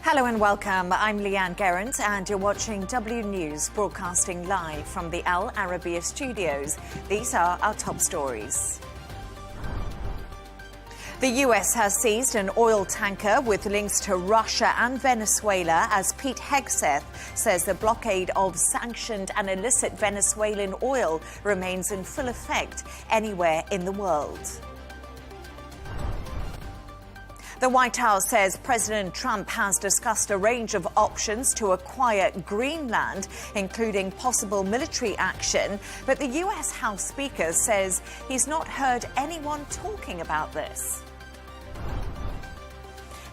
Hello and welcome. I'm Leigh Ann Gerrans and you're watching W News, broadcasting live from the Al Arabiya studios. These are our top stories. The US has seized an oil tanker with links to Russia and Venezuela as Pete Hegseth says the blockade of sanctioned and illicit Venezuelan oil remains in full effect anywhere in the world. The White House says President Trump has discussed a range of options to acquire Greenland, including possible military action. But the US House Speaker says he's not heard anyone talking about this.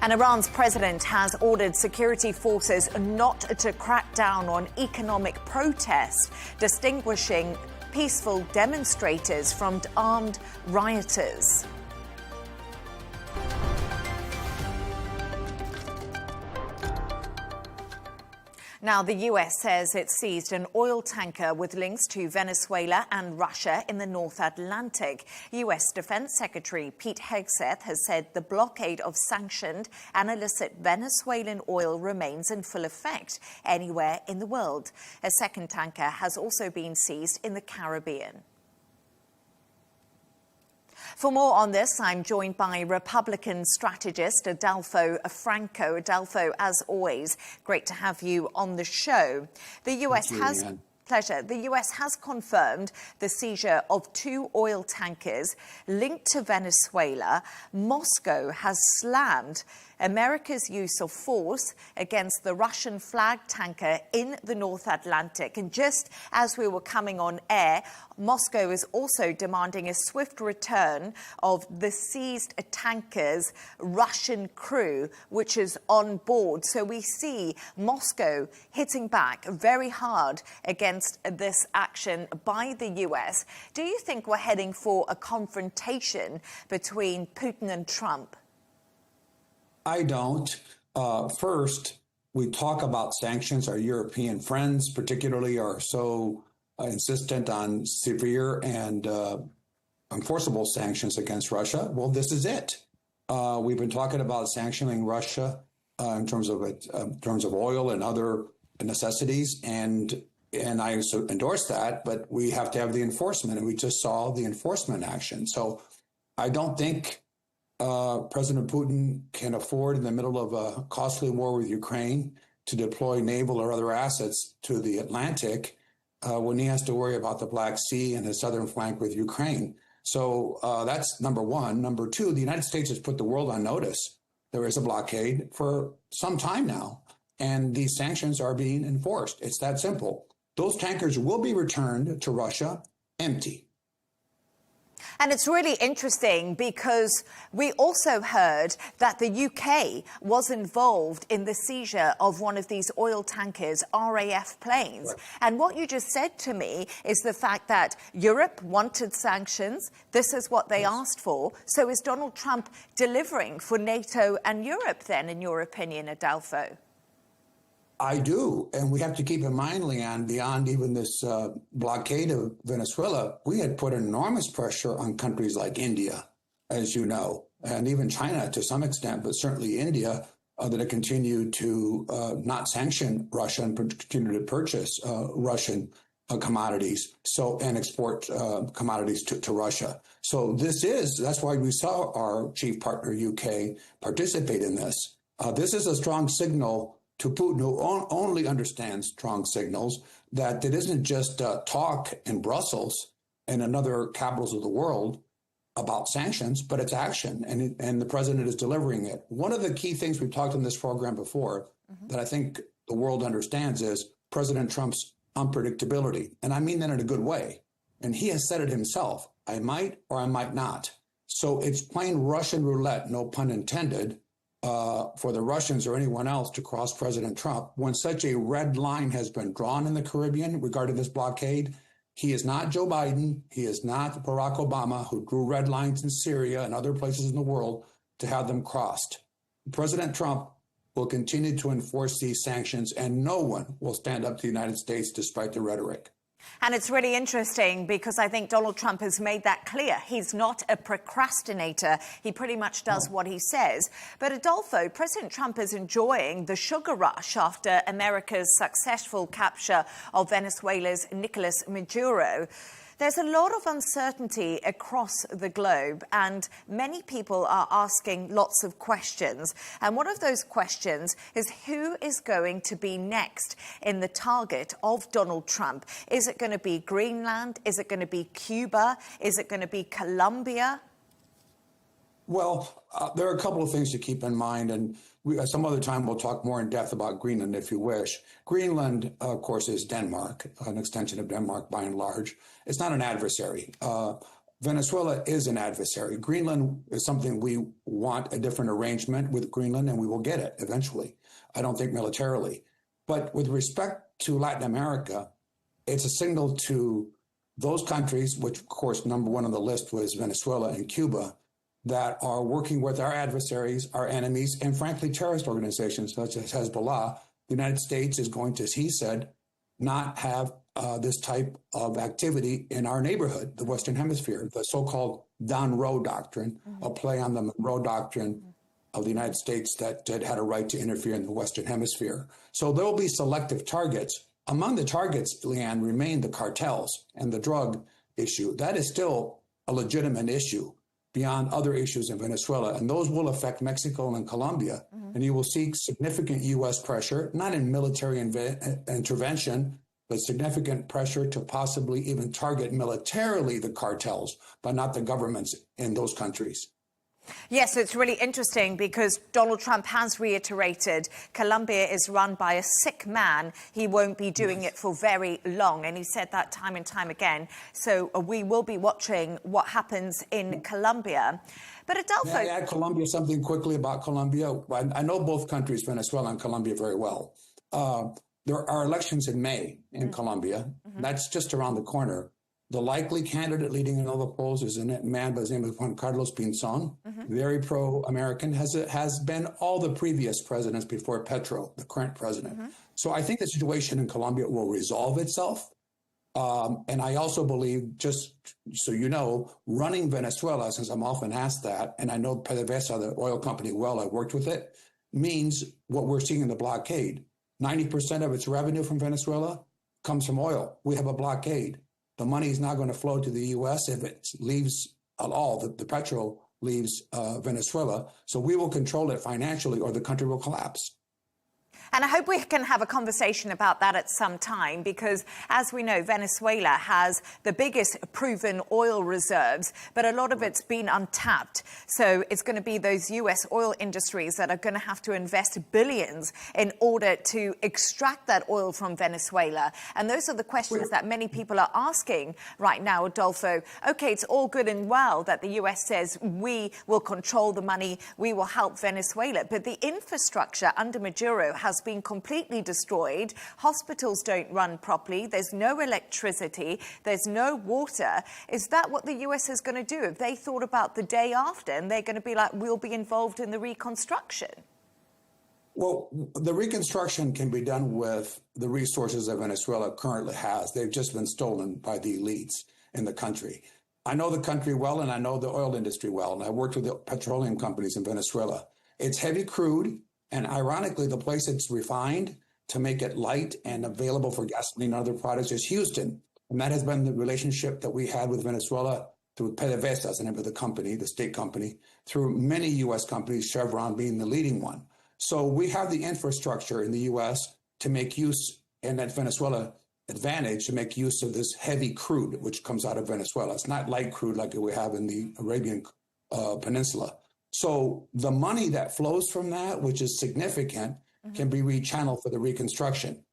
And Iran's president has ordered security forces not to crack down on economic protest, distinguishing peaceful demonstrators from armed rioters. Now, the US says it seized an oil tanker with links to Venezuela and Russia in the North Atlantic. US Defense Secretary Pete Hegseth has said the blockade of sanctioned and illicit Venezuelan oil remains in full effect anywhere in the world. A second tanker has also been seized in the Caribbean. For more on this, I'm joined by Republican strategist Adolfo Franco. Adolfo, as always, great to have you on the show. The US has... Pleasure. The US has confirmed the seizure of 2 oil tankers linked to Venezuela. Moscow has slammed America's use of force against the Russian flag tanker in the North Atlantic. And just as we were coming on air, Moscow is also demanding a swift return of the seized tanker's Russian crew, which is on board. So we see Moscow hitting back very hard against this action by the US. Do you think we're heading for a confrontation between Putin and Trump? I don't. First, we talk about sanctions. Our European friends particularly are so insistent on severe and enforceable sanctions against Russia. Well, this is it. We've been talking about sanctioning Russia in terms of oil and other necessities, and I endorse that, but we have to have the enforcement, and we just saw the enforcement action. So I don't think President Putin can afford, in the middle of a costly war with Ukraine, to deploy naval or other assets to the Atlantic when he has to worry about the Black Sea and his southern flank with Ukraine. So that's number one. Number two, the United States has put the world on notice. There is a blockade for some time now, and these sanctions are being enforced. It's that simple. Those tankers will be returned to Russia empty. And it's really interesting because we also heard that the UK was involved in the seizure of one of these oil tankers, RAF planes. Right. And what you just said to me is the fact that Europe wanted sanctions. This is what they asked for. So is Donald Trump delivering for NATO and Europe then, in your opinion, Adolfo? I do. And we have to keep in mind, Leigh Ann, beyond even this blockade of Venezuela, we had put enormous pressure on countries like India, as you know, and even China to some extent, but certainly India, that have continued to not sanction Russia and continue to purchase Russian commodities and export commodities to Russia. So that's why we saw our chief partner, UK, participate in this. This is a strong signal to Putin, who only understands strong signals, that it isn't just talk in Brussels and in other capitals of the world about sanctions, but it's action, and the president is delivering it. One of the key things we've talked in this program before that I think the world understands is President Trump's unpredictability, and I mean that in a good way. And he has said it himself, I might or I might not. So it's plain Russian roulette, no pun intended, for the Russians or anyone else to cross President Trump. When such a red line has been drawn in the Caribbean regarding this blockade, he is not Joe Biden, he is not Barack Obama, who drew red lines in Syria and other places in the world to have them crossed. President Trump will continue to enforce these sanctions, and no one will stand up to the United States despite the rhetoric. And it's really interesting because I think Donald Trump has made that clear. He's not a procrastinator. He pretty much does what he says. But Adolfo, President Trump is enjoying the sugar rush after America's successful capture of Venezuela's Nicolas Maduro. There's a lot of uncertainty across the globe, and many people are asking lots of questions. And one of those questions is, who is going to be next in the target of Donald Trump? Is it going to be Greenland? Is it going to be Cuba? Is it going to be Colombia? Well, there are a couple of things to keep in mind, and some other time we'll talk more in depth about Greenland if you wish. Greenland, of course, is Denmark, an extension of Denmark by and large. It's not an adversary. Venezuela is an adversary. Greenland is something we want a different arrangement with Greenland, and we will get it eventually. I don't think militarily. But with respect to Latin America, it's a signal to those countries, which, of course, number one on the list was Venezuela and Cuba, that are working with our adversaries, our enemies, and frankly, terrorist organizations such as Hezbollah. The United States is going to, as he said, not have this type of activity in our neighborhood, the Western Hemisphere, the so-called Monroe Doctrine, a play on the Monroe Doctrine of the United States that had a right to interfere in the Western Hemisphere. So there will be selective targets. Among the targets, Leigh Ann, remain the cartels and the drug issue. That is still a legitimate issue beyond other issues in Venezuela, and those will affect Mexico and Colombia. And you will see significant U.S. pressure, not in military intervention, but significant pressure to possibly even target militarily the cartels, but not the governments in those countries. Yes, it's really interesting because Donald Trump has reiterated Colombia is run by a sick man. He won't be doing it for very long. And he said that time and time again. So we will be watching what happens in Colombia. But Adolfo... May I add Colombia something quickly about Colombia? I know both countries, Venezuela and Colombia, very well. There are elections in May in Colombia. That's just around the corner. The likely candidate leading in all the polls is a man by the name of Juan Carlos Pinzón, very pro-American, has been all the previous presidents before Petro, the current president. So I think the situation in Colombia will resolve itself. And I also believe, just so you know, running Venezuela, since I'm often asked that, and I know PDVSA, the oil company, well, I worked with it, means what we're seeing in the blockade. 90% of its revenue from Venezuela comes from oil. We have a blockade. The money is not going to flow to the U.S. if it leaves at all. The petrol leaves Venezuela. So we will control it financially or the country will collapse. And I hope we can have a conversation about that at some time because, as we know, Venezuela has the biggest proven oil reserves, but a lot of it's been untapped. So it's going to be those U.S. oil industries that are going to have to invest billions in order to extract that oil from Venezuela. And those are the questions that many people are asking right now, Adolfo. OK, it's all good and well that the U.S. says we will control the money, we will help Venezuela. But the infrastructure under Maduro has been completely destroyed. Hospitals don't run properly. There's no electricity. There's no water. Is that what the US is going to do? If they thought about the day after and they're going to be like, we'll be involved in the reconstruction? Well, the reconstruction can be done with the resources that Venezuela currently has. They've just been stolen by the elites in the country. I know the country well, and I know the oil industry well, and I worked with the petroleum companies in Venezuela. It's heavy crude. And ironically, the place it's refined to make it light and available for gasoline and other products is Houston. And that has been the relationship that we had with Venezuela through PDVSA, as the name of the company, the state company, through many U.S. companies, Chevron being the leading one. So we have the infrastructure in the U.S. to make use, and at Venezuela advantage, to make use of this heavy crude, which comes out of Venezuela. It's not light crude like we have in the Arabian Peninsula. So the money that flows from that, which is significant, can be rechanneled for the reconstruction.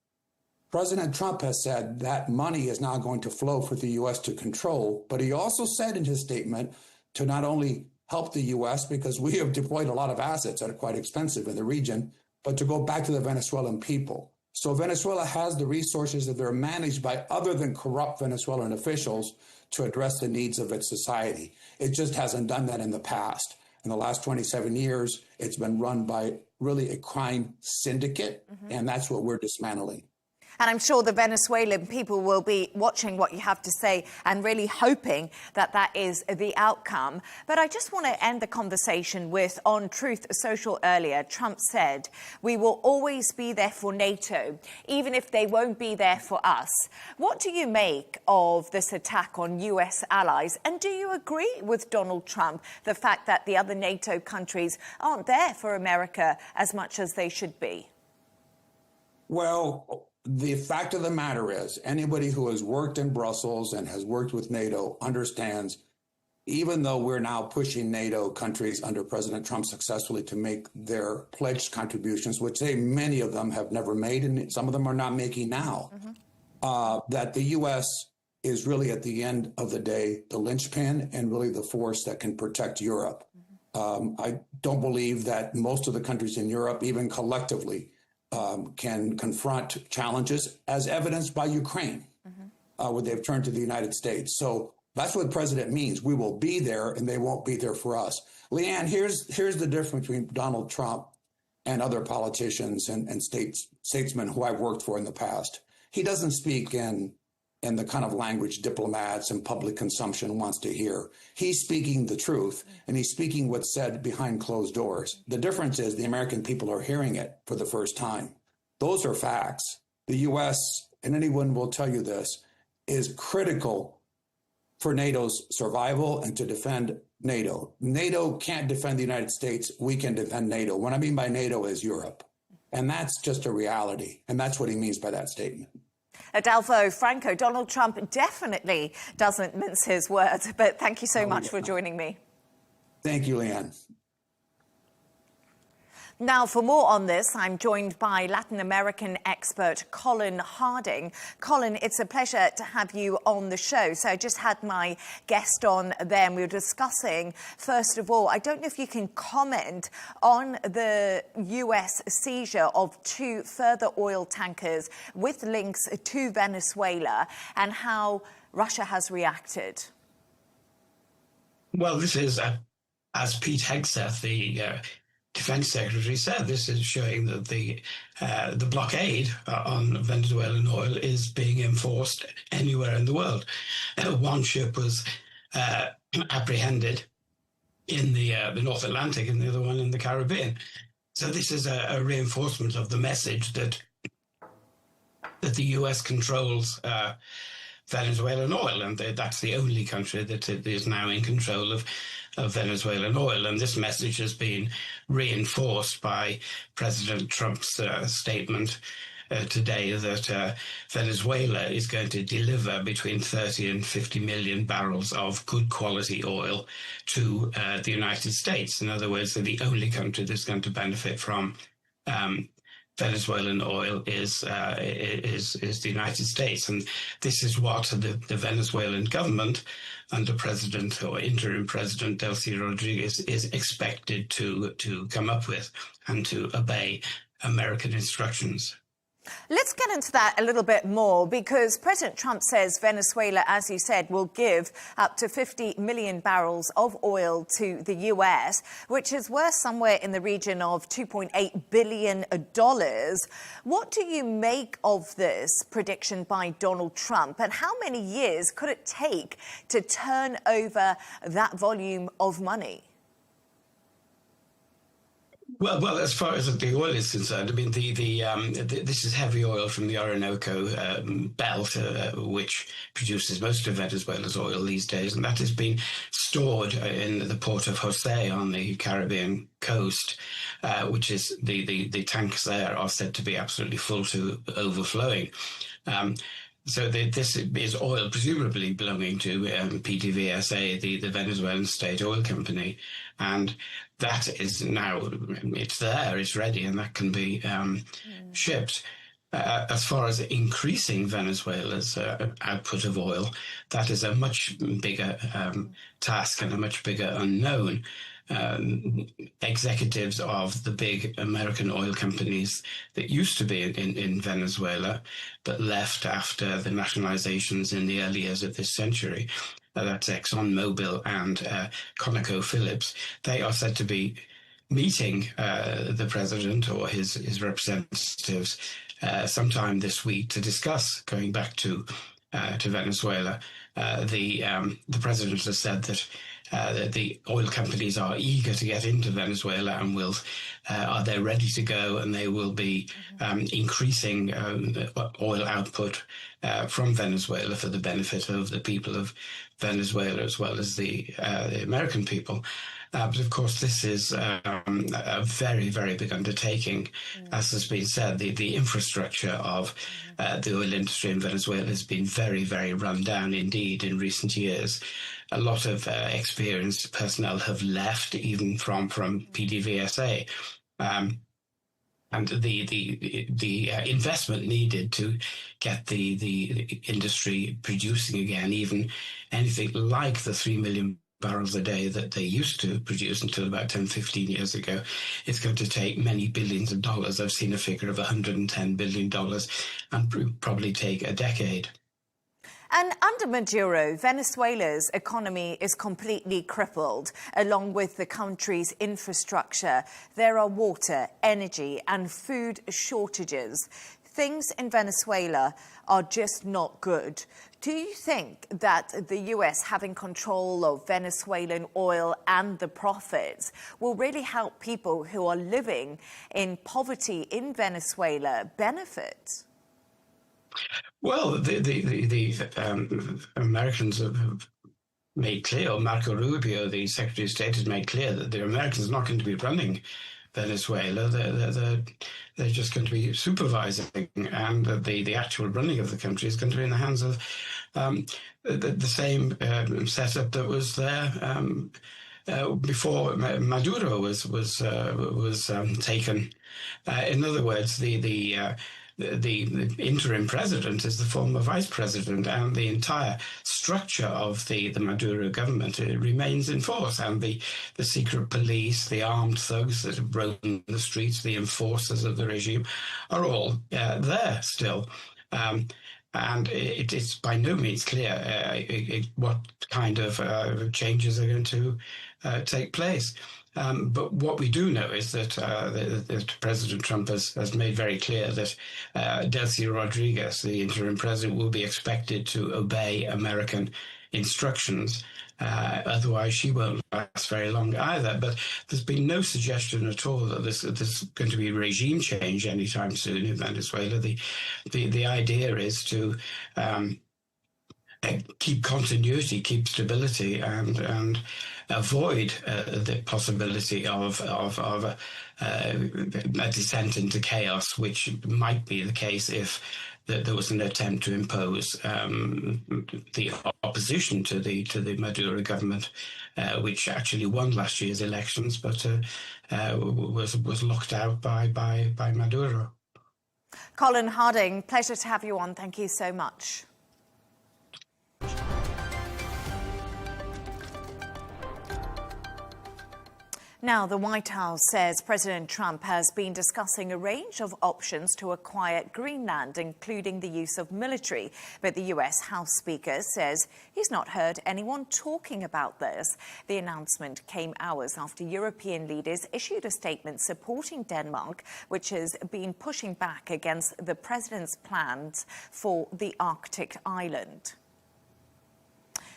President Trump has said that money is now going to flow for the U.S. to control, but he also said in his statement to not only help the U.S. because we have deployed a lot of assets that are quite expensive in the region, but to go back to the Venezuelan people. So Venezuela has the resources that are managed by other than corrupt Venezuelan officials to address the needs of its society. It just hasn't done that in the past. In the last 27 years, it's been run by really a crime syndicate, and that's what we're dismantling. And I'm sure the Venezuelan people will be watching what you have to say and really hoping that that is the outcome. But I just want to end the conversation with, on Truth Social earlier, Trump said, "We will always be there for NATO, even if they won't be there for us." What do you make of this attack on US allies? And do you agree with Donald Trump, the fact that the other NATO countries aren't there for America as much as they should be? Well, the fact of the matter is, anybody who has worked in Brussels and has worked with NATO understands, even though we're now pushing NATO countries under President Trump successfully to make their pledged contributions, which many of them have never made, and some of them are not making now, that the U.S. is really, at the end of the day, the linchpin and really the force that can protect Europe. I don't believe that most of the countries in Europe, even collectively, can confront challenges, as evidenced by Ukraine, where they've turned to the United States. So that's what the president means. We will be there, and they won't be there for us. Leigh Ann, here's the difference between Donald Trump and other politicians and statesmen who I've worked for in the past. He doesn't speak in the kind of language diplomats and public consumption wants to hear. He's speaking the truth, and he's speaking what's said behind closed doors. The difference is the American people are hearing it for the first time. Those are facts. The U.S., and anyone will tell you this, is critical for NATO's survival and to defend NATO. NATO can't defend the United States. We can defend NATO. What I mean by NATO is Europe. And that's just a reality. And that's what he means by that statement. Adolfo Franco, Donald Trump definitely doesn't mince his words, but thank you so much for joining me. Thank you, Leigh Ann. Now, for more on this, I'm joined by Latin American expert Colin Harding. Colin, it's a pleasure to have you on the show. So I just had my guest on there, and we were discussing, first of all, I don't know if you can comment on the US seizure of 2 further oil tankers with links to Venezuela and how Russia has reacted. Well, this is, as Pete Hegseth, the Defense Secretary, said, this is showing that the blockade on Venezuelan oil is being enforced anywhere in the world. One ship was apprehended in the North Atlantic and the other one in the Caribbean. So this is a reinforcement of the message that the U.S. controls Venezuelan oil, and that's the only country that is now in control of Venezuelan oil. And this message has been reinforced by President Trump's statement today that Venezuela is going to deliver between 30 and 50 million barrels of good quality oil to the United States. In other words, the only country that's going to benefit from Venezuelan oil is the United States, and this is what the Venezuelan government, under President or interim President Delcy Rodriguez, is expected to come up with and to obey American instructions. Let's get into that a little bit more, because President Trump says Venezuela, as you said, will give up to 50 million barrels of oil to the US, which is worth somewhere in the region of $2.8 billion. What do you make of this prediction by Donald Trump, and how many years could it take to turn over that volume of money? Well, as far as the oil is concerned, I mean, this is heavy oil from the Orinoco belt, which produces most of Venezuela's oil these days, and that has been stored in the port of Jose on the Caribbean coast, which is the tanks there are said to be absolutely full to overflowing. So this is oil presumably belonging to PDVSA, the Venezuelan state oil company, and that is now, it's there, it's ready, and that can be shipped. As far as increasing Venezuela's output of oil, that is a much bigger task and a much bigger unknown. Executives of the big American oil companies that used to be in Venezuela but left after the nationalizations in the early years of this century, that's ExxonMobil and ConocoPhillips, they are said to be meeting the president or his representatives sometime this week to discuss going back to Venezuela. The president has said that the oil companies are eager to get into Venezuela and are they ready to go, and they will be increasing oil output from Venezuela for the benefit of the people of Venezuela as well as the American people. But of course, this is a very, very big undertaking. As has been said, the infrastructure of the oil industry in Venezuela has been very, very run down indeed in recent years. A lot of experienced personnel have left, even from PDVSA. And the investment needed to get the industry producing again, even anything like the 3 million barrels a day that they used to produce until about 10, 15 years ago, it's going to take many billions of dollars. I've seen a figure of $110 billion and probably take a decade. And under Maduro, Venezuela's economy is completely crippled, along with the country's infrastructure. There are water, energy and food shortages. Things in Venezuela are just not good. Do you think that the US having control of Venezuelan oil and the profits will really help people who are living in poverty in Venezuela benefit? Well, the Americans have made clear, or Marco Rubio, the Secretary of State, has made clear that the Americans are not going to be running Venezuela. They're just going to be supervising, and the actual running of the country is going to be in the hands of the same setup that was there before Maduro was taken. In other words, the interim president is the former vice president, and the entire structure of the Maduro government remains in force. And the secret police, the armed thugs that roam the streets, the enforcers of the regime, are all there still. And it's by no means clear what kind of changes are going to take place. But what we do know is that President Trump has made very clear that Delcy Rodriguez, the interim president, will be expected to obey American instructions. Otherwise, she won't last very long either. But there's been no suggestion at all that there's going to be regime change anytime soon in Venezuela. The idea is to keep continuity, keep stability, and avoid the possibility of a descent into chaos, which might be the case if there was an attempt to impose the opposition to the Maduro government, which actually won last year's elections, but was locked out by Maduro. Colin Harding, pleasure to have you on. Thank you so much. Now, the White House says President Trump has been discussing a range of options to acquire Greenland, including the use of military. But the US House Speaker says he's not heard anyone talking about this. The announcement came hours after European leaders issued a statement supporting Denmark, which has been pushing back against the president's plans for the Arctic island.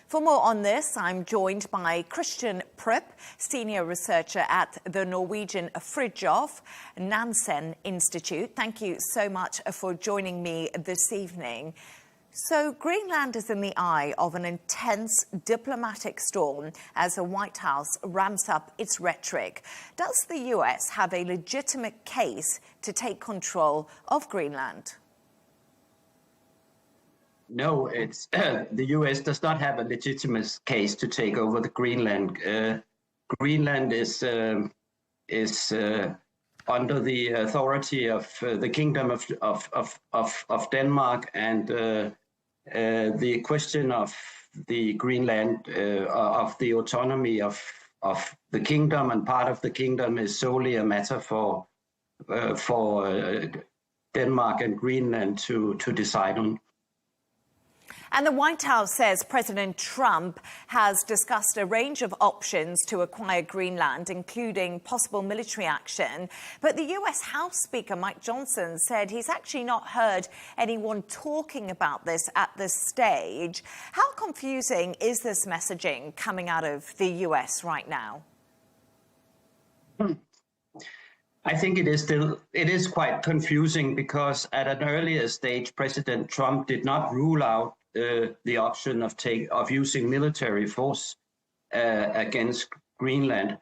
For more on this, I'm joined by Christian Prupp, Senior Researcher at the Norwegian Fridtjof Nansen Institute. Thank you so much for joining me this evening. So Greenland is in the eye of an intense diplomatic storm as the White House ramps up its rhetoric. Does the US have a legitimate case to take control of Greenland? No, it's the U.S. does not have a legitimate case to take over the Greenland. Greenland is under the authority of the Kingdom of Denmark, and the question of the Greenland of the autonomy of the kingdom and part of the kingdom is solely a matter for Denmark and Greenland to decide on. And the White House says President Trump has discussed a range of options to acquire Greenland, including possible military action. But the US House Speaker Mike Johnson said he's actually not heard anyone talking about this at this stage. How confusing is this messaging coming out of the US right now? I think it is quite confusing because at an earlier stage, President Trump did not rule out the option of using military force against Greenland.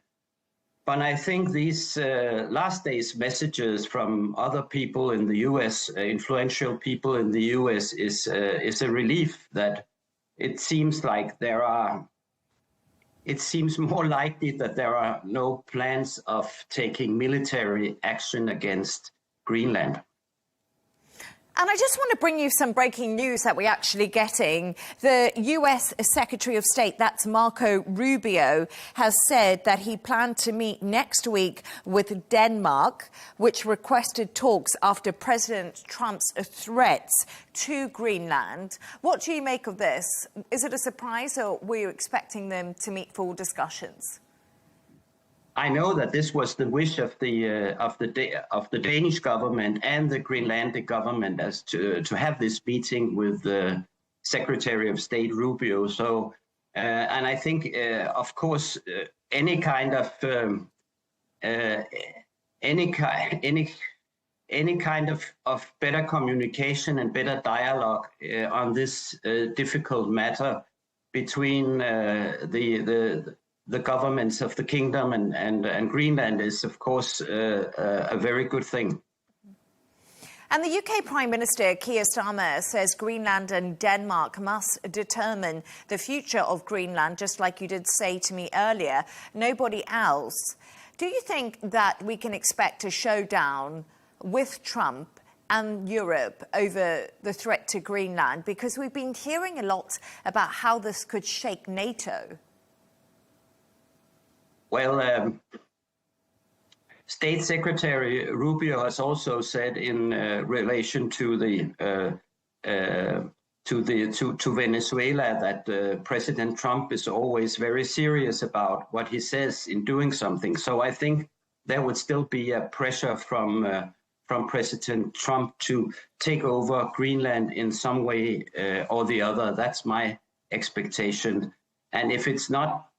But I think these last days' messages from other people in the U.S., influential people in the U.S., is a relief that it seems like it seems more likely that there are no plans of taking military action against Greenland. And I just want to bring you some breaking news that we're actually getting. The US Secretary of State, that's Marco Rubio, has said that he planned to meet next week with Denmark, which requested talks after President Trump's threats to Greenland. What do you make of this? Is it a surprise, or were you expecting them to meet for discussions? I know that this was the wish of the Danish government and the Greenlandic government as to have this meeting with the Secretary of State Rubio. So, and I think, of course, any kind of better communication and better dialogue on this difficult matter between the governments of the kingdom and Greenland is, of course, a very good thing. And the UK Prime Minister, Keir Starmer, says Greenland and Denmark must determine the future of Greenland, just like you did say to me earlier, nobody else. Do you think that we can expect a showdown with Trump and Europe over the threat to Greenland? Because we've been hearing a lot about how this could shake NATO. Well, State Secretary Rubio has also said in relation to Venezuela that President Trump is always very serious about what he says in doing something. So I think there would still be a pressure from President Trump to take over Greenland in some way or the other. That's my expectation. And if it's not,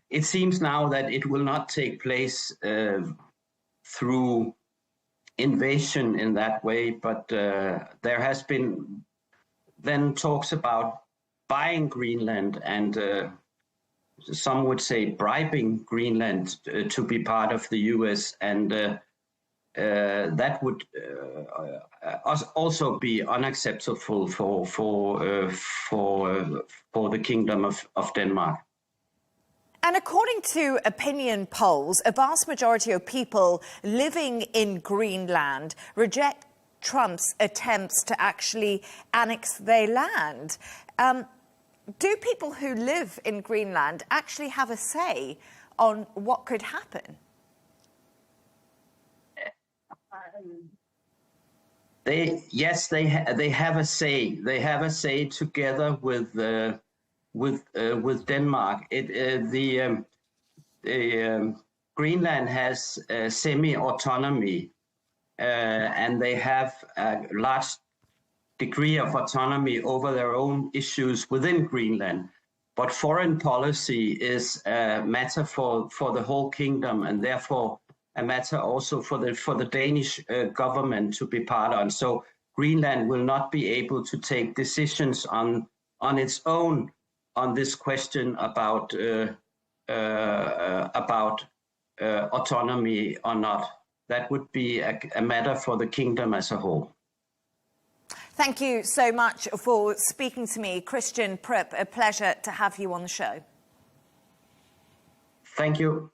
it seems now that it will not take place through invasion in that way, but there has been then talks about buying Greenland and some would say bribing Greenland to be part of the US, and that would also be unacceptable for the Kingdom of Denmark. And according to opinion polls, a vast majority of people living in Greenland reject Trump's attempts to actually annex their land. Do people who live in Greenland actually have a say on what could happen? Yes, they have a say. They have a say together with Denmark. Greenland has semi-autonomy, and they have a large degree of autonomy over their own issues within Greenland. But foreign policy is a matter for the whole kingdom, and therefore a matter also for the Danish government to be part on. So Greenland will not be able to take decisions on its own on this question about autonomy or not. That would be a matter for the kingdom as a whole. Thank you so much for speaking to me, Christian Prip. A pleasure to have you on the show. Thank you.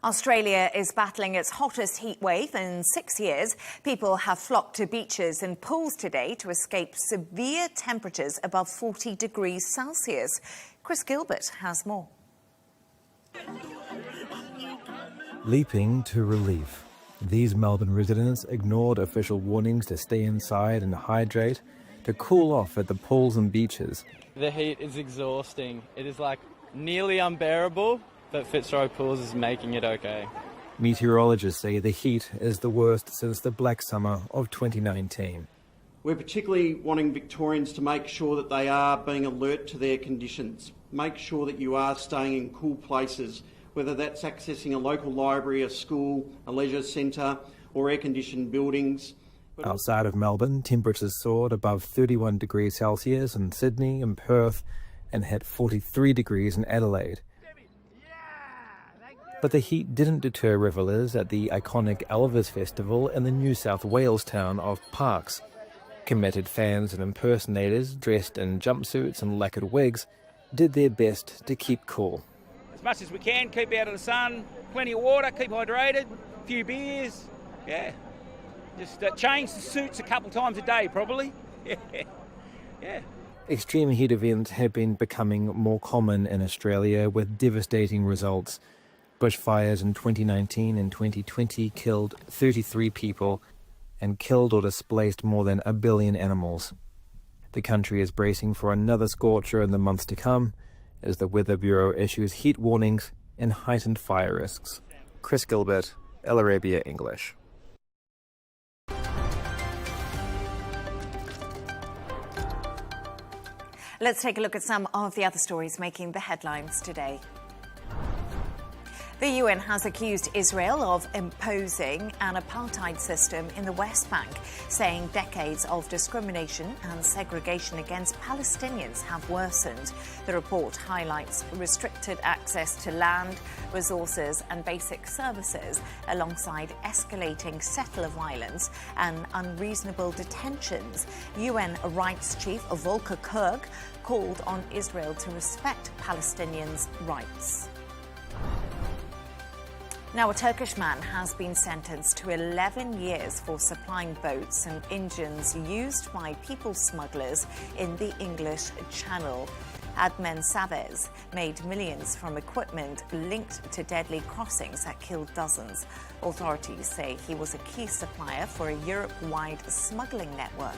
Australia is battling its hottest heat wave in 6 years. People have flocked to beaches and pools today to escape severe temperatures above 40 degrees Celsius. Chris Gilbert has more. Leaping to relief. These Melbourne residents ignored official warnings to stay inside and hydrate, to cool off at the pools and beaches. The heat is exhausting. It is like nearly unbearable, but Fitzroy Pools is making it okay. Meteorologists say the heat is the worst since the Black Summer of 2019. We're particularly wanting Victorians to make sure that they are being alert to their conditions. Make sure that you are staying in cool places, whether that's accessing a local library, a school, a leisure centre or air-conditioned buildings. Outside of Melbourne, temperatures soared above 31 degrees Celsius in Sydney and Perth and hit 43 degrees in Adelaide. But the heat didn't deter revellers at the iconic Elvis Festival in the New South Wales town of Parkes. Committed fans and impersonators, dressed in jumpsuits and lacquered wigs, did their best to keep cool. As much as we can, keep out of the sun, plenty of water, keep hydrated, a few beers, yeah. Just change the suits a couple times a day, probably. Yeah. Extreme heat events have been becoming more common in Australia with devastating results. Bushfires in 2019 and 2020 killed 33 people and killed or displaced more than 1 billion animals. The country is bracing for another scorcher in the months to come as the Weather Bureau issues heat warnings and heightened fire risks. Chris Gilbert, Arabiya English. Let's take a look at some of the other stories making the headlines today. The UN has accused Israel of imposing an apartheid system in the West Bank, saying decades of discrimination and segregation against Palestinians have worsened. The report highlights restricted access to land, resources and basic services, alongside escalating settler violence and unreasonable detentions. UN Rights Chief Volker Turk called on Israel to respect Palestinians' rights. Now, a Turkish man has been sentenced to 11 years for supplying boats and engines used by people smugglers in the English Channel. Admen Savez made millions from equipment linked to deadly crossings that killed dozens. Authorities say he was a key supplier for a Europe-wide smuggling network.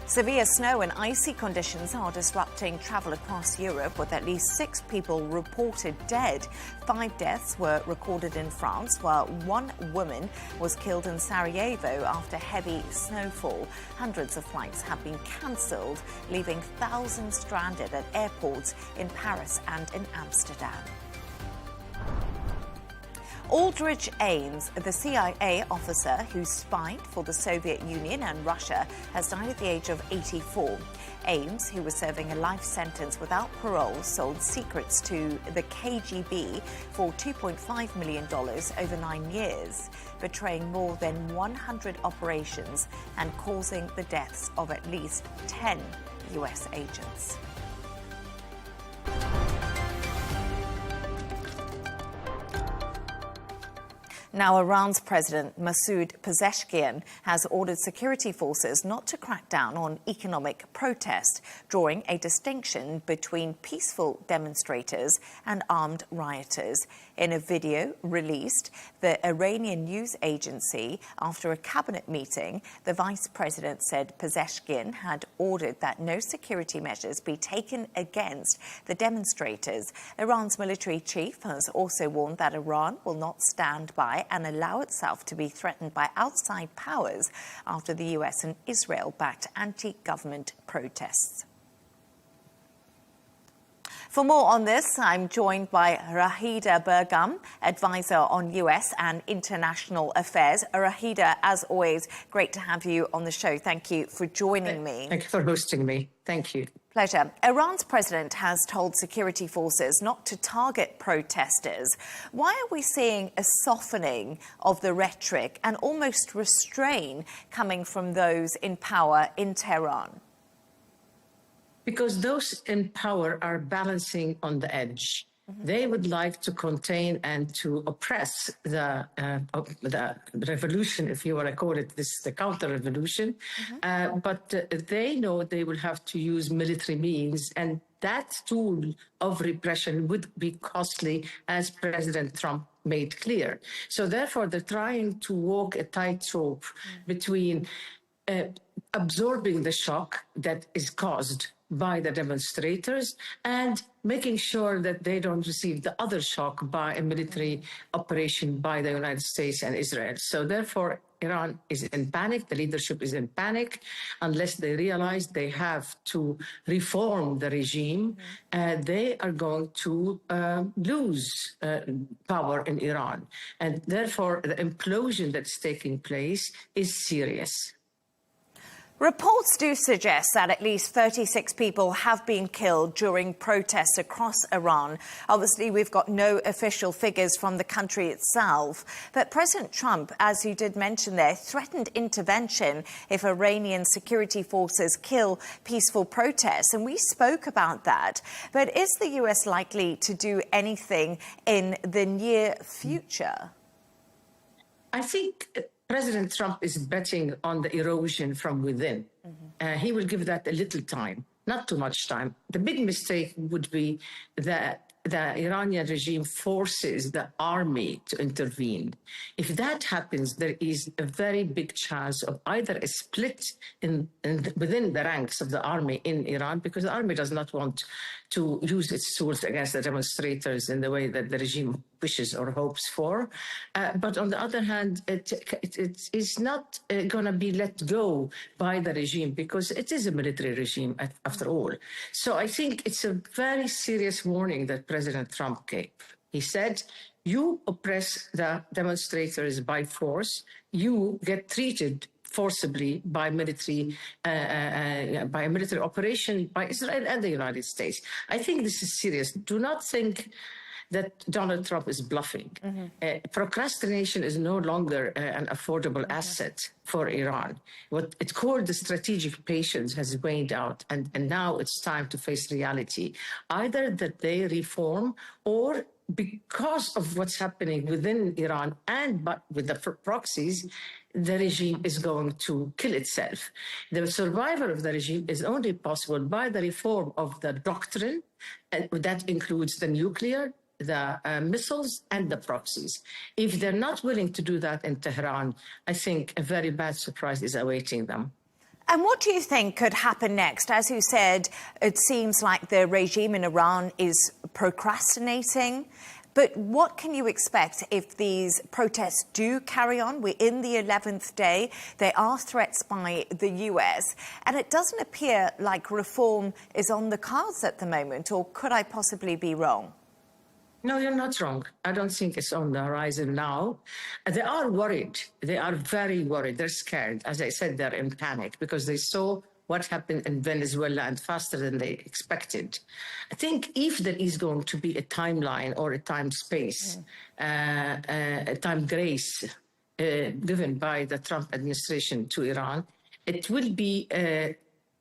Severe snow and icy conditions are disrupting travel across Europe, with at least 6 people reported dead. 5 deaths were recorded in France, while 1 woman was killed in Sarajevo after heavy snowfall. Hundreds of flights have been cancelled, leaving thousands stranded at airports in Paris and in Amsterdam. Aldrich Ames, the CIA officer who spied for the Soviet Union and Russia, has died at the age of 84. Ames, who was serving a life sentence without parole, sold secrets to the KGB for $2.5 million over 9 years, betraying more than 100 operations and causing the deaths of at least 10 US agents. Now, Iran's President Masoud Pezeshkian has ordered security forces not to crack down on economic protest, drawing a distinction between peaceful demonstrators and armed rioters. In a video released, the Iranian news agency, after a cabinet meeting, the vice president said Pezeshkian had ordered that no security measures be taken against the demonstrators. Iran's military chief has also warned that Iran will not stand by and allow itself to be threatened by outside powers after the US and Israel backed anti-government protests. For more on this, I'm joined by Rahida Burgum, advisor on US and international affairs. Rahida, as always, great to have you on the show. Thank you for joining me. Thank you for hosting me. Thank you. Pleasure. Iran's president has told security forces not to target protesters. Why are we seeing a softening of the rhetoric and almost restraint coming from those in power in Tehran? Because those in power are balancing on the edge. They would like to contain and to oppress the revolution, if you want to call it this, the counter-revolution. But they know they will have to use military means, and that tool of repression would be costly, as President Trump made clear. So therefore, they're trying to walk a tightrope between absorbing the shock that is caused by the demonstrators and making sure that they don't receive the other shock by a military operation by the United States and Israel. So therefore, Iran is in panic, the leadership is in panic, unless they realize they have to reform the regime, they are going to lose power in Iran. And therefore, the implosion that's taking place is serious. Reports do suggest that at least 36 people have been killed during protests across Iran. Obviously, we've got no official figures from the country itself. But President Trump, as you did mention there, threatened intervention if Iranian security forces kill peaceful protests. And we spoke about that. But is the US likely to do anything in the near future? I think President Trump is betting on the erosion from within. He will give that a little time, not too much time. The big mistake would be that the Iranian regime forces the army to intervene. If that happens, there is a very big chance of either a split within the ranks of the army in Iran, because the army does not want to use its tools against the demonstrators in the way that the regime wishes or hopes for. But on the other hand, it is not going to be let go by the regime, because it is a military regime after all. So I think it's a very serious warning that President Trump gave. He said, you oppress the demonstrators by force, you get treated forcibly by a military operation by Israel and the United States. I think this is serious. Do not think that Donald Trump is bluffing. Procrastination is no longer an affordable asset for Iran. What it called the strategic patience has waned out, and now it's time to face reality. Either that they reform, or because of what's happening within Iran and but with the proxies, the regime is going to kill itself. The survival of the regime is only possible by the reform of the doctrine, and that includes the nuclear, the missiles and the proxies. If they're not willing to do that in Tehran, I think a very bad surprise is awaiting them. And what do you think could happen next? As you said, it seems like the regime in Iran is procrastinating. But what can you expect if these protests do carry on? We're in the 11th day. There are threats by the US. And it doesn't appear like reform is on the cards at the moment. Or could I possibly be wrong? No, you're not wrong. I don't think it's on the horizon now. They are worried. They are very worried. They're scared. As I said, they're in panic because they saw what happened in Venezuela and faster than they expected. I think if there is going to be a timeline or a time space, a time grace given by the Trump administration to Iran, it will be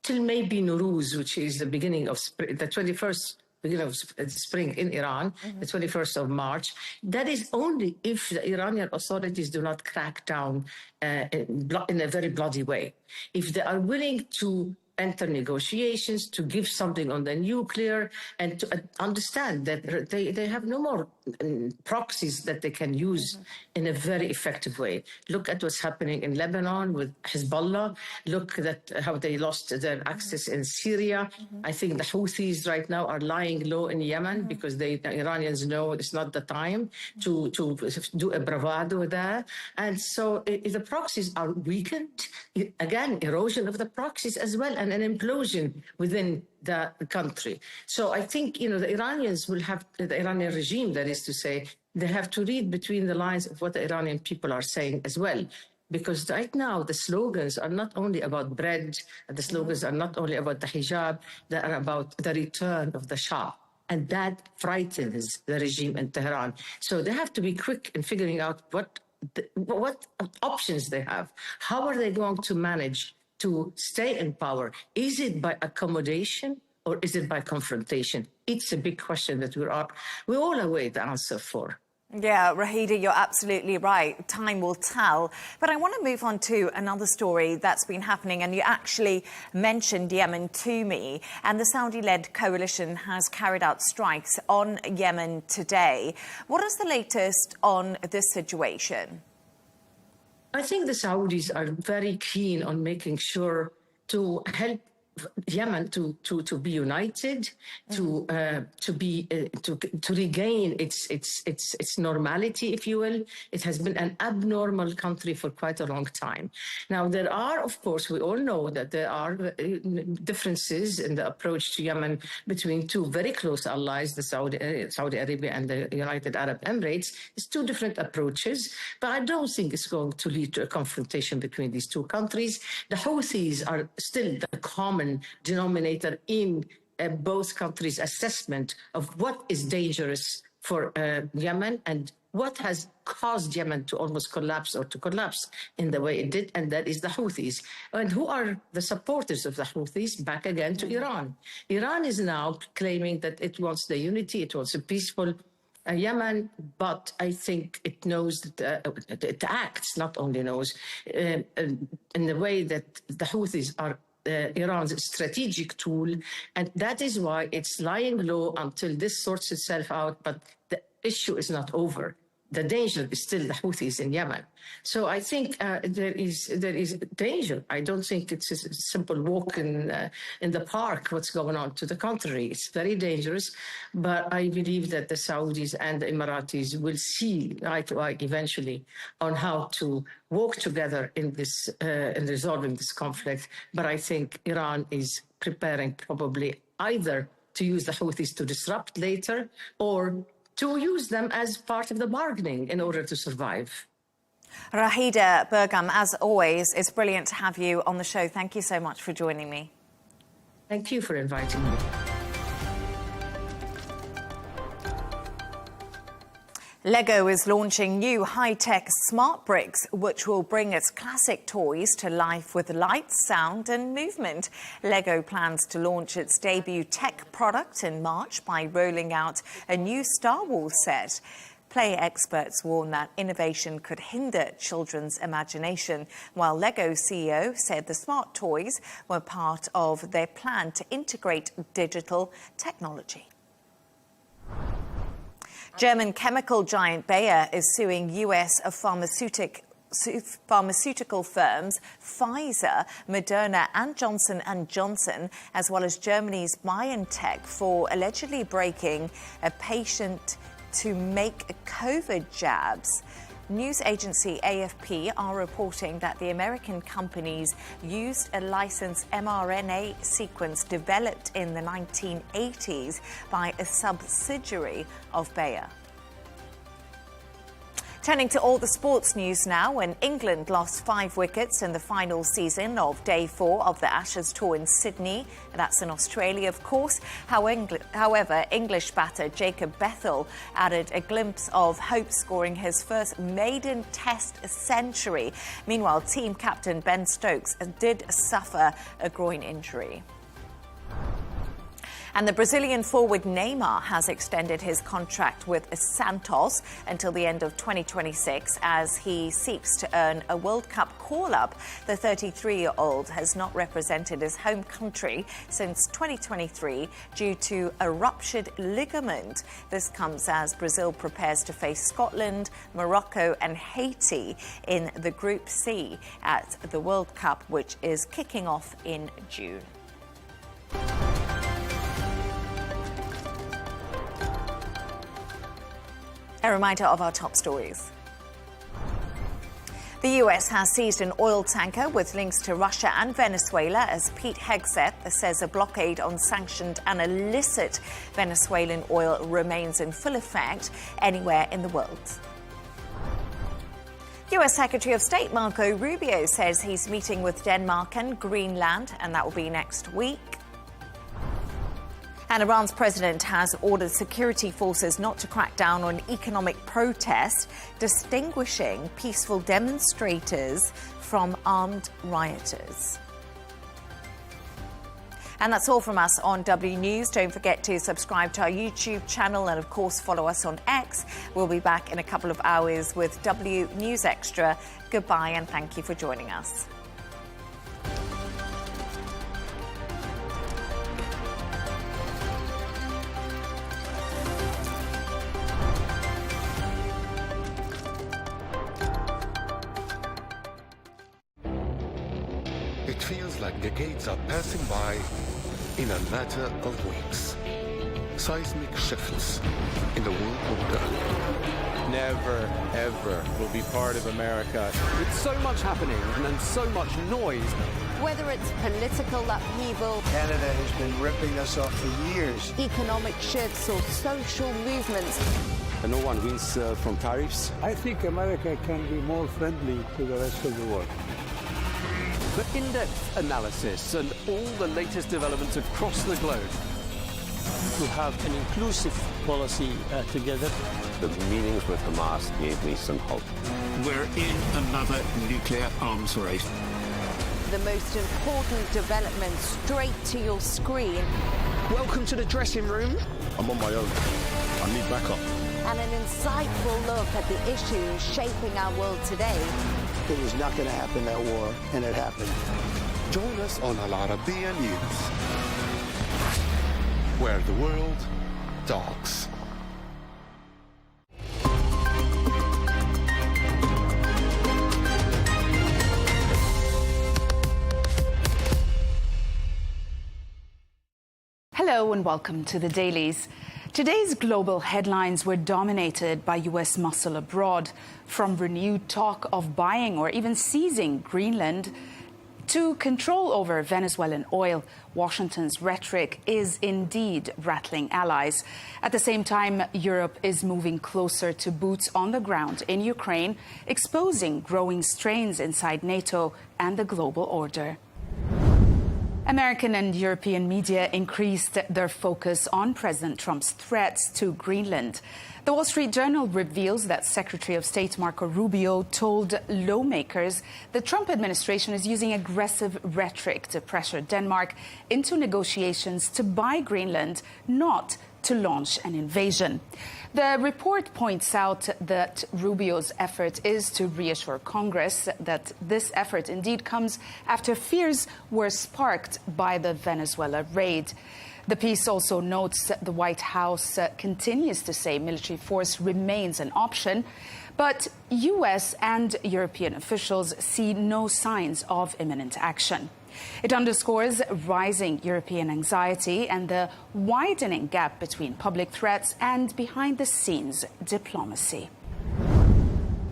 till maybe Nowruz, which is the beginning of spring, the 21st beginning of spring in Iran, the 21st of March. That is only if the Iranian authorities do not crack down in a very bloody way. If they are willing to enter negotiations, to give something on the nuclear, and to understand that they have no more proxies that they can use in a very effective way. Look at what's happening in Lebanon with Hezbollah. Look at how they lost their access in Syria. I think the Houthis right now are lying low in Yemen because the Iranians know it's not the time to do a bravado there. And so the proxies are weakened. Again, erosion of the proxies as well, and an implosion within the country. So I think, the Iranians will have, the Iranian regime, that is to say, they have to read between the lines of what the Iranian people are saying as well. Because right now, the slogans are not only about bread, the slogans are not only about the hijab, they are about the return of the Shah. And that frightens the regime in Tehran. So they have to be quick in figuring out what options they have. How are they going to manage to stay in power? Is it by accommodation or is it by confrontation? It's a big question that we all await the answer for. Yeah, Rahida, you're absolutely right. Time will tell. But I want to move on to another story that's been happening, and you actually mentioned Yemen to me. And the Saudi-led coalition has carried out strikes on Yemen today. What is the latest on this situation? I think the Saudis are very keen on making sure to help Yemen to be united, to regain its normality, if you will. It has been an abnormal country for quite a long time. Now there are, of course, we all know that there are differences in the approach to Yemen between two very close allies, the Saudi Arabia and the United Arab Emirates. It's two different approaches, but I don't think it's going to lead to a confrontation between these two countries. The Houthis are still the common denominator in both countries' assessment of what is dangerous for Yemen and what has caused Yemen to almost collapse or to collapse in the way it did, and that is the Houthis. And who are the supporters of the Houthis? Back again to Iran. Iran is now claiming that it wants the unity, it wants a peaceful Yemen, but I think it knows that it acts, not only knows, in the way that the Houthis are Iran's strategic tool, and that is why it's lying low until this sorts itself out, but the issue is not over. The danger is still the Houthis in Yemen. So I think there is danger. I don't think it's a simple walk in the park, what's going on. To the contrary, it's very dangerous. But I believe that the Saudis and the Emiratis will see eye to eye eventually on how to work together in this in resolving this conflict. But I think Iran is preparing probably either to use the Houthis to disrupt later or to use them as part of the bargaining in order to survive. Rahida Burgum, as always, it's brilliant to have you on the show. Thank you so much for joining me. Thank you for inviting me. Lego is launching new high-tech smart bricks, which will bring its classic toys to life with light, sound and movement. Lego plans to launch its debut tech product in March by rolling out a new Star Wars set. Play experts warn that innovation could hinder children's imagination, while Lego CEO said the smart toys were part of their plan to integrate digital technology. German chemical giant Bayer is suing US pharmaceutical firms Pfizer, Moderna and Johnson & Johnson, as well as Germany's BioNTech for allegedly breaking a patent to make COVID jabs. News agency AFP are reporting that the American companies used a licensed mRNA sequence developed in the 1980s by a subsidiary of Bayer. Turning to all the sports news now, when England lost 5 wickets in the final season of Day 4 of the Ashes Tour in Sydney. That's in Australia, of course. However, English batter Jacob Bethel added a glimpse of hope, scoring his first maiden Test century. Meanwhile, team captain Ben Stokes did suffer a groin injury. And the Brazilian forward Neymar has extended his contract with Santos until the end of 2026 as he seeks to earn a World Cup call-up. The 33-year-old has not represented his home country since 2023 due to a ruptured ligament. This comes as Brazil prepares to face Scotland, Morocco and Haiti in the Group C at the World Cup, which is kicking off in June. A reminder of our top stories. The US has seized an oil tanker with links to Russia and Venezuela as Pete Hegseth says a blockade on sanctioned and illicit Venezuelan oil remains in full effect anywhere in the world. US Secretary of State Marco Rubio says he's meeting with Denmark and Greenland, and that will be next week. And Iran's president has ordered security forces not to crack down on economic protests, distinguishing peaceful demonstrators from armed rioters. And that's all from us on W News. Don't forget to subscribe to our YouTube channel and, of course, follow us on X. We'll be back in a couple of hours with W News Extra. Goodbye and thank you for joining us. It feels like decades are passing by in a matter of weeks. Seismic shifts in the world order. Never, ever will be part of America. With so much happening and then so much noise. Whether it's political upheaval, Canada has been ripping us off for years. Economic shifts or social movements. And no one wins from tariffs. I think America can be more friendly to the rest of the world. The in-depth analysis and all the latest developments across the globe. To have an inclusive policy together. The meetings with Hamas gave me some hope. We're in another nuclear arms race. The most important development straight to your screen. Welcome to the dressing room. I'm on my own. I need backup. And an insightful look at the issues shaping our world today. It was not going to happen, that war, and it happened. Join us on Arabiya News, where the world talks. Hello and welcome to the Dailies. Today's global headlines were dominated by U.S. muscle abroad, from renewed talk of buying or even seizing Greenland to control over Venezuelan oil. Washington's rhetoric is indeed rattling allies. At the same time, Europe is moving closer to boots on the ground in Ukraine, exposing growing strains inside NATO and the global order. American and European media increased their focus on President Trump's threats to Greenland. The Wall Street Journal reveals that Secretary of State Marco Rubio told lawmakers the Trump administration is using aggressive rhetoric to pressure Denmark into negotiations to buy Greenland, not to launch an invasion. The report points out that Rubio's effort is to reassure Congress that this effort indeed comes after fears were sparked by the Venezuela raid. The piece also notes the White House continues to say military force remains an option, but U.S. and European officials see no signs of imminent action. It underscores rising European anxiety and the widening gap between public threats and behind-the-scenes diplomacy.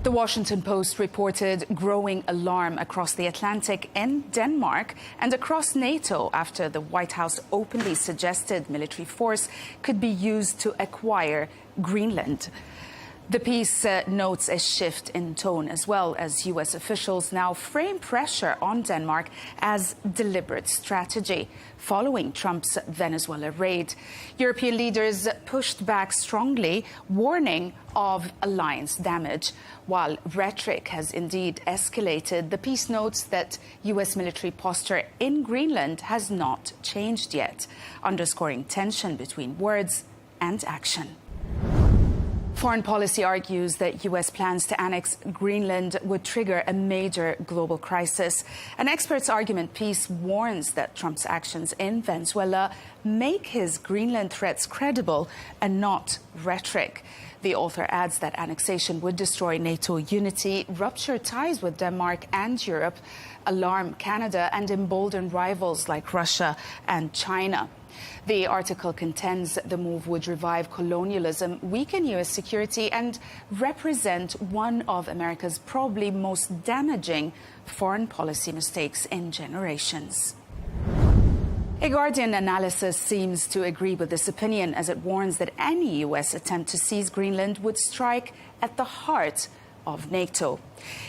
The Washington Post reported growing alarm across the Atlantic in Denmark and across NATO after the White House openly suggested military force could be used to acquire Greenland. The piece notes a shift in tone as well, as U.S. officials now frame pressure on Denmark as deliberate strategy following Trump's Venezuela raid. European leaders pushed back strongly, warning of alliance damage. While rhetoric has indeed escalated, the piece notes that U.S. military posture in Greenland has not changed yet, underscoring tension between words and action. Foreign policy argues that U.S. plans to annex Greenland would trigger a major global crisis. An expert's argument piece warns that Trump's actions in Venezuela make his Greenland threats credible and not rhetoric. The author adds that annexation would destroy NATO unity, rupture ties with Denmark and Europe, alarm Canada, and embolden rivals like Russia and China. The article contends the move would revive colonialism, weaken U.S. security, and represent one of America's probably most damaging foreign policy mistakes in generations. A Guardian analysis seems to agree with this opinion, as it warns that any U.S. attempt to seize Greenland would strike at the heart of NATO.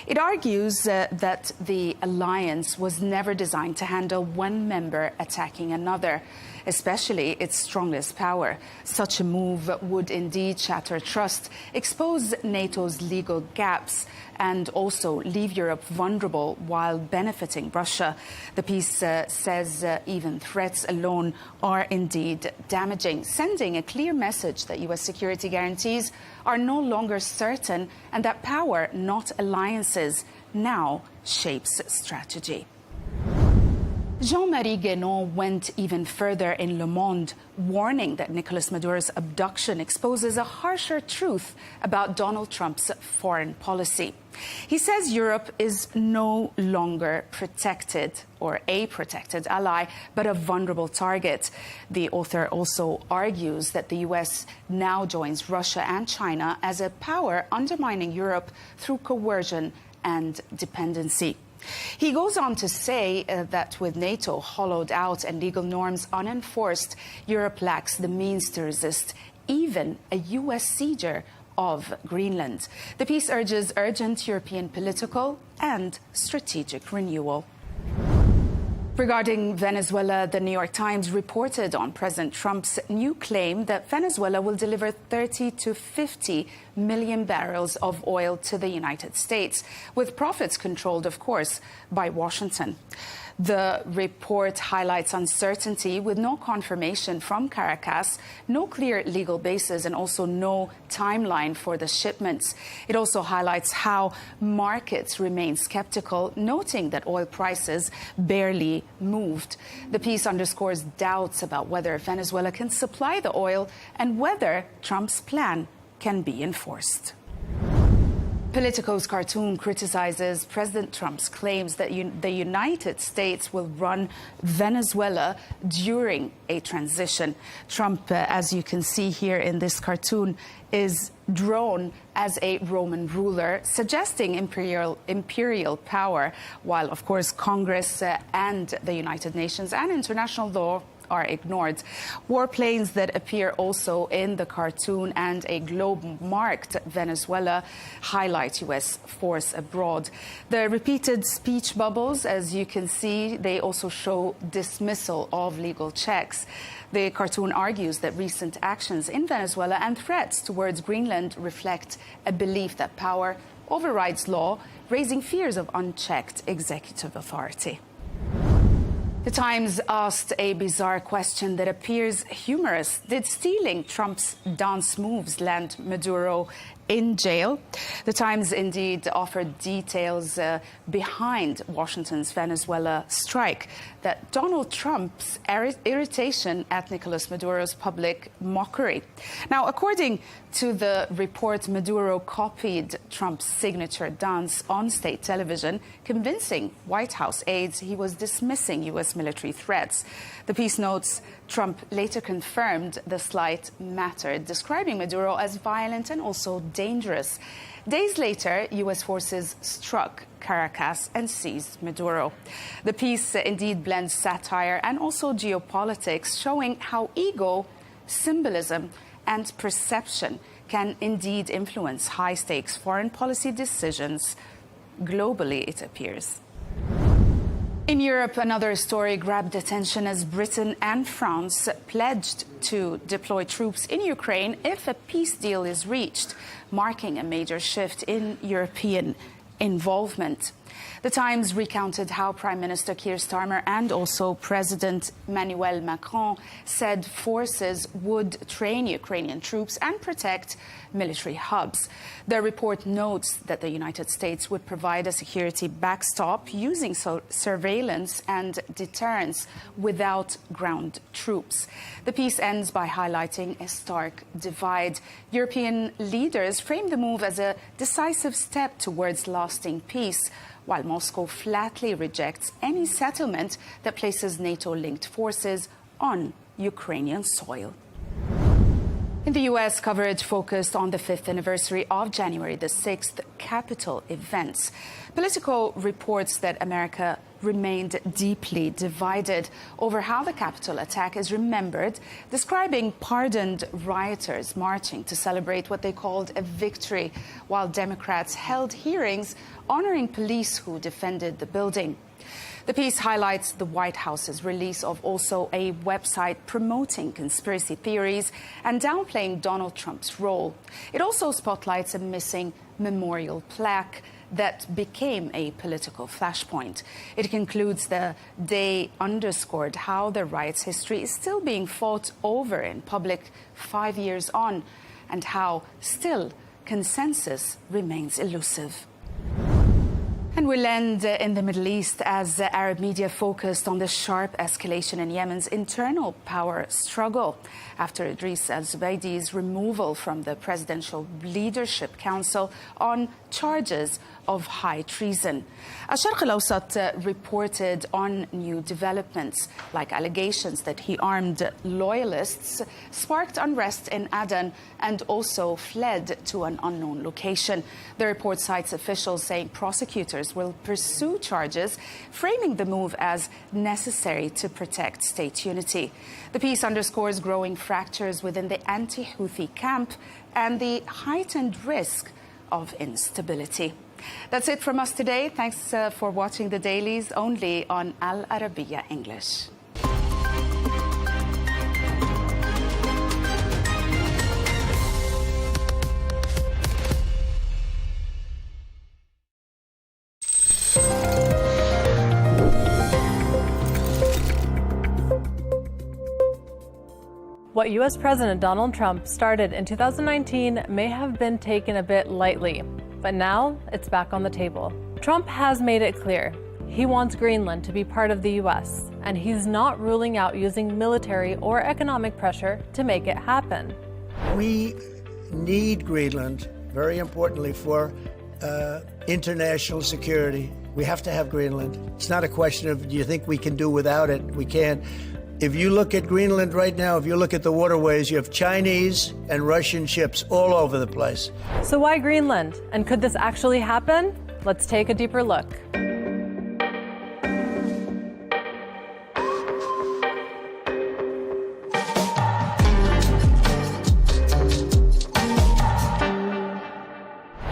It argues that the alliance was never designed to handle one member attacking another, especially its strongest power. Such a move would indeed shatter trust, expose NATO's legal gaps, and also leave Europe vulnerable while benefiting Russia. The piece says even threats alone are indeed damaging, sending a clear message that US security guarantees are no longer certain and that power, not alliances, now shapes strategy. Jean-Marie Guénon went even further in Le Monde, warning that Nicolas Maduro's abduction exposes a harsher truth about Donald Trump's foreign policy. He says Europe is no longer protected or a protected ally, but a vulnerable target. The author also argues that the US now joins Russia and China as a power undermining Europe through coercion and dependency. He goes on to say that with NATO hollowed out and legal norms unenforced, Europe lacks the means to resist even a US seizure of Greenland. The piece urges urgent European political and strategic renewal. Regarding Venezuela, the New York Times reported on President Trump's new claim that Venezuela will deliver 30 to 50 million barrels of oil to the United States, with profits controlled, of course, by Washington. The report highlights uncertainty with no confirmation from Caracas, no clear legal basis, and also no timeline for the shipments. It also highlights how markets remain skeptical, noting that oil prices barely moved. The piece underscores doubts about whether Venezuela can supply the oil and whether Trump's plan can be enforced. Politico's cartoon criticizes President Trump's claims that the United States will run Venezuela during a transition. Trump, as you can see here in this cartoon, is drawn as a Roman ruler, suggesting imperial power, while, of course, Congress and the United Nations and international law are ignored. Warplanes that appear also in the cartoon and a globe marked Venezuela highlight US force abroad. The repeated speech bubbles, as you can see, they also show dismissal of legal checks. The cartoon argues that recent actions in Venezuela and threats towards Greenland reflect a belief that power overrides law, raising fears of unchecked executive authority. The Times asked a bizarre question that appears humorous. Did stealing Trump's dance moves land Maduro in jail? The Times indeed offered details behind Washington's Venezuela strike, that Donald Trump's irritation at Nicolas Maduro's public mockery. Now, according to the report, Maduro copied Trump's signature dance on state television, convincing White House aides he was dismissing U.S. military threats. The piece notes Trump later confirmed the slight mattered, describing Maduro as violent and also dangerous. Days later, U.S. forces struck Caracas and seized Maduro. The piece indeed blends satire and also geopolitics, showing how ego, symbolism, and perception can indeed influence high-stakes foreign policy decisions globally, it appears. In Europe, another story grabbed attention as Britain and France pledged to deploy troops in Ukraine if a peace deal is reached, marking a major shift in European involvement. The Times recounted how Prime Minister Keir Starmer and also President Emmanuel Macron said forces would train Ukrainian troops and protect military hubs. The report notes that the United States would provide a security backstop using surveillance and deterrence without ground troops. The piece ends by highlighting a stark divide. European leaders frame the move as a decisive step towards lasting peace, while Moscow flatly rejects any settlement that places NATO-linked forces on Ukrainian soil. In the U.S., coverage focused on the 5th anniversary of January the 6th Capitol events. Politico reports that America remained deeply divided over how the Capitol attack is remembered, describing pardoned rioters marching to celebrate what they called a victory, while Democrats held hearings honoring police who defended the building. The piece highlights the White House's release of also a website promoting conspiracy theories and downplaying Donald Trump's role. It also spotlights a missing memorial plaque that became a political flashpoint. It concludes the day underscored how the riots' history is still being fought over in public 5 years on, and how still consensus remains elusive. And we'll end in the Middle East as Arab media focused on the sharp escalation in Yemen's internal power struggle after Idris al-Zubaydi's removal from the Presidential Leadership Council on charges of high treason. Al-Sharq al-Awsat reported on new developments, like allegations that he armed loyalists, sparked unrest in Aden, and also fled to an unknown location. The report cites officials saying prosecutors will pursue charges, framing the move as necessary to protect state unity. The piece underscores growing fractures within the anti-Houthi camp and the heightened risk of instability. That's it from us today. Thanks for watching the dailies only on Al Arabiya English. What U.S. President Donald Trump started in 2019 may have been taken a bit lightly, but now it's back on the table. Trump has made it clear he wants Greenland to be part of the U.S., and he's not ruling out using military or economic pressure to make it happen. We need Greenland, very importantly, for international security. We have to have Greenland. It's not a question of, do you think we can do without it? We can. If you look at Greenland right now, if you look at the waterways, you have Chinese and Russian ships all over the place. So why Greenland? And could this actually happen? Let's take a deeper look.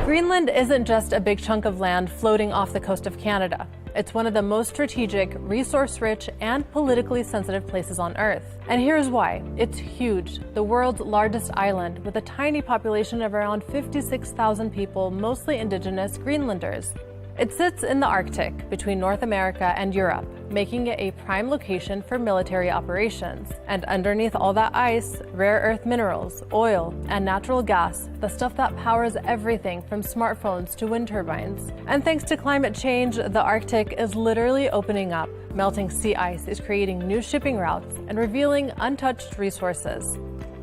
Greenland isn't just a big chunk of land floating off the coast of Canada. It's one of the most strategic, resource-rich, and politically sensitive places on Earth. And here's why. It's huge, the world's largest island with a tiny population of around 56,000 people, mostly indigenous Greenlanders. It sits in the Arctic between North America and Europe, making it a prime location for military operations. And underneath all that ice, rare earth minerals, oil, and natural gas, the stuff that powers everything from smartphones to wind turbines. And thanks to climate change, the Arctic is literally opening up. Melting sea ice is creating new shipping routes and revealing untouched resources.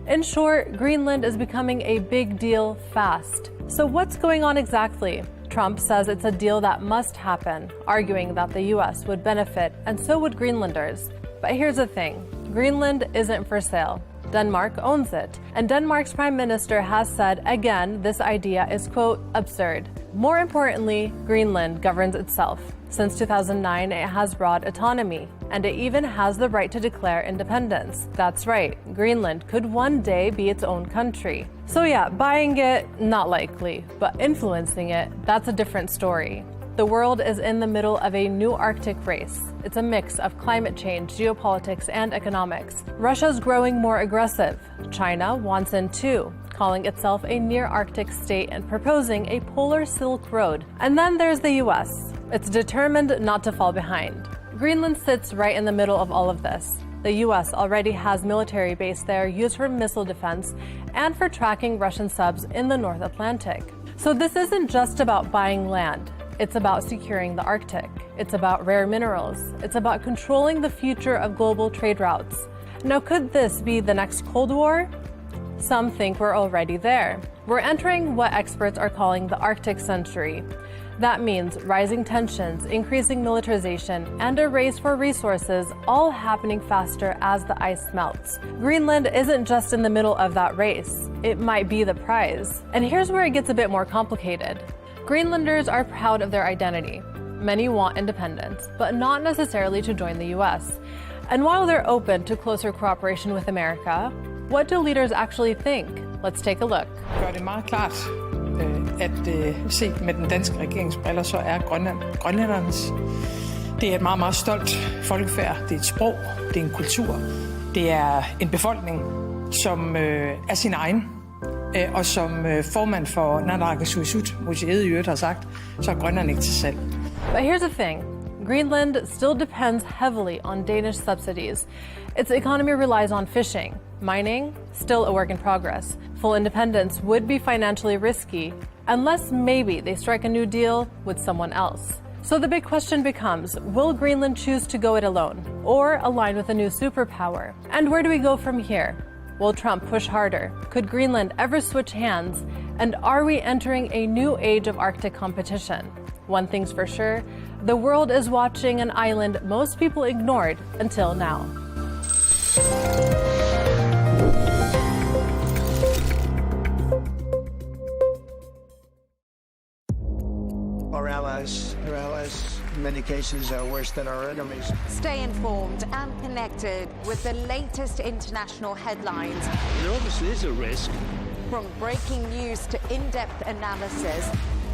In short, Greenland is becoming a big deal fast. So what's going on exactly? Trump says it's a deal that must happen, arguing that the U.S. would benefit and so would Greenlanders. But here's the thing, Greenland isn't for sale. Denmark owns it. And Denmark's prime minister has said, again, this idea is, quote, absurd. More importantly, Greenland governs itself. Since 2009, it has broad autonomy, and it even has the right to declare independence. That's right, Greenland could one day be its own country. So yeah, buying it, not likely, but influencing it, that's a different story. The world is in the middle of a new Arctic race. It's a mix of climate change, geopolitics, and economics. Russia's growing more aggressive. China wants in too, calling itself a near-Arctic state and proposing a polar Silk Road. And then there's the U.S. It's determined not to fall behind. Greenland sits right in the middle of all of this. The U.S. already has military base there used for missile defense and for tracking Russian subs in the North Atlantic. So this isn't just about buying land. It's about securing the Arctic. It's about rare minerals. It's about controlling the future of global trade routes. Now, could this be the next Cold War? Some think we're already there. We're entering what experts are calling the Arctic century. That means rising tensions, increasing militarization, and a race for resources, all happening faster as the ice melts. Greenland isn't just in the middle of that race. It might be the prize. And here's where it gets a bit more complicated. Greenlanders are proud of their identity. Many want independence, but not necessarily to join the U.S. And while they're open to closer cooperation with America, what do leaders actually think? Let's take a look. Gør det meget klart, at set med den danske regerings briller, så er Grønland grønlændernes. Det er et meget, meget stolt folkefærd. Det er et sprog, det er en kultur, det er en befolkning, som er sin egen. Og som formand for Naalakkersuisut, museet i øvrigt har sagt, så er Grønland ikke til salg. But here's the thing. Greenland still depends heavily on Danish subsidies. Its economy relies on fishing. Mining, still a work in progress. Full independence would be financially risky, unless maybe they strike a new deal with someone else. So the big question becomes, will Greenland choose to go it alone, or align with a new superpower? And where do we go from here? Will Trump push harder? Could Greenland ever switch hands? And are we entering a new age of Arctic competition? One thing's for sure, the world is watching an island most people ignored until now. Our allies, in many cases, are worse than our enemies. Stay informed and connected with the latest international headlines. There obviously is a risk. From breaking news to in-depth analysis,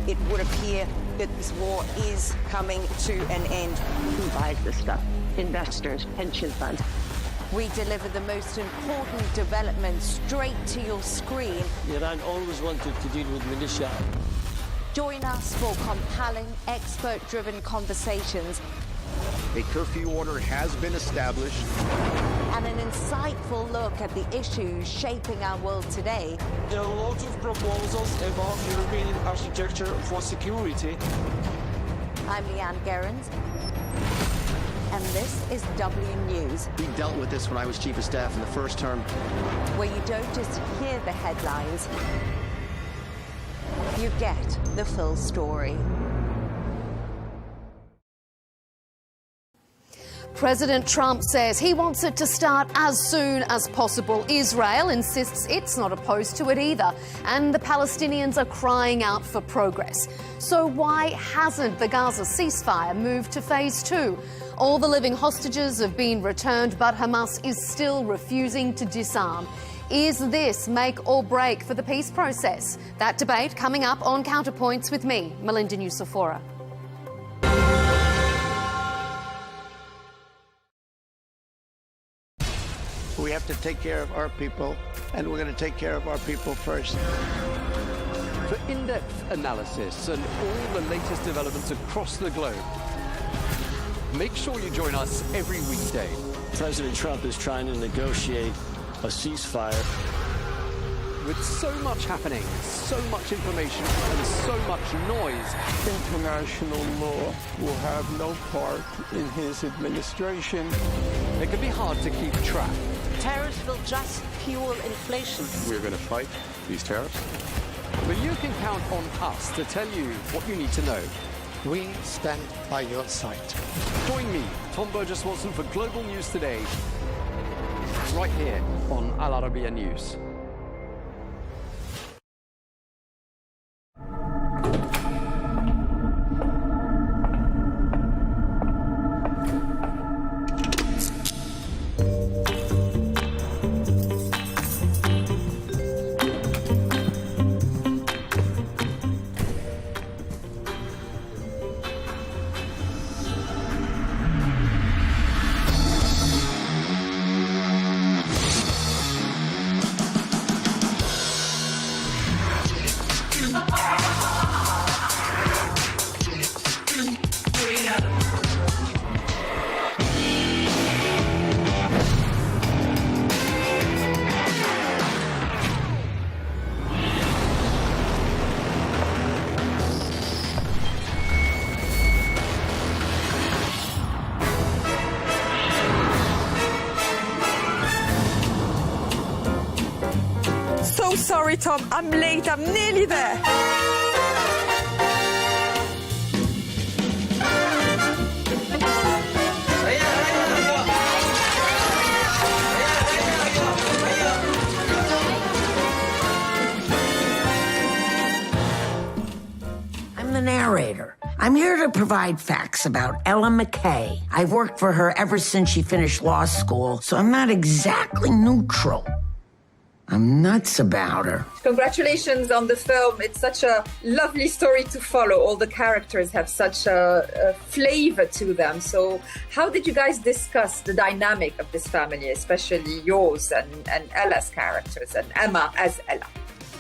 it would appear that this war is coming to an end. Who buys this stuff? Investors, pension funds. we deliver the most important developments straight to your screen. Iran always wanted to deal with militia. Join us for compelling, expert-driven conversations. A curfew order has been established. And an insightful look at the issues shaping our world today. There are lots of proposals about European architecture for security. I'm Leigh Ann Gerrans, and this is W News. We dealt with this when I was Chief of Staff in the first term. Where you don't just hear the headlines, you get the full story. President Trump says he wants it to start as soon as possible. Israel insists it's not opposed to it either. And the Palestinians are crying out for progress. So why hasn't the Gaza ceasefire moved to phase 2? All the living hostages have been returned, but Hamas is still refusing to disarm. Is this make or break for the peace process? That debate coming up on Counterpoints with me, Melinda Nucifora. We have to take care of our people, and we're going to take care of our people first. For in-depth analysis and all the latest developments across the globe, make sure you join us every weekday. President Trump is trying to negotiate a ceasefire. With so much happening, so much information, and so much noise, international law will have no part in his administration. It can be hard to keep track. Tariffs will just fuel inflation. We're going to fight these tariffs. But you can count on us to tell you what you need to know. We stand by your side. Join me, Tom Burges Watson, for Global News Today, right here on Arabiya News. Sorry, Tom, I'm late. I'm nearly there. I'm the narrator. I'm here to provide facts about Ella McKay. I've worked for her ever since she finished law school, so I'm not exactly neutral. I'm nuts about her. Congratulations on the film. It's such a lovely story to follow. All the characters have such a flavor to them. So how did you guys discuss the dynamic of this family, especially yours and Ella's characters and Emma as Ella?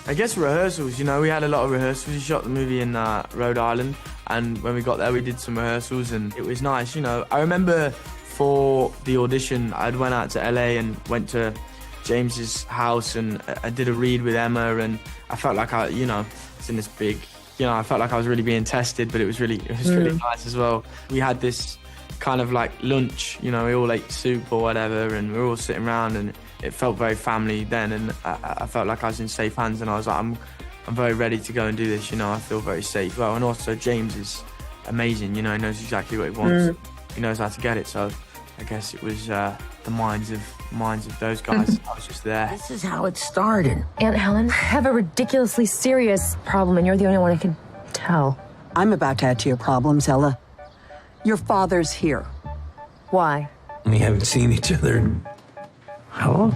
I guess rehearsals, you know, we had a lot of rehearsals. We shot the movie in Rhode Island, and when we got there we did some rehearsals and it was nice, you know. I remember for the audition I'd went out to LA and went to James's house and I did a read with Emma, and I felt like I was in this big, I felt like I was really being tested, but it was really nice as well. We had this kind of like lunch, we all ate soup or whatever, and we were all sitting around, and it felt very family then, and I felt like I was in safe hands, and I was like, I'm very ready to go and do this, I feel very safe. Well, and also James is amazing, he knows exactly what he wants. He knows how to get it, so I guess it was the minds of those guys. I was just there. This is how it started. Aunt Helen, I have a ridiculously serious problem, and you're the only one I can tell. I'm about to add to your problems, Ella. Your father's here. Why? We haven't seen each other in how long?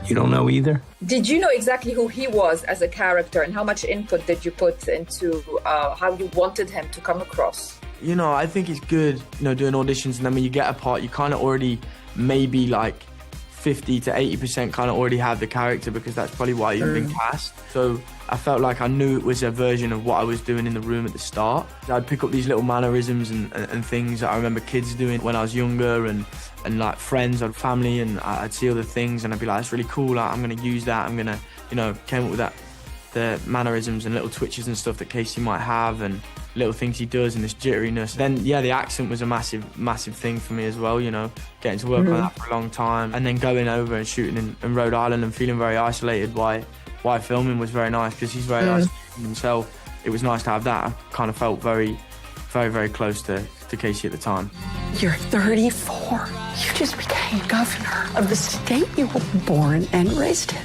You don't know either? Did you know exactly who he was as a character, and how much input did you put into how you wanted him to come across? I think it's good, doing auditions, and then when you get a part, you kind of already maybe like 50 to 80% kind of already have the character, because that's probably why you've been cast. So I felt like I knew it was a version of what I was doing in the room at the start. I'd pick up these little mannerisms and things that I remember kids doing when I was younger, and like friends or family, and I'd see other things and I'd be like, that's really cool, like, I'm going to use that, I'm going to, came up with that, the mannerisms and little twitches and stuff that Casey might have, and little things he does, and this jitteriness. Then, yeah, the accent was a massive thing for me as well, getting to work on that for a long time, and then going over and shooting in Rhode Island and feeling very isolated why filming was very nice, because he's very isolated himself. It was nice to have that. I kind of felt very, very, very close to Casey at the time. You're 34. You just became governor of the state you were born and raised in.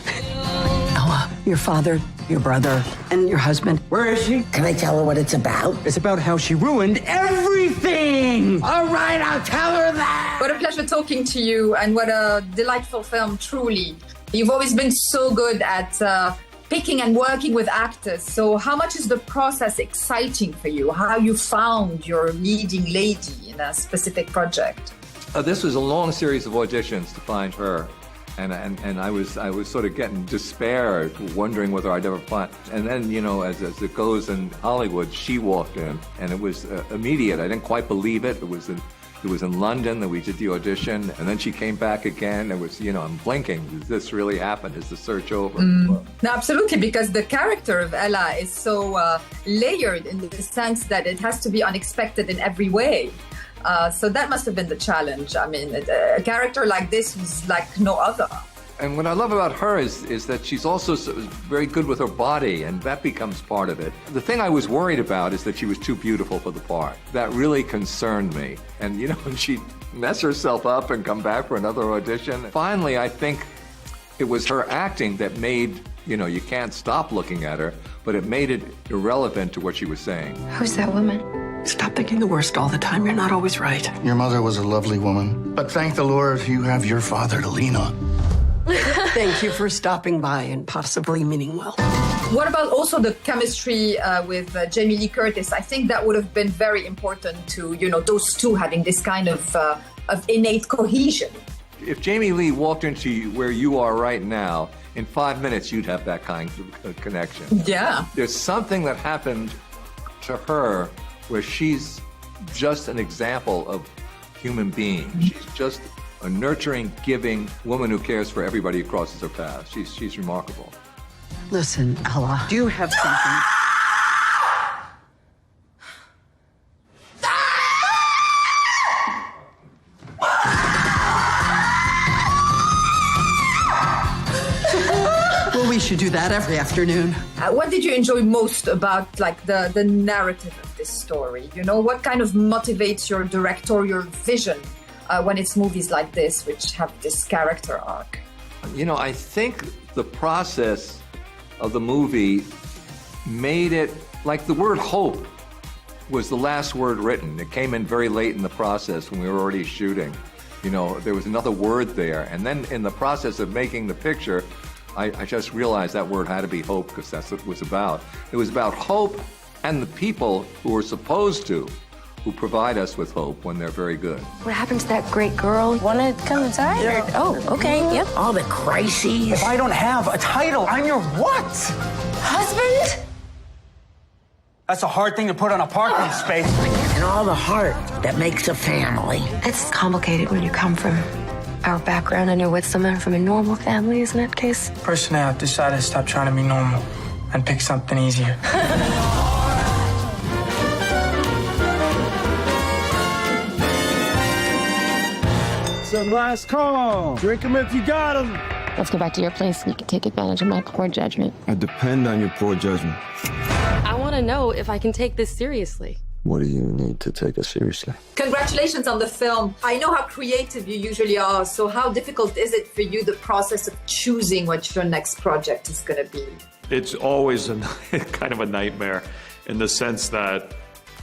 Ella, your father, your brother, and your husband. Where is she? Can I tell her what it's about? It's about how she ruined everything. All right, I'll tell her that. What a pleasure talking to you, and what a delightful film, truly. You've always been so good at picking and working with actors. So how much is the process exciting for you? How you found your leading lady in a specific project? This was a long series of auditions to find her. And I was sort of getting despair, wondering whether I'd ever find. And then, as it goes in Hollywood, she walked in, and it was immediate. I didn't quite believe it. It was in London that we did the audition, and then she came back again. It was, I'm blinking. Does this really happen? Is the search over? No, absolutely, because the character of Ella is so layered in the sense that it has to be unexpected in every way. So that must have been the challenge. I mean, a character like this was like no other. And what I love about her is that she's also very good with her body, and that becomes part of it. The thing I was worried about is that she was too beautiful for the part. That really concerned me. And, when she'd mess herself up and come back for another audition, finally, I think it was her acting that made, you can't stop looking at her, but it made it irrelevant to what she was saying. Who's that woman? Stop thinking the worst all the time. You're not always right. Your mother was a lovely woman, but thank the Lord you have your father to lean on. Thank you for stopping by and possibly meaning well. What about also the chemistry with Jamie Lee Curtis? I think that would have been very important to, those two having this kind of innate cohesion. If Jamie Lee walked into where you are right now, in 5 minutes you'd have that kind of connection. Yeah. There's something that happened to her where she's just an example of human being. She's just a nurturing, giving woman who cares for everybody who crosses her path. She's remarkable. Listen, Ella, do you have something? Well, we should do that every afternoon. What did you enjoy most about the narrative of this story? What kind of motivates your directorial vision when it's movies like this, which have this character arc? I think the process of the movie made it, like the word hope was the last word written. It came in very late in the process when we were already shooting. There was another word there. And then in the process of making the picture, I just realized that word had to be hope, because that's what it was about. It was about hope and the people who were supposed to who provide us with hope when they're very good. What happened to that great girl? Want to come inside? Yeah. Oh, okay, yep. All the crises. If I don't have a title, I'm your what? Husband? That's a hard thing to put on a parking space. And all the heart that makes a family. It's complicated when you come from our background and you're with someone from a normal family, isn't it, Case? Personally, I've decided to stop trying to be normal and pick something easier. Some last call. Drink them if you got them. Let's go back to your place so you can take advantage of my poor judgment. I depend on your poor judgment. I want to know if I can take this seriously. What do you need to take us seriously? Congratulations on the film. I know how creative you usually are, so how difficult is it for you, the process of choosing what your next project is going to be? It's always kind of a nightmare in the sense that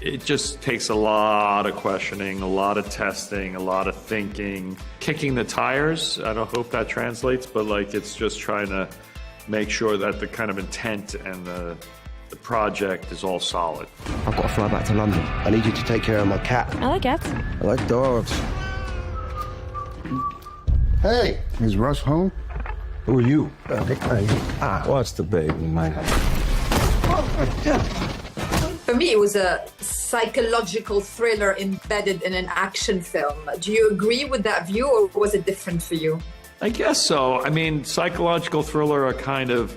it just takes a lot of questioning, a lot of testing, a lot of thinking, kicking the tires. I don't hope that translates, but like it's just trying to make sure that the kind of intent and the project is all solid. I've got to fly back to London. I need you to take care of my cat. I like cats. I like dogs. Hey, is Russ home? Who are you? What's the baby, man? For me, it was a psychological thriller embedded in an action film. Do you agree with that view, or was it different for you? I guess so. I mean, psychological thriller are kind of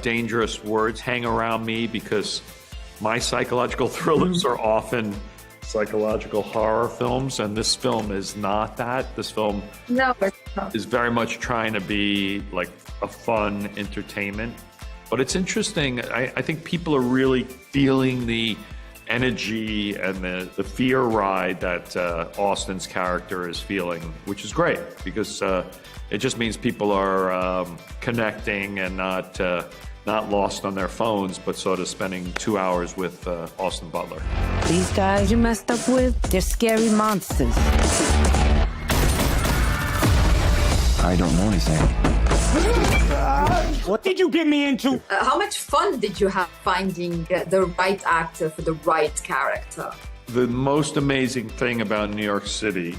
dangerous words hang around me because my psychological thrillers are often psychological horror films, and this film is not that. This film is very much trying to be like a fun entertainment. But it's interesting. I think people are really feeling the energy and the fear ride that Austin's character is feeling, which is great because it just means people are connecting and not lost on their phones, but sort of spending 2 hours with Austin Butler. These guys you messed up with, they're scary monsters. I don't know anything. What did you get me into? How much fun did you have finding the right actor for the right character? The most amazing thing about New York City,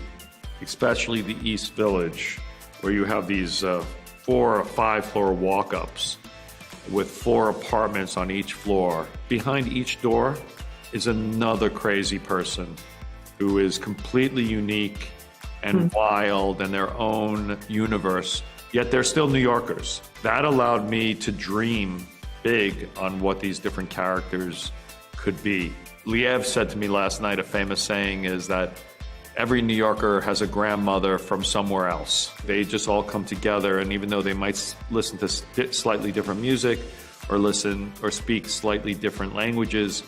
especially the East Village, where you have these 4 or 5 floor walk-ups with 4 apartments on each floor. Behind each door is another crazy person who is completely unique and wild in their own universe, yet they're still New Yorkers. That allowed me to dream big on what these different characters could be. Liev said to me last night, a famous saying is that every New Yorker has a grandmother from somewhere else. They just all come together, and even though they might listen to slightly different music or listen or speak slightly different languages,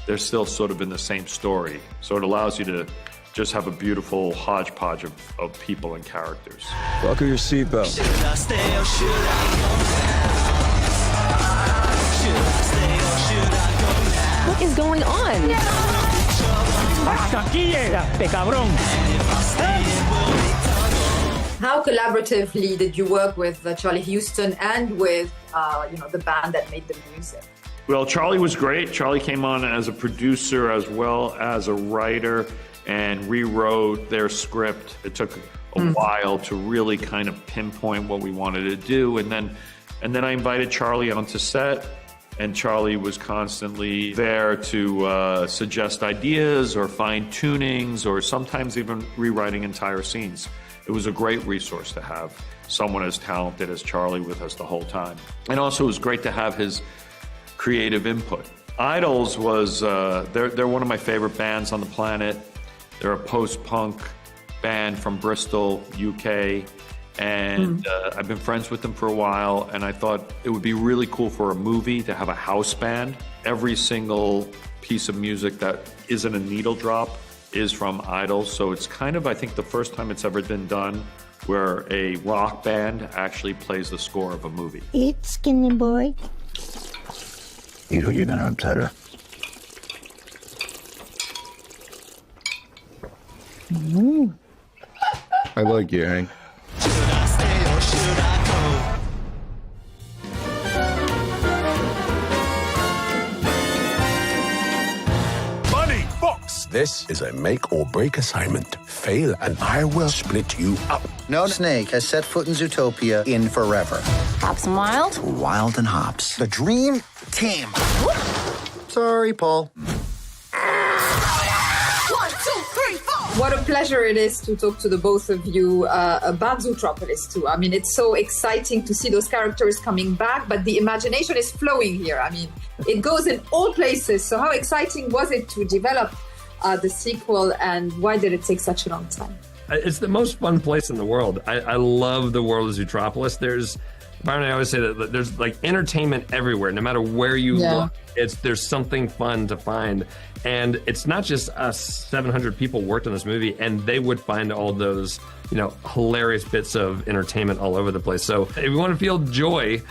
they're still sort of in the same story. So it allows you to just have a beautiful hodgepodge of people and characters. Buckle your seatbelt. What is going on? How collaboratively did you work with Charlie Houston and with the band that made the music? Well, Charlie was great. Charlie came on as a producer as well as a writer and rewrote their script. It took a while to really kind of pinpoint what we wanted to do. And then I invited Charlie onto set, and Charlie was constantly there to suggest ideas or fine tunings or sometimes even rewriting entire scenes. It was a great resource to have someone as talented as Charlie with us the whole time. And also it was great to have his creative input. Idols was, they're one of my favorite bands on the planet. They're a post-punk band from Bristol, UK, and I've been friends with them for a while, and I thought it would be really cool for a movie to have a house band. Every single piece of music that isn't a needle drop is from Idols, so it's kind of, I think, the first time it's ever been done where a rock band actually plays the score of a movie. Eat, skinny boy. You know you're gonna upset her. I like you, Hank. Money, Fox, This is a make or break assignment. Fail and I will split you up. No snake has set foot in Zootopia in forever. Hops and Wild? Wild and Hops. The dream team. Sorry, Paul. What a pleasure it is to talk to the both of you about Zootropolis too. I mean, it's so exciting to see those characters coming back, but the imagination is flowing here. I mean, it goes in all places. So how exciting was it to develop the sequel, and why did it take such a long time? It's the most fun place in the world. I love the world of Zootropolis. Byron and I always say that there's like entertainment everywhere. No matter where you look, there's something fun to find. And it's not just us, 700 people worked on this movie, and they would find all those, hilarious bits of entertainment all over the place. So if you want to feel joy,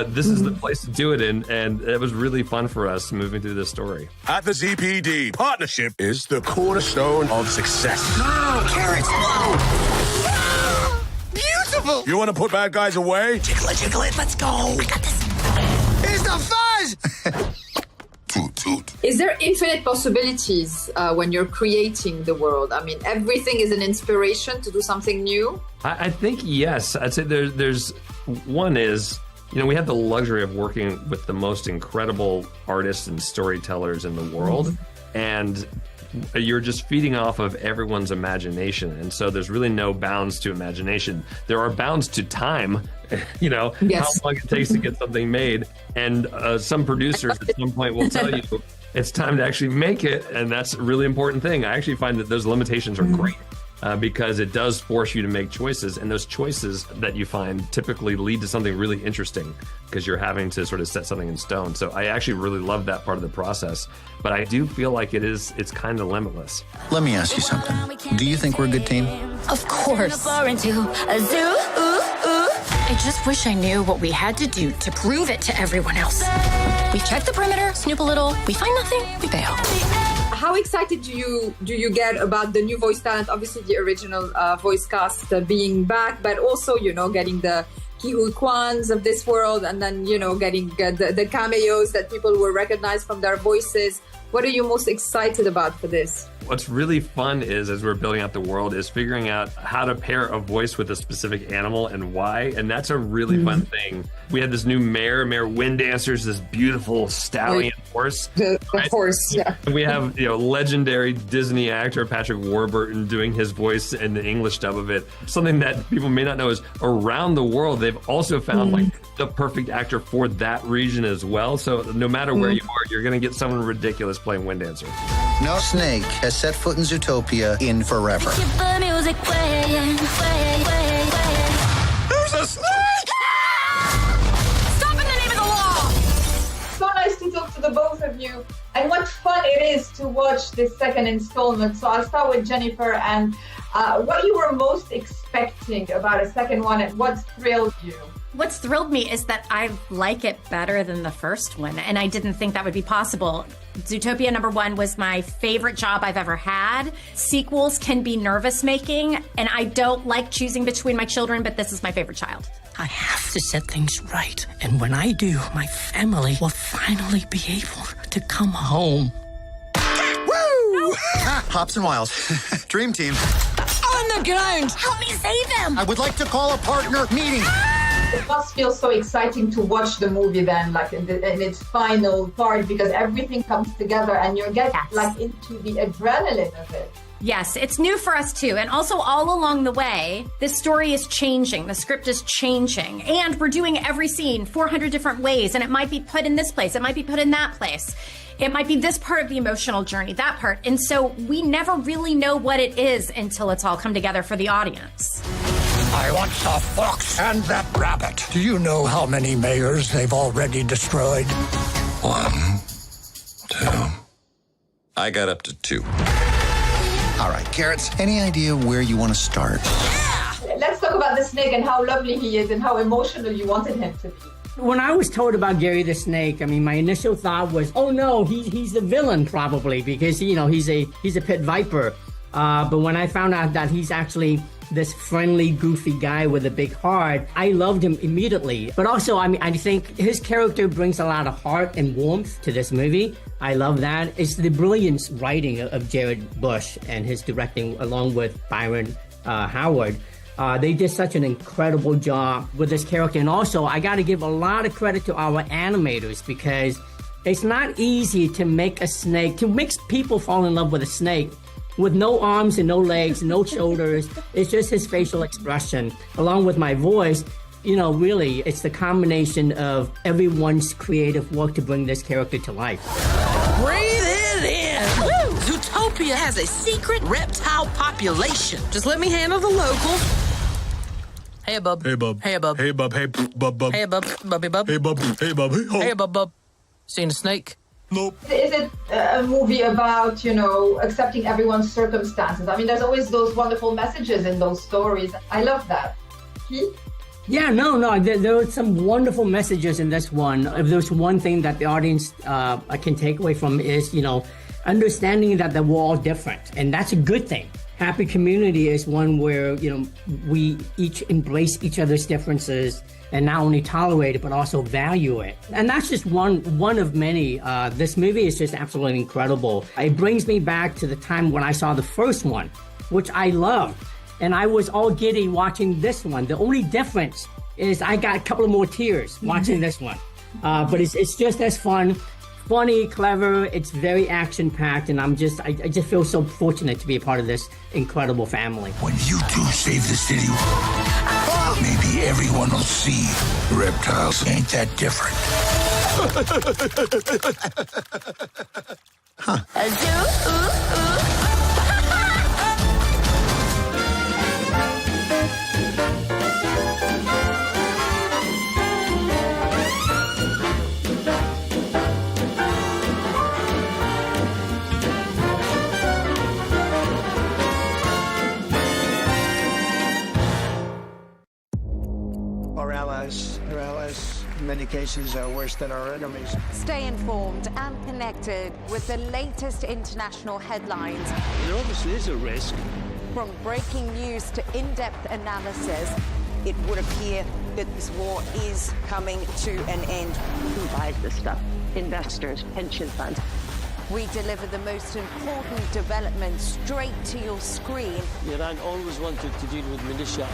this is the place to do it in. And it was really fun for us moving through this story. At the ZPD, partnership is the cornerstone of success. No, carrots, no! Beautiful! You want to put bad guys away? Jiggle it, let's go! I got this! Here's the fuzz! Is there infinite possibilities when you're creating the world? I mean, everything is an inspiration to do something new? I think yes. I'd say there's one is, we have the luxury of working with the most incredible artists and storytellers in the world. And you're just feeding off of everyone's imagination. And so there's really no bounds to imagination. There are bounds to time, how long it takes to get something made. And some producers at some point will tell you it's time to actually make it. And that's a really important thing. I actually find that those limitations are great. Because it does force you to make choices, and those choices that you find typically lead to something really interesting because you're having to sort of set something in stone. So I actually really love that part of the process, but I do feel like it's kind of limitless. Let me ask you something. Do you think we're a good team? Of course. I just wish I knew what we had to do to prove it to everyone else. We check the perimeter, snoop a little, we find nothing, we bail. How excited do you get about the new voice talent? Obviously, the original voice cast being back, but also, getting the Ki-Hui Kwans of this world, and then, getting the cameos that people will recognize from their voices. What are you most excited about for this? What's really fun is, as we're building out the world, is figuring out how to pair a voice with a specific animal and why. And that's a really fun thing. We had this new Mare Wind Dancer's this beautiful stallion horse. The horse, yeah. We have, legendary Disney actor Patrick Warburton doing his voice in the English dub of it. Something that people may not know is around the world, they've also found the perfect actor for that region as well. So no matter where you are, you're going to get someone ridiculous playing Wind Dancer. No snake has set foot in Zootopia in forever. There's a snake! Stop in the name of the law! So nice to talk to the both of you, and what fun it is to watch this second installment. So I'll start with Jennifer, and what you were most expecting about a second one, and what thrilled you? What's thrilled me is that I like it better than the first one, and I didn't think that would be possible. Zootopia #1 was my favorite job I've ever had. Sequels can be nervous-making, and I don't like choosing between my children, but this is my favorite child. I have to set things right, and when I do, my family will finally be able to come home. Woo! Hops and Wilds. Dream team. On the ground! Help me save them! I would like to call a partner meeting. It must feel so exciting to watch the movie then, like in its final part, because everything comes together and you get into the adrenaline of it. Yes, it's new for us too. And also all along the way, this story is changing. The script is changing. And we're doing every scene 400 different ways. And it might be put in this place. It might be put in that place. It might be this part of the emotional journey, that part. And so we never really know what it is until it's all come together for the audience. I want the fox and that rabbit. Do you know how many mayors they've already destroyed? 1, 2. I got up to 2. All right, Carrots, any idea where you want to start? Let's talk about the snake and how lovely he is and how emotional you wanted him to be. When I was told about Gary the Snake, I mean, my initial thought was, oh no, he's the villain probably because, he's a pit viper. But when I found out that he's actually this friendly, goofy guy with a big heart. I loved him immediately. But also, I think his character brings a lot of heart and warmth to this movie. I love that. It's the brilliant writing of Jared Bush and his directing along with Byron Howard. They did such an incredible job with this character. And also, I got to give a lot of credit to our animators because it's not easy to make a snake, to make people fall in love with a snake with no arms and no legs, no shoulders. It's just his facial expression, along with my voice. You know, really, it's the combination of everyone's creative work to bring this character to life. Breathe it in. Zootopia has a secret reptile population. Just let me handle the locals. Hey, bub. Hey, bub. Hey, bub. Hey, bub. Hey, bub, bub. Hey, bub. Bubby, bub. Hey, bub. Hey, bub. Hey, ho. Hey, bub, bub. Seen a snake? Nope. Is it a movie about, you know, accepting everyone's circumstances? I mean, there's always those wonderful messages in those stories. I love that. Keith? Yeah, no. There were some wonderful messages in this one. If there's one thing that the audience can take away from is, you know, understanding that we're all different. And that's a good thing. Happy Community is one where, you know, we each embrace each other's differences and not only tolerate it, but also value it. And that's just one of many. This movie is just absolutely incredible. It brings me back to the time when I saw the first one, which I loved. And I was all giddy watching this one. The only difference is I got a couple of more tears watching this one. But it's just as fun. Funny, clever, it's very action-packed, and I just feel so fortunate to be a part of this incredible family. When you two save the city, maybe everyone will see reptiles ain't that different. Our allies, in many cases, are worse than our enemies. Stay informed and connected with the latest international headlines. There obviously is a risk. From breaking news to in-depth analysis, it would appear that this war is coming to an end. Who buys this stuff? Investors, pension funds. we deliver the most important developments straight to your screen. Iran always wanted to deal with militia.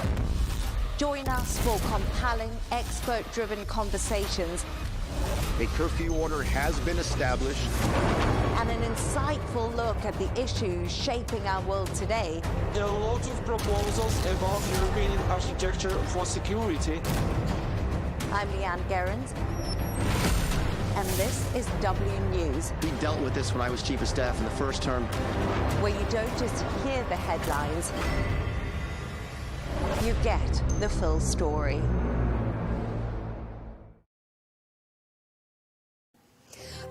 Join us for compelling, expert-driven conversations. A curfew order has been established. And an insightful look at the issues shaping our world today. There are lots of proposals about European architecture for security. I'm Leigh Ann Gerrans, and this is W News. We dealt with this when I was Chief of Staff in the first term. Where you don't just hear the headlines, you get the full story.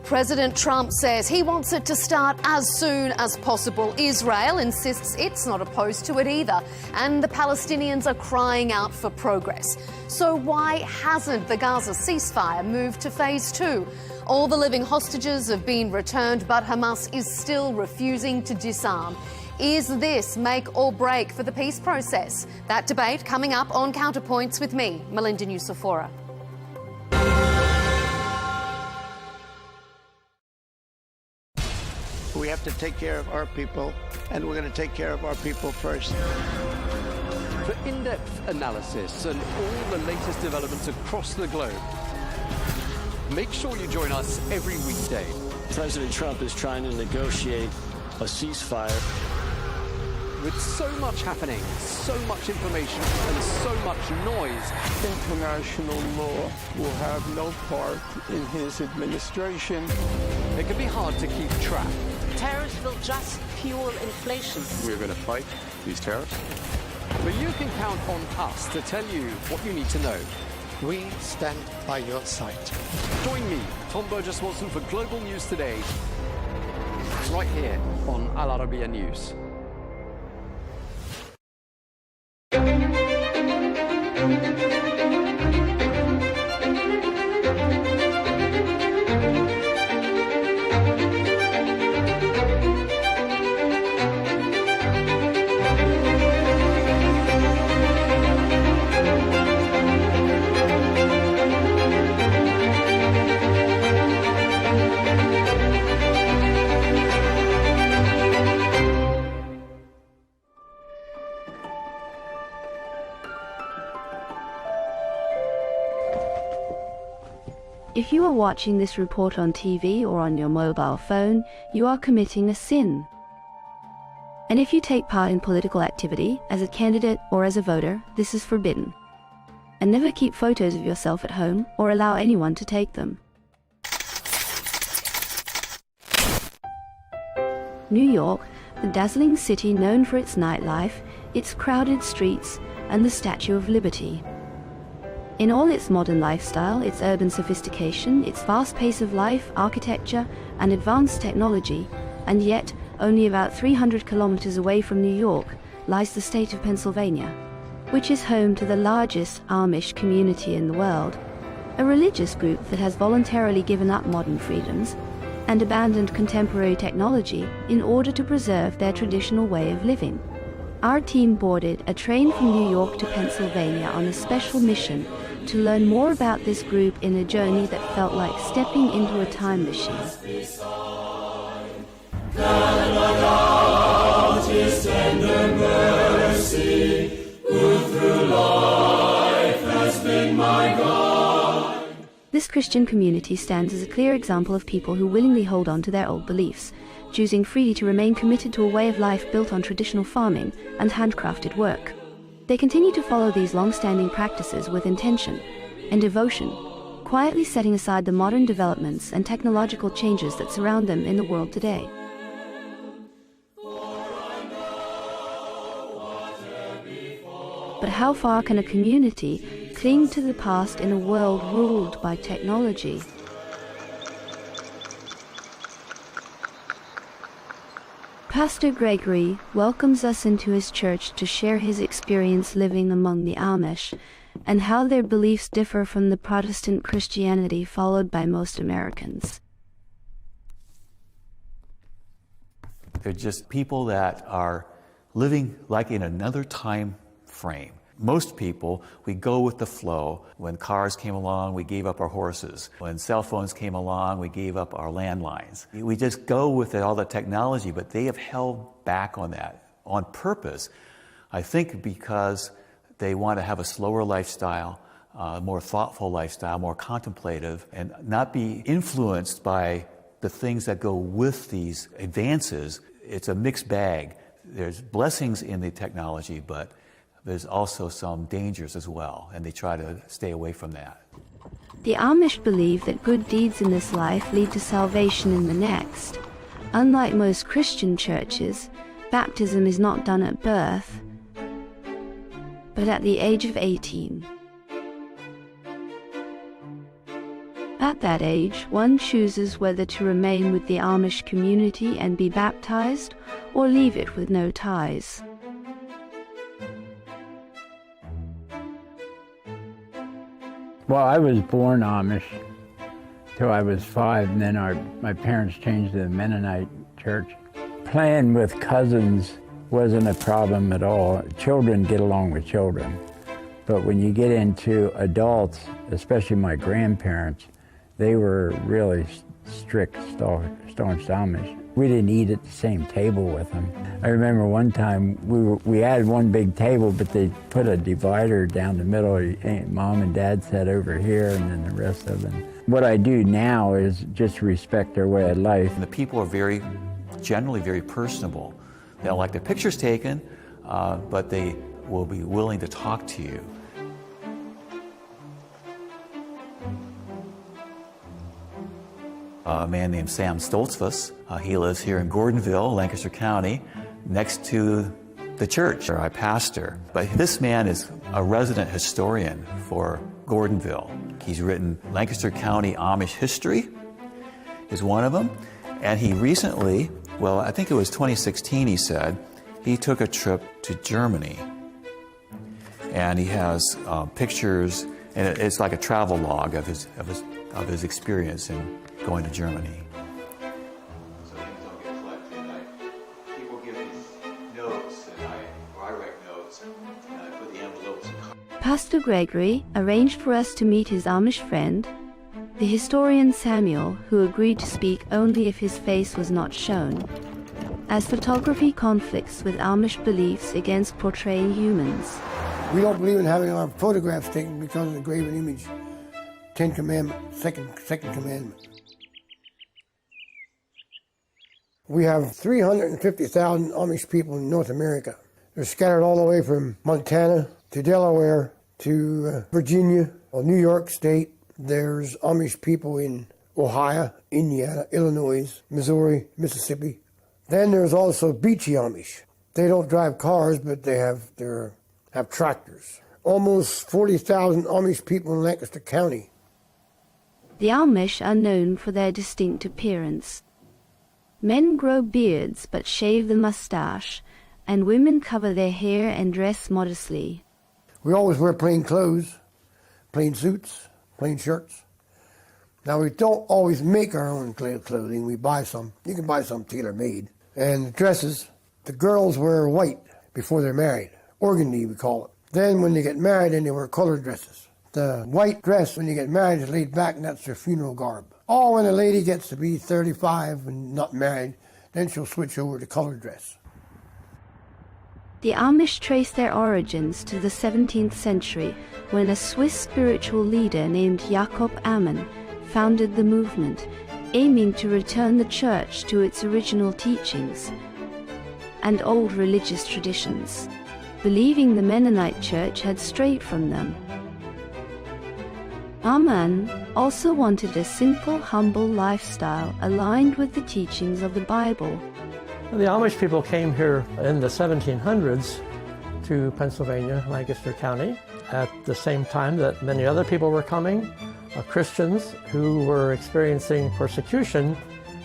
President Trump says he wants it to start as soon as possible. Israel insists it's not opposed to it either, and the Palestinians are crying out for progress. So why hasn't the Gaza ceasefire moved to phase 2? All the living hostages have been returned, but Hamas is still refusing to disarm. Is this make or break for the peace process? That debate coming up on Counterpoints with me, Melinda Nucifora. We have to take care of our people, and we're going to take care of our people first. For in-depth analysis and all the latest developments across the globe, make sure you join us every weekday. President Trump is trying to negotiate a ceasefire. With so much happening, so much information, and so much noise, International law will have no part in his administration. It can be hard to keep track. Tariffs will just fuel inflation. We're going to fight these tariffs. But you can count on us to tell you what you need to know. We stand by your side. Join me, Tom Burges Watson, for Global News Today, right here on Arabiya News. If you are watching this report on TV or on your mobile phone, you are committing a sin. And if you take part in political activity, as a candidate or as a voter, this is forbidden. And never keep photos of yourself at home or allow anyone to take them. New York, the dazzling city known for its nightlife, its crowded streets, and the Statue of Liberty. In all its modern lifestyle, its urban sophistication, its fast pace of life, architecture, and advanced technology, and yet only about 300 kilometers away from New York lies the state of Pennsylvania, which is home to the largest Amish community in the world, a religious group that has voluntarily given up modern freedoms and abandoned contemporary technology in order to preserve their traditional way of living. Our team boarded a train from New York to Pennsylvania on a special mission to learn more about this group in a journey that felt like stepping into a time machine. His tender mercy, who through life has been my guide. This Christian community stands as a clear example of people who willingly hold on to their old beliefs, choosing freely to remain committed to a way of life built on traditional farming and handcrafted work. They continue to follow these long-standing practices with intention and devotion, quietly setting aside the modern developments and technological changes that surround them in the world today. But how far can a community cling to the past in a world ruled by technology? Pastor Gregory welcomes us into his church to share his experience living among the Amish and how their beliefs differ from the Protestant Christianity followed by most Americans. They're just people that are living like in another time frame. Most people, we go with the flow. When cars came along, we gave up our horses. When cell phones came along, we gave up our landlines. We just go with all the technology, but they have held back on that on purpose. I think because they want to have a slower lifestyle, more thoughtful lifestyle, more contemplative, and not be influenced by the things that go with these advances. It's a mixed bag. There's blessings in the technology, but there's also some dangers as well, and they try to stay away from that. The Amish believe that good deeds in this life lead to salvation in the next. Unlike most Christian churches, baptism is not done at birth, but at the age of 18. At that age, one chooses whether to remain with the Amish community and be baptized, or leave it with no ties. Well, I was born Amish till I was 5, and then my parents changed to the Mennonite church. Playing with cousins wasn't a problem at all. Children get along with children. But when you get into adults, especially my grandparents, they were really strict, staunch Amish. We didn't eat at the same table with them. I remember one time we had one big table, but they put a divider down the middle. Mom and Dad sat over here, and then the rest of them. What I do now is just respect their way of life. And the people are generally very personable. They don't like their pictures taken, but they will be willing to talk to you. A man named Sam Stoltzfus. He lives here in Gordonville, Lancaster County, next to the church where I pastor. But this man is a resident historian for Gordonville. He's written Lancaster County Amish History is one of them. And he recently, well, I think it was 2016, he said, he took a trip to Germany. And he has pictures, and it's like a travel log of his experience in going to Germany. So things don't get collected. People give me notes, or I write notes, and I put the envelopes in. Pastor Gregory arranged for us to meet his Amish friend, the historian Samuel, who agreed to speak only if his face was not shown, as photography conflicts with Amish beliefs against portraying humans. We don't believe in having our photographs taken because of the graven image Ten Commandments, second commandment. We have 350,000 Amish people in North America. They're scattered all the way from Montana to Delaware to Virginia, New York State. There's Amish people in Ohio, Indiana, Illinois, Missouri, Mississippi. Then there's also beachy Amish. They don't drive cars, but they have tractors. Almost 40,000 Amish people in Lancaster County. The Amish are known for their distinct appearance. Men grow beards but shave the mustache, and women cover their hair and dress modestly. We always wear plain clothes, plain suits, plain shirts. Now, we don't always make our own clothing. We buy some. You can buy some tailor-made. And the dresses, the girls wear white before they're married. Organdy, we call it. Then when they get married, then they wear colored dresses. The white dress, when you get married, is laid back, and that's their funeral garb. Or when a lady gets to be 35 and not married, then she'll switch over to colored dress. The Amish trace their origins to the 17th century, when a Swiss spiritual leader named Jacob Ammon founded the movement, aiming to return the church to its original teachings and old religious traditions, believing the Mennonite church had strayed from them. Ammon also wanted a simple, humble lifestyle aligned with the teachings of the Bible. The Amish people came here in the 1700s to Pennsylvania, Lancaster County, at the same time that many other people were coming, Christians who were experiencing persecution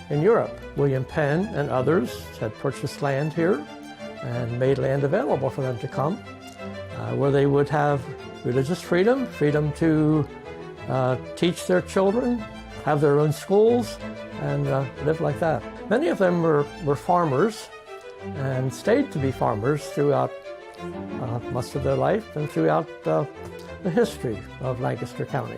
in Europe. William Penn and others had purchased land here and made land available for them to come, where they would have religious freedom, freedom to teach their children, have their own schools, and live like that. Many of them were farmers and stayed to be farmers throughout most of their life and throughout the history of Lancaster County.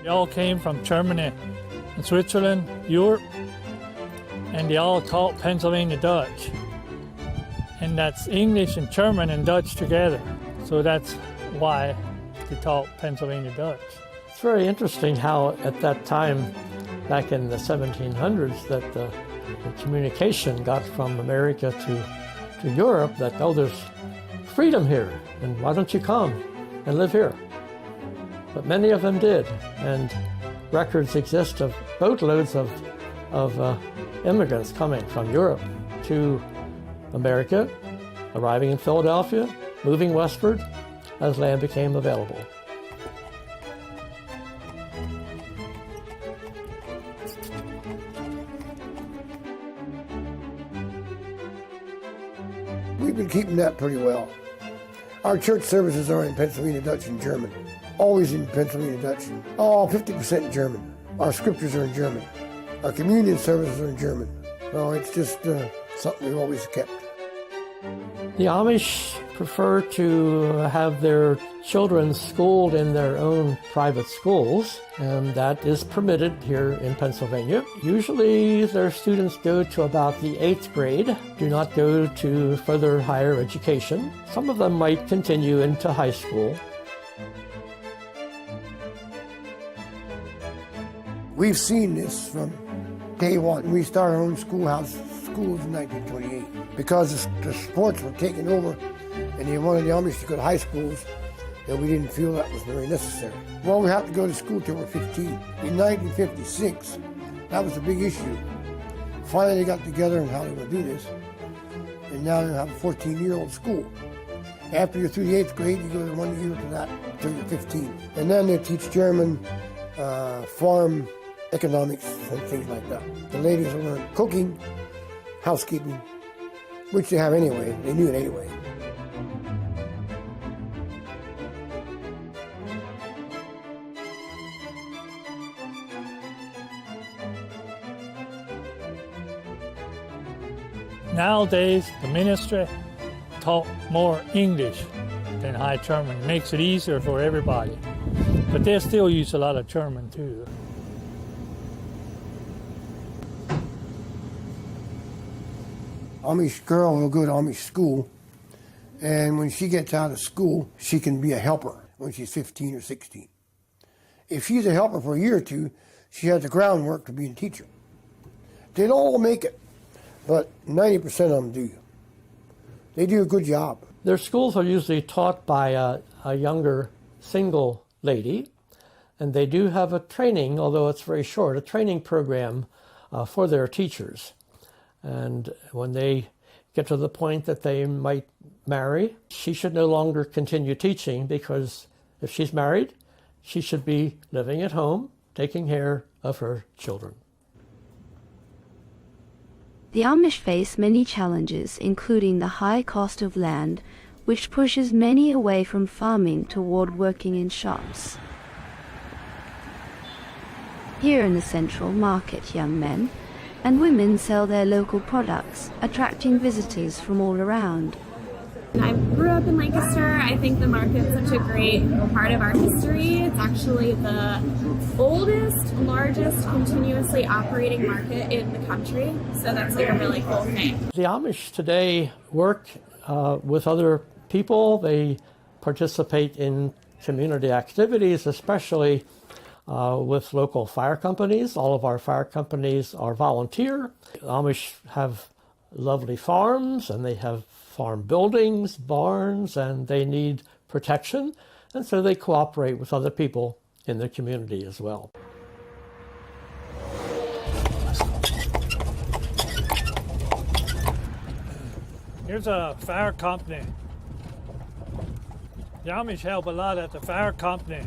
They all came from Germany and Switzerland, Europe, and they all taught Pennsylvania Dutch. And that's English and German and Dutch together. So that's why they taught Pennsylvania Dutch. It's very interesting how at that time, back in the 1700s, that the communication got from America to Europe that, oh, there's freedom here, and why don't you come and live here? But many of them did, and records exist of boatloads of immigrants coming from Europe to America, arriving in Philadelphia, moving westward as land became available. We've been keeping that pretty well. Our church services are in Pennsylvania Dutch and German. Always in Pennsylvania Dutch. 50% German. Our scriptures are in German. Our communion services are in German. So it's just something we've always kept. The Amish prefer to have their children schooled in their own private schools, and that is permitted here in Pennsylvania. Usually their students go to about the 8th grade, do not go to further higher education. Some of them might continue into high school. We've seen this from day one. We started our own schools in 1928 because the sports were taking over and they wanted the Amish to go to high schools, and we didn't feel that was very necessary. Well, we have to go to school till we're 15. In 1956, that was a big issue. Finally, they got together on how they were going to do this, and now they have a 14-year-old school. After you're through the 8th grade, you go to 1 year to that until you're 15. And then they teach German, farm economics, and things like that. The ladies will learn cooking, housekeeping, which they have anyway. They knew it anyway. Nowadays, the ministry taught more English than High German. It makes it easier for everybody. But they still use a lot of German too. Amish girl will go to Amish school, And when she gets out of school, she can be a helper when she's 15 or 16. If she's a helper for a year or two, she has the groundwork to be a teacher. They don't all make it, but 90% of them do. They do a good job. Their schools are usually taught by a younger single lady, and they do have a training, although it's very short, a training program for their teachers. And when they get to the point that they might marry, she should no longer continue teaching, because if she's married, she should be living at home, taking care of her children. The Amish face many challenges, including the high cost of land, which pushes many away from farming toward working in shops. Here in the central market, young men and women sell their local products, attracting visitors from all around. I grew up in Lancaster. I think the market's such a great part of our history. It's actually the oldest, largest continuously operating market in the country. So that's like a really cool thing. The Amish today work with other people. They participate in community activities, especially with local fire companies. All of our fire companies are volunteer. The Amish have lovely farms, and they have farm buildings, barns, and they need protection, and so they cooperate with other people in the community as well. Here's a fire company. The Amish help a lot at the fire company.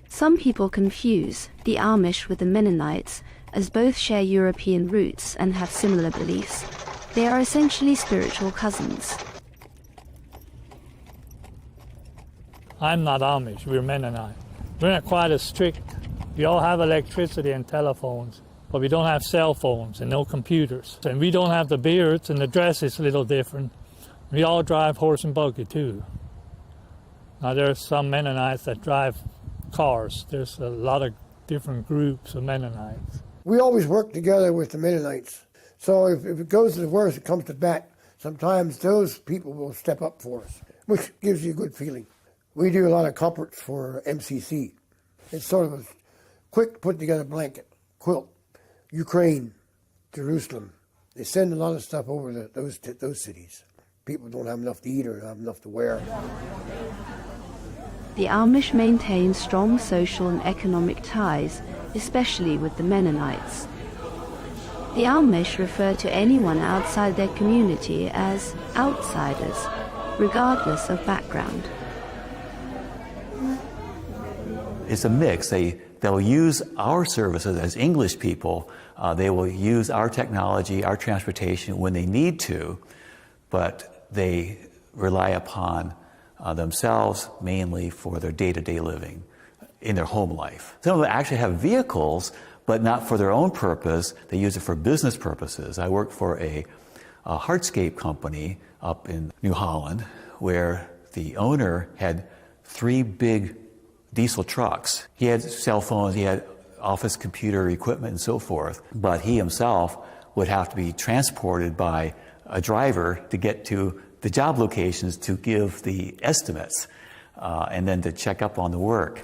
Some people confuse the Amish with the Mennonites, as both share European roots and have similar beliefs. They are essentially spiritual cousins. I'm not Amish, we're Mennonite. We're not quite as strict. We all have electricity and telephones, but we don't have cell phones and no computers. And we don't have the beards, and the dress is a little different. We all drive horse and buggy too. Now there's some Mennonites that drive cars. There's a lot of different groups of Mennonites. We always work together with the Mennonites. So if it goes to the worst, it comes to bat, sometimes those people will step up for us, which gives you a good feeling. We do a lot of comforts for MCC. It's sort of a quick put together blanket, quilt, Ukraine, Jerusalem. They send a lot of stuff over to those cities. People don't have enough to eat or have enough to wear. The Amish maintain strong social and economic ties, especially with the Mennonites. The Amish refer to anyone outside their community as outsiders, regardless of background. It's a mix. They'll use our services as English people. They will use our technology, our transportation when they need to, but they rely upon themselves mainly for their day-to-day living in their home life. Some of them actually have vehicles, but not for their own purpose. They use it for business purposes. I worked for a hardscape company up in New Holland where the owner had 3 big diesel trucks. He had cell phones, he had office computer equipment and so forth, but he himself would have to be transported by a driver to get to the job locations to give the estimates and then to check up on the work.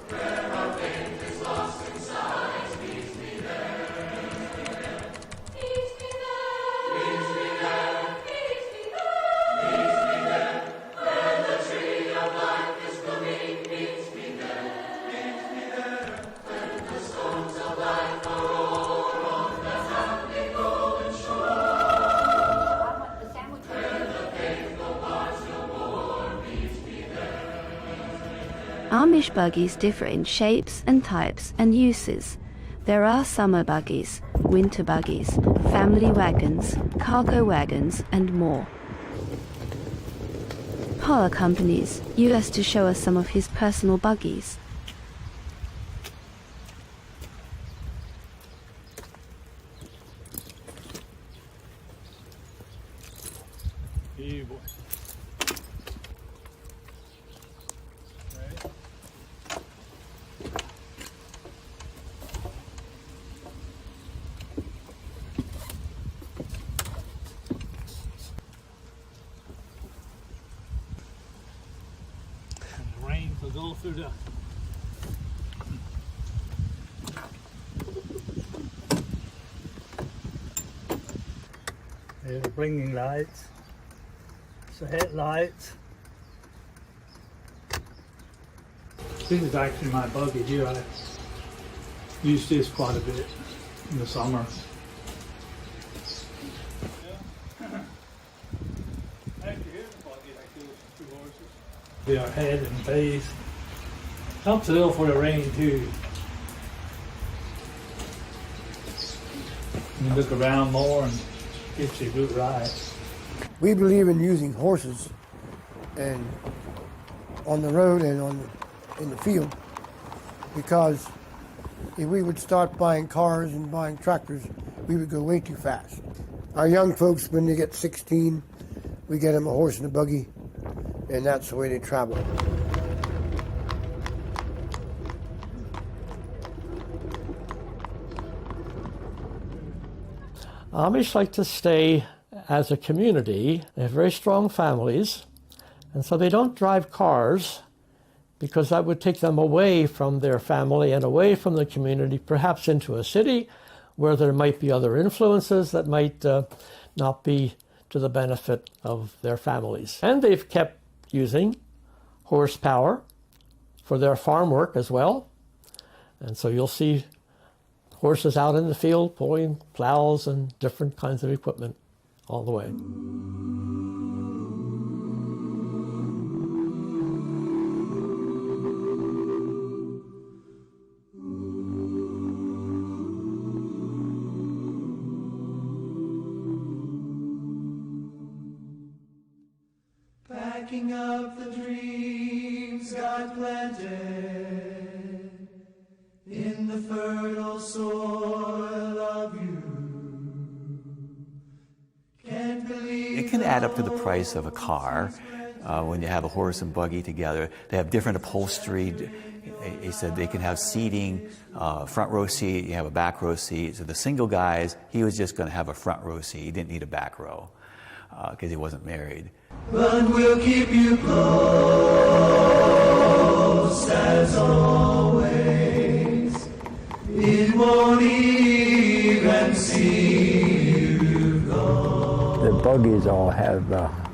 Amish buggies differ in shapes and types and uses. There are summer buggies, winter buggies, family wagons, cargo wagons, and more. Power companies used us to show us some of his personal buggies. We'll go through the There's the blinking lights. It's the headlights. This is actually my buggy here. I use this quite a bit in the summer. They are head and base. Helps a little for the rain too. You look around more and gives you a good ride. We believe in using horses and on the road and in the field, because if we would start buying cars and buying tractors, we would go way too fast. Our young folks, when they get 16, we get them a horse and a buggy, and that's the way they travel. Amish like to stay as a community. They have very strong families, and so they don't drive cars because that would take them away from their family and away from the community, perhaps into a city where there might be other influences that might not be to the benefit of their families. And they've kept using horsepower for their farm work as well. And so you'll see horses out in the field pulling plows and different kinds of equipment all the way. Packing up the dreams God planted in the fertile soil of you. Can't believe it can add up to the price of a car when you have a horse and buggy together. They have different upholstery. He said they can have seating, front row seat, you have a back row seat. So the single guys, he was just going to have a front row seat. He didn't need a back row because he wasn't married. But we'll keep you close as always. It won't even see you go. The buggies all have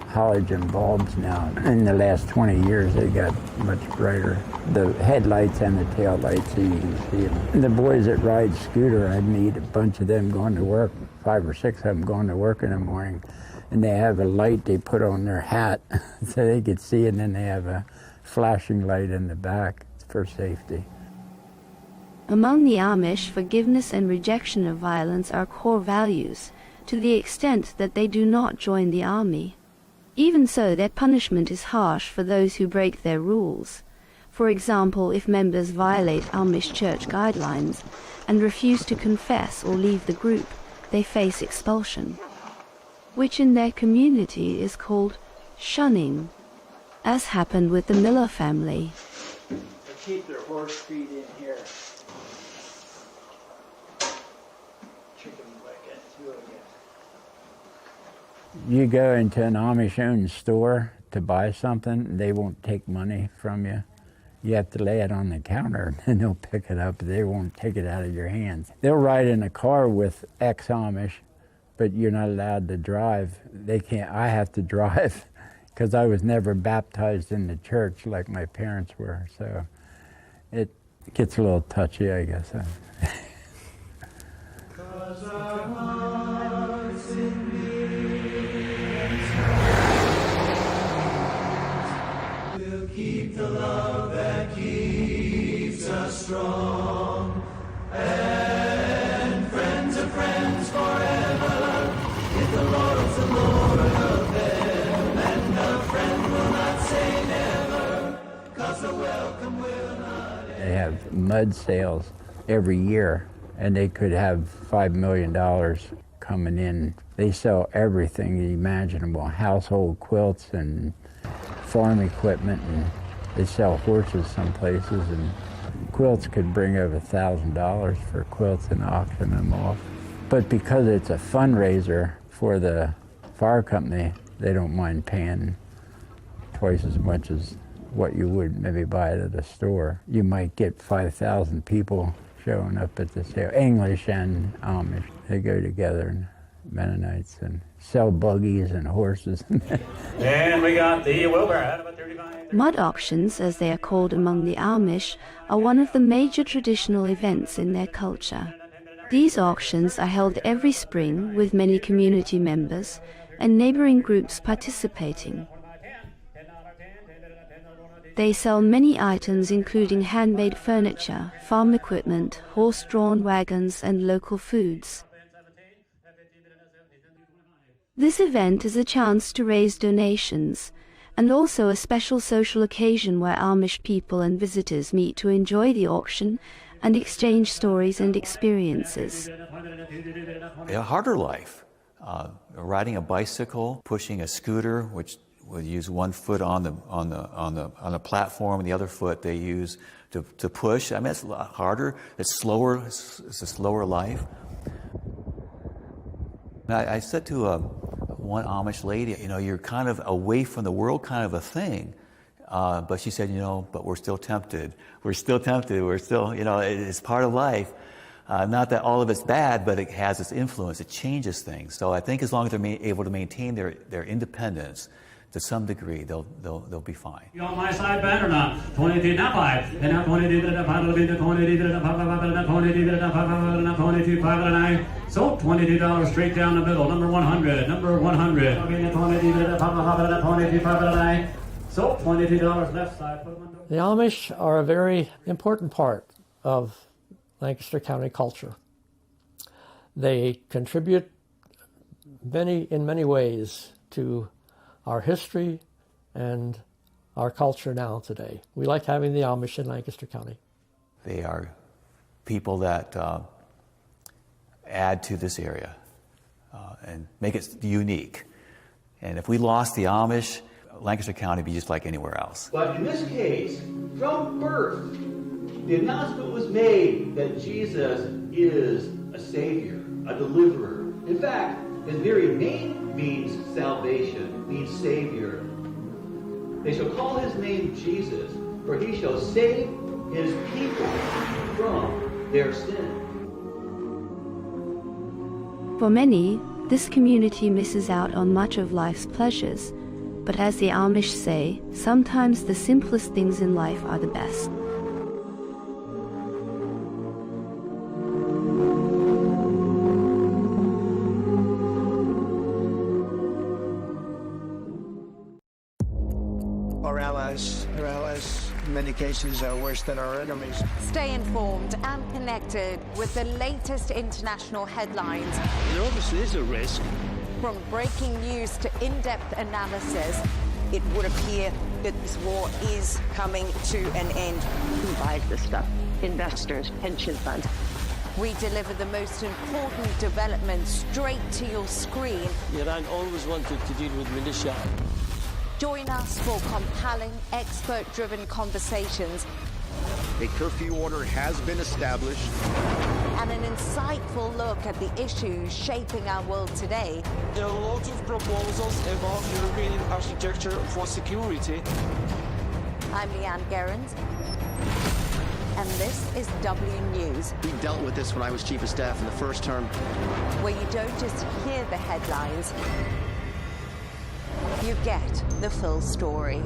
halogen bulbs now. In the last 20 years, they got much brighter. The headlights and the tail lights, so you can see them. And the boys that ride scooter, I meet a bunch of them going to work, 5 or 6 of them going to work in the morning. And they have a light they put on their hat so they could see, and then they have a flashing light in the back for safety. Among the Amish, forgiveness and rejection of violence are core values, to the extent that they do not join the army. Even so, their punishment is harsh for those who break their rules. For example, if members violate Amish church guidelines and refuse to confess or leave the group, they face expulsion, which in their community is called shunning, as happened with the Miller family. They keep their horse feed in here. Chicken leg through again. You go into an Amish-owned store to buy something, they won't take money from you. You have to lay it on the counter, and they'll pick it up. They won't take it out of your hands. They'll ride in a car with ex-Amish, but you're not allowed to drive. They can't. I have to drive because I was never baptized in the church like my parents were. So it gets a little touchy, I guess. 'Cause our hearts in we'll keep the love that keeps us strong, and friends of friends forever. If the Lord's the Lord of them, and a friend will not say never, 'cause the welcome will not end. They have mud sales every year, and they could have $5 million coming in. They sell everything imaginable, household quilts and farm equipment, and they sell horses some places, and quilts could bring over $1,000 for quilts and auction them off. But because it's a fundraiser for the fire company, they don't mind paying twice as much as what you would maybe buy it at a store. You might get 5,000 people showing up at the sale. English and Amish, they go together, Mennonites, and sell buggies and horses. And we got the Wilbur out of a 35. Mud auctions, as they are called among the Amish, are one of the major traditional events in their culture. These auctions are held every spring with many community members and neighboring groups participating. They sell many items including handmade furniture, farm equipment, horse-drawn wagons, and local foods. This event is a chance to raise donations, and also a special social occasion where Amish people and visitors meet to enjoy the auction and exchange stories and experiences. A harder life, riding a bicycle, pushing a scooter, which would use one foot on the platform, and the other foot they use to push. I mean, it's a lot harder. It's slower. It's a slower life. I said to one Amish lady, you know, you're kind of away from the world, kind of a thing. But she said, you know, but we're still tempted. We're still tempted. We're still, you know, it's part of life. Not that all of it's bad, but it has its influence. It changes things. So I think as long as they're able to maintain their independence to some degree, they'll be fine. You on my side, Ben, or not? 22, not 5. And now 22, 22, 5 and 9. So $22 straight down the middle. Number 100. Number 100. 22, 5 and 9. So $22 left side. The Amish are a very important part of Lancaster County culture. They contribute in many ways to our history and our culture now today. We like having the Amish in Lancaster County. They are people that add to this area and make it unique. And if we lost the Amish, Lancaster County would be just like anywhere else. But in this case, from birth, the announcement was made that Jesus is a Savior, a deliverer. In fact, his very name means salvation, means Savior. They shall call his name Jesus, for he shall save his people from their sin. For many, this community misses out on much of life's pleasures, but as the Amish say, sometimes the simplest things in life are the best. Our allies, in many cases, are worse than our enemies. Stay informed and connected with the latest international headlines. There obviously is a risk. From breaking news to in-depth analysis, it would appear that this war is coming to an end. Who buys this stuff? Investors, pension funds. We deliver the most important developments straight to your screen. Iran always wanted to deal with militia. Join us for compelling, expert-driven conversations. A curfew order has been established. And an insightful look at the issues shaping our world today. There are lots of proposals about European architecture for security. I'm Leigh Ann Gerrans, and this is W News. We dealt with this when I was chief of staff in the first term. Where you don't just hear the headlines, you get the full story.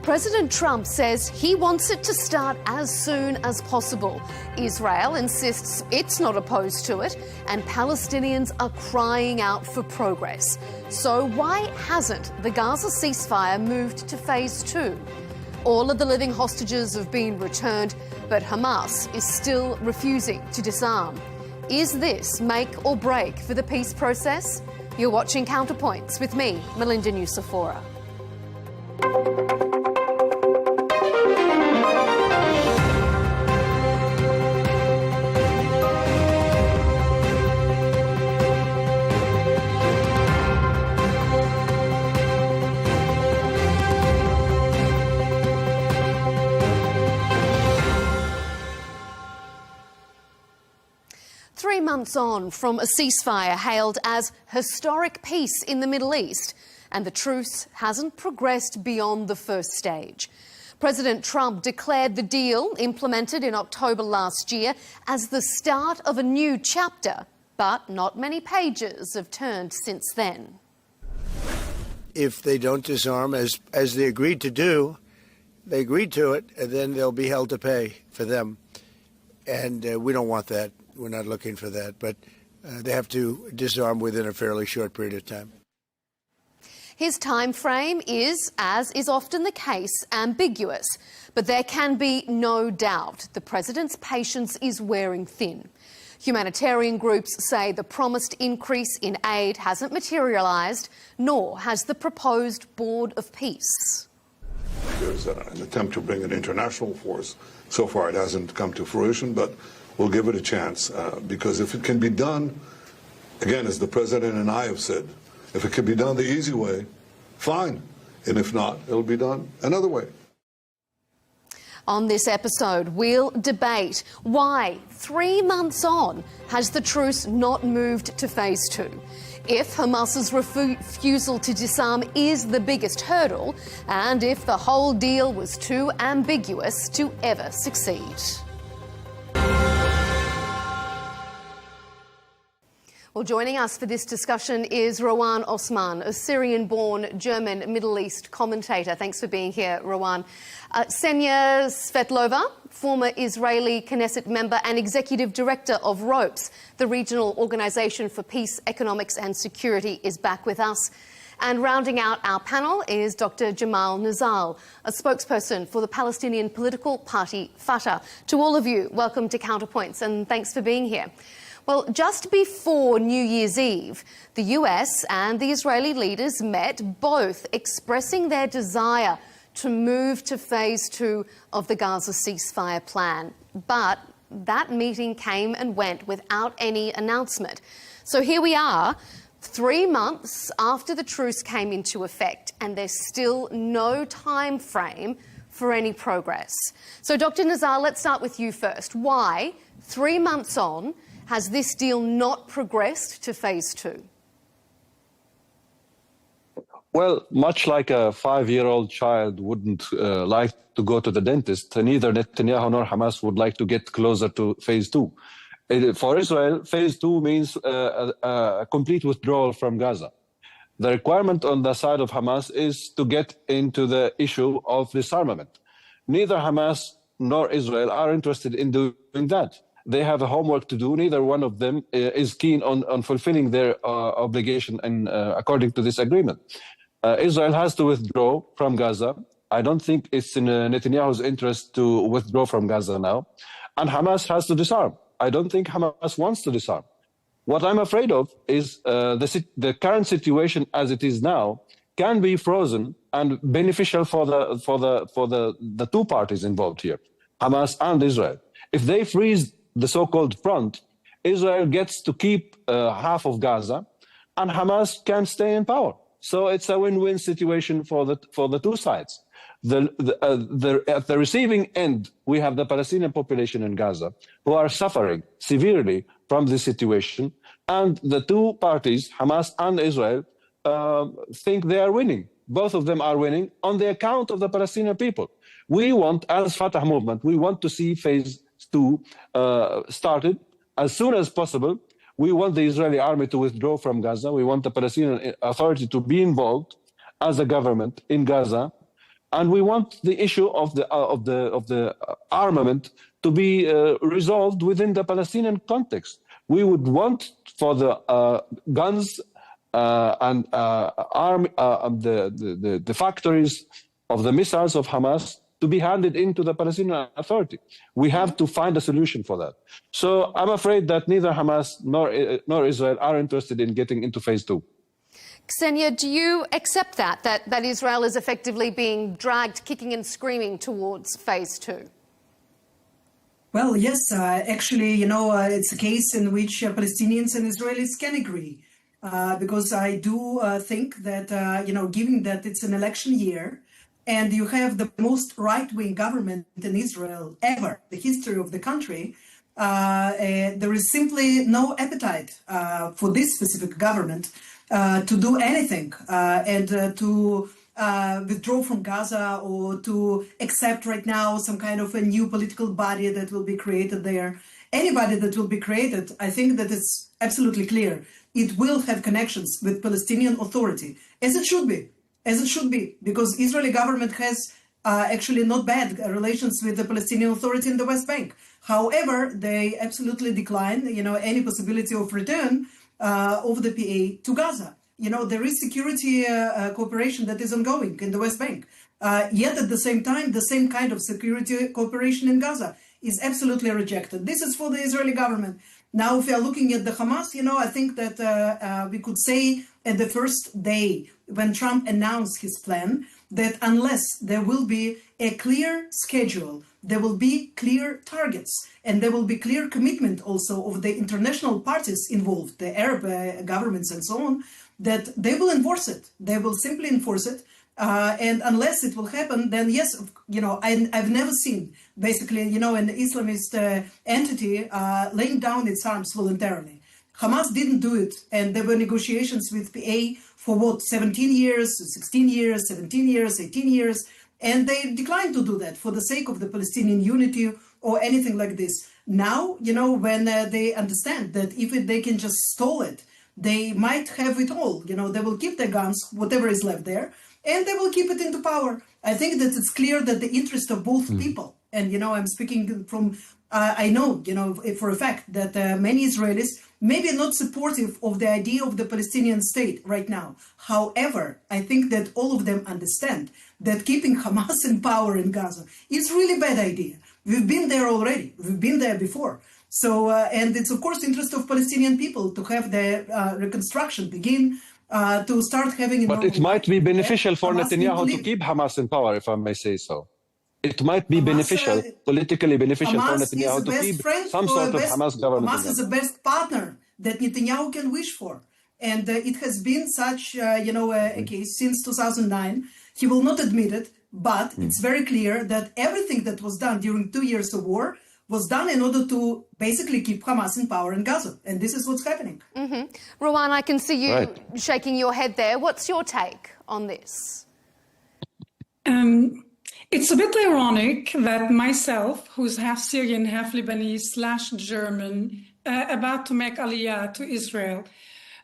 President Trump says he wants it to start as soon as possible. Israel insists it's not opposed to it, and Palestinians are crying out for progress. So why hasn't the Gaza ceasefire moved to phase 2? All of the living hostages have been returned, but Hamas is still refusing to disarm. Is this make or break for the peace process? You're watching Counterpoints with me, Melinda Nucifora. 3 months on from a ceasefire hailed as historic peace in the Middle East, and the truce hasn't progressed beyond the first stage. President Trump declared the deal, implemented in October last year, as the start of a new chapter, but not many pages have turned since then. If they don't disarm, as they agreed to do, they agreed to it, and then they'll be held to pay for them. And we don't want that. We're not looking for that. But they have to disarm within a fairly short period of time. His time frame is, as is often the case, ambiguous. But there can be no doubt the president's patience is wearing thin. Humanitarian groups say the promised increase in aid hasn't materialised, nor has the proposed Board of Peace. There's an attempt to bring an international force. So far it hasn't come to fruition, but we'll give it a chance because if it can be done, again, as the President and I have said, if it can be done the easy way, fine. And if not, it'll be done another way. On this episode, we'll debate why 3 months on has the truce not moved to phase 2. If Hamas's refusal to disarm is the biggest hurdle, and if the whole deal was too ambiguous to ever succeed. Well, joining us for this discussion is Rowan Osman, a Syrian-born German Middle East commentator. Thanks for being here, Rowan. Ksenia Svetlova, former Israeli Knesset member and executive director of ROPES, the Regional Organisation for Peace, Economics and Security, is back with us. And rounding out our panel is Dr. Jamal Nizal, a spokesperson for the Palestinian political party Fatah. To all of you, welcome to Counterpoints and thanks for being here. Well, just before New Year's Eve, the US and the Israeli leaders met, both expressing their desire to move to phase 2 of the Gaza ceasefire plan. But that meeting came and went without any announcement. So here we are, 3 months after the truce came into effect, and there's still no time frame for any progress. So Dr. Nizal, let's start with you first. Why, 3 months on, has this deal not progressed to phase 2? Well, much like a 5-year-old child wouldn't like to go to the dentist, neither Netanyahu nor Hamas would like to get closer to phase 2. For Israel, phase 2 means a complete withdrawal from Gaza. The requirement on the side of Hamas is to get into the issue of disarmament. Neither Hamas nor Israel are interested in doing that. They have a homework to do. Neither one of them is keen on fulfilling their obligation and according to this agreement. Israel has to withdraw from Gaza. I don't think it's in Netanyahu's interest to withdraw from Gaza now. And Hamas has to disarm. I don't think Hamas wants to disarm. What I'm afraid of is the current situation as it is now can be frozen and beneficial for the two parties involved here, Hamas and Israel. If they freeze the so-called front, Israel gets to keep half of Gaza, and Hamas can stay in power. So it's a win-win situation for the two sides. At the receiving end, we have the Palestinian population in Gaza who are suffering severely from this situation, and the two parties, Hamas and Israel, think they are winning. Both of them are winning on the account of the Palestinian people. We want, as Fatah movement, we want to see phase 2 started as soon as possible. We want the Israeli army to withdraw from Gaza. We want the Palestinian Authority to be involved as a government in Gaza, and we want the issue of the armament to be resolved within the Palestinian context. We would want for the guns and the factories of the missiles of Hamas to be handed into the Palestinian Authority. We have to find a solution for that. So I'm afraid that neither Hamas nor Israel are interested in getting into phase 2. Ksenia, do you accept that Israel is effectively being dragged kicking and screaming towards phase 2? Well, yes, actually, it's a case in which Palestinians and Israelis can agree. Because I do think that, given that it's an election year, and you have the most right-wing government in Israel ever, the history of the country, there is simply no appetite for this specific government to do anything and to withdraw from Gaza or to accept right now some kind of a new political body that will be created there. Anybody that will be created, I think that it's absolutely clear. It will have connections with Palestinian Authority, as it should be, because Israeli government has actually not bad relations with the Palestinian Authority in the West Bank. However, they absolutely decline, any possibility of return of the PA to Gaza. There is security cooperation that is ongoing in the West Bank. Yet at the same time, the same kind of security cooperation in Gaza is absolutely rejected. This is for the Israeli government. Now, if we are looking at the Hamas, I think that we could say at the first day when Trump announced his plan that unless there will be a clear schedule, there will be clear targets, and there will be clear commitment also of the international parties involved, the Arab governments and so on, that they will enforce it. They will simply enforce it. And unless it will happen, then yes, I've never seen basically, an Islamist entity laying down its arms voluntarily. Hamas didn't do it. And there were negotiations with PA for 17 years, 16 years, 17 years, 18 years. And they declined to do that for the sake of the Palestinian unity or anything like this. Now, when they understand that if they can just stall it, they might have it all. They will keep their guns, whatever is left there, and they will keep it into power. I think that it's clear that the interest of both people, and, I'm speaking from, I know, for a fact that many Israelis maybe not supportive of the idea of the Palestinian state right now. However, I think that all of them understand that keeping Hamas in power in Gaza is really a bad idea. We've been there already. We've been there before. So, and it's of course the interest of Palestinian people to have their reconstruction begin, to start having... But it might be beneficial for Netanyahu to keep Hamas in power, if I may say so. It might be beneficial, politically beneficial for Netanyahu to keep some sort of Hamas government. Hamas is the best partner that Netanyahu can wish for. And it has been such, a case since 2009. He will not admit it, but it's very clear that everything that was done during 2 years of war was done in order to basically keep Hamas in power in Gaza. And this is what's happening. Rowan, I can see you shaking your head there. What's your take on this? It's a bit ironic that myself, who's half Syrian, half Lebanese/German, about to make Aliyah to Israel,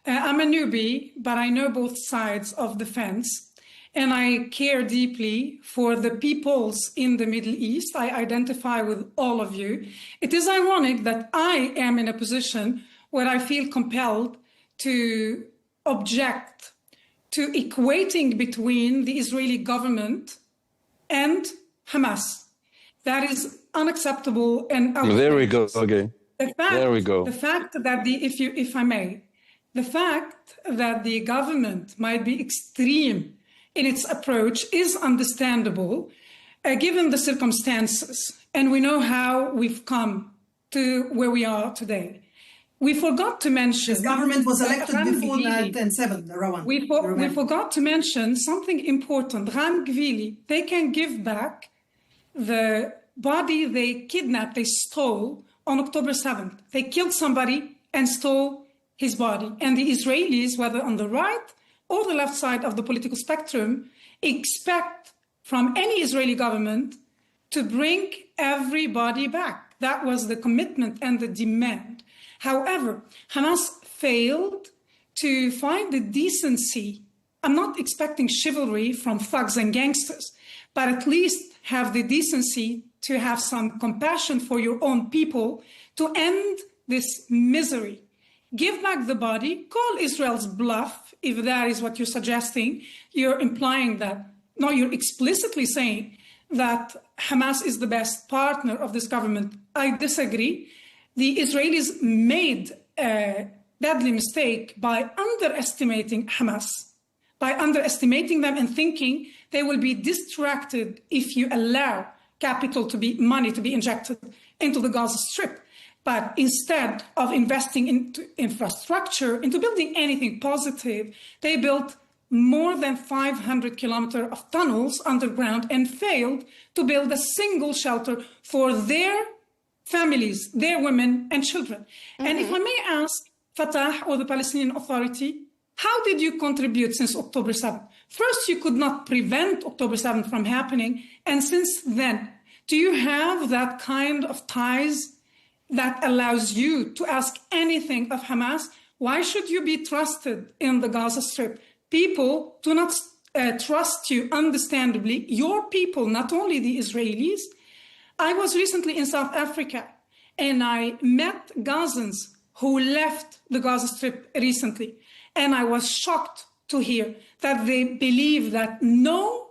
I'm a newbie, but I know both sides of the fence. And I care deeply for the peoples in the Middle East. I identify with all of you. It is ironic that I am in a position where I feel compelled to object to equating between the Israeli government and Hamas. That is unacceptable and outrageous. There we go again. There we go. The fact that if I may, the fact that the government might be extreme in its approach is understandable, given the circumstances. And we know how we've come to where we are today. We forgot to mention... This government was elected before 2007, Rowan. We forgot to mention something important. Ram Gvili, they can give back the body they kidnapped, they stole on October 7th. They killed somebody and stole his body. And the Israelis, whether on the right or the left side of the political spectrum, expect from any Israeli government to bring everybody back. That was the commitment and the demand. However, Hamas failed to find the decency. I'm not expecting chivalry from thugs and gangsters, but at least have the decency to have some compassion for your own people to end this misery. Give back the body, call Israel's bluff, if that is what you're suggesting. You're implying that, no, you're explicitly saying that Hamas is the best partner of this government. I disagree. The Israelis made a deadly mistake by underestimating Hamas, by underestimating them and thinking they will be distracted if you allow money to be injected into the Gaza Strip. But instead of investing into infrastructure, into building anything positive, they built more than 500 kilometers of tunnels underground and failed to build a single shelter for their families, their women and children. And if I may ask Fatah or the Palestinian Authority, How did you contribute since October 7th? First, you could not prevent October 7th from happening. And since then, do you have that kind of ties that allows you to ask anything of Hamas? Why should you be trusted in the Gaza Strip? People do not trust you, understandably. Your people, not only the Israelis. I was recently in South Africa, and I met Gazans who left the Gaza Strip recently. And I was shocked to hear that they believe that no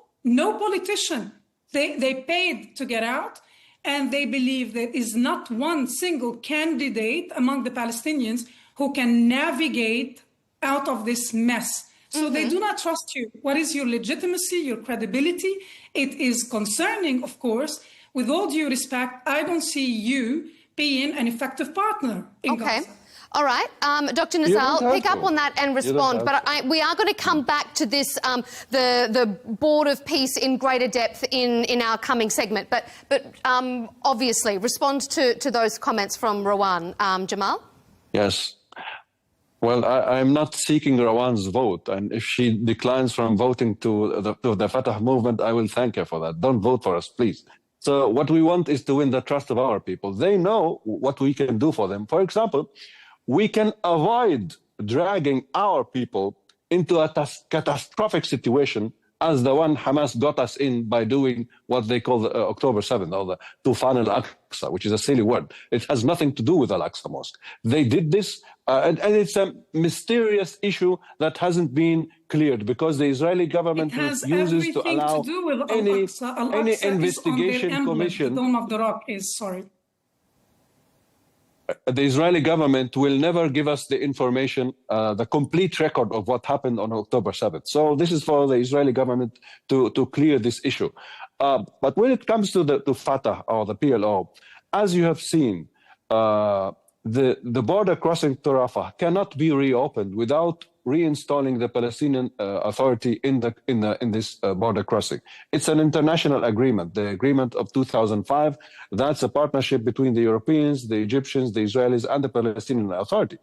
politician, they paid to get out, and they believe there is not one single candidate among the Palestinians who can navigate out of this mess. So they do not trust you. What is your legitimacy, your credibility? It is concerning, of course. With all due respect, I don't see you being an effective partner in Gaza. All right, Dr. Nizal, pick up on that and respond. But we are going to come back to this, the Board of Peace in greater depth in our coming segment. But obviously, respond to those comments from Rawan. Jamal? Yes. Well, I'm not seeking Rawan's vote. And if she declines from voting to the Fatah movement, I will thank her for that. Don't vote for us, please. So what we want is to win the trust of our people. They know what we can do for them. For example, we can avoid dragging our people into a catastrophic situation as the one Hamas got us in by doing what they call the October 7th, or the Tufan al-Aqsa, which is a silly word. It has nothing to do with Al-Aqsa Mosque. They did this, and it's a mysterious issue that hasn't been cleared because the Israeli government refuses to allow any investigation commission. The Dome of the Rock is, sorry. The Israeli government will never give us the information, the complete record of what happened on October 7th. So this is for the Israeli government to clear this issue. But when it comes to Fatah or the PLO, as you have seen, the border crossing to Rafah cannot be reopened without reinstalling the Palestinian Authority in this border crossing. It's an international agreement, the agreement of 2005. That's a partnership between the Europeans, the Egyptians, the Israelis, and the Palestinian Authority.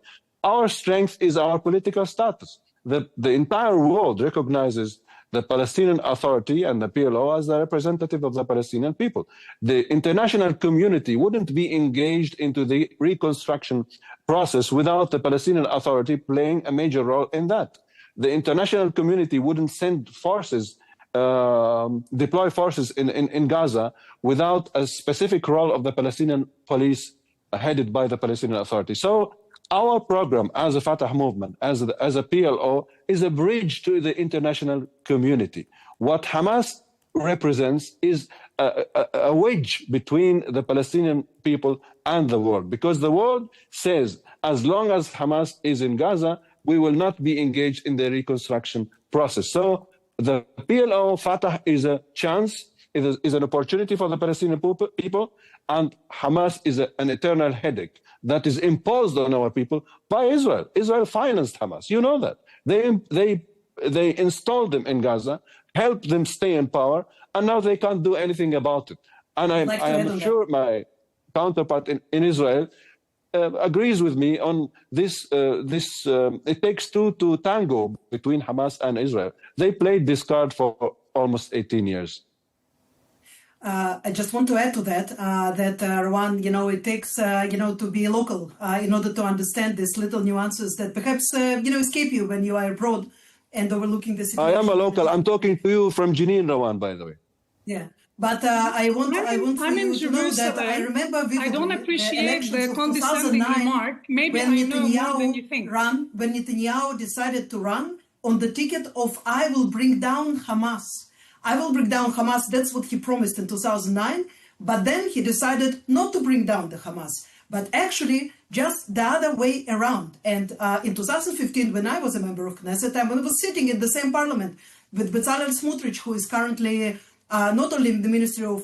Our strength is our political status. The entire world recognizes the Palestinian Authority and the PLO as the representative of the Palestinian people. The international community wouldn't be engaged into the reconstruction process without the Palestinian Authority playing a major role in that. The international community wouldn't send forces, deploy forces in Gaza without a specific role of the Palestinian police headed by the Palestinian Authority. So our program as a Fatah movement, as a PLO, is a bridge to the international community. What Hamas represents is a wedge between the Palestinian people and the world, because the world says, as long as Hamas is in Gaza, we will not be engaged in the reconstruction process. So the PLO Fatah is a chance, is an opportunity for the Palestinian people, and Hamas is an eternal headache that is imposed on our people by Israel. Israel financed Hamas. You know that. They installed them in Gaza, helped them stay in power, and now they can't do anything about it. And I am sure my counterpart in Israel agrees with me on this. It takes two to tango between Hamas and Israel. They played this card for almost 18 years. I just want to add to that, Rawan, it takes, to be local in order to understand these little nuances that perhaps, escape you when you are abroad and overlooking the situation. I am a local. I'm talking to you from Jenin, Rawan, by the way. Yeah. But I want you to know that I remember vividly I don't appreciate the condescending remark. Maybe I know more than you think. When Netanyahu decided to run on the ticket of I will bring down Hamas. I will bring down Hamas. That's what he promised in 2009. But then he decided not to bring down the Hamas, but actually just the other way around. And in 2015, when I was a member of Knesset, I was sitting in the same parliament with Bezalel Smotrich, who is currently not only in the Ministry of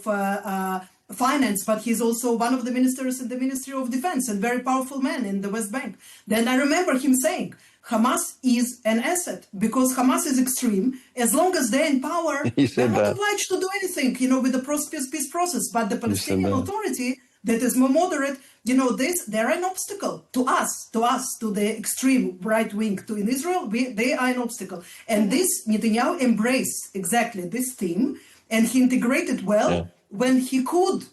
Finance, but he's also one of the ministers in the Ministry of Defense and very powerful man in the West Bank. Then I remember him saying, Hamas is an asset because Hamas is extreme. As long as they're in power, they're not obliged to do anything, with the peace process. But the Palestinian Authority that is more moderate, they're an obstacle to us, to the extreme right wing in Israel. They are an obstacle. And this Netanyahu embraced exactly this theme, and he integrated well when he could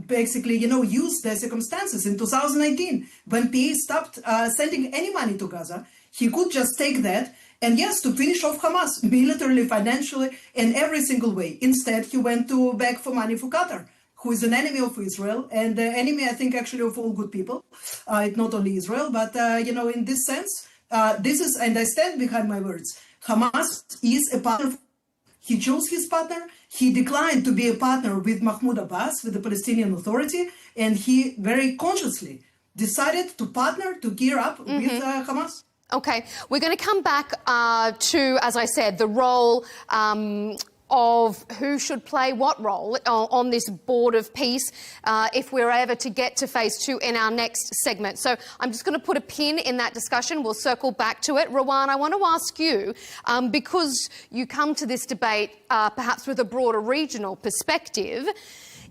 basically, use the circumstances in 2019 when PA stopped sending any money to Gaza. He could just take that and yes, to finish off Hamas militarily, financially, in every single way. Instead, he went to beg for money for Qatar, who is an enemy of Israel and the enemy, I think, actually of all good people, not only Israel, but, in this sense, this is, and I stand behind my words, Hamas is a partner. He chose his partner. He declined to be a partner with Mahmoud Abbas, with the Palestinian Authority, and he very consciously decided to partner, to gear up with Hamas. Okay, we're going to come back to, as I said, the role of who should play what role on this board of peace if we're ever to get to phase 2 in our next segment. So I'm just going to put a pin in that discussion. We'll circle back to it. Rowan, I want to ask you, because you come to this debate perhaps with a broader regional perspective,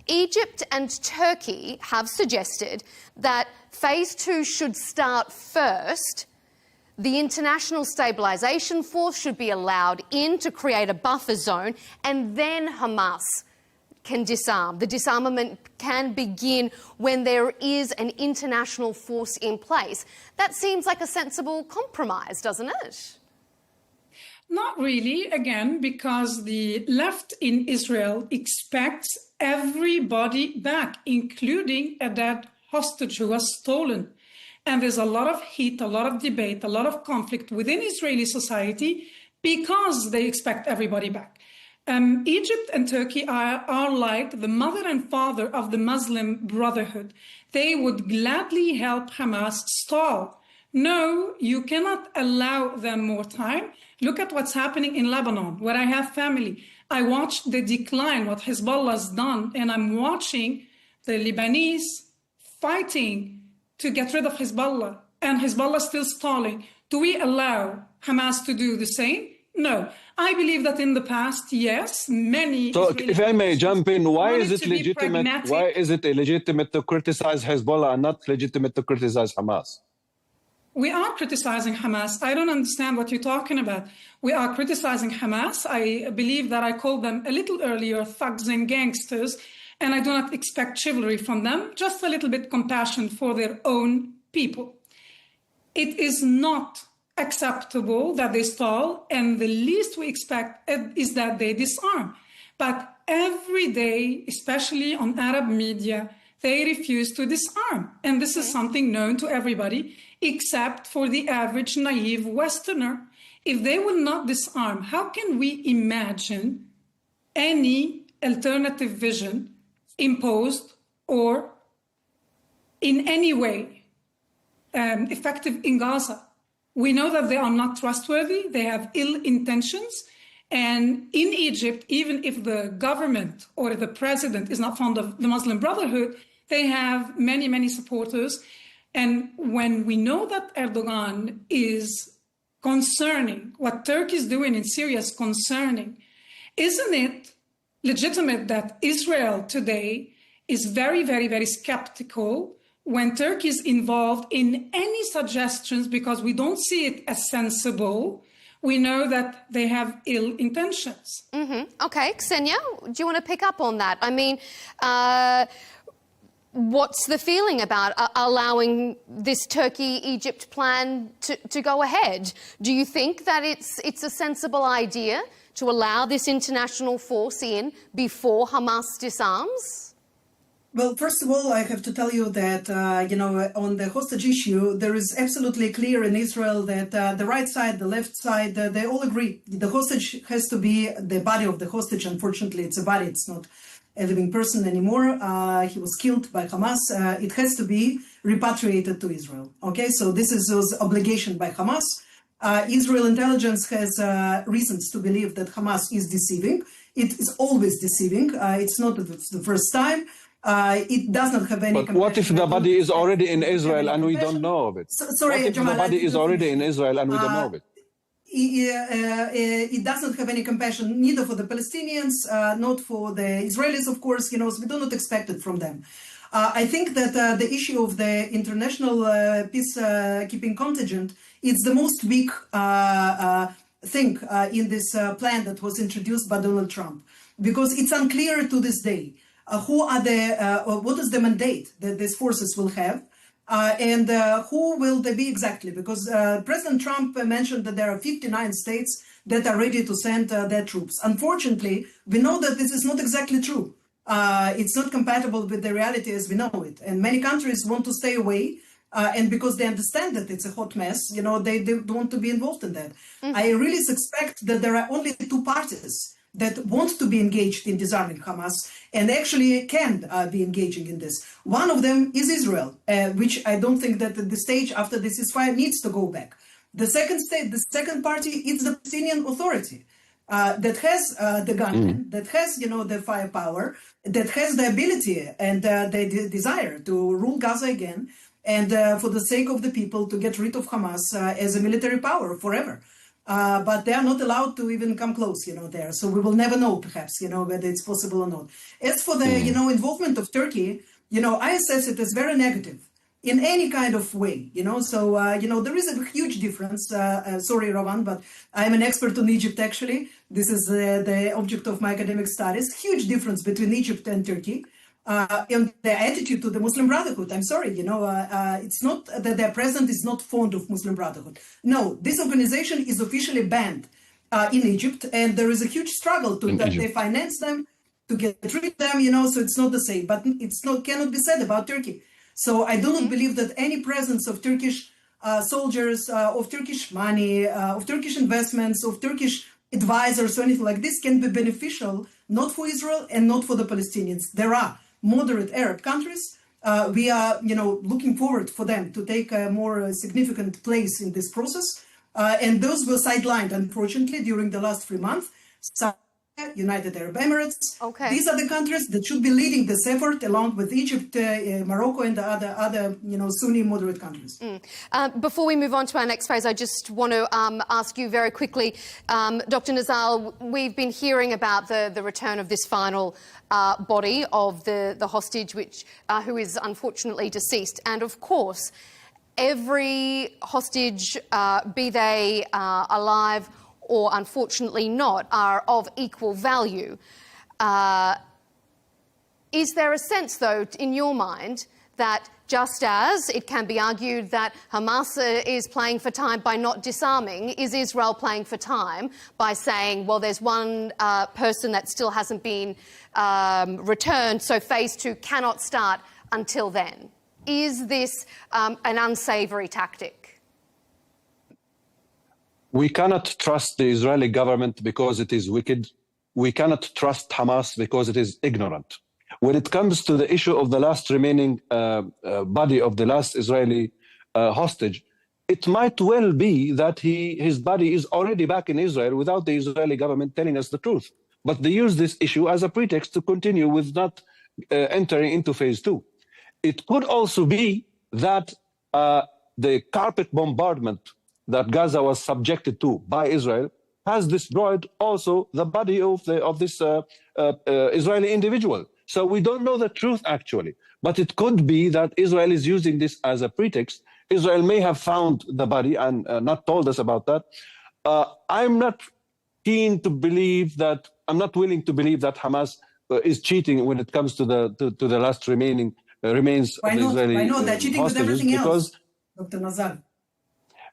Egypt and Turkey have suggested that phase 2 should start first. The International Stabilisation Force should be allowed in to create a buffer zone, and then Hamas can disarm. The disarmament can begin when there is an international force in place. That seems like a sensible compromise, doesn't it? Not really, again, because the left in Israel expects everybody back, including a dead hostage who was stolen. And there's a lot of heat, a lot of debate, a lot of conflict within Israeli society because they expect everybody back. Egypt and Turkey are like the mother and father of the Muslim Brotherhood. They would gladly help Hamas stall. No, you cannot allow them more time. Look at what's happening in Lebanon, where I have family. I watched the decline, what Hezbollah's done, and I'm watching the Lebanese fighting to get rid of Hezbollah, and Hezbollah still stalling. Do we allow Hamas to do the same? No. I believe that in the past, yes, many... So if I may jump in, why is it legitimate? Why is it illegitimate to criticize Hezbollah and not legitimate to criticize Hamas? We are criticizing Hamas. I don't understand what you're talking about. We are criticizing Hamas. I believe that I called them a little earlier thugs and gangsters, and I do not expect chivalry from them, just a little bit compassion for their own people. It is not acceptable that they stall, and the least we expect is that they disarm. But every day, especially on Arab media, they refuse to disarm. And this is something known to everybody, except for the average naive Westerner. If they will not disarm, how can we imagine any alternative vision imposed or in any way effective in Gaza? We know that they are not trustworthy, they have ill intentions, and in Egypt, even if the government or the president is not fond of the Muslim Brotherhood, they have many, many supporters. And when we know that Erdogan is concerning, what Turkey is doing in Syria is concerning, isn't it legitimate that Israel today is very, very, very skeptical when Turkey is involved in any suggestions because we don't see it as sensible? We know that they have ill intentions. Okay, Ksenia, do you want to pick up on that? I mean, what's the feeling about allowing this Turkey-Egypt plan to go ahead? Do you think that it's a sensible idea to allow this international force in before Hamas disarms? Well, first of all, I have to tell you that, on the hostage issue, there is absolutely clear in Israel that the right side, the left side, they all agree. The hostage has to be the body of the hostage. Unfortunately, it's a body. It's not a living person anymore. He was killed by Hamas. It has to be repatriated to Israel. Okay, so this is his obligation by Hamas. Israel intelligence has reasons to believe that Hamas is deceiving. It is always deceiving. It's not the first time. It does not have any... But what if the body is already in Israel and we don't know of it? Sorry, what if Jamal, the body is already in Israel and we don't know of it? it doesn't have any compassion neither for the Palestinians, not for the Israelis, of course, so we do not expect it from them. I think that the issue of the international peacekeeping contingent is the most weak thing in this plan that was introduced by Donald Trump, because it's unclear to this day what is the mandate that these forces will have. And who will they be exactly? Because President Trump mentioned that there are 59 states that are ready to send their troops. Unfortunately, we know that this is not exactly true. It's not compatible with the reality as we know it. And many countries want to stay away. And because they understand that it's a hot mess, they don't want to be involved in that. I really suspect that there are only two parties that want to be engaged in disarming Hamas and actually can be engaging in this. One of them is Israel, which I don't think that at the stage after the ceasefire needs to go back. The second party is the Palestinian Authority that has the gunmen, that has, the firepower, that has the ability and the desire to rule Gaza again, and for the sake of the people to get rid of Hamas as a military power forever. But they are not allowed to even come close, there. So we will never know, perhaps, whether it's possible or not. As for the, involvement of Turkey, I assess it as very negative in any kind of way, So, there is a huge difference. Sorry, Ravan, but I'm an expert on Egypt, actually. This is the object of my academic studies. Huge difference between Egypt and Turkey. And their attitude to the Muslim Brotherhood. I'm sorry, it's not that their president is not fond of Muslim Brotherhood. No, this organization is officially banned in Egypt, and there is a huge struggle that they finance them, to get rid of them, so it's not the same. But cannot be said about Turkey. So I do not believe that any presence of Turkish soldiers, of Turkish money, of Turkish investments, of Turkish advisors or anything like this can be beneficial, not for Israel and not for the Palestinians. There are moderate Arab countries. We are, looking forward for them to take a more significant place in this process. And those were sidelined, unfortunately, during the last 3 months. United Arab Emirates. Okay. These are the countries that should be leading this effort, along with Egypt, Morocco, and the other Sunni moderate countries. Before we move on to our next phase, I just want to ask you very quickly, Dr. Nazal, we've been hearing about the return of this final body of the hostage, who is unfortunately deceased, and of course, every hostage, be they alive or unfortunately not, are of equal value. Is there a sense, though, in your mind, that just as it can be argued that Hamas is playing for time by not disarming, is Israel playing for time by saying, well, there's one person that still hasn't been returned, so phase 2 cannot start until then? Is this an unsavoury tactic? We cannot trust the Israeli government because it is wicked. We cannot trust Hamas because it is ignorant. When it comes to the issue of the last remaining body of the last Israeli hostage, it might well be that his body is already back in Israel without the Israeli government telling us the truth. But they use this issue as a pretext to continue with not entering into phase 2. It could also be that the carpet bombardment that Gaza was subjected to by Israel has destroyed also the body of this Israeli individual. So we don't know the truth, actually. But it could be that Israel is using this as a pretext. Israel may have found the body and not told us about that. I'm not willing to believe that Hamas is cheating when it comes to the last remaining remains of the Israeli Why not? They're cheating with everything else, Dr. Nazar.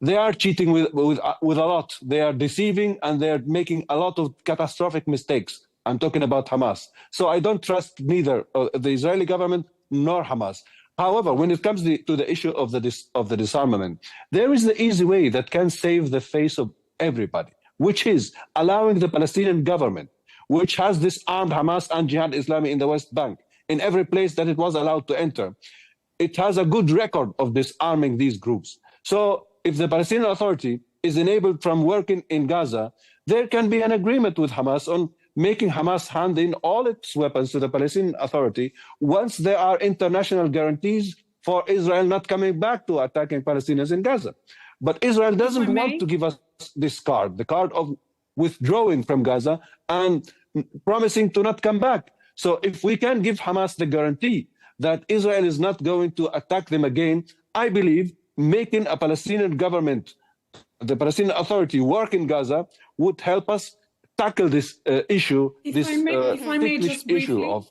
They are cheating with a lot. They are deceiving, and they're making a lot of catastrophic mistakes. I'm talking about Hamas. So I don't trust neither the Israeli government nor Hamas. However, when it comes to the issue of the disarmament, there is the easy way that can save the face of everybody, which is allowing the Palestinian government, which has disarmed Hamas and Jihad Islami in the West Bank, in every place that it was allowed to enter. It has a good record of disarming these groups. So if the Palestinian Authority is enabled from working in Gaza, there can be an agreement with Hamas on making Hamas hand in all its weapons to the Palestinian Authority once there are international guarantees for Israel not coming back to attacking Palestinians in Gaza. But Israel doesn't want to give us this card, the card of withdrawing from Gaza and promising to not come back. So if we can give Hamas the guarantee that Israel is not going to attack them again, I believe making a Palestinian government, the Palestinian Authority, work in Gaza would help us tackle this issue, this ticklish issue of...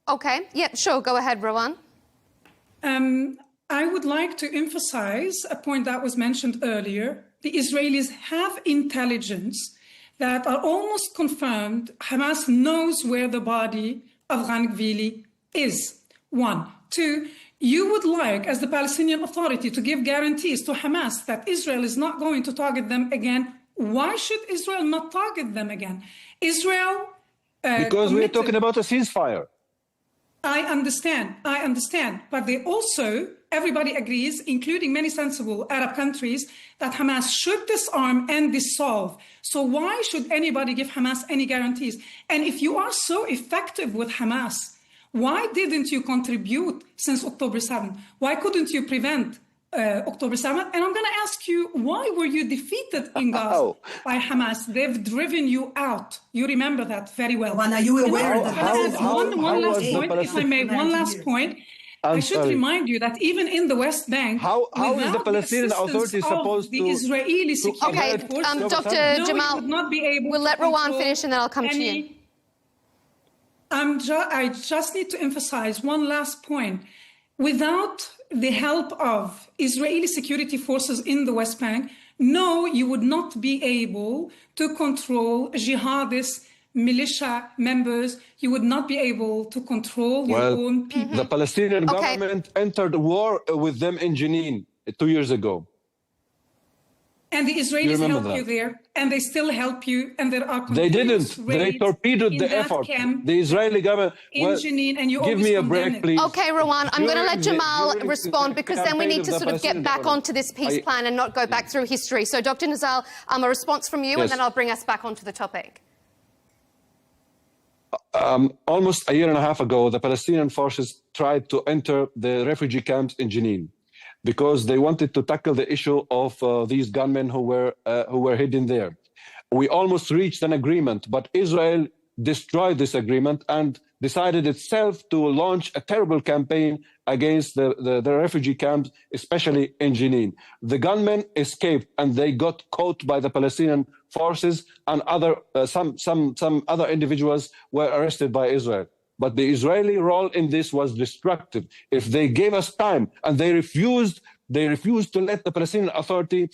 Okay, yeah, sure, go ahead, Rowan. I would like to emphasize a point that was mentioned earlier. The Israelis have intelligence that are almost confirmed. Hamas knows where the body of Ran Gvili is. 1. 2, you would like, as the Palestinian Authority, to give guarantees to Hamas that Israel is not going to target them again. Why should Israel not target them again? Israel... because we're talking about a ceasefire. I understand, but they also, everybody agrees, including many sensible Arab countries, that Hamas should disarm and dissolve. So why should anybody give Hamas any guarantees? And if you are so effective with Hamas, why didn't you contribute since October 7th? Why couldn't you prevent October 7th? And I'm going to ask you, why were you defeated in Gaza by Hamas? They've driven you out. You remember that very well. Well, are you aware that one last point, if I may, one last point. I should remind you that even in the West Bank, how is the Palestinian Authority supposed to... the Israeli security forces, Dr. Jamal, would not be able we'll let Rowan finish and then I'll come to you. I just need to emphasize one last point. Without the help of Israeli security forces in the West Bank, no, you would not be able to control jihadist militia members. You would not be able to control your own people. The Palestinian government entered war with them in Jenin 2 years ago. And the Israelis help you there, and they still help you, and there are They didn't. They torpedoed the effort. The Israeli government... Well, give me a break, please. Okay, Rowan, I'm going to let Jamal respond because then we need to sort of get back onto this peace plan and not go back through history. So, Dr. Nizal, a response from you, and then I'll bring us back onto the topic. Almost a year and a half ago, the Palestinian forces tried to enter the refugee camps in Jenin, because they wanted to tackle the issue of these gunmen who were hidden there. We almost reached an agreement, but Israel destroyed this agreement and decided itself to launch a terrible campaign against the refugee camps, especially in Jenin. The gunmen escaped and they got caught by the Palestinian forces, and some other individuals were arrested by Israel. But the Israeli role in this was destructive. If they gave us time and they refused to let the Palestinian Authority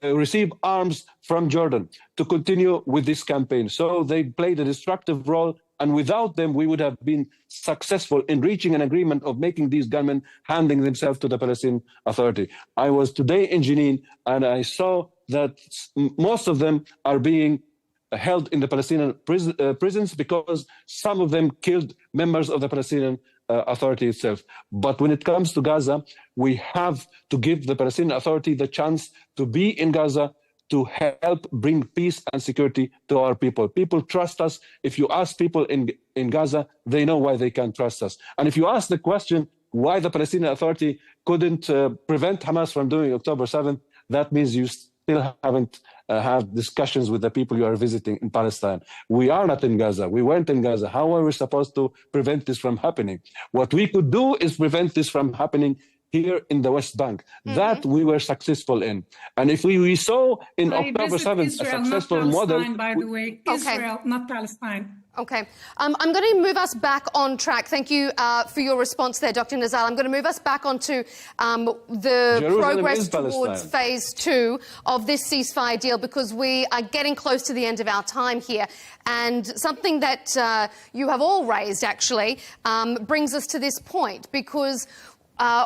receive arms from Jordan to continue with this campaign. So they played a destructive role, and without them, we would have been successful in reaching an agreement of making these gunmen handing themselves to the Palestinian Authority. I was today in Jenin, and I saw that most of them are being held in the Palestinian prisons because some of them killed members of the Palestinian Authority itself. But when it comes to Gaza, we have to give the Palestinian Authority the chance to be in Gaza to help bring peace and security to our people. People trust us. If you ask people in Gaza, they know why they can trust us. And if you ask the question why the Palestinian Authority couldn't prevent Hamas from doing October 7th, that means you still haven't had discussions with the people you are visiting in Palestine. We are not in Gaza. We weren't in Gaza. How are we supposed to prevent this from happening? What we could do is prevent this from happening here in the West Bank. That we were successful in. And if we saw in October 7th a successful model... By the way, Israel, not Palestine. Okay. I'm going to move us back on track. Thank you for your response there, Dr. Nizal. I'm going to move us back onto the progress towards phase 2 of this ceasefire deal, because we are getting close to the end of our time here. And something that you have all raised, actually, brings us to this point, because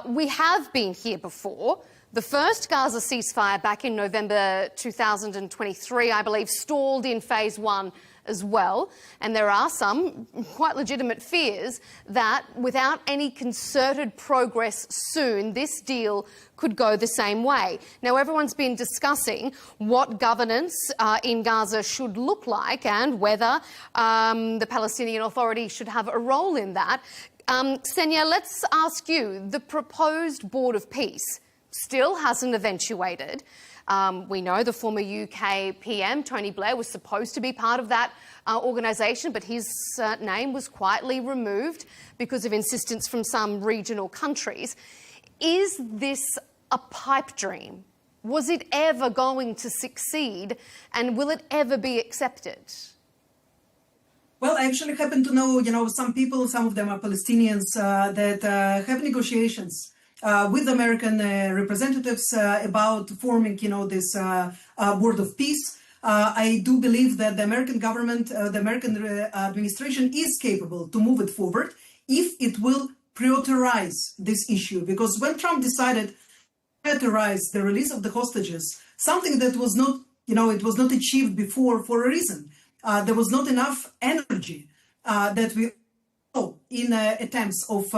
we have been here before. The first Gaza ceasefire back in November 2023, I believe, stalled in phase 1 as well. And there are some quite legitimate fears that without any concerted progress soon, this deal could go the same way. Now, everyone's been discussing what governance in Gaza should look like and whether the Palestinian Authority should have a role in that. Senya, let's ask you, the proposed Board of Peace still hasn't eventuated. We know the former UK PM, Tony Blair, was supposed to be part of that organisation, but his name was quietly removed because of insistence from some regional countries. Is this a pipe dream? Was it ever going to succeed, and will it ever be accepted? Well, I actually happen to know, some people, some of them are Palestinians, that have negotiations with American representatives about forming, this board of peace. I do believe that the American government, the American administration is capable to move it forward if it will prioritize this issue. Because when Trump decided to prioritize the release of the hostages, something that was not, it was not achieved before for a reason. There was not enough energy that we saw in attempts of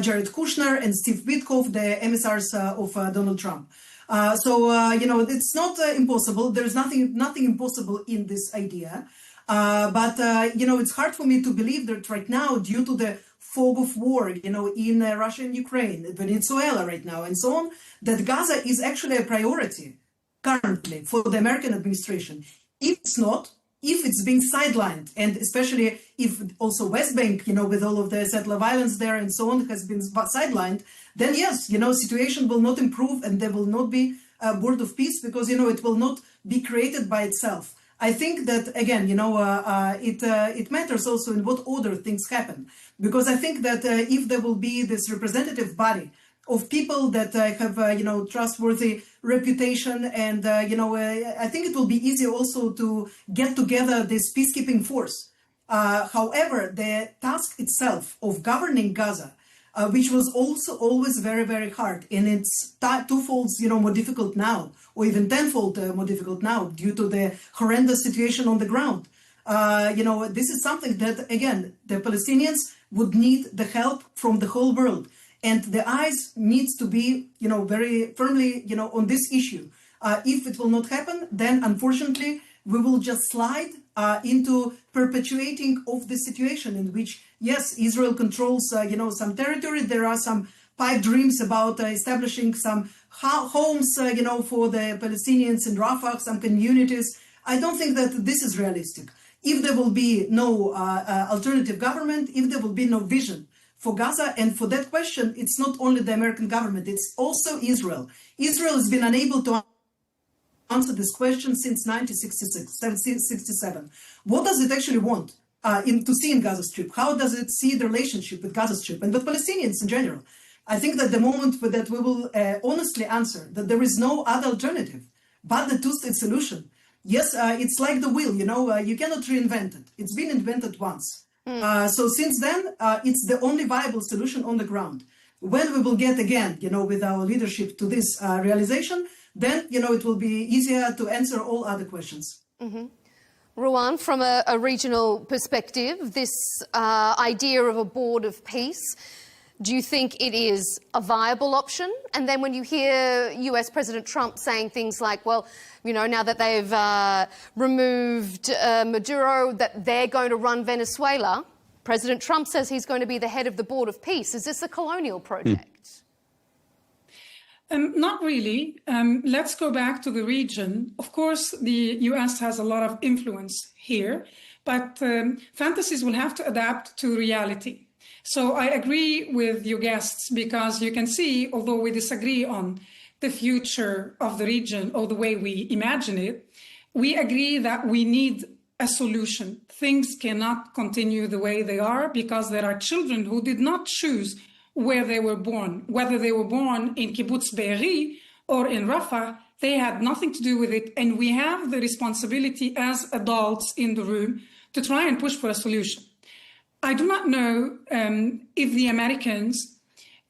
Jared Kushner and Steve Witkoff, the emissaries of Donald Trump. It's not impossible. There's nothing impossible in this idea. But it's hard for me to believe that right now, due to the fog of war, in Russia and Ukraine, Venezuela right now, and so on, that Gaza is actually a priority currently for the American administration. If it's not, if it's being sidelined, and especially if also West Bank, with all of the settler violence there and so on, has been sidelined, then yes, situation will not improve and there will not be a board of peace because, it will not be created by itself. I think that, again, it matters also in what order things happen, because I think that if there will be this representative body of people that have, trustworthy reputation, and, I think it will be easy also to get together this peacekeeping force. However, the task itself of governing Gaza, which was also always very, very hard, and it's twofold, more difficult now, or even tenfold more difficult now due to the horrendous situation on the ground. This is something that, again, the Palestinians would need the help from the whole world. And the eyes needs to be, very firmly, on this issue. If it will not happen, then unfortunately, we will just slide into perpetuating of the situation in which, yes, Israel controls, some territory. There are some pipe dreams about establishing some homes, for the Palestinians in Rafah, some communities. I don't think that this is realistic. If there will be no alternative government, if there will be no vision for Gaza, and for that question, it's not only the American government, it's also Israel. Israel has been unable to answer this question since 1967. What does it actually want to see in Gaza Strip? How does it see the relationship with Gaza Strip and with Palestinians in general? I think that the moment that we will honestly answer that there is no other alternative but the two-state solution. Yes, it's like the wheel, you cannot reinvent it. It's been invented once. So since then, it's the only viable solution on the ground. When we will get again, with our leadership to this realization, then, it will be easier to answer all other questions. Mm-hmm. Ruan, from a regional perspective, this idea of a board of peace, do you think it is a viable option? And then when you hear US President Trump saying things like, well, now that they've removed Maduro, that they're going to run Venezuela, President Trump says he's going to be the head of the Board of Peace. Is this a colonial project? Not really. Let's go back to the region. Of course, the US has a lot of influence here, but fantasies will have to adapt to reality. So I agree with your guests, because you can see, although we disagree on the future of the region or the way we imagine it, we agree that we need a solution. Things cannot continue the way they are, because there are children who did not choose where they were born. Whether they were born in Kibbutz Be'eri or in Rafah, they had nothing to do with it. And we have the responsibility as adults in the room to try and push for a solution. I do not know if the Americans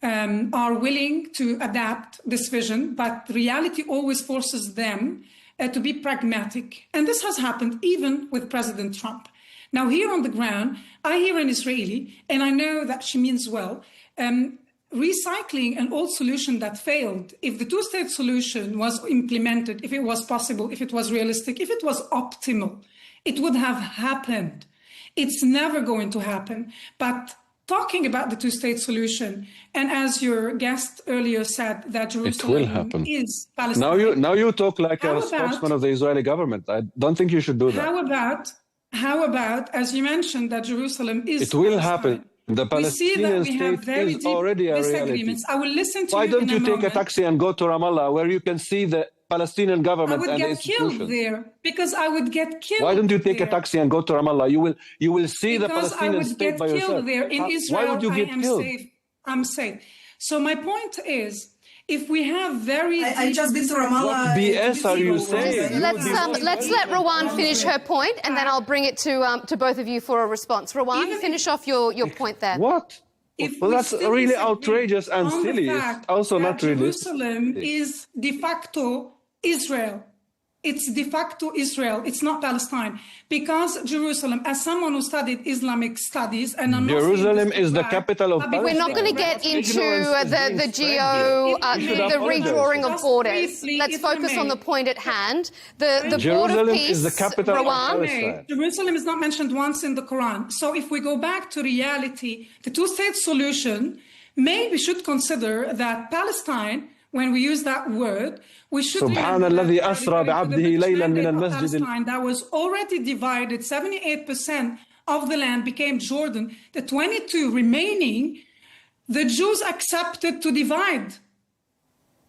are willing to adapt this vision, but reality always forces them to be pragmatic. And this has happened even with President Trump. Now, here on the ground, I hear an Israeli, and I know that she means well, recycling an old solution that failed. If the two-state solution was implemented, if it was possible, if it was realistic, if it was optimal, it would have happened. It's never going to happen. But talking about the two-state solution. And as your guest earlier said, that Jerusalem will happen. is Palestine. Now you talk like How a about- spokesman of the Israeli government. I don't think you should do that. How about, as you mentioned, that Jerusalem is It will Palestine? happen. The We see that Palestinian we have state very is deep already a reality. disagreements. I will listen to Why you don't in you a take a moment. taxi and go to Ramallah, where you can see the Palestinian I government would and the get killed institutions? there because I would get killed. Why don't you take a there. taxi and go to Ramallah? You will see the Because I Palestinian would state get by killed yourself. there. In Israel, Why would you get I am killed? safe. I'm safe. So my point is, if we have very I just been to Ramallah. What BS are you saying? Let's let Rawan finish her point, and then I'll bring it to both of you for a response. Rawan, finish off your point there. What? Well, that's really outrageous and on the silly. It's fact also that not really. Jerusalem is de facto Israel. It's de facto Israel. It's not Palestine. Because Jerusalem, as someone who studied Islamic studies, and I'm not saying Jerusalem this to is the brag, capital of but Palestine. We're not going to get into the apologize. redrawing of Just borders. briefly, Let's if I focus may. on the point at hand. The board of Jerusalem peace. is the capital of Rawan. Palestine. Jerusalem is not mentioned once in the Quran. So if we go back to reality, the two-state solution, maybe we should consider that Palestine, when we use that word, we should سبحان remember الذي that أسرى بعبده ليلا من المسجد Palestine that was already divided, 78% of the land became Jordan. The 22 remaining, the Jews accepted to divide.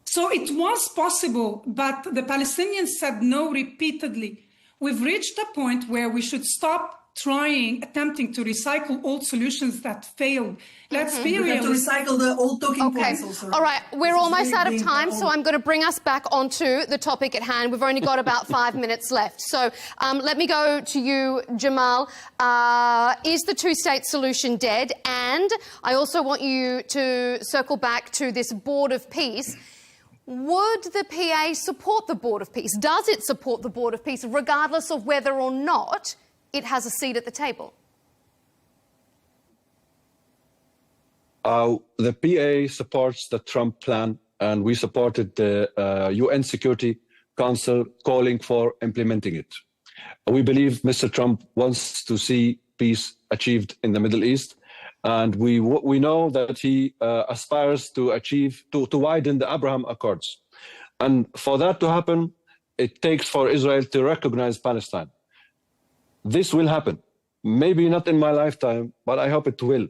So it was possible, but the Palestinians said no repeatedly. We've reached a point where we should stop attempting to recycle old solutions that failed. Let's be We have to realistic. recycle the old talking points also. All right, we're This is almost really out of being time, so I'm going to bring us back onto the topic at hand. We've only got about 5 minutes left. So let me go to you, Jamal. Is the two-state solution dead? And I also want you to circle back to this Board of Peace. Would the PA support the Board of Peace? Does it support the Board of Peace, regardless of whether or not it has a seat at the table? The PA supports the Trump plan, and we supported the UN Security Council calling for implementing it. We believe Mr. Trump wants to see peace achieved in the Middle East, and we know that he aspires to widen the Abraham Accords. And for that to happen, it takes for Israel to recognize Palestine. This will happen. Maybe not in my lifetime, but I hope it will.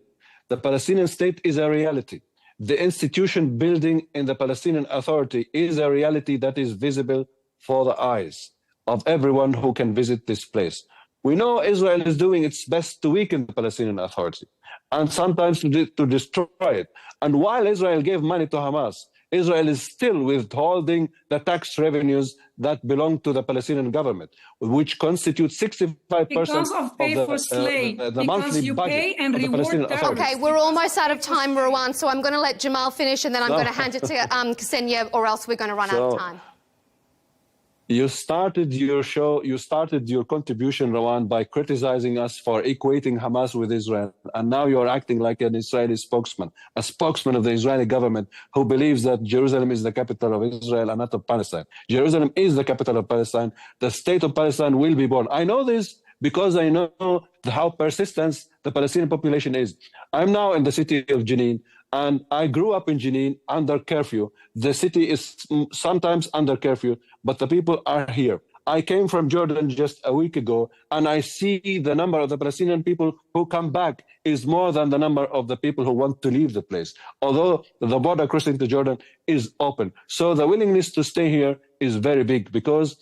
The Palestinian state is a reality. The institution building in the Palestinian Authority is a reality that is visible for the eyes of everyone who can visit this place. We know Israel is doing its best to weaken the Palestinian Authority and sometimes to destroy it. And while Israel gave money to Hamas, Israel is still withholding the tax revenues that belong to the Palestinian government, which constitute 65% Because of pay for slave. the Because monthly you budget pay and of the reward Palestinian Authority. Okay, we're almost out of time, Rawan, so I'm going to let Jamal finish, and then I'm going to hand it to Ksenia, or else we're going to run out of time. You started your show, you started your contribution, Rawan, by criticizing us for equating Hamas with Israel. And now you're acting like an Israeli spokesman, a spokesman of the Israeli government who believes that Jerusalem is the capital of Israel and not of Palestine. Jerusalem is the capital of Palestine. The state of Palestine will be born. I know this because I know how persistent the Palestinian population is. I'm now in the city of Jenin, and I grew up in Jenin under curfew. The city is sometimes under curfew, but the people are here. I came from Jordan just a week ago, and I see the number of the Palestinian people who come back is more than the number of the people who want to leave the place, although the border crossing to Jordan is open. So the willingness to stay here is very big, because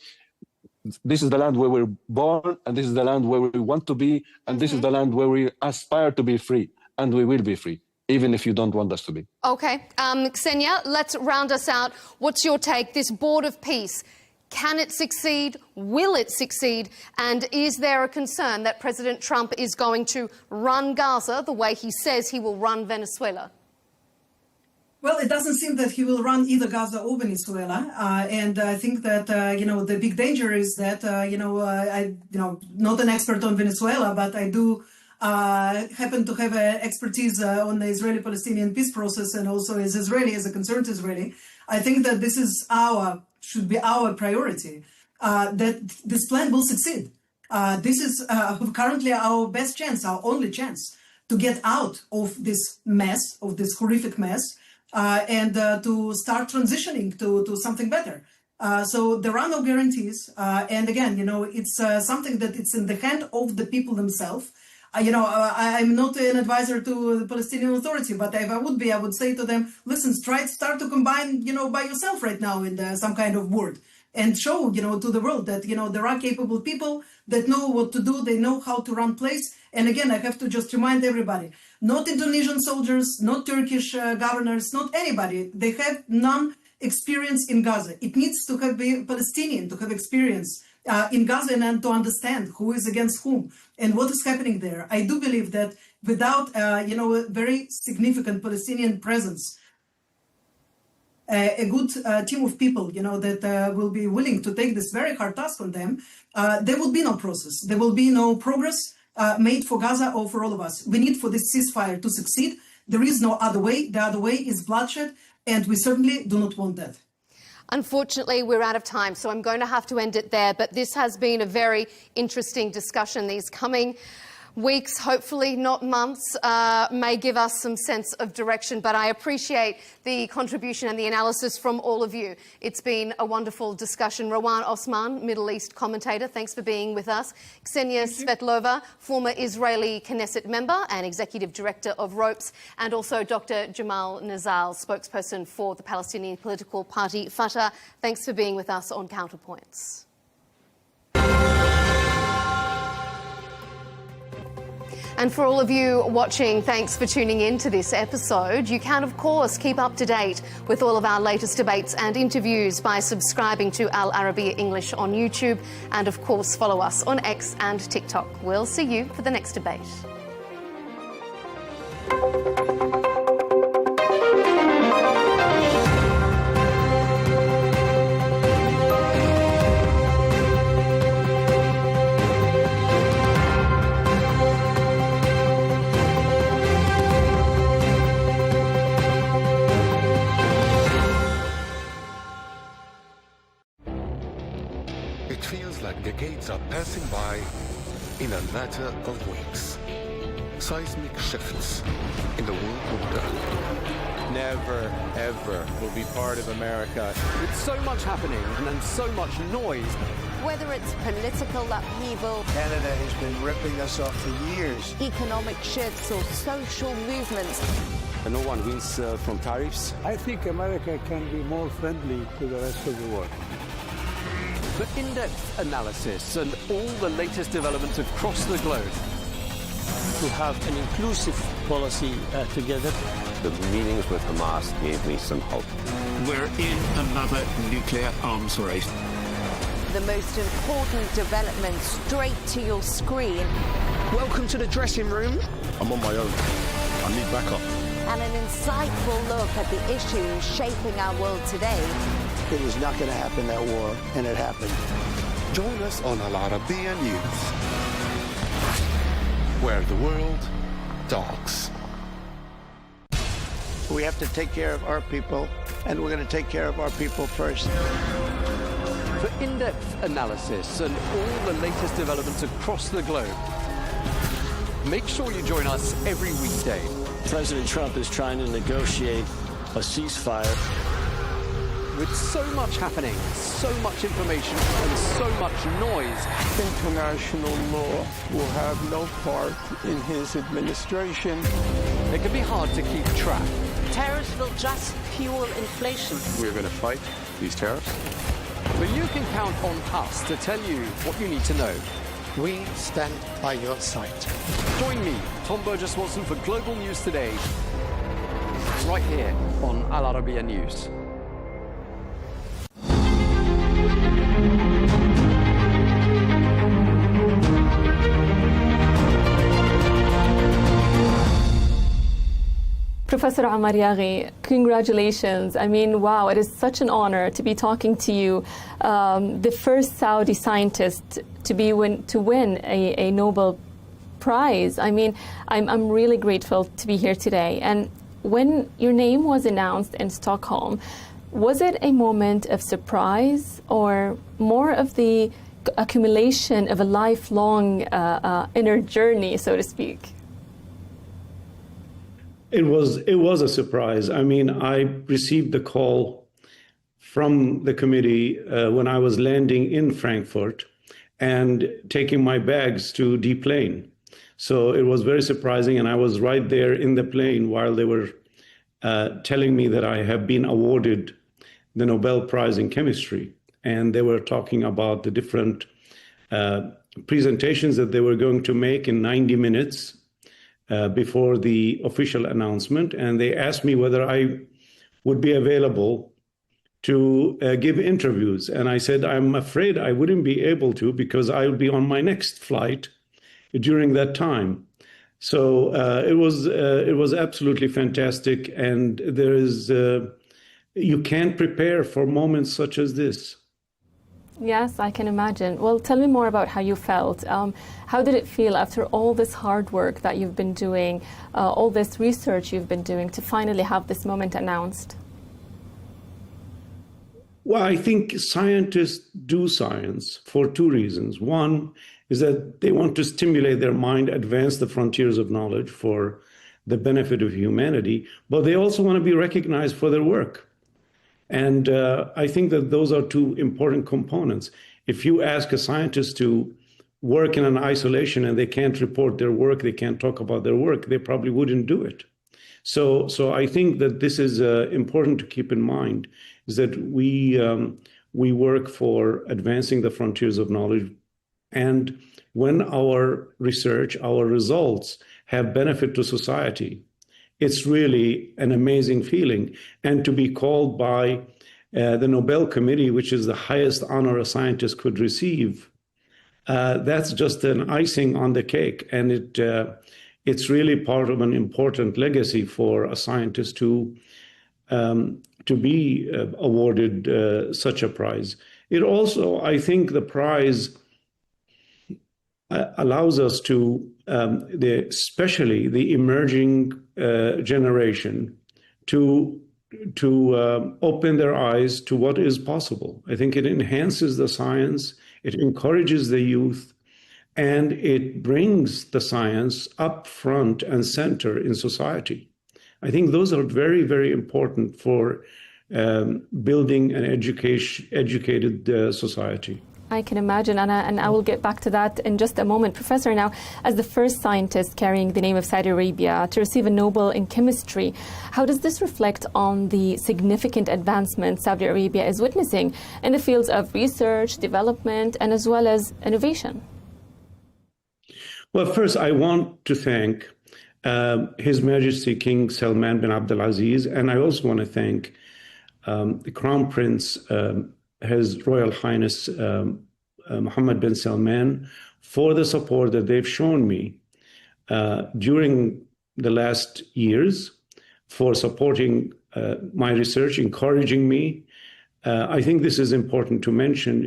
this is the land where we're born, and this is the land where we want to be, and this is the land where we aspire to be free, and we will be free, even if you don't want us to be. Okay. Ksenia, let's round us out. What's your take? This Board of Peace, can it succeed? Will it succeed? And is there a concern that President Trump is going to run Gaza the way he says he will run Venezuela? Well, it doesn't seem that he will run either Gaza or Venezuela, and I think that the big danger is that not an expert on Venezuela, but I do happen to have expertise on the Israeli-Palestinian peace process, and also as Israeli, as a concerned Israeli. I think that this is should be our priority. That this plan will succeed. This is currently our best chance, our only chance to get out of this mess, of this horrific mess, and to start transitioning to something better. So there are no guarantees. And again, it's something that it's in the hand of the people themselves. I'm not an advisor to the Palestinian Authority, but if I would be, I would say to them, listen, start to combine, by yourself right now in some kind of board and show, to the world that, there are capable people that know what to do. They know how to run place. And again, I have to just remind everybody, not Indonesian soldiers, not Turkish governors, not anybody. They have none experience in Gaza. It needs to have be Palestinian to have experience in Gaza and to understand who is against whom and what is happening there. I do believe that without, a very significant Palestinian presence, a good team of people, that will be willing to take this very hard task on them, there will be no process. There will be no progress made for Gaza or for all of us. We need for this ceasefire to succeed. There is no other way. The other way is bloodshed, and we certainly do not want that. Unfortunately, we're out of time, so I'm going to have to end it there. But this has been a very interesting discussion. These coming weeks, hopefully not months, may give us some sense of direction. But I appreciate the contribution and the analysis from all of you. It's been a wonderful discussion. Rowan Osman, Middle East commentator, thanks for being with us. Ksenia Svetlova, former Israeli Knesset member and executive director of ROPES, and also Dr. Jamal Nazal, spokesperson for the Palestinian political party Fatah. Thanks for being with us on Counterpoints. And for all of you watching, thanks for tuning in to this episode. You can, of course, keep up to date with all of our latest debates and interviews by subscribing to Al Arabiya English on YouTube and, of course, follow us on X and TikTok. We'll see you for the next debate. Decades are passing by in a matter of weeks. Seismic shifts in the world order. Never, ever will be part of America. With so much happening and so much noise. Whether it's political upheaval, Canada has been ripping us off for years. Economic shifts or social movements. And no one wins from tariffs. I think America can be more friendly to the rest of the world. For in-depth analysis and all the latest developments across the globe. To have an inclusive policy together. The meetings with Hamas gave me some hope. We're in another nuclear arms race. The most important development straight to your screen. Welcome to the dressing room. I'm on my own. I need backup. And an insightful look at the issues shaping our world today. It was not going to happen, that war, and it happened. Join us on Al Arabiya News, where the world talks. We have to take care of our people, and we're going to take care of our people first. For in-depth analysis and all the latest developments across the globe, make sure you join us every weekday. President Trump is trying to negotiate a ceasefire. With so much happening, so much information, and so much noise. International law will have no part in his administration. It can be hard to keep track. Tariffs will just fuel inflation. We're going to fight these tariffs. But you can count on us to tell you what you need to know. We stand by your side. Join me, Tom Burges Watson, for Global News Today, right here on Al Arabiya News. Professor Omar Yaghi, congratulations. I mean, wow, it is such an honor to be talking to you, the first Saudi scientist to win a Nobel Prize. I mean, I'm really grateful to be here today. And when your name was announced in Stockholm, was it a moment of surprise or more of the accumulation of a lifelong inner journey, so to speak? It was a surprise. I mean, I received the call from the committee when I was landing in Frankfurt and taking my bags to deplane. So it was very surprising, and I was right there in the plane while they were telling me that I have been awarded the Nobel Prize in Chemistry. And they were talking about the different presentations that they were going to make in 90 minutes before the official announcement. And they asked me whether I would be available to give interviews. And I said, I'm afraid I wouldn't be able to because I will be on my next flight during that time. So it was absolutely fantastic. And there is, you can't prepare for moments such as this. Yes, I can imagine. Well, tell me more about how you felt. How did it feel after all this hard work that you've been doing, all this research you've been doing to finally have this moment announced? Well, I think scientists do science for two reasons. One is that they want to stimulate their mind, advance the frontiers of knowledge for the benefit of humanity, but they also want to be recognized for their work. And I think that those are two important components. If you ask a scientist to work in an isolation and they can't report their work, they can't talk about their work, they probably wouldn't do it. So I think that this is important to keep in mind, is that we work for advancing the frontiers of knowledge. And when our research, our results have benefit to society, it's really an amazing feeling. And to be called by the Nobel Committee, which is the highest honor a scientist could receive, that's just an icing on the cake. And it's really part of an important legacy for a scientist to be awarded such a prize. It also, I think the prize allows us to, especially the emerging generation, to open their eyes to what is possible. I think it enhances the science, it encourages the youth, and it brings the science up front and center in society. I think those are very, very important for building an educated society. I can imagine, and I will get back to that in just a moment. Professor, now, as the first scientist carrying the name of Saudi Arabia to receive a Nobel in chemistry, how does this reflect on the significant advancements Saudi Arabia is witnessing in the fields of research, development, and as well as innovation? Well, first, I want to thank His Majesty King Salman bin Abdulaziz, and I also want to thank the Crown Prince, His Royal Highness Mohammed bin Salman, for the support that they've shown me during the last years, for supporting my research, encouraging me. I think this is important to mention.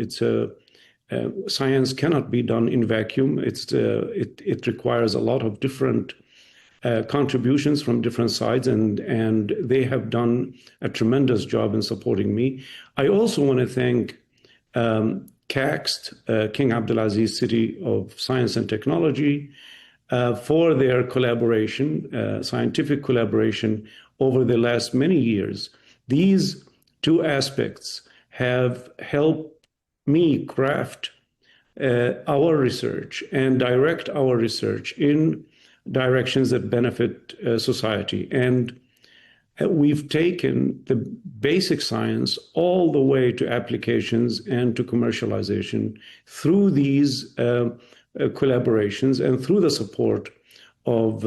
Science cannot be done in vacuum. It requires a lot of different contributions from different sides, and they have done a tremendous job in supporting me. I also want to thank KAXT, King Abdulaziz City of Science and Technology, for their collaboration, scientific collaboration over the last many years. These two aspects have helped me craft our research and direct our research in directions that benefit society. And we've taken the basic science all the way to applications and to commercialization through these collaborations and through the support of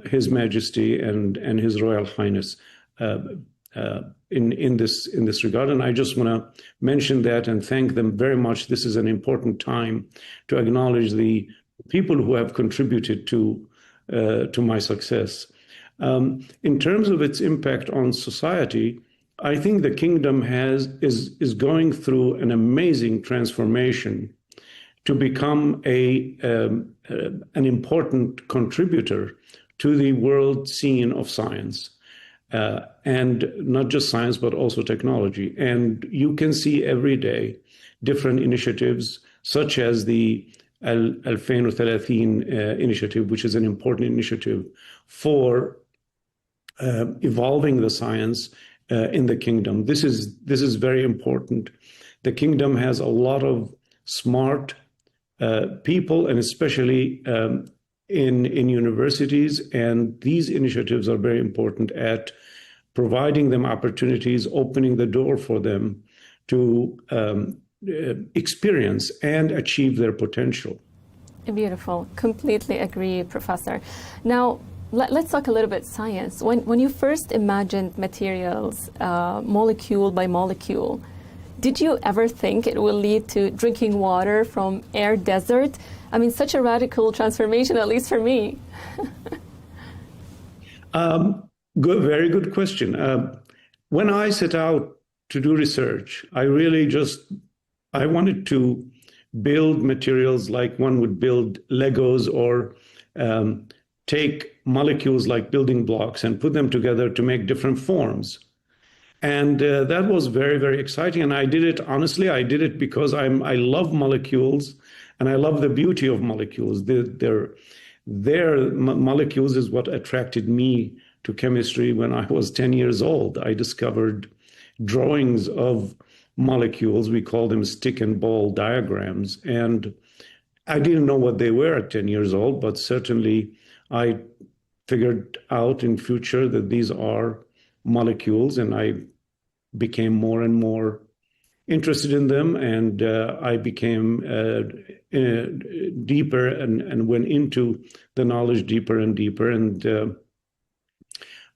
His Majesty and His Royal Highness in this regard. And I just want to mention that and thank them very much. This is an important time to acknowledge the people who have contributed to my success. In terms of its impact on society, I think the kingdom is going through an amazing transformation to become an important contributor to the world scene of science, and not just science, but also technology. And you can see every day different initiatives, such as the 2030 initiative, which is an important initiative for evolving the science in the kingdom. This is very important. The kingdom has a lot of smart people, and especially in universities, and these initiatives are very important at providing them opportunities, opening the door for them to experience and achieve their potential. Beautiful. Completely agree, Professor. Now, let's talk a little bit science. When you first imagined materials, molecule by molecule, did you ever think it will lead to drinking water from air desert? I mean, such a radical transformation, at least for me. Very good question. When I set out to do research, I wanted to build materials like one would build Legos, or take molecules like building blocks and put them together to make different forms. And that was very, very exciting. And I did it, honestly, I did it because I love molecules, and I love the beauty of molecules. Their molecules is what attracted me to chemistry when I was 10 years old. I discovered drawings of molecules. We call them stick and ball diagrams. And I didn't know what they were at 10 years old, but certainly I figured out in future that these are molecules, and I became more and more interested in them, and I became deeper and went into the knowledge deeper and deeper. And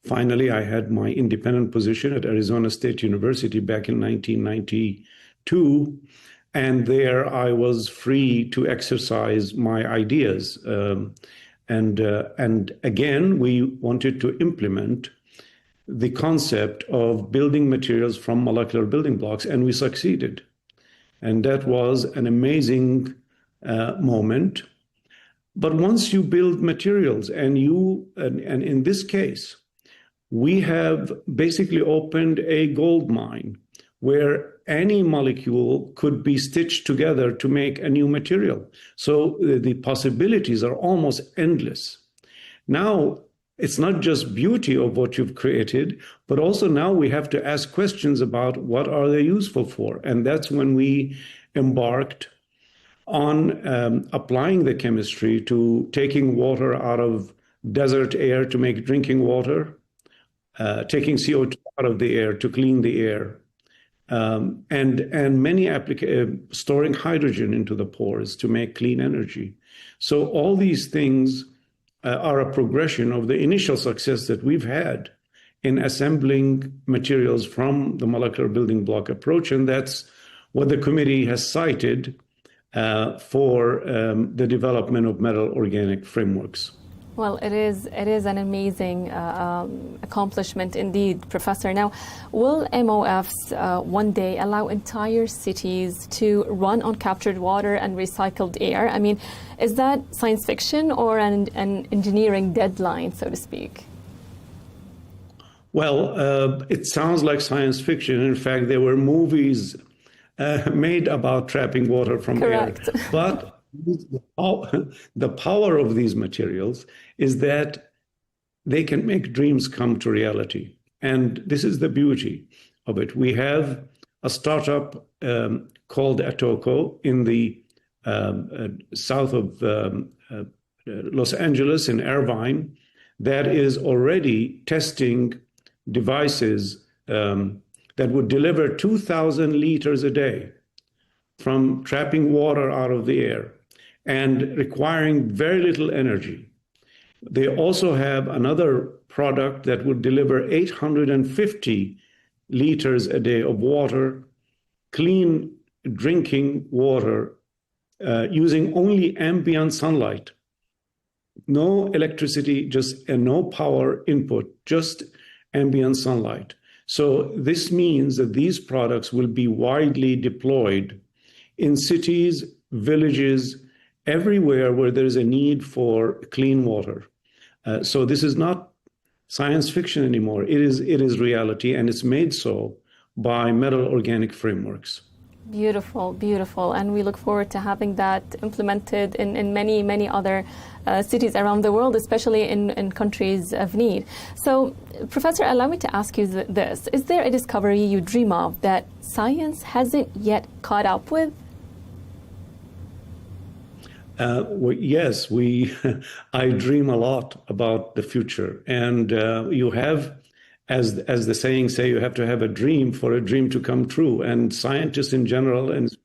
finally, I had my independent position at Arizona State University back in 1992. And there I was free to exercise my ideas. And again, we wanted to implement the concept of building materials from molecular building blocks, and we succeeded. And that was an amazing moment. But once you build materials, and in this case, we have basically opened a gold mine where any molecule could be stitched together to make a new material. So the possibilities are almost endless. Now, it's not just beauty of what you've created, but also now we have to ask questions about what are they useful for. And that's when we embarked on applying the chemistry to taking water out of desert air to make drinking water, taking CO2 out of the air to clean the air, and many storing hydrogen into the pores to make clean energy. So all these things are a progression of the initial success that we've had in assembling materials from the molecular building block approach, and that's what the committee has cited for the development of metal organic frameworks. Well, it is an amazing accomplishment indeed, Professor. Now, will MOFs one day allow entire cities to run on captured water and recycled air? I mean, is that science fiction or an engineering deadline, so to speak? Well, it sounds like science fiction. In fact, there were movies made about trapping water from Correct. air. But the power of these materials is that they can make dreams come to reality. And this is the beauty of it. We have a startup called Atoko in the south of Los Angeles, in Irvine, that is already testing devices that would deliver 2,000 liters a day from trapping water out of the air and requiring very little energy. They also have another product that would deliver 850 liters a day of water, clean drinking water, using only ambient sunlight. No electricity, no power input, just ambient sunlight. So this means that these products will be widely deployed in cities, villages, everywhere where there is a need for clean water. So this is not science fiction anymore. It is reality, and it's made so by metal organic frameworks. Beautiful, beautiful. And we look forward to having that implemented in many, many other cities around the world, especially in countries of need. So, Professor, allow me to ask you this. Is there a discovery you dream of that science hasn't yet caught up with? Well, yes, I dream a lot about the future. And you have, as the saying say, you have to have a dream for a dream to come true. And scientists in general, and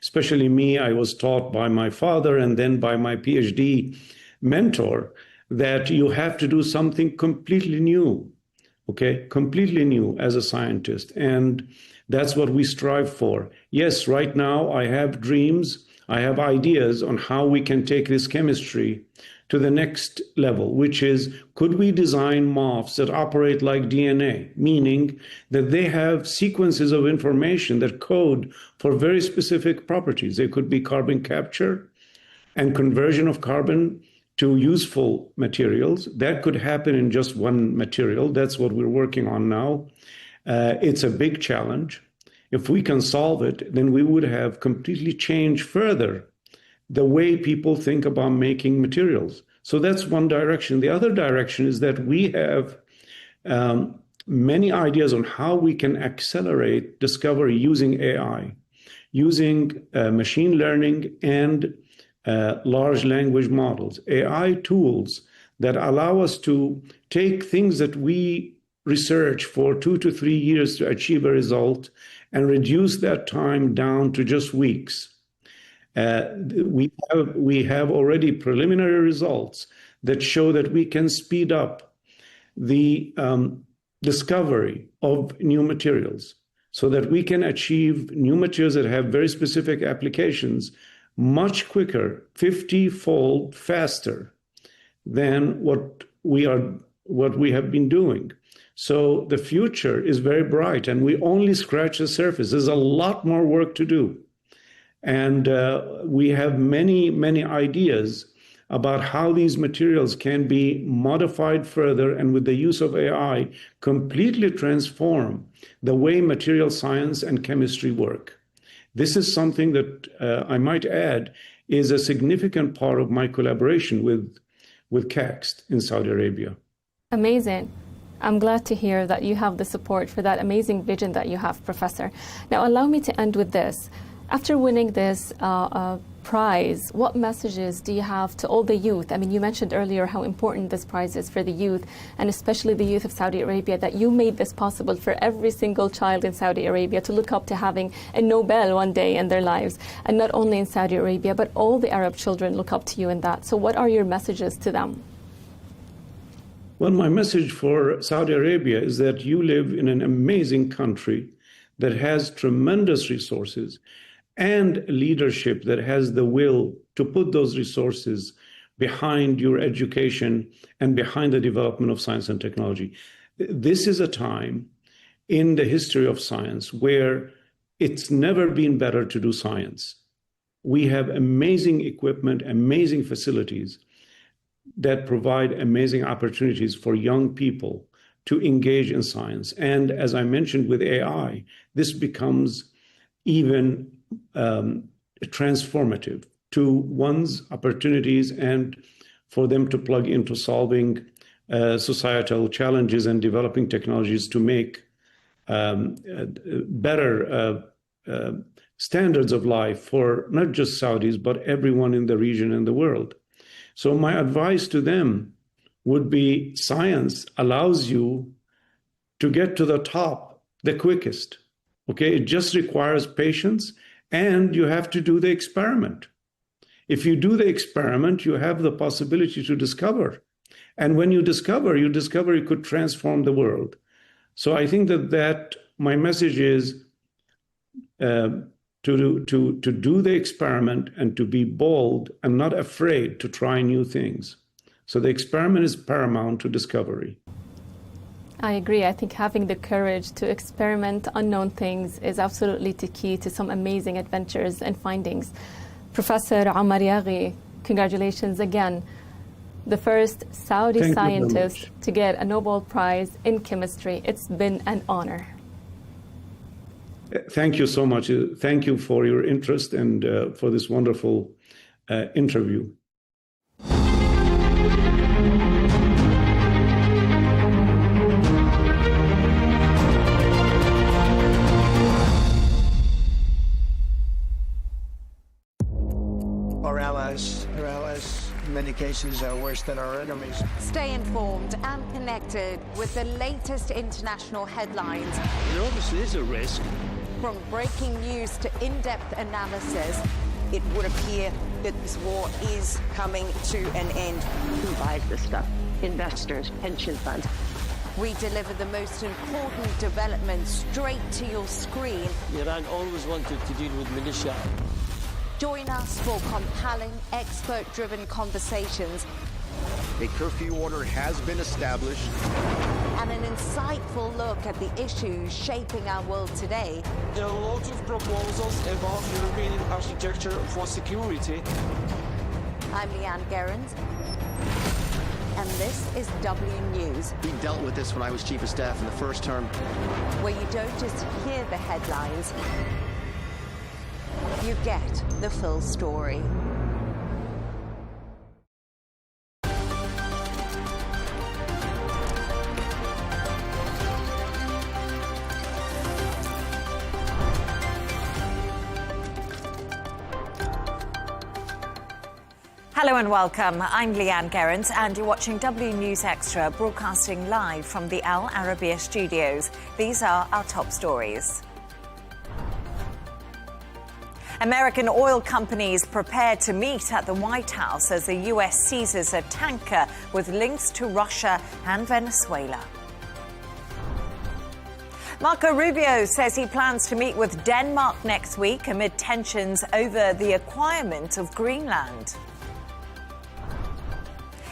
especially me, I was taught by my father and then by my PhD mentor that you have to do something completely new, okay? Completely new as a scientist. And that's what we strive for. Yes, right now I have dreams, I have ideas on how we can take this chemistry to the next level, which is, could we design MOFs that operate like DNA, meaning that they have sequences of information that code for very specific properties. They could be carbon capture and conversion of carbon to useful materials. That could happen in just one material. That's what we're working on now. It's a big challenge. If we can solve it, then we would have completely changed further the way people think about making materials. So that's one direction. The other direction is that we have many ideas on how we can accelerate discovery using AI, using machine learning and large language models, AI tools that allow us to take things that we research for 2 to 3 years to achieve a result and reduce that time down to just weeks. We have already preliminary results that show that we can speed up the discovery of new materials so that we can achieve new materials that have very specific applications much quicker, 50-fold faster than what we have been doing. So the future is very bright, and we only scratch the surface. There's a lot more work to do. And we have many, many ideas about how these materials can be modified further and with the use of AI, completely transform the way material science and chemistry work. This is something that I might add is a significant part of my collaboration with CAXT in Saudi Arabia. Amazing. I'm glad to hear that you have the support for that amazing vision that you have, Professor. Now, allow me to end with this. After winning this prize, what messages do you have to all the youth? I mean, you mentioned earlier how important this prize is for the youth, and especially the youth of Saudi Arabia, that you made this possible for every single child in Saudi Arabia to look up to having a Nobel one day in their lives. And not only in Saudi Arabia, but all the Arab children look up to you in that. So what are your messages to them? Well, my message for Saudi Arabia is that you live in an amazing country that has tremendous resources and leadership that has the will to put those resources behind your education and behind the development of science and technology. This is a time in the history of science where it's never been better to do science. We have amazing equipment, amazing facilities that provide amazing opportunities for young people to engage in science. And as I mentioned with AI, this becomes even transformative to one's opportunities and for them to plug into solving societal challenges and developing technologies to make better standards of life for not just Saudis, but everyone in the region and the world. So my advice to them would be science allows you to get to the top the quickest, okay? It just requires patience, and you have to do the experiment. If you do the experiment, you have the possibility to discover. And when you discover you could transform the world. So I think that my message is to do the experiment and to be bold and not afraid to try new things. So the experiment is paramount to discovery. I agree. I think having the courage to experiment unknown things is absolutely the key to some amazing adventures and findings. Professor Omar Yaghi, congratulations again. The first Saudi scientist to get a Nobel Prize in chemistry. It's been an honor. Thank you so much. Thank you for your interest and for this wonderful interview. Our allies, in many cases, are worse than our enemies. Stay informed and connected with the latest international headlines. There obviously is a risk. From breaking news to in-depth analysis, it would appear that this war is coming to an end. Who buys this stuff? Investors, pension funds. We deliver the most important developments straight to your screen. Iran always wanted to deal with militia. Join us for compelling, expert-driven conversations. A curfew order has been established. And an insightful look at the issues shaping our world today. There are lots of proposals about European architecture for security. I'm Leigh Ann Gerrans, and this is W News. We dealt with this when I was Chief of Staff in the first term. Where you don't just hear the headlines, you get the full story. Hello and welcome. I'm Leigh Ann Gerrans and you're watching W News Extra, broadcasting live from the Al Arabiya studios. These are our top stories. American oil companies prepare to meet at the White House as the US seizes a tanker with links to Russia and Venezuela. Marco Rubio says he plans to meet with Denmark next week amid tensions over the acquirement of Greenland.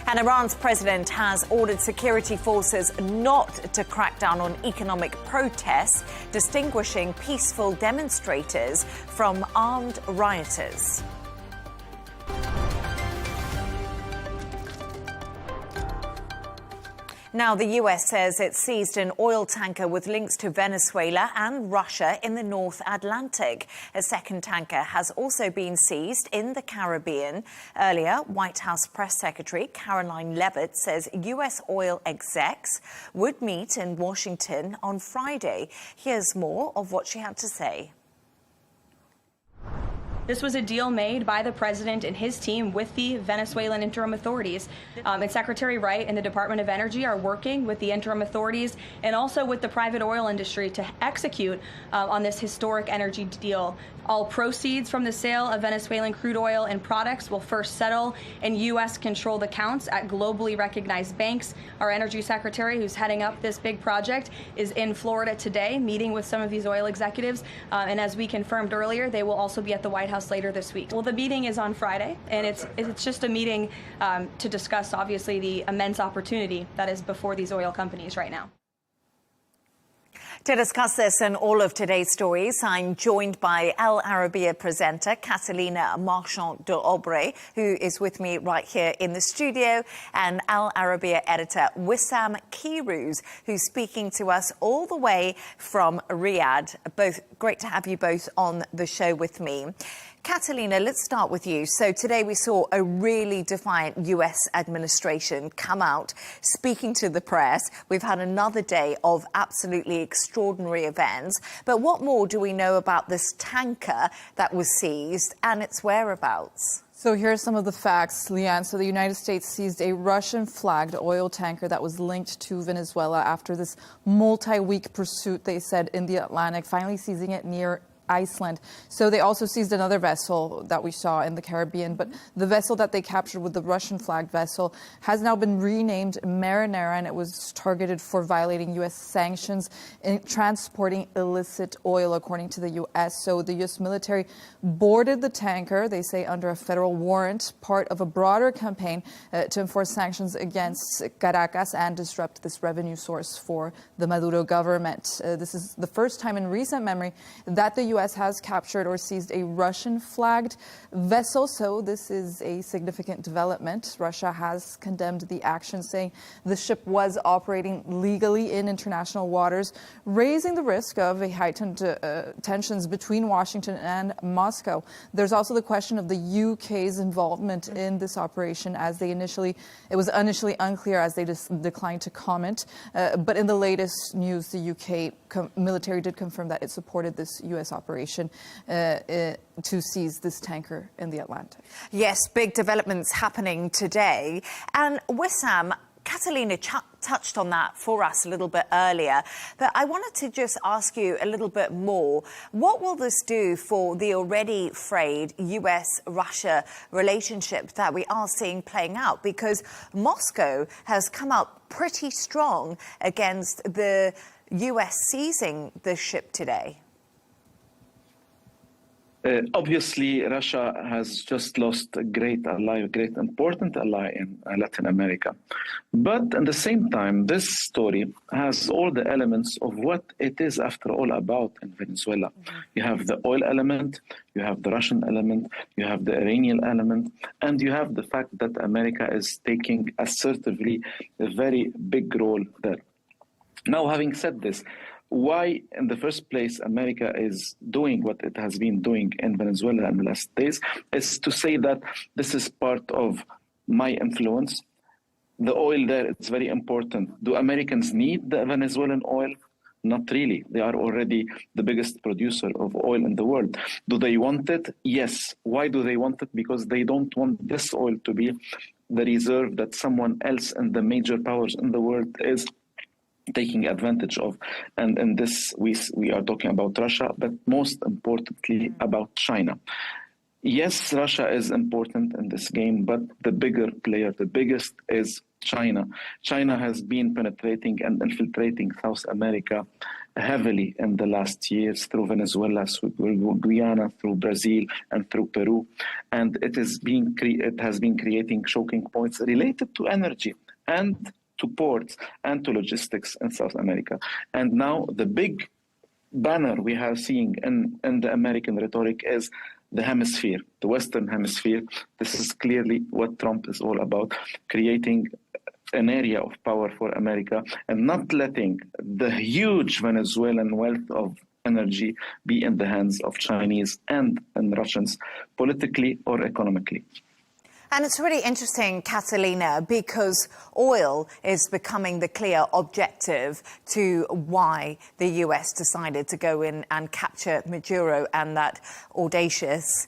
And Iran's president has ordered security forces not to crack down on economic protests, distinguishing peaceful demonstrators from armed rioters. Now, the US says it seized an oil tanker with links to Venezuela and Russia in the North Atlantic. A second tanker has also been seized in the Caribbean. Earlier, White House Press Secretary Caroline Leavitt says US oil execs would meet in Washington on Friday. Here's more of what she had to say. This was a deal made by the president and his team with the Venezuelan interim authorities. And Secretary Wright and the Department of Energy are working with the interim authorities and also with the private oil industry to execute on this historic energy deal. All proceeds from the sale of Venezuelan crude oil and products will first settle in U.S.-controlled accounts at globally recognized banks. Our energy secretary, who's heading up this big project, is in Florida today, meeting with some of these oil executives. And as we confirmed earlier, they will also be at the White House later this week. Well, the meeting is on Friday, and it's just a meeting to discuss, obviously, the immense opportunity that is before these oil companies right now. To discuss this and all of today's stories, I'm joined by Al Arabiya presenter Catalina Marchand de Aubrey, who is with me right here in the studio, and Al Arabiya editor Wissam Kiruz, who's speaking to us all the way from Riyadh. Both great to have you both on the show with me. Catalina, let's start with you. So today we saw a really defiant US administration come out speaking to the press. We've had another day of absolutely extraordinary events. But what more do we know about this tanker that was seized and its whereabouts? So here are some of the facts, Leigh Ann. So the United States seized a Russian-flagged oil tanker that was linked to Venezuela after this multi-week pursuit, they said, in the Atlantic, finally seizing it near Iceland. So they also seized another vessel that we saw in the Caribbean, but the vessel that they captured with the Russian-flagged vessel has now been renamed Marinera, and it was targeted for violating U.S. sanctions in transporting illicit oil, according to the U.S. So the U.S. military boarded the tanker, they say under a federal warrant, part of a broader campaign to enforce sanctions against Caracas and disrupt this revenue source for the Maduro government. This is the first time in recent memory that the U.S. U.S. has captured or seized a Russian-flagged vessel, so this is a significant development. Russia has condemned the action, saying the ship was operating legally in international waters, raising the risk of a heightened tensions between Washington and Moscow. There's also the question of the UK's involvement in this operation, as it was initially unclear as they declined to comment. But in the latest news, the UK military did confirm that it supported this U.S. operation to seize this tanker in the Atlantic. Yes, big developments happening today. And Wissam, Catalina touched on that for us a little bit earlier, but I wanted to just ask you a little bit more. What will this do for the already frayed US-Russia relationship that we are seeing playing out? Because Moscow has come out pretty strong against the US seizing the ship today. Obviously, Russia has just lost a great ally, a great important ally in Latin America. But at the same time, this story has all the elements of what it is, after all, about in Venezuela. You have the oil element, you have the Russian element, you have the Iranian element, and you have the fact that America is taking assertively a very big role there. Now, having said this, why, in the first place, America is doing what it has been doing in Venezuela in the last days is to say that this is part of my influence. The oil there, it's very important. Do Americans need the Venezuelan oil? Not really. They are already the biggest producer of oil in the world. Do they want it? Yes. Why do they want it? Because they don't want this oil to be the reserve that someone else in the major powers in the world is taking advantage of. And in this, we are talking about Russia, but most importantly about China. Yes, Russia is important in this game, but the bigger player, the biggest, is China. China has been penetrating and infiltrating South America heavily in the last years through Venezuela, through Guyana, through Brazil, and through Peru. And it has been creating choking points related to energy and to ports and to logistics in South America. And now the big banner we are seeing in the American rhetoric is the hemisphere, the Western hemisphere. This is clearly what Trump is all about, creating an area of power for America and not letting the huge Venezuelan wealth of energy be in the hands of Chinese and Russians, politically or economically. And it's really interesting, Catalina, because oil is becoming the clear objective to why the US decided to go in and capture Maduro and that audacious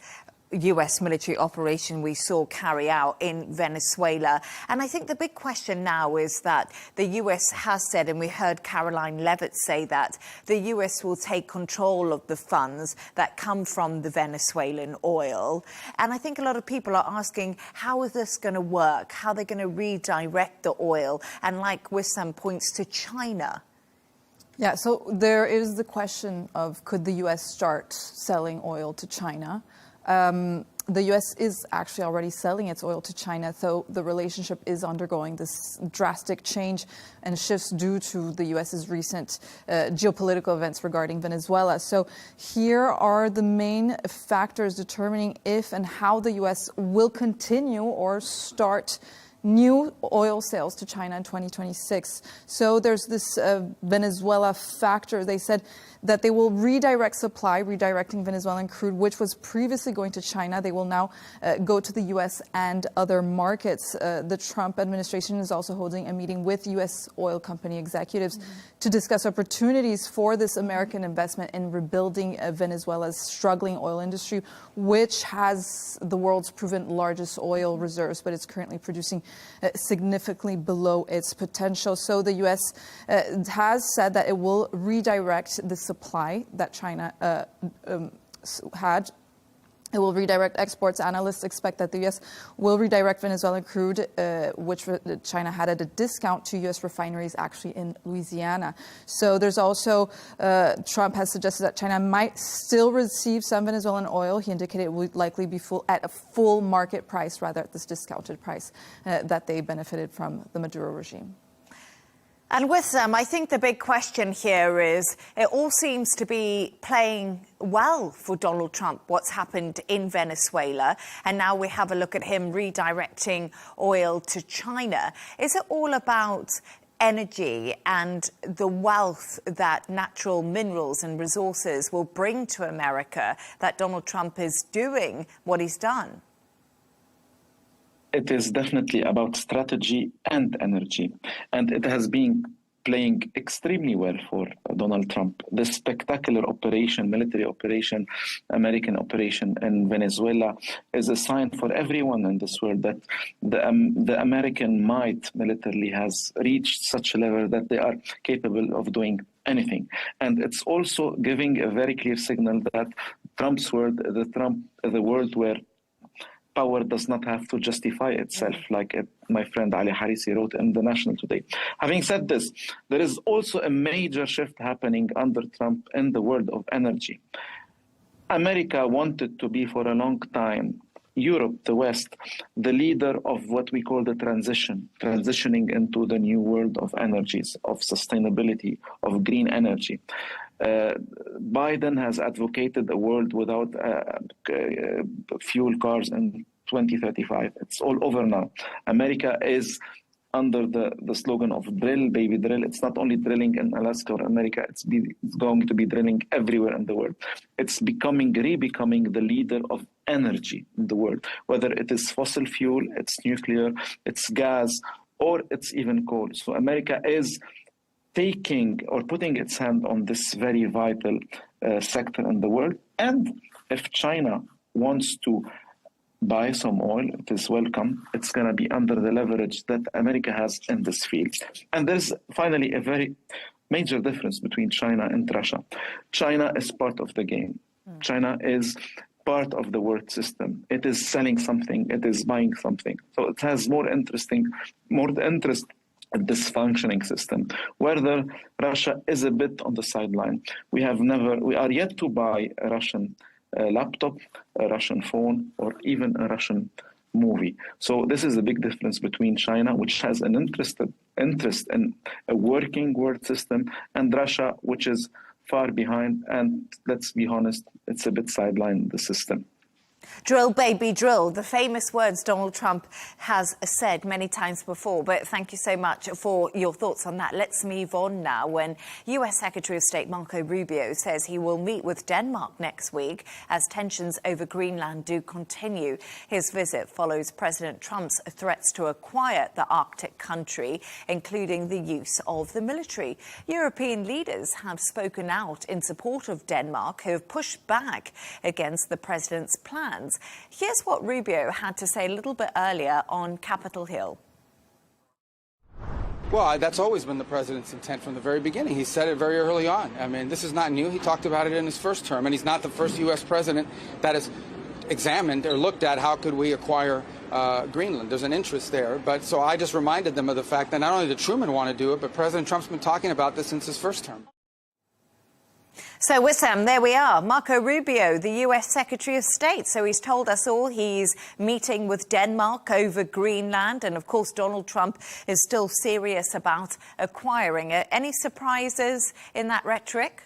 US military operation we saw carry out in Venezuela. And I think the big question now is that the US has said, and we heard Caroline Leavitt say that, the US will take control of the funds that come from the Venezuelan oil. And I think a lot of people are asking, how is this going to work? How are they going to redirect the oil? And like Wissam points to China. Yeah, so there is the question of, could the US start selling oil to China? The U.S. is actually already selling its oil to China, so the relationship is undergoing this drastic change and shifts due to the U.S.'s recent geopolitical events regarding Venezuela. So here are the main factors determining if and how the U.S. will continue or start new oil sales to China in 2026. So there's this Venezuela factor. They said that they will redirect supply, redirecting Venezuelan crude, which was previously going to China. They will now go to the U.S. and other markets. The Trump administration is also holding a meeting with U.S. oil company executives to discuss opportunities for this American investment in rebuilding Venezuela's struggling oil industry, which has the world's proven largest oil reserves, but it's currently producing significantly below its potential. So the U.S. has said that it will redirect the supply that China had. It will redirect exports. Analysts expect that the U.S. will redirect Venezuelan crude, which China had at a discount, to U.S. refineries actually in Louisiana. So there's also, Trump has suggested that China might still receive some Venezuelan oil. He indicated it would likely be at a full market price, rather at this discounted price that they benefited from the Maduro regime. And with them, I think the big question here is it all seems to be playing well for Donald Trump, what's happened in Venezuela. And now we have a look at him redirecting oil to China. Is it all about energy and the wealth that natural minerals and resources will bring to America that Donald Trump is doing what he's done? It is definitely about strategy and energy, and it has been playing extremely well for Donald Trump. The spectacular operation, military operation, American operation in Venezuela is a sign for everyone in this world that the American might militarily has reached such a level that they are capable of doing anything. And it's also giving a very clear signal that Trump's world, the world where power does not have to justify itself, like my friend Ali Harisi wrote in The National today. Having said this, there is also a major shift happening under Trump in the world of energy. America wanted to be for a long time, Europe, the West, the leader of what we call the transitioning into the new world of energies, of sustainability, of green energy. Biden has advocated a world without fuel cars in 2035. It's all over now. America is under the slogan of drill, baby, drill. It's not only drilling in Alaska or America, it's going to be drilling everywhere in the world. It's re-becoming the leader of energy in the world, whether it is fossil fuel, it's nuclear, it's gas, or it's even coal. So America is taking or putting its hand on this very vital sector in the world. And if China wants to buy some oil, it is welcome. It's going to be under the leverage that America has in this field. And there's finally a very major difference between China and Russia. China is part of the game. China is part of the world system. It is selling something. It is buying something. So it has more interest this functioning system, whether Russia is a bit on the sideline. We are yet to buy a Russian laptop, a Russian phone, or even a Russian movie. So this is a big difference between China, which has an interest in a working world system, and Russia, which is far behind, and let's be honest, it's a bit sidelined, the system. Drill, baby, drill. The famous words Donald Trump has said many times before, but thank you so much for your thoughts on that. Let's move on now. When US Secretary of State Marco Rubio says he will meet with Denmark next week as tensions over Greenland do continue. His visit follows President Trump's threats to acquire the Arctic country, including the use of the military. European leaders have spoken out in support of Denmark, who have pushed back against the president's plans. Here's what Rubio had to say a little bit earlier on Capitol Hill. Well, that's always been the president's intent from the very beginning. He said it very early on. I mean, this is not new. He talked about it in his first term, and he's not the first U.S. president that has examined or looked at how could we acquire Greenland. There's an interest there. But so I just reminded them of the fact that not only did Truman want to do it, but President Trump's been talking about this since his first term. So, Wissam, there we are. Marco Rubio, the US Secretary of State. So he's told us all he's meeting with Denmark over Greenland. And, of course, Donald Trump is still serious about acquiring it. Any surprises in that rhetoric?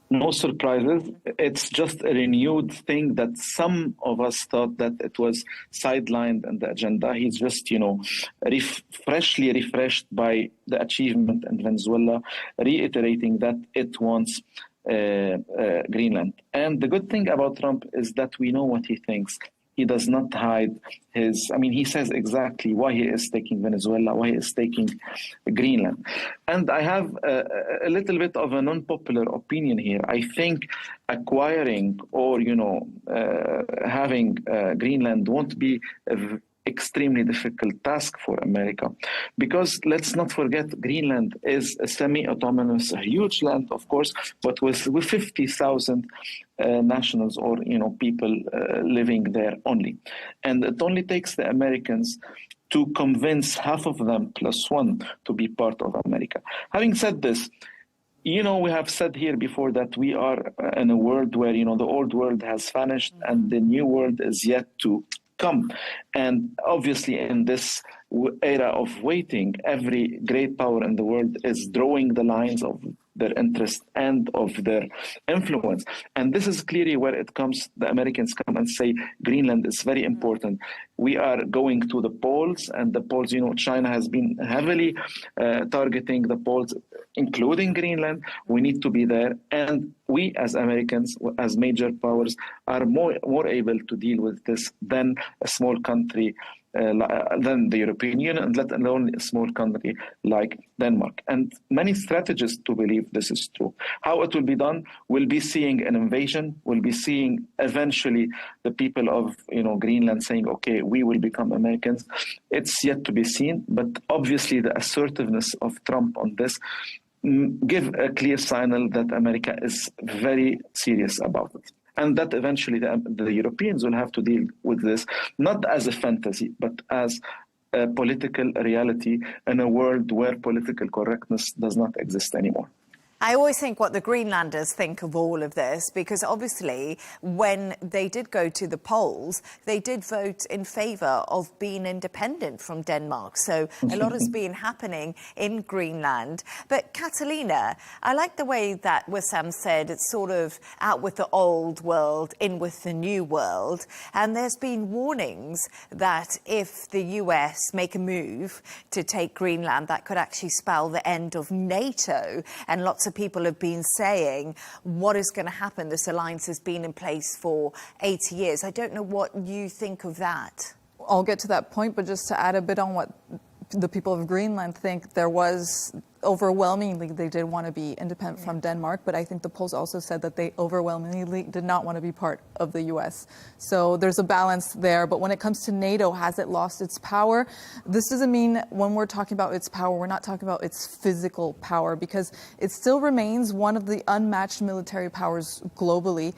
No surprises. It's just a renewed thing that some of us thought that it was sidelined in the agenda. He's just, freshly refreshed by the achievement in Venezuela, reiterating that it wants Greenland. And the good thing about Trump is that we know what he thinks. He does not hide he says exactly why he is taking Venezuela, why he is taking Greenland. And I have a little bit of an unpopular opinion here. I think acquiring or, having Greenland won't be extremely difficult task for America, because let's not forget Greenland is a semi-autonomous, a huge land, of course, but with 50,000 nationals or people living there only, and it only takes the Americans to convince half of them plus one to be part of America. Having said this, we have said here before that we are in a world where the old world has vanished and the new world is yet to come. And obviously in this era of waiting, every great power in the world is drawing the lines of their interest and of their influence. And this is clearly where it comes, the Americans come and say, Greenland is very important. We are going to the poles, and the poles, China has been heavily targeting the poles, including Greenland. We need to be there. And we as Americans, as major powers, are more able to deal with this than a small country than the European Union, and let alone a small country like Denmark. And many strategists to believe this is true. How it will be done, we'll be seeing an invasion, we'll be seeing eventually the people of Greenland saying, okay, we will become Americans. It's yet to be seen, but obviously the assertiveness of Trump on this give a clear signal that America is very serious about it. And that eventually the Europeans will have to deal with this, not as a fantasy, but as a political reality in a world where political correctness does not exist anymore. I always think what the Greenlanders think of all of this, because obviously when they did go to the polls, they did vote in favour of being independent from Denmark. So a lot has been happening in Greenland. But Catalina, I like the way that Wissam said it's sort of out with the old world, in with the new world. And there's been warnings that if the US make a move to take Greenland, that could actually spell the end of NATO. And lots of people have been saying, what is going to happen? This alliance has been in place for 80 years. I don't know what you think of that. I'll get to that point, but just to add a bit on what the people of Greenland think, there was overwhelmingly they did want to be independent from Denmark, but I think the polls also said that they overwhelmingly did not want to be part of the U.S. So there's a balance there. But when it comes to NATO, has it lost its power? This doesn't mean when we're talking about its power, we're not talking about its physical power, because it still remains one of the unmatched military powers globally.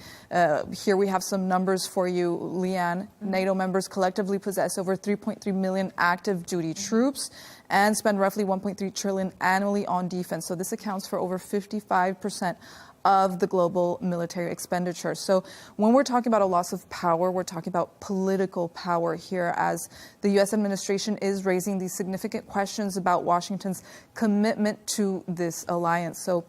Here we have some numbers for you, Leigh Ann. NATO members collectively possess over 3.3 million active duty troops and spend roughly 1.3 trillion annually on defense. So this accounts for over 55% of the global military expenditure. So when we're talking about a loss of power, we're talking about political power here, as the U.S. administration is raising these significant questions about Washington's commitment to this alliance. So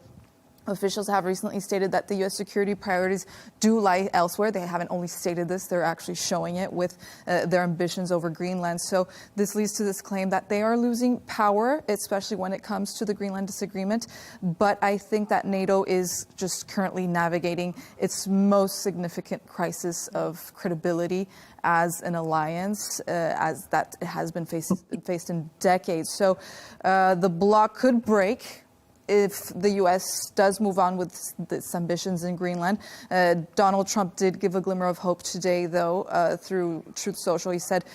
officials have recently stated that the U.S. security priorities do lie elsewhere. They haven't only stated this, they're actually showing it with their ambitions over Greenland. So this leads to this claim that they are losing power, especially when it comes to the Greenland disagreement. But I think that NATO is just currently navigating its most significant crisis of credibility as an alliance, as that has been faced in decades. So the bloc could break if the U.S. does move on with its ambitions in Greenland. Donald Trump did give a glimmer of hope today, though, through Truth Social. He said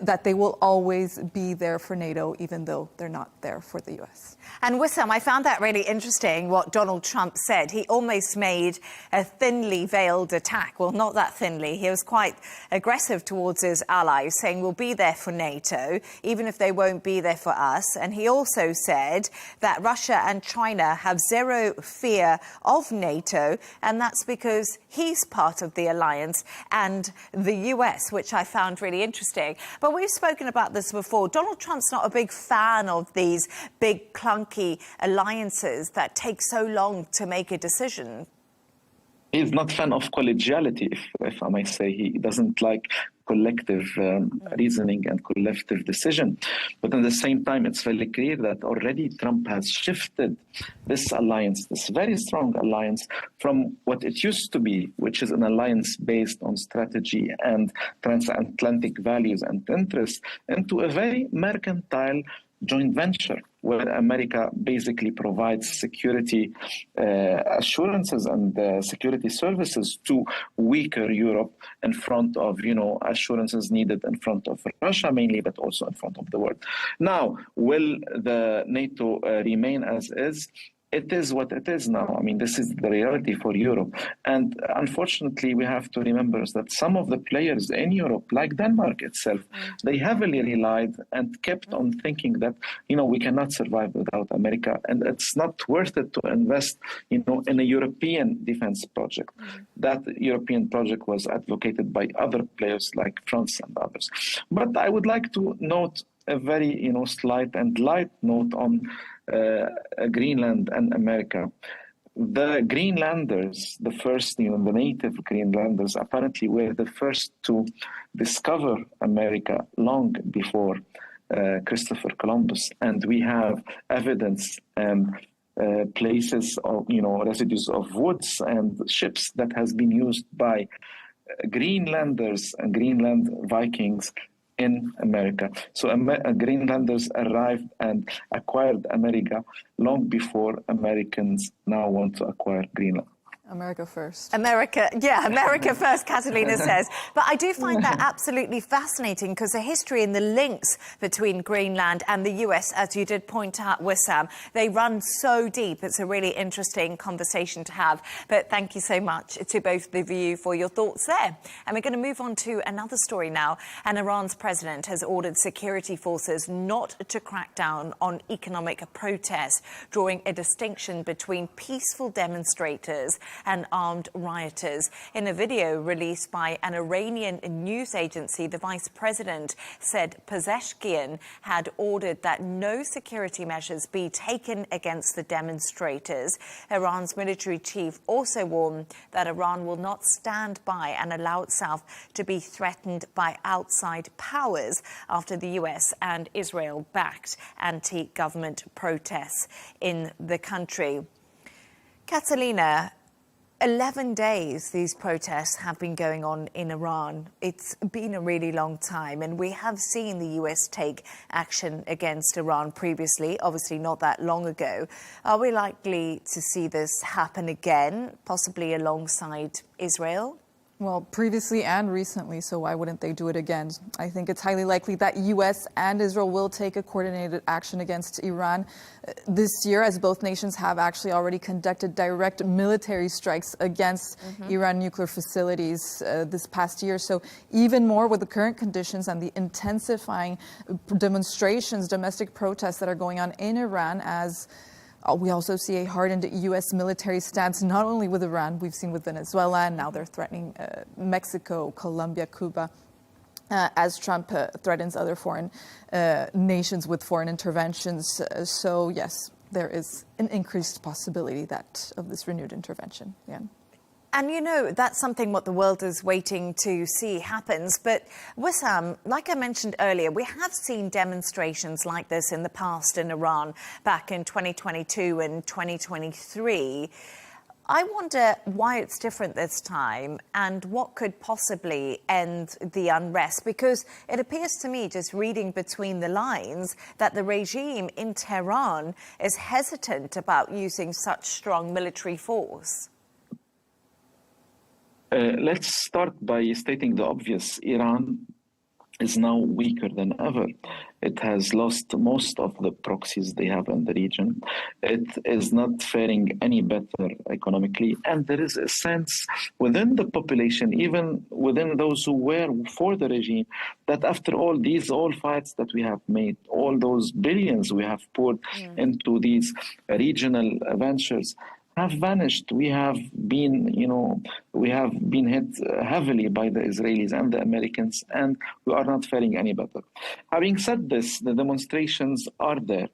that they will always be there for NATO, even though they're not there for the U.S. And Wissam, I found that really interesting, what Donald Trump said. He almost made a thinly veiled attack. Well, not that thinly. He was quite aggressive towards his allies, saying we'll be there for NATO, even if they won't be there for us. And he also said that Russia and China have zero fear of NATO, and that's because he's part of the alliance and the US, which I found really interesting. But we've spoken about this before. Donald Trump's not a big fan of these big, clunky alliances that take so long to make a decision. He's not a fan of collegiality, if I may say. He doesn't like collective reasoning and collective decision. But at the same time, it's very clear that already Trump has shifted this alliance, this very strong alliance, from what it used to be, which is an alliance based on strategy and transatlantic values and interests, into a very mercantile joint venture, where America basically provides security assurances and security services to weaker Europe in front of, assurances needed in front of Russia mainly, but also in front of the world. Now, will the NATO remain as is? it is what it is now. I mean, this is the reality for Europe. And unfortunately, we have to remember that some of the players in Europe, like Denmark itself, they heavily relied and kept on thinking that, we cannot survive without America. And it's not worth it to invest, in a European defense project. That European project was advocated by other players like France and others. But I would like to note a very, slight and light note on Greenland and America. The Greenlanders, the first, the native Greenlanders, apparently were the first to discover America long before Christopher Columbus. And we have evidence and places of, residues of woods and ships that has been used by Greenlanders and Greenland Vikings in America. So Greenlanders arrived and acquired America long before Americans now want to acquire Greenland. America first. America first, Catalina says. But I do find that absolutely fascinating because the history and the links between Greenland and the US, as you did point out, Wissam, they run so deep. It's a really interesting conversation to have. But thank you so much to both of you for your thoughts there. And we're going to move on to another story now. And Iran's president has ordered security forces not to crack down on economic protests, drawing a distinction between peaceful demonstrators and armed rioters. In a video released by an Iranian news agency, the vice president said Pezeshkian had ordered that no security measures be taken against the demonstrators. Iran's military chief also warned that Iran will not stand by and allow itself to be threatened by outside powers after the US and Israel backed anti-government protests in the country. Catalina, 11 days these protests have been going on in Iran. It's been a really long time, and we have seen the US take action against Iran previously, obviously not that long ago. Are we likely to see this happen again, possibly alongside Israel? Well, previously and recently, so why wouldn't they do it again? I think it's highly likely that U.S. and Israel will take a coordinated action against Iran this year, as both nations have actually already conducted direct military strikes against Iran nuclear facilities this past year. So even more with the current conditions and the intensifying demonstrations, domestic protests that are going on in Iran, as we also see a hardened U.S. military stance, not only with Iran, we've seen with Venezuela, and now they're threatening Mexico, Colombia, Cuba, as Trump threatens other foreign nations with foreign interventions. So, yes, there is an increased possibility of this renewed intervention. Yeah. And, that's something what the world is waiting to see happens. But, Wissam, like I mentioned earlier, we have seen demonstrations like this in the past in Iran back in 2022 and 2023. I wonder why it's different this time and what could possibly end the unrest, because it appears to me, just reading between the lines, that the regime in Tehran is hesitant about using such strong military force. Let's start by stating the obvious. Iran is now weaker than ever. It has lost most of the proxies they have in the region. It is not faring any better economically. And there is a sense within the population, even within those who were for the regime, that after all these fights that we have made, all those billions we have poured into these regional ventures, have vanished. We have been, hit heavily by the Israelis and the Americans, and we are not faring any better. Having said this, the demonstrations are there,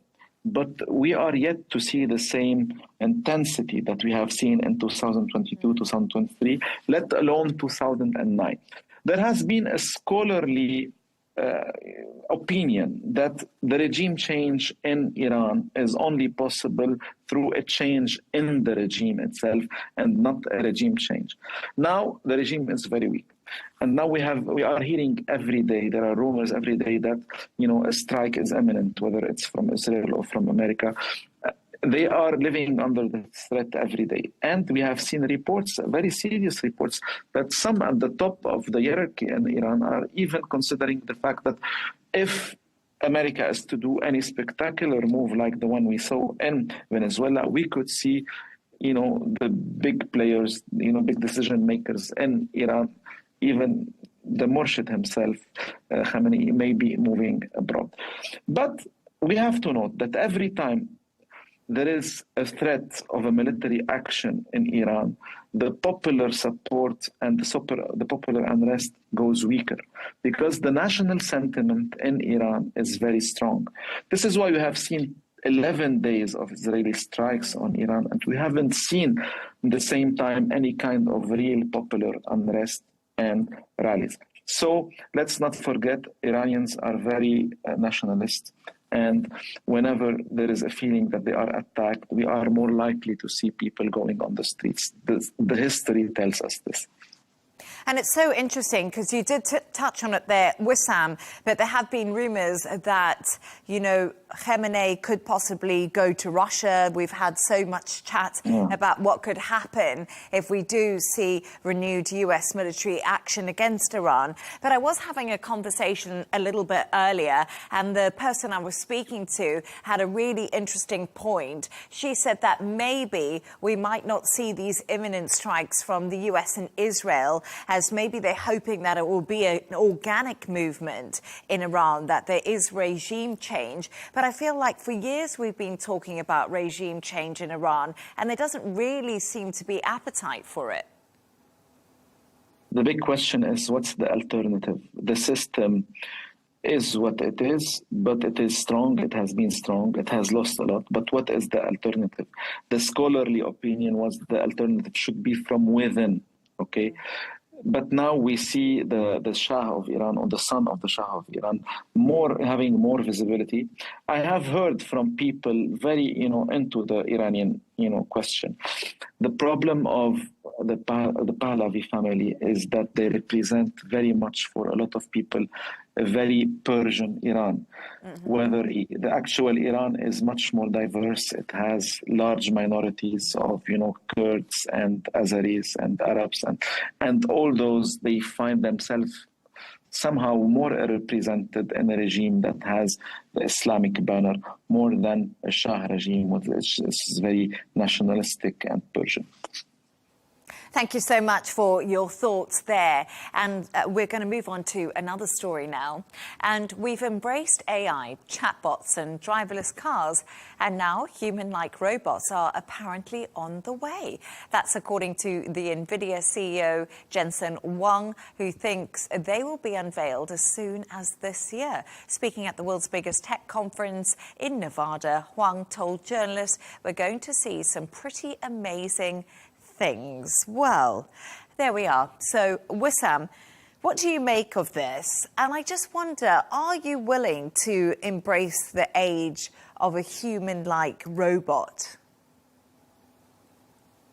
but we are yet to see the same intensity that we have seen in 2022, 2023, let alone 2009. There has been a scholarly opinion that the regime change in Iran is only possible through a change in the regime itself and not a regime change. Now the regime is very weak. And now we are hearing every day, there are rumors every day that, a strike is imminent, whether it's from Israel or from America. They are living under the threat every day. And we have seen reports, very serious reports, that some at the top of the hierarchy in Iran are even considering the fact that if America is to do any spectacular move like the one we saw in Venezuela, we could see, the big players, big decision makers in Iran, even the Murshid himself, Khamenei, may be moving abroad. But we have to note that every time there is a threat of a military action in Iran, the popular support and the popular unrest goes weaker because the national sentiment in Iran is very strong. This is why we have seen 11 days of Israeli strikes on Iran, and we haven't seen at the same time any kind of real popular unrest and rallies. So let's not forget, Iranians are very nationalist. And whenever there is a feeling that they are attacked, we are more likely to see people going on the streets. The history tells us this. And it's so interesting because you did touch on it there, Wissam, but there have been rumours that, Khamenei could possibly go to Russia. We've had so much chat about what could happen if we do see renewed US military action against Iran. But I was having a conversation a little bit earlier, and the person I was speaking to had a really interesting point. She said that maybe we might not see these imminent strikes from the US and Israel, as maybe they're hoping that it will be an organic movement in Iran, that there is regime change. But I feel like for years we've been talking about regime change in Iran, and there doesn't really seem to be appetite for it. The big question is, what's the alternative? The system is what it is, but it is strong. It has been strong. It has lost a lot. But what is the alternative? The scholarly opinion was the alternative should be from within, okay? But now we see the Shah of Iran, or the son of the Shah of Iran, having more visibility. I have heard from people very, into the Iranian, question. The problem of the Pahlavi family is that they represent very much for a lot of people a very Persian Iran. Whether the actual Iran is much more diverse. It has large minorities of, Kurds and Azeris and Arabs and all those, they find themselves somehow more represented in a regime that has the Islamic banner more than a Shah regime, which is very nationalistic and Persian. Thank you so much for your thoughts there. And we're going to move on to another story now. And we've embraced AI, chatbots and driverless cars. And now human-like robots are apparently on the way. That's according to the NVIDIA CEO, Jensen Huang, who thinks they will be unveiled as soon as this year. Speaking at the world's biggest tech conference in Nevada, Huang told journalists, we're going to see some pretty amazing things. Well, there we are. So, Wissam, what do you make of this? And I just wonder, are you willing to embrace the age of a human-like robot?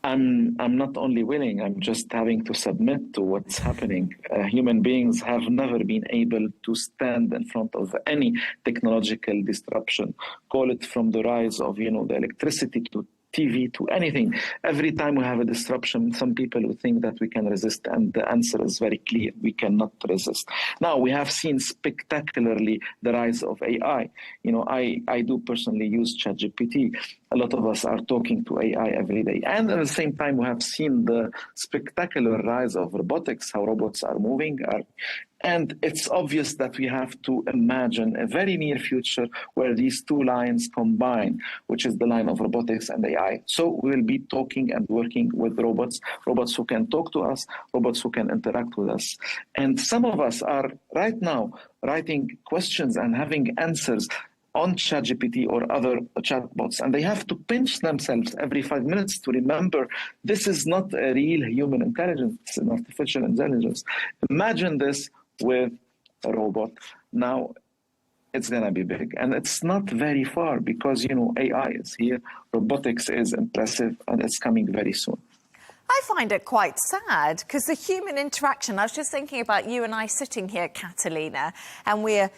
I'm not only willing, I'm just having to submit to what's happening. Human beings have never been able to stand in front of any technological disruption. Call it from the rise of, the electricity to TV to anything. Every time we have a disruption, some people would think that we can resist, and the answer is very clear. We cannot resist. Now, we have seen spectacularly the rise of AI. I do personally use ChatGPT. A lot of us are talking to AI every day. And at the same time, we have seen the spectacular rise of robotics, how robots are moving. And it's obvious that we have to imagine a very near future where these two lines combine, which is the line of robotics and AI. So we will be talking and working with robots who can talk to us, robots who can interact with us. And some of us are right now writing questions and having answers on ChatGPT or other chatbots, and they have to pinch themselves every 5 minutes to remember this is not a real human intelligence, it's an artificial intelligence. Imagine this with a robot. Now, it's going to be big, and it's not very far because, AI is here, robotics is impressive, and it's coming very soon. I find it quite sad because the human interaction, I was just thinking about you and I sitting here, Catalina, and we're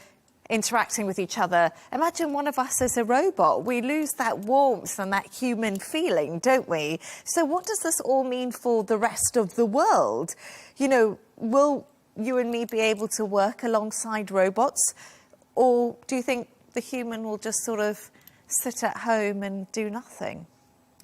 interacting with each other. Imagine one of us as a robot. We lose that warmth and that human feeling, don't we? So what does this all mean for the rest of the world? Will you and me be able to work alongside robots? Or do you think the human will just sort of sit at home and do nothing?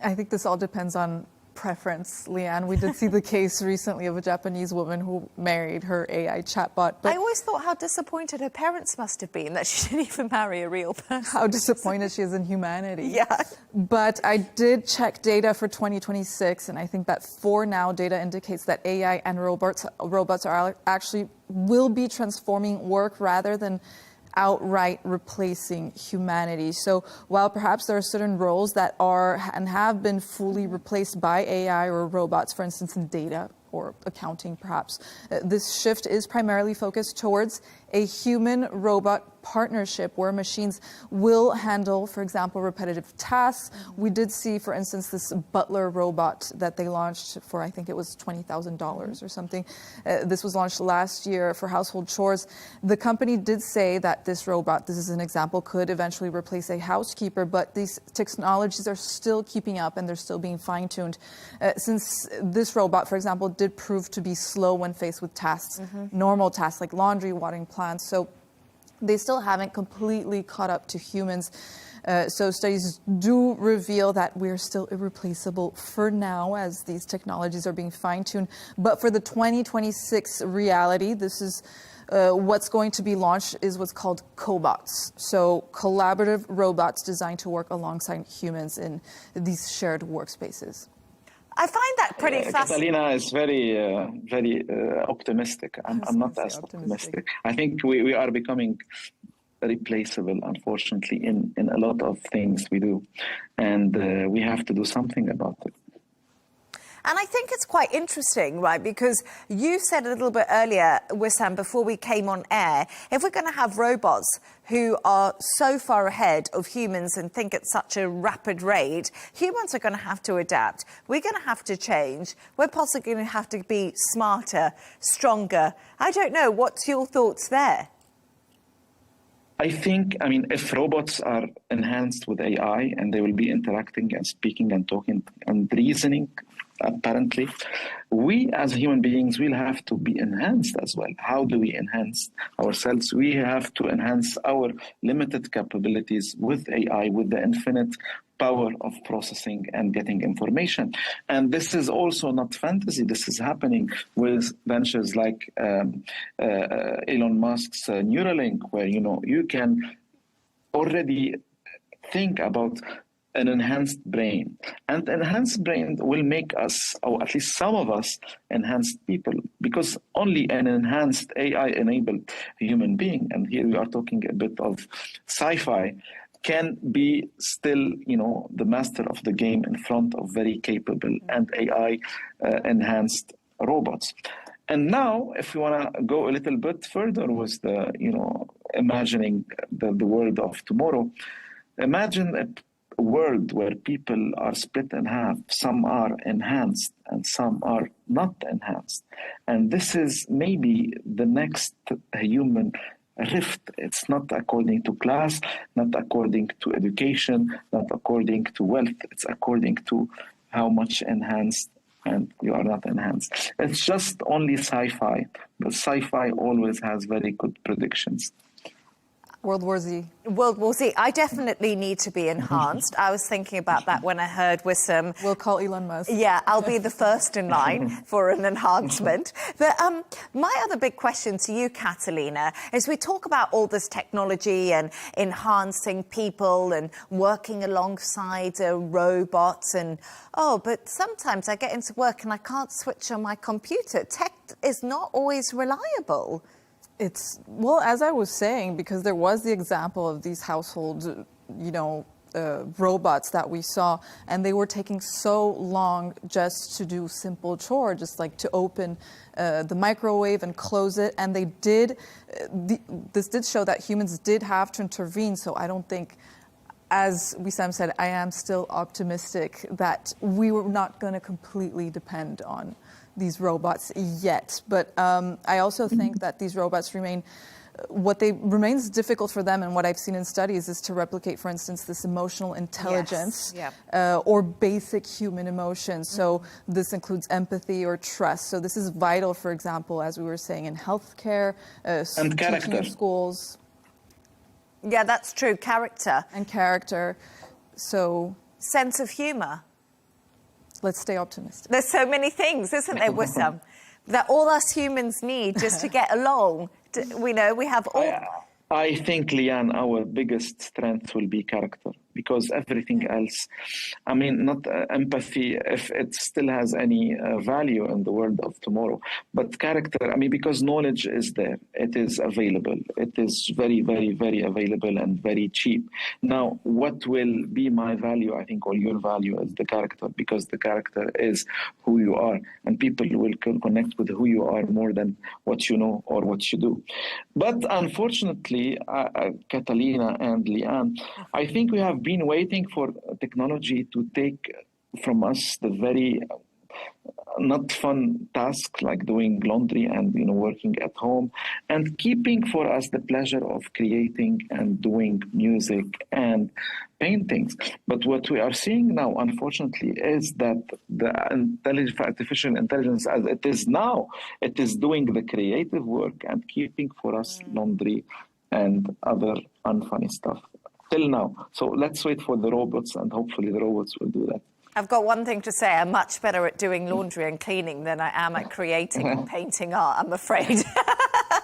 I think this all depends on preference, Leigh Ann. We did see the case recently of a Japanese woman who married her AI chatbot. But I always thought how disappointed her parents must have been that she didn't even marry a real person. How disappointed she is in humanity. Yeah. But I did check data for 2026, and I think that for now, data indicates that AI and robots are actually will be transforming work rather than outright replacing humanity. So while perhaps there are certain roles that are and have been fully replaced by AI or robots, for instance, in data or accounting perhaps, this shift is primarily focused towards a human-robot partnership where machines will handle, for example, repetitive tasks. We did see, for instance, this butler robot that they launched for, I think it was $20,000 or something. This was launched last year for household chores. The company did say that this robot, this is an example, could eventually replace a housekeeper, but these technologies are still keeping up and they're still being fine-tuned. Since this robot, for example, did prove to be slow when faced with tasks, normal tasks like laundry, watering plants. So they still haven't completely caught up to humans. So studies do reveal that we're still irreplaceable for now as these technologies are being fine-tuned. But for the 2026 reality, this is what's going to be launched is what's called cobots. So collaborative robots designed to work alongside humans in these shared workspaces. I find that pretty fascinating. Catalina is very optimistic. I'm not as optimistic. I think we are becoming replaceable, unfortunately, in a lot of things we do. And we have to do something about it. And I think it's quite interesting, right, because you said a little bit earlier, Wissam, before we came on air, if we're going to have robots who are so far ahead of humans and think at such a rapid rate, humans are going to have to adapt. We're going to have to change. We're possibly going to have to be smarter, stronger. I don't know. What's your thoughts there? I think, if robots are enhanced with AI and they will be interacting and speaking and talking and reasoning, apparently, we as human beings will have to be enhanced as well. How do we enhance ourselves? We have to enhance our limited capabilities with AI, with the infinite power of processing and getting information. And this is also not fantasy. This is happening with ventures like Elon Musk's Neuralink, where, you can already think about an enhanced brain. And enhanced brain will make us, or at least some of us, enhanced people, because only an enhanced AI-enabled human being, and here we are talking a bit of sci-fi, can be still, the master of the game in front of very capable and AI-enhanced robots. And now, if we want to go a little bit further with the, imagining the world of tomorrow, imagine a world where people are split in half. Some are enhanced and some are not enhanced. And this is maybe the next human rift. It's not according to class, not according to education, not according to wealth. It's according to how much enhanced and you are not enhanced. It's just only sci-fi, but sci-fi always has very good predictions. World War Z. World War Z. I definitely need to be enhanced. I was thinking about that when I heard Wissam. We'll call Elon Musk. Yeah, I'll be the first in line for an enhancement. But my other big question to you, Catalina, is we talk about all this technology and enhancing people and working alongside robots but sometimes I get into work and I can't switch on my computer. Tech is not always reliable. Well, as I was saying, because there was the example of these household, robots that we saw, and they were taking so long just to do simple chore, just like to open the microwave and close it. And they did, this did show that humans did have to intervene. So I don't think, as Wissam said, I am still optimistic that we were not going to completely depend on these robots yet. But I also think that these robots remains difficult for them, and what I've seen in studies is to replicate, for instance, this emotional intelligence or basic human emotions. So this includes empathy or trust. So this is vital, for example, as we were saying, in healthcare, and character. Schools. Yeah, that's true. Character. And character. So... sense of humour. Let's stay optimistic. There's so many things, isn't there, Wissam, that all us humans need just to get along. We know we have all... I think, Leigh Ann, our biggest strength will be character, because everything else, I mean, not empathy, if it still has any value in the world of tomorrow, but character, I mean, because knowledge is there, it is available, it is very, very, very available and very cheap. Now, what will be my value, I think, or your value is the character, because the character is who you are, and people will connect with who you are more than what you know or what you do. But unfortunately, Catalina and Leigh Ann, I think we have been waiting for technology to take from us the very not fun task like doing laundry and working at home, and keeping for us the pleasure of creating and doing music and paintings. But what we are seeing now, unfortunately, is that the artificial intelligence, as it is now, it is doing the creative work and keeping for us laundry and other unfunny stuff till now. So let's wait for the robots, and hopefully the robots will do that. I've got one thing to say. I'm much better at doing laundry and cleaning than I am at creating and painting art, I'm afraid.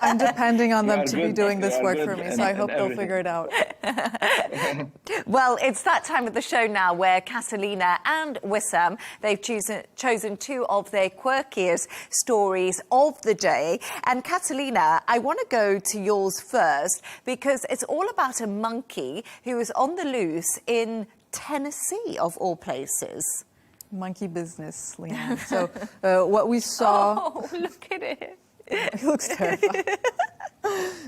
I'm depending on them to be doing this work for me, so I hope they'll figure it out. Well, it's that time of the show now where Catalina and Wissam, they've chosen two of their quirkiest stories of the day. And Catalina, I want to go to yours first, because it's all about a monkey who is on the loose in Tennessee, of all places. Monkey business, Leigh Ann. So what we saw... Oh, look at it. It looks terrifying.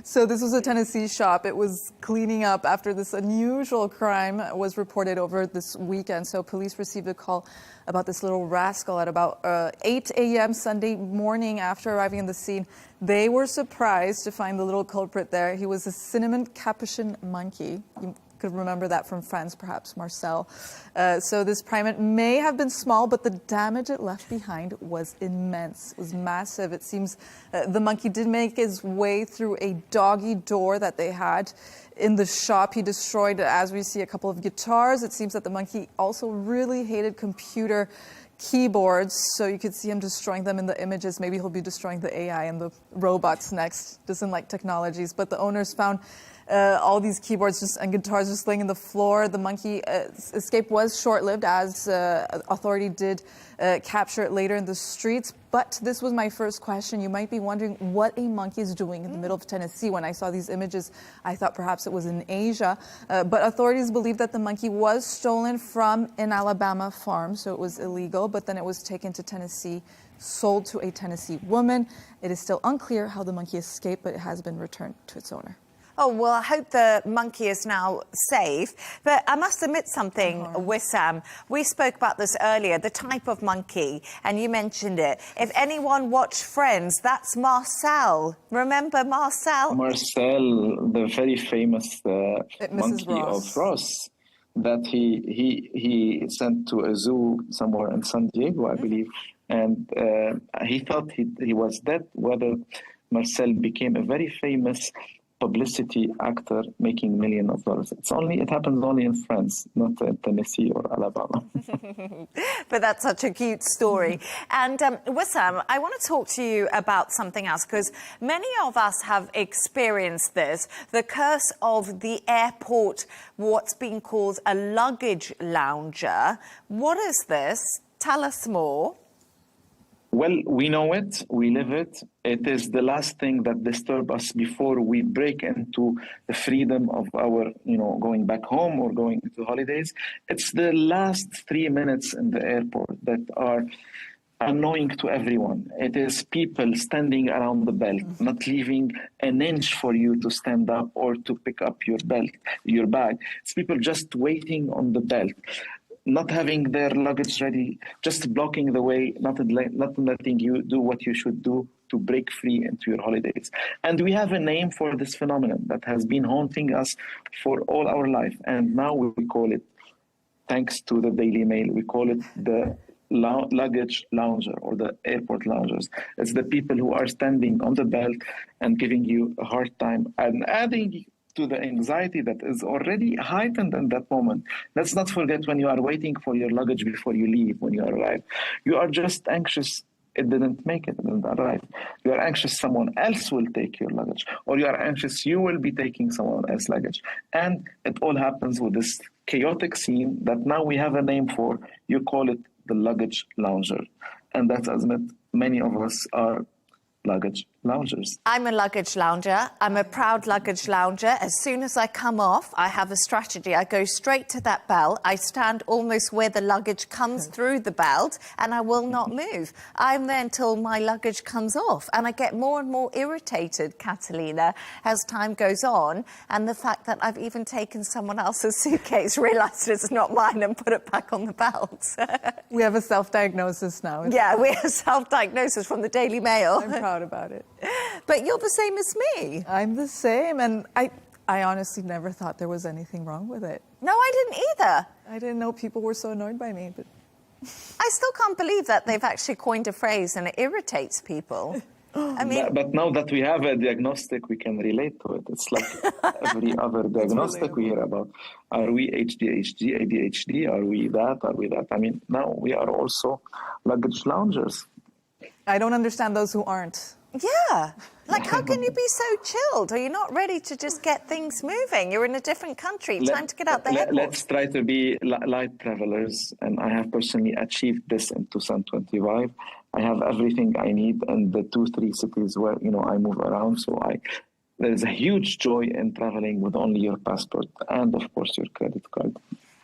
So this was a Tennessee shop. It was cleaning up after this unusual crime was reported over this weekend. So police received a call about this little rascal at about 8 a.m. Sunday morning. After arriving on the scene, they were surprised to find the little culprit there. He was a cinnamon capuchin monkey. You could remember that from Friends, perhaps, Marcel. So this primate may have been small, but the damage it left behind was immense. It was massive. It seems the monkey did make his way through a doggy door that they had in the shop. He destroyed, as we see, a couple of guitars. It seems that the monkey also really hated computer keyboards, so you could see him destroying them in the images. Maybe he'll be destroying the AI and the robots next. Doesn't like technologies, but the owners found all these keyboards and guitars just laying on the floor. The monkey escape was short-lived, as authority did capture it later in the streets. But this was my first question. You might be wondering what a monkey is doing in the middle of Tennessee. When I saw these images, I thought perhaps it was in Asia. But authorities believe that the monkey was stolen from an Alabama farm, so it was illegal. But then it was taken to Tennessee, sold to a Tennessee woman. It is still unclear how the monkey escaped, but it has been returned to its owner. Oh, well, I hope the monkey is now safe. But I must admit something, Wissam. We spoke about this earlier, the type of monkey, and you mentioned it. If anyone watched Friends, that's Marcel. Remember Marcel? Marcel, the very famous monkey of Ross, that he sent to a zoo somewhere in San Diego, I believe. And he thought he was dead. Whether Marcel became a very famous publicity actor making millions of dollars. It happens only in France, not in Tennessee or Alabama. But that's such a cute story. And Wissam, I want to talk to you about something else, because many of us have experienced this, the curse of the airport, what's been called a luggage lounger. What is this? Tell us more. Well, we know it, we live it. It is the last thing that disturbs us before we break into the freedom of our, going back home or going into holidays. It's the last 3 minutes in the airport that are annoying to everyone. It is people standing around the belt, not leaving an inch for you to stand up or to pick up your bag. It's people just waiting on the belt, not having their luggage ready, just blocking the way, not letting you do what you should do to break free into your holidays. And we have a name for this phenomenon that has been haunting us for all our life. And now we call it, thanks to the Daily Mail, we call it the luggage lounger or the airport loungers. It's the people who are standing on the belt and giving you a hard time and adding to the anxiety that is already heightened in that moment. Let's not forget when you are waiting for your luggage before you leave, when you arrive, you are just anxious it didn't make it, didn't arrive. You are anxious someone else will take your luggage, or you are anxious you will be taking someone else's luggage. And it all happens with this chaotic scene that now we have a name for. You call it the luggage lounger. And that's, as many of us are luggage loungers. I'm a luggage lounger. I'm a proud luggage lounger. As soon as I come off, I have a strategy. I go straight to that belt. I stand almost where the luggage comes through the belt, and I will not move. I'm there until my luggage comes off. And I get more and more irritated, Catalina, as time goes on. And the fact that I've even taken someone else's suitcase, realised it's not mine, and put it back on the belt. We have a self-diagnosis now. Yeah, we have self-diagnosis from the Daily Mail. I'm proud about it. But you're the same as me. I'm the same, and I honestly never thought there was anything wrong with it. No, I didn't either. I didn't know people were so annoyed by me, but... I still can't believe that they've actually coined a phrase and it irritates people. I mean... But now that we have a diagnostic, we can relate to it. It's like every other diagnostic we hear about. Are we ADHD? Are we that? Are we that? I mean, now we are also luggage loungers. I don't understand those who aren't. Yeah. Like, how can you be so chilled? Are you not ready to just get things moving? You're in a different country. Time to get out the headboard. Let's try to be light travelers. And I have personally achieved this in 2025. I have everything I need in the 2-3 cities where, I move around. So there is a huge joy in traveling with only your passport and, of course, your credit card.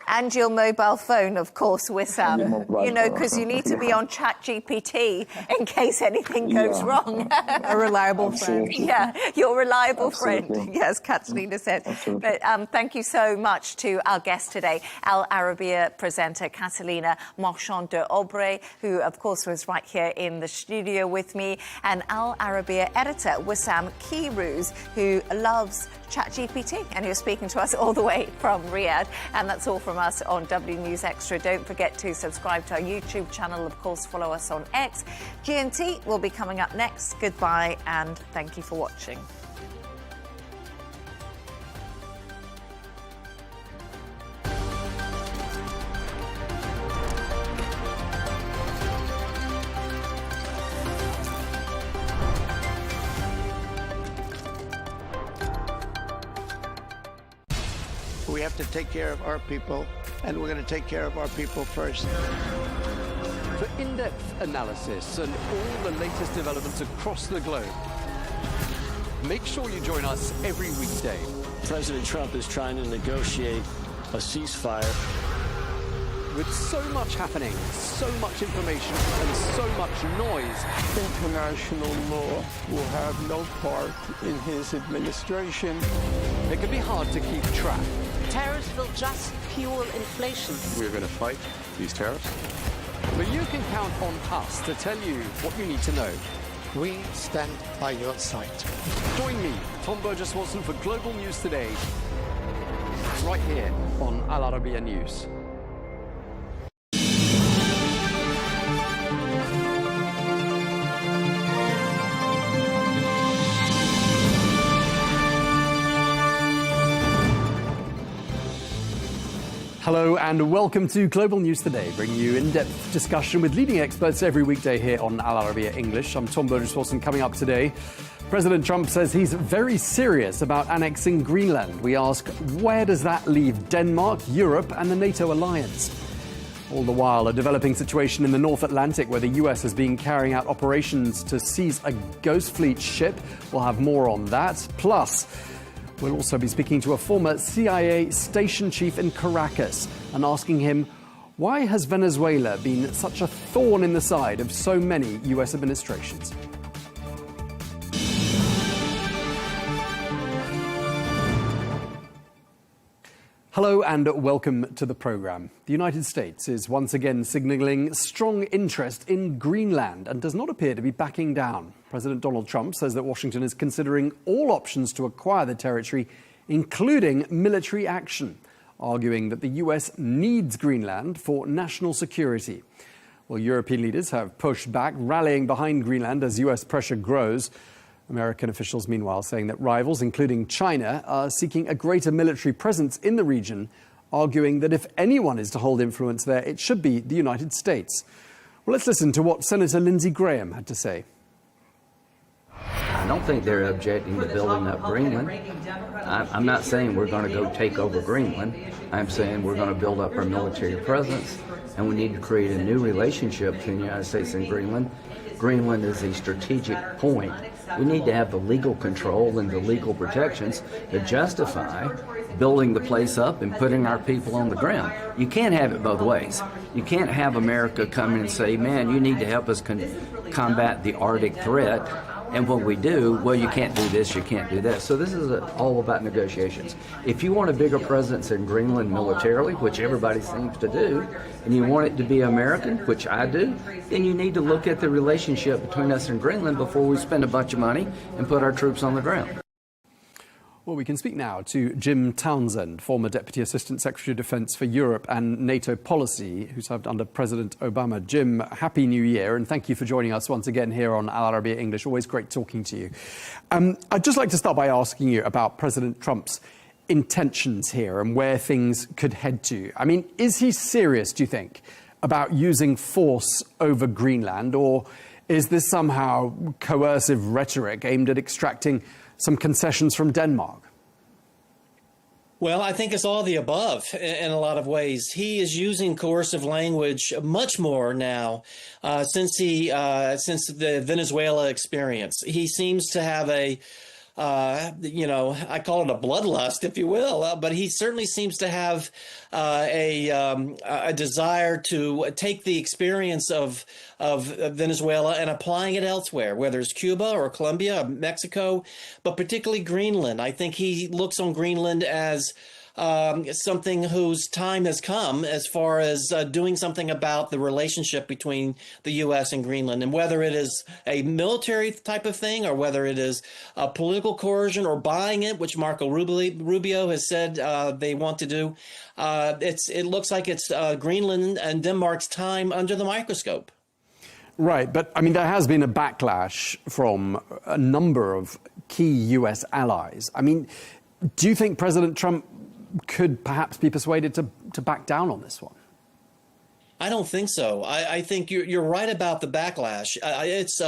And your mobile phone, of course, Wissam. Because you need to be on ChatGPT in case anything goes wrong. A reliable friend. Yeah, your reliable friend. Yes, Catalina said. But thank you so much to our guest today, Al Arabiya presenter Catalina Marchand de Aubray, who, of course, was right here in the studio with me, and Al Arabiya editor Wissam Kirouz, who loves ChatGPT, and who's speaking to us all the way from Riyadh. And that's all from us on W News Extra. Don't forget to subscribe to our YouTube channel. Of course, follow us on X. GNT will be coming up next. Goodbye, and thank you for watching. We have to take care of our people, and we're going to take care of our people first. For in-depth analysis and all the latest developments across the globe, make sure you join us every weekday. President Trump is trying to negotiate a ceasefire. With so much happening, so much information, and so much noise, International law will have no part in his administration. It can be hard to keep track. Tariffs will just fuel inflation. We're going to fight these tariffs. But you can count on us to tell you what you need to know. We stand by your side. Join me, Tom Burges Watson, for Global News Today, right here on Al Arabiya News. Hello and welcome to Global News Today, bringing you in-depth discussion with leading experts every weekday here on Al Arabiya English. I'm Tom Burges Watson. Coming up today, President Trump says he's very serious about annexing Greenland. We ask, where does that leave Denmark, Europe and the NATO alliance? All the while, a developing situation in the North Atlantic where the US has been carrying out operations to seize a Ghost Fleet ship. We'll have more on that. Plus, we'll also be speaking to a former CIA station chief in Caracas and asking him, why has Venezuela been such a thorn in the side of so many US administrations? Hello and welcome to the programme. The United States is once again signalling strong interest in Greenland and does not appear to be backing down. President Donald Trump says that Washington is considering all options to acquire the territory, including military action, arguing that the US needs Greenland for national security. Well, European leaders have pushed back, rallying behind Greenland as US pressure grows. American officials, meanwhile, saying that rivals, including China, are seeking a greater military presence in the region, arguing that if anyone is to hold influence there, it should be the United States. Well, let's listen to what Senator Lindsey Graham had to say. I don't think they're objecting to building up Greenland. I'm not saying we're going to go take over Greenland. I'm saying we're going to build up our military presence, and we need to create a new relationship between the United States and Greenland. Greenland is a strategic point. We need to have the legal control and the legal protections to justify building the place up and putting our people on the ground. You can't have it both ways. You can't have America come in and say, man, you need to help us combat the Arctic threat. And when we do, well, you can't do this, you can't do that. So this is all about negotiations. If you want a bigger presence in Greenland militarily, which everybody seems to do, and you want it to be American, which I do, then you need to look at the relationship between us and Greenland before we spend a bunch of money and put our troops on the ground. Well, we can speak now to Jim Townsend, former Deputy Assistant Secretary of Defense for Europe and NATO Policy, who served under President Obama. Jim, Happy New Year, and thank you for joining us once again here on Al Arabiya English. Always great talking to you. I'd just like to start by asking you about President Trump's intentions here and where things could head to. I mean, is he serious, do you think, about using force over Greenland, or is this somehow coercive rhetoric aimed at extracting some concessions from Denmark? Well, I think it's all the above in a lot of ways. He is using coercive language much more now since the Venezuela experience. He seems to have a I call it a bloodlust, if you will, but he certainly seems to have a desire to take the experience of Venezuela and applying it elsewhere, whether it's Cuba or Colombia or Mexico, but particularly Greenland. I think he looks on Greenland as something whose time has come as far as doing something about the relationship between the U.S. and Greenland, and whether it is a military type of thing or whether it is a political coercion or buying it, which Marco Rubio has said they want to do. It looks like it's Greenland and Denmark's time under the microscope. Right, but I mean, there has been a backlash from a number of key U.S. allies. I mean, do you think President Trump could perhaps be persuaded to back down on this one? I don't think so. I think you're right about the backlash. It's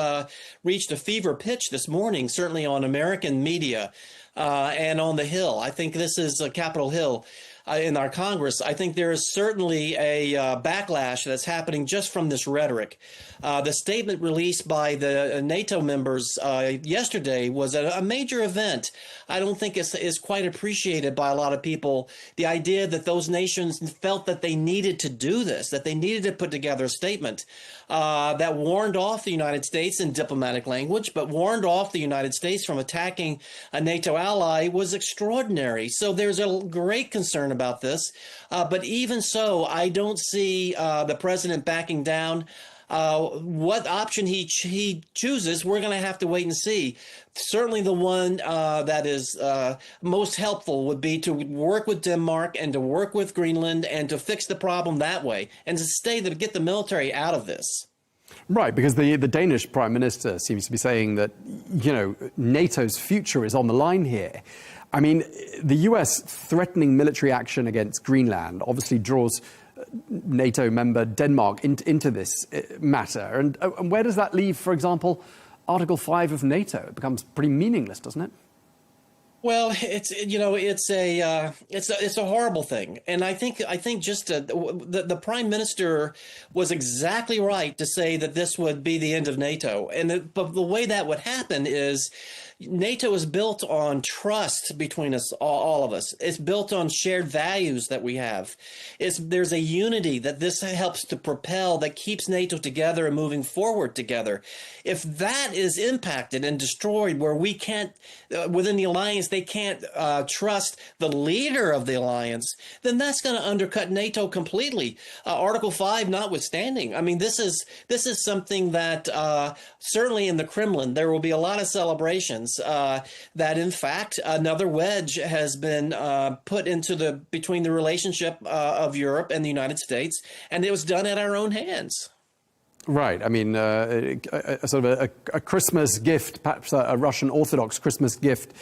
reached a fever pitch this morning, certainly on American media and on the Hill. I think this is Capitol Hill in our Congress. I think there is certainly a backlash that's happening just from this rhetoric. The statement released by the NATO members yesterday was a major event. I don't think it's quite appreciated by a lot of people. The idea that those nations felt that they needed to do this, that they needed to put together a statement that warned off the United States in diplomatic language, but warned off the United States from attacking a NATO ally was extraordinary. So there's a great concern about this. But even so, I don't see the president backing down. What option he chooses, we're going to have to wait and see. Certainly the one that is most helpful would be to work with Denmark and to work with Greenland and to fix the problem that way and to get the military out of this. Right, because the Danish Prime Minister seems to be saying that, you know, NATO's future is on the line here. I mean, the US threatening military action against Greenland obviously draws NATO member Denmark into this matter. And where does that leave, for example, Article 5 of NATO? It becomes pretty meaningless, doesn't it? Well, it's a horrible thing, and I think just the Prime Minister was exactly right to say that this would be the end of NATO, but the way that would happen is NATO is built on trust between us, all of us. It's built on shared values that we have. There's a unity that this helps to propel, that keeps NATO together and moving forward together. If that is impacted and destroyed, where we can't, within the alliance, they can't trust the leader of the alliance, then that's going to undercut NATO completely. Article 5 notwithstanding. I mean, this is something that certainly in the Kremlin there will be a lot of celebrations. That in fact another wedge has been put into between the relationship of Europe and the United States, and it was done at our own hands. Right. I mean, a sort of a Christmas gift, perhaps a Russian Orthodox Christmas gift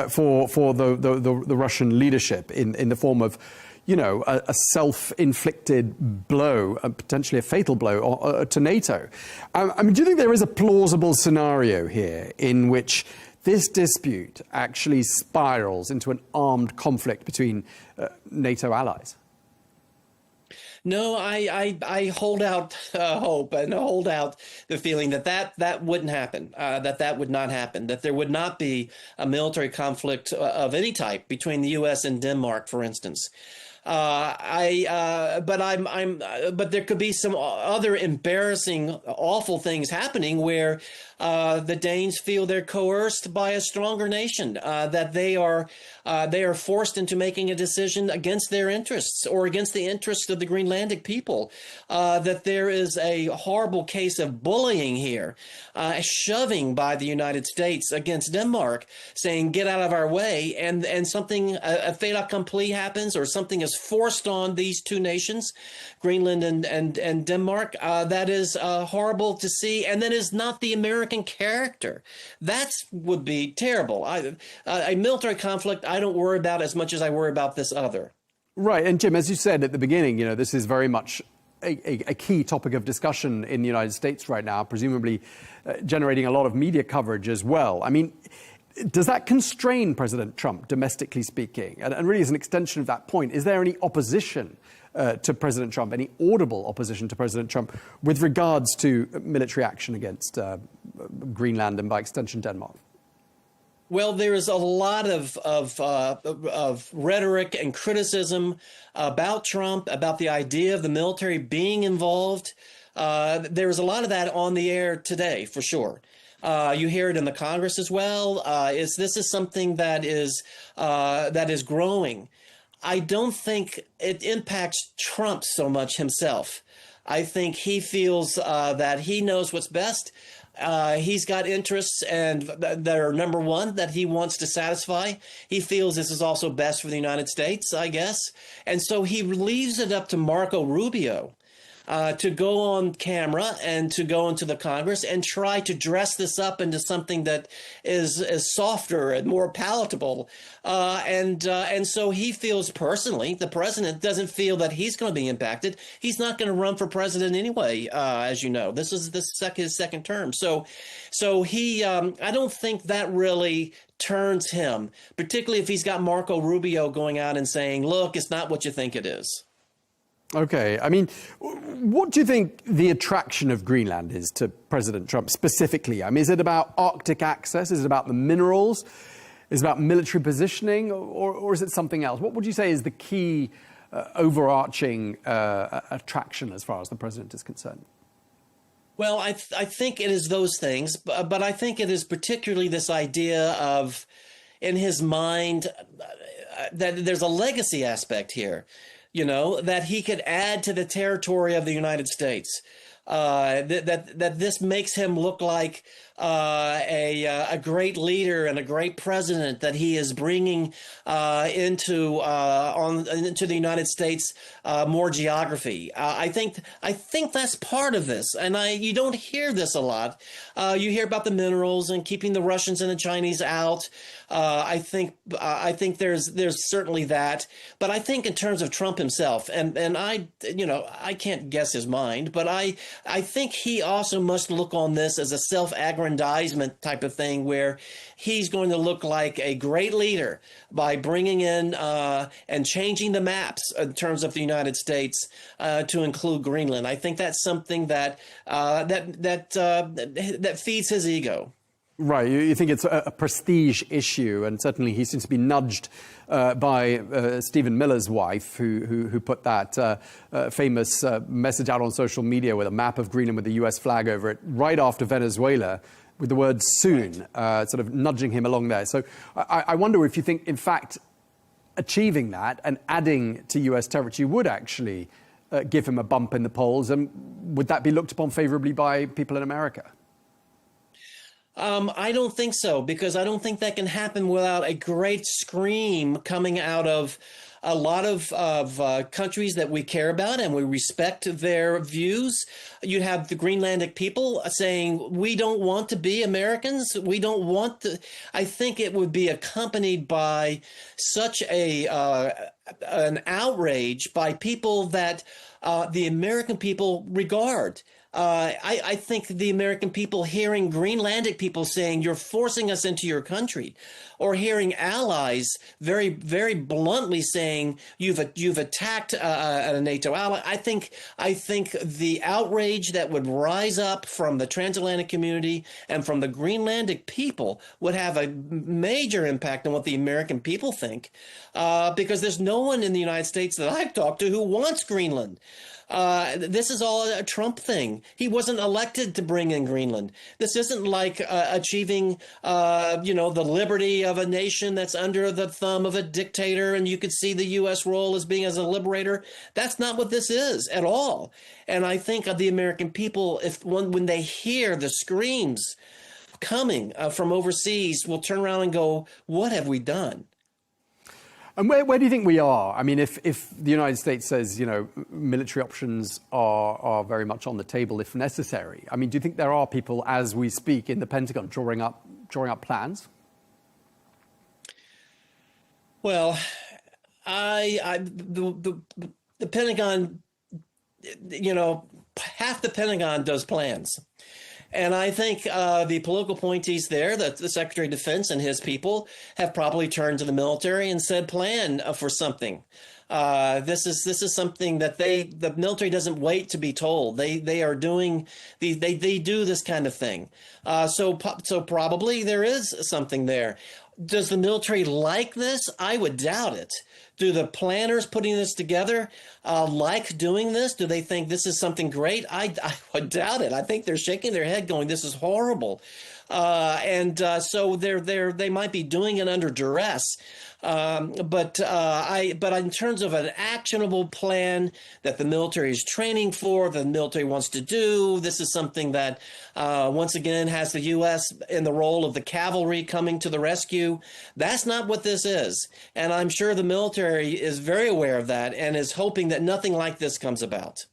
for the Russian leadership in the form of, you know, a self-inflicted blow, potentially a fatal blow to NATO. I mean, do you think there is a plausible scenario here in which this dispute actually spirals into an armed conflict between NATO allies? No, I hold out hope and hold out the feeling that wouldn't happen, that would not happen, that there would not be a military conflict of any type between the U.S. and Denmark, for instance. But there could be some other embarrassing, awful things happening where the Danes feel they're coerced by a stronger nation, that they are forced into making a decision against their interests or against the interests of the Greenlandic people, that there is a horrible case of bullying here, shoving by the United States against Denmark, saying, get out of our way, and something, a fait accompli happens, or something is forced on these two nations, Greenland and Denmark. That is horrible to see, and that is not the American character. That would be terrible. A military conflict I don't worry about as much as I worry about this other. Right, and Jim, as you said at the beginning, you know, this is very much a key topic of discussion in the United States right now, presumably generating a lot of media coverage as well. I mean, does that constrain President Trump, domestically speaking? And really, as an extension of that point, is there any opposition to President Trump, any audible opposition to President Trump with regards to military action against Greenland and, by extension, Denmark? Well, there is a lot of rhetoric and criticism about Trump, about the idea of the military being involved. There is a lot of that on the air today, for sure. You hear it in the Congress as well. This is something that is growing. I don't think it impacts Trump so much himself. I think he feels that he knows what's best. He's got interests and that are number one that he wants to satisfy. He feels this is also best for the United States, I guess. And so he leaves it up to Marco Rubio to go on camera and to go into the Congress and try to dress this up into something that is softer and more palatable. And so he feels personally, the president doesn't feel that he's going to be impacted. He's not going to run for president anyway, as you know. This is his second term. So he, I don't think that really turns him, particularly if he's got Marco Rubio going out and saying, look, it's not what you think it is. Okay. I mean, what do you think the attraction of Greenland is to President Trump specifically? I mean, is it about Arctic access? Is it about the minerals? Is it about military positioning? Or is it something else? What would you say is the key overarching attraction as far as the president is concerned? Well, I think it is those things, but I think it is particularly this idea of, in his mind, that there's a legacy aspect here. You know, that he could add to the territory of the United States, that this makes him look like a great leader and a great president, that he is bringing into the United States more geography. I think that's part of this, and you don't hear this a lot. You hear about the minerals and keeping the Russians and the Chinese out. I think there's certainly that, but I think in terms of Trump himself, and I can't guess his mind, but I think he also must look on this as a self-aggrandizement type of thing, where he's going to look like a great leader by bringing in and changing the maps in terms of the United States to include Greenland. I think that's something that feeds his ego. Right. You think it's a prestige issue, and certainly he seems to be nudged by Stephen Miller's wife, who put that famous message out on social media with a map of Greenland with the US flag over it right after Venezuela, with the word soon, sort of nudging him along there. So I wonder if you think, in fact, achieving that and adding to US territory would actually give him a bump in the polls, and would that be looked upon favorably by people in America? I don't think so, because I don't think that can happen without a great scream coming out of a lot of countries that we care about and we respect their views. You'd have the Greenlandic people saying, we don't want to be Americans. We don't want to. I think it would be accompanied by such an outrage by people that the American people regard. I think the American people hearing Greenlandic people saying you're forcing us into your country, or hearing allies very, very bluntly saying you've attacked a NATO ally. I think the outrage that would rise up from the transatlantic community and from the Greenlandic people would have a major impact on what the American people think, because there's no one in the United States that I've talked to who wants Greenland. This is all a Trump thing. He wasn't elected to bring in Greenland. This isn't like achieving, the liberty of a nation that's under the thumb of a dictator, and you could see the U.S. role as being as a liberator. That's not what this is at all. And I think of the American people, when they hear the screams coming from overseas, will turn around and go, "What have we done?" And where do you think we are? I mean, if the United States says, military options are very much on the table if necessary, I mean, do you think there are people, as we speak, in the Pentagon drawing up plans? Well, the Pentagon, half the Pentagon does plans. And I think the political appointees there, the Secretary of Defense and his people, have probably turned to the military and said, plan for something. This is something that the military doesn't wait to be told. They are doing they do this kind of thing. So probably there is something there. Does the military like this? I would doubt it. Do the planners putting this together like doing this? Do they think this is something great? I would doubt it. I think they're shaking their head going, this is horrible. So they might be doing it under duress. But in terms of an actionable plan that the military is training for, the military wants to do, this is something that once again has the U.S. in the role of the cavalry coming to the rescue. That's not what this is. And I'm sure the military is very aware of that and is hoping that nothing like this comes about.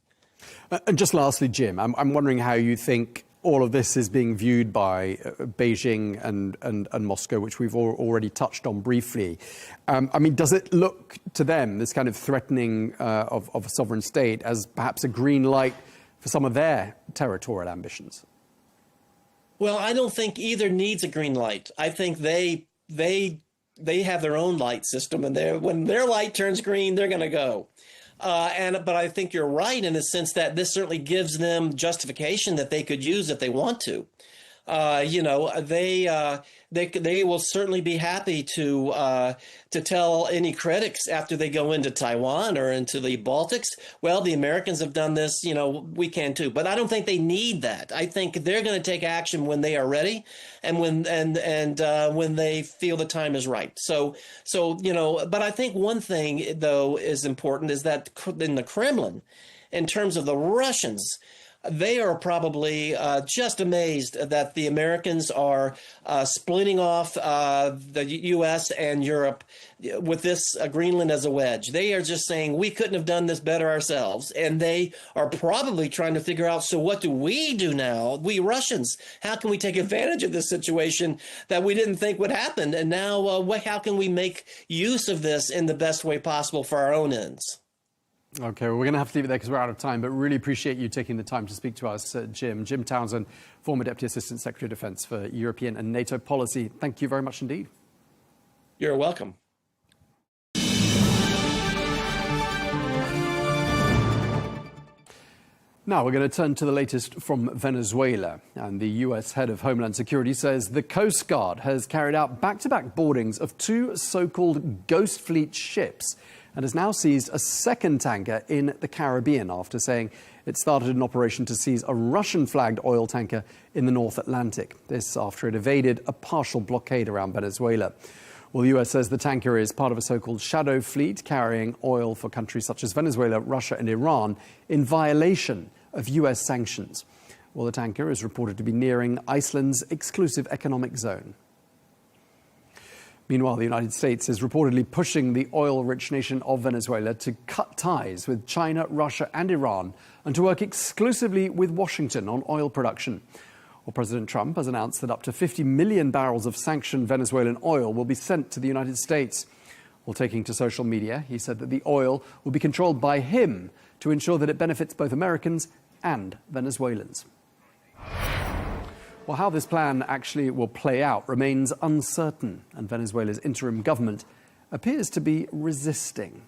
And just lastly, Jim, I'm wondering how you think all of this is being viewed by Beijing and Moscow, which we've already touched on briefly. I mean, does it look to them, this kind of threatening of a sovereign state, as perhaps a green light for some of their territorial ambitions? Well, I don't think either needs a green light. I think they have their own light system, and when their light turns green, they're going to go. But I think you're right in the sense that this certainly gives them justification that they could use if they want to. They will certainly be happy to tell any critics after they go into Taiwan or into the Baltics, well, the Americans have done this, we can too. But I don't think they need that. I think they're going to take action when they are ready and when they feel the time is right. But I think one thing, though, is important is that in the Kremlin, in terms of the Russians, they are probably just amazed that the Americans are splitting off the U.S. and Europe with this Greenland as a wedge. They are just saying, we couldn't have done this better ourselves. And they are probably trying to figure out, so what do we do now? We Russians, how can we take advantage of this situation that we didn't think would happen? And now how can we make use of this in the best way possible for our own ends? Okay, well, we're going to have to leave it there because we're out of time, but really appreciate you taking the time to speak to us, Jim. Jim Townsend, former Deputy Assistant Secretary of Defense for European and NATO policy. Thank you very much indeed. You're welcome. Now we're going to turn to the latest from Venezuela. And the U.S. head of Homeland Security says the Coast Guard has carried out back-to-back boardings of two so-called Ghost Fleet ships and has now seized a second tanker in the Caribbean after saying it started an operation to seize a Russian-flagged oil tanker in the North Atlantic. This after it evaded a partial blockade around Venezuela. Well, the U.S. says the tanker is part of a so-called shadow fleet carrying oil for countries such as Venezuela, Russia and Iran in violation of U.S. sanctions. Well, the tanker is reported to be nearing Iceland's exclusive economic zone. Meanwhile, the United States is reportedly pushing the oil-rich nation of Venezuela to cut ties with China, Russia and Iran and to work exclusively with Washington on oil production. Well, President Trump has announced that up to 50 million barrels of sanctioned Venezuelan oil will be sent to the United States. While taking to social media, he said that the oil will be controlled by him to ensure that it benefits both Americans and Venezuelans. Well, how this plan actually will play out remains uncertain, and Venezuela's interim government appears to be resisting.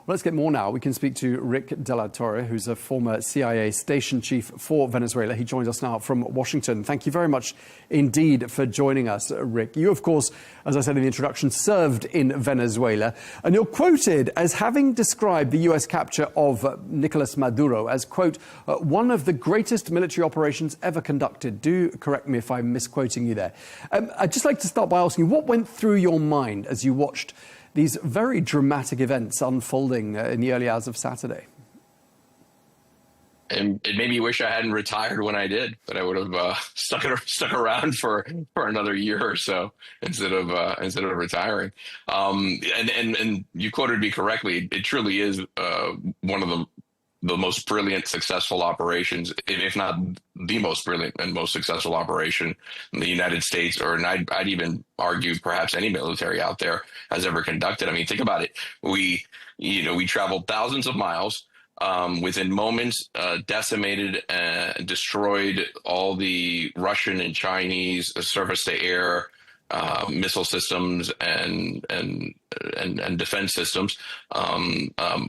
Well, let's get more now. We can speak to Rick De La Torre, who's a former CIA station chief for Venezuela. He joins us now from Washington. Thank you very much indeed for joining us, Rick. You, of course, as I said in the introduction, served in Venezuela, and you're quoted as having described the U.S. capture of Nicolas Maduro as, quote, one of the greatest military operations ever conducted. Do correct me if I'm misquoting you there. I'd just like to start by asking, what went through your mind as you watched these very dramatic events unfolding in the early hours of Saturday? And it made me wish I hadn't retired when I did, that I would have stuck around for another year or so instead of retiring. And you quoted me correctly. It truly is one of the most brilliant, successful operations, if not the most brilliant and most successful operation in the United States, or I'd even argue perhaps any military out there has ever conducted. I mean, think about it. We traveled thousands of miles, within moments, decimated and destroyed all the Russian and Chinese surface-to-air missile systems and defense systems,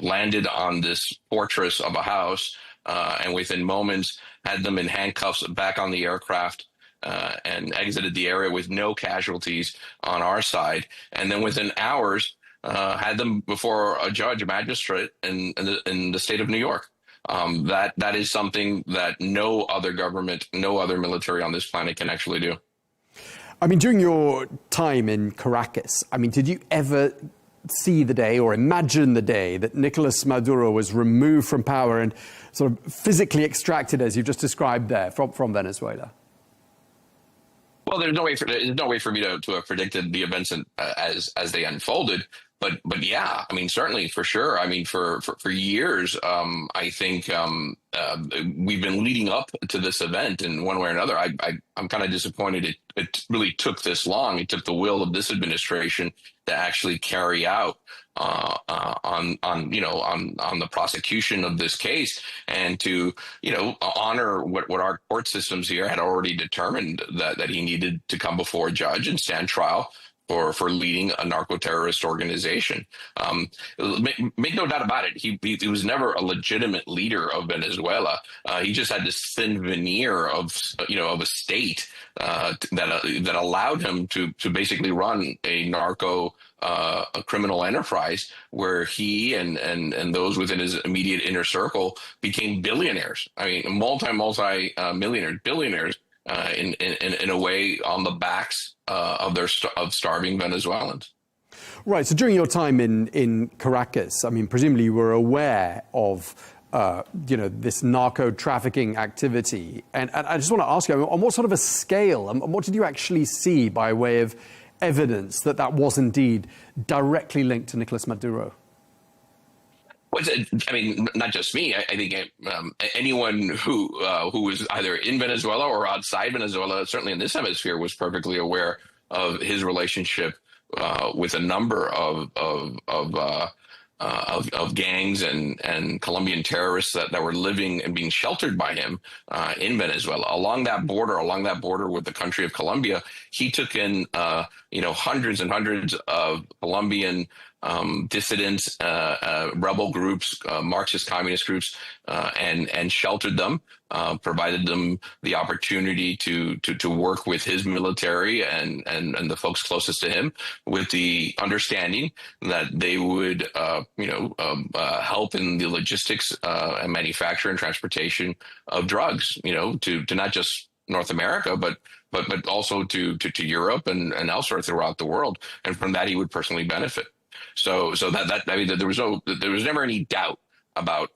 landed on this fortress of a house, and within moments had them in handcuffs back on the aircraft, and exited the area with no casualties on our side. And then within hours, had them before a judge, a magistrate in the state of New York. That is something that no other government, no other military on this planet can actually do. I mean, during your time in Caracas, I mean, did you ever see the day or imagine the day that Nicolas Maduro was removed from power and sort of physically extracted, as you've just described there, from Venezuela? Well, there's no way for me to have predicted the events as they unfolded. But yeah, I mean, certainly, for sure. I mean, for years, I think we've been leading up to this event in one way or another. I'm kind of disappointed it really took this long. It took the will of this administration to actually carry out on the prosecution of this case, and to honor what our court systems here had already determined, that he needed to come before a judge and stand trial for leading a narco-terrorist organization. Make no doubt about it. He was never a legitimate leader of Venezuela. He just had this thin veneer of a state that allowed him to basically run a criminal enterprise where he and those within his immediate inner circle became billionaires. I mean, multi-millionaires, billionaires. In a way, on the backs of starving Venezuelans. Right. So during your time in Caracas, I mean, presumably you were aware of this narco trafficking activity, and I just want to ask you, on what sort of a scale, and what did you actually see by way of evidence that was indeed directly linked to Nicolas Maduro? I mean, not just me. I think anyone who was either in Venezuela or outside Venezuela, certainly in this hemisphere, was perfectly aware of his relationship with a number of gangs and Colombian terrorists that were living and being sheltered by him in Venezuela. Along that border with the country of Colombia, he took in hundreds and hundreds of Colombian dissidents, rebel groups, Marxist communist groups, and sheltered them, provided them the opportunity to work with his military and the folks closest to him, with the understanding that they would help in the logistics and manufacture and transportation of drugs, to not just North America, but also to Europe and elsewhere throughout the world. And from that, he would personally benefit. So that I mean, there was never any doubt about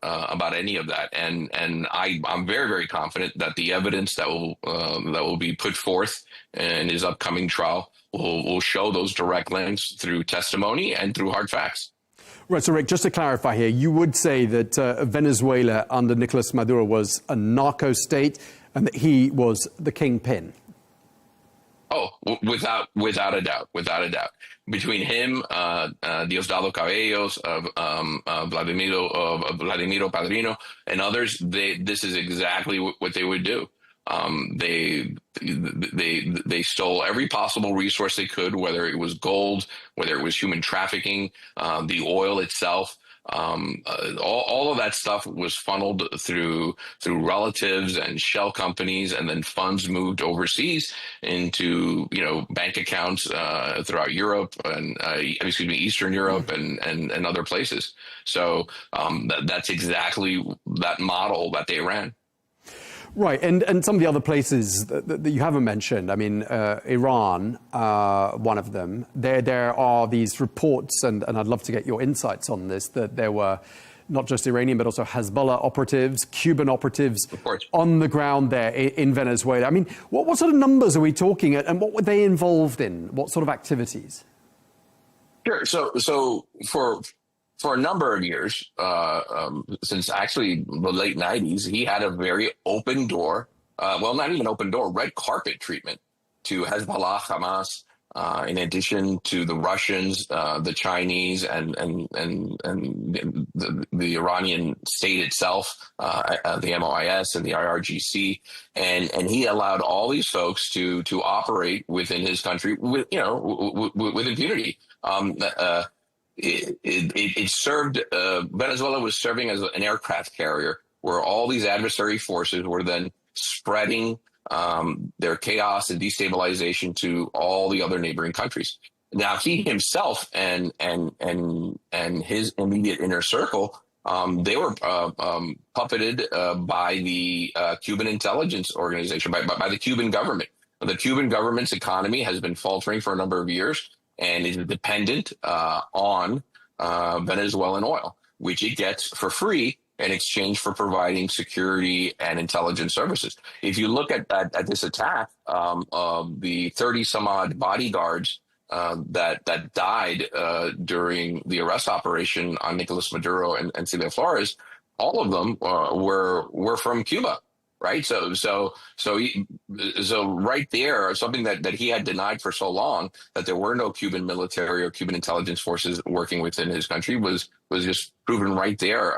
any of that, and I'm very, very confident that the evidence that will be put forth in his upcoming trial will show those direct links through testimony and through hard facts. Right, so Rick, just to clarify here, you would say that Venezuela under Nicolas Maduro was a narco state and that he was the kingpin? Oh, without a doubt. Between him, Diosdado Cabellos, Vladimiro Padrino, and others, this is exactly what they would do. They stole every possible resource they could, whether it was gold, whether it was human trafficking, the oil itself. All of that stuff was funneled through relatives and shell companies, and then funds moved overseas into bank accounts throughout Europe and Eastern Europe and other places. So that's exactly that model that they ran. Right, and some of the other places that you haven't mentioned, I mean, Iran, one of them, there are these reports, and I'd love to get your insights on this, that there were not just Iranian, but also Hezbollah operatives, Cuban operatives on the ground there in Venezuela. I mean, what sort of numbers are we talking, and what were they involved in? What sort of activities? Sure, so for a number of years, since actually the late 90s, he had a very open door, well, not even open door, red carpet treatment to Hezbollah, Hamas, in addition to the Russians, the Chinese, and the Iranian state itself, the MOIS and the IRGC, and he allowed all these folks to operate within his country with impunity. It served, Venezuela was serving as an aircraft carrier where all these adversary forces were then spreading their chaos and destabilization to all the other neighboring countries. Now, he himself and his immediate inner circle, they were puppeted by the Cuban intelligence organization, by the Cuban government. The Cuban government's economy has been faltering for a number of years, and is dependent on Venezuelan oil, which it gets for free in exchange for providing security and intelligence services. If you look at this attack, the 30-some-odd bodyguards that died during the arrest operation on Nicolas Maduro and Celia Flores, all of them were from Cuba. Right. So right there, something that he had denied for so long, that there were no Cuban military or Cuban intelligence forces working within his country, was just proven right there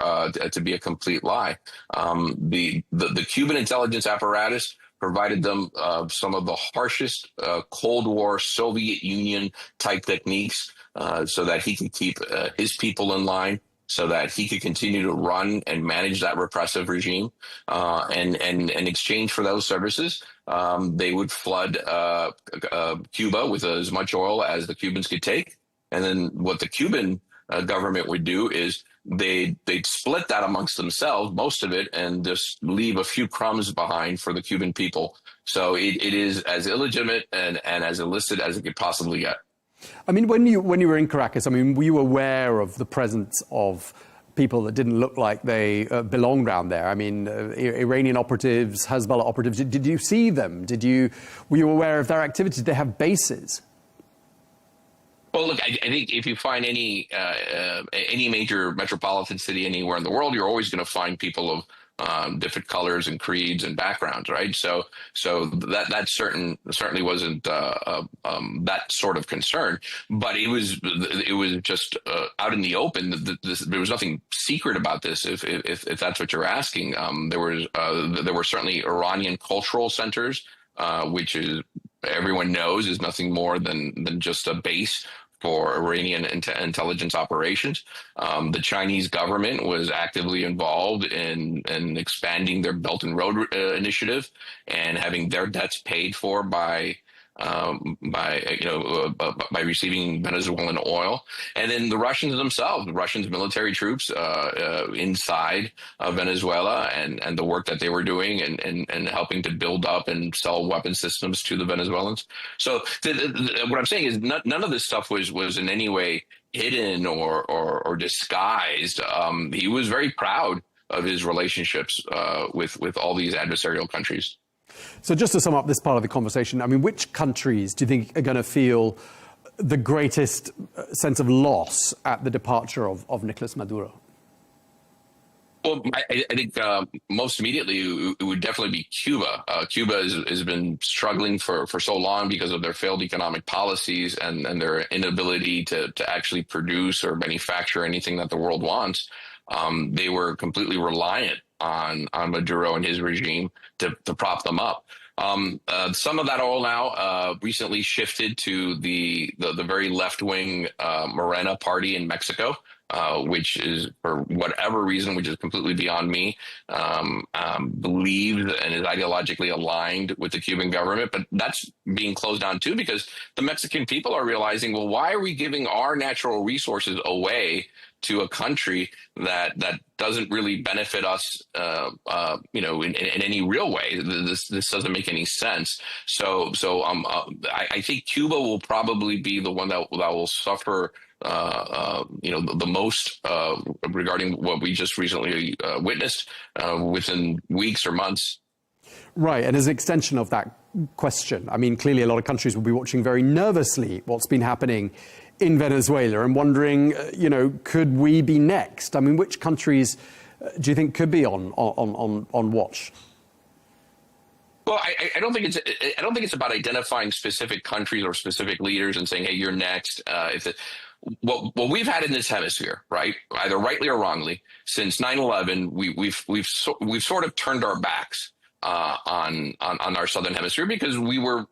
to be a complete lie. The Cuban intelligence apparatus provided them some of the harshest Cold War Soviet Union type techniques so that he could keep his people in line, so that he could continue to run and manage that repressive regime. And in exchange for those services, they would flood Cuba with as much oil as the Cubans could take. And then what the Cuban government would do is they'd split that amongst themselves, most of it, and just leave a few crumbs behind for the Cuban people. So it is as illegitimate and as illicit as it could possibly get. I mean, when you were in Caracas, I mean, were you aware of the presence of people that didn't look like they belonged around there? I mean, Iranian operatives, Hezbollah operatives. Did you see them? Were you aware of their activities? Did they have bases? Well, look, I think if you find any major metropolitan city anywhere in the world, you're always going to find people of different colors and creeds and backgrounds, right? So that certainly wasn't that sort of concern, but it was just out in the open. There was nothing secret about this, if that's what you're asking. There were certainly Iranian cultural centers, which is, everyone knows, is nothing more than just a base for Iranian intelligence operations. The Chinese government was actively involved in expanding their Belt and Road initiative and having their debts paid for by by receiving Venezuelan oil, and then the Russians themselves, the Russians military troops inside Venezuela, and the work that they were doing and helping to build up and sell weapon systems to the Venezuelans. So what I'm saying is none of this stuff was in any way hidden or disguised. He was very proud of his relationships with all these adversarial countries. So just to sum up this part of the conversation, I mean, which countries do you think are going to feel the greatest sense of loss at the departure of Nicolas Maduro? Well, I think most immediately it would definitely be Cuba. Cuba has been struggling for so long because of their failed economic policies and their inability to actually produce or manufacture anything that the world wants. They were completely reliant on Maduro and his regime to prop them up. Some of that oil now recently shifted to the very left-wing Morena party in Mexico, which is, for whatever reason, which is completely beyond me, believes and is ideologically aligned with the Cuban government. But that's being closed down too, because the Mexican people are realizing, well, why are we giving our natural resources away to a country that doesn't really benefit us, in any real way? This doesn't make any sense. So I think Cuba will probably be the one that will suffer the most regarding what we just recently witnessed within weeks or months. Right. And as an extension of that question, I mean, clearly a lot of countries will be watching very nervously what's been happening in Venezuela and wondering, could we be next? I mean, which countries do you think could be on watch? Well, I don't think it's about identifying specific countries or specific leaders and saying, hey, you're next. What we've had in this hemisphere, right, either rightly or wrongly, since 9/11, we've sort of turned our backs on our southern hemisphere because we were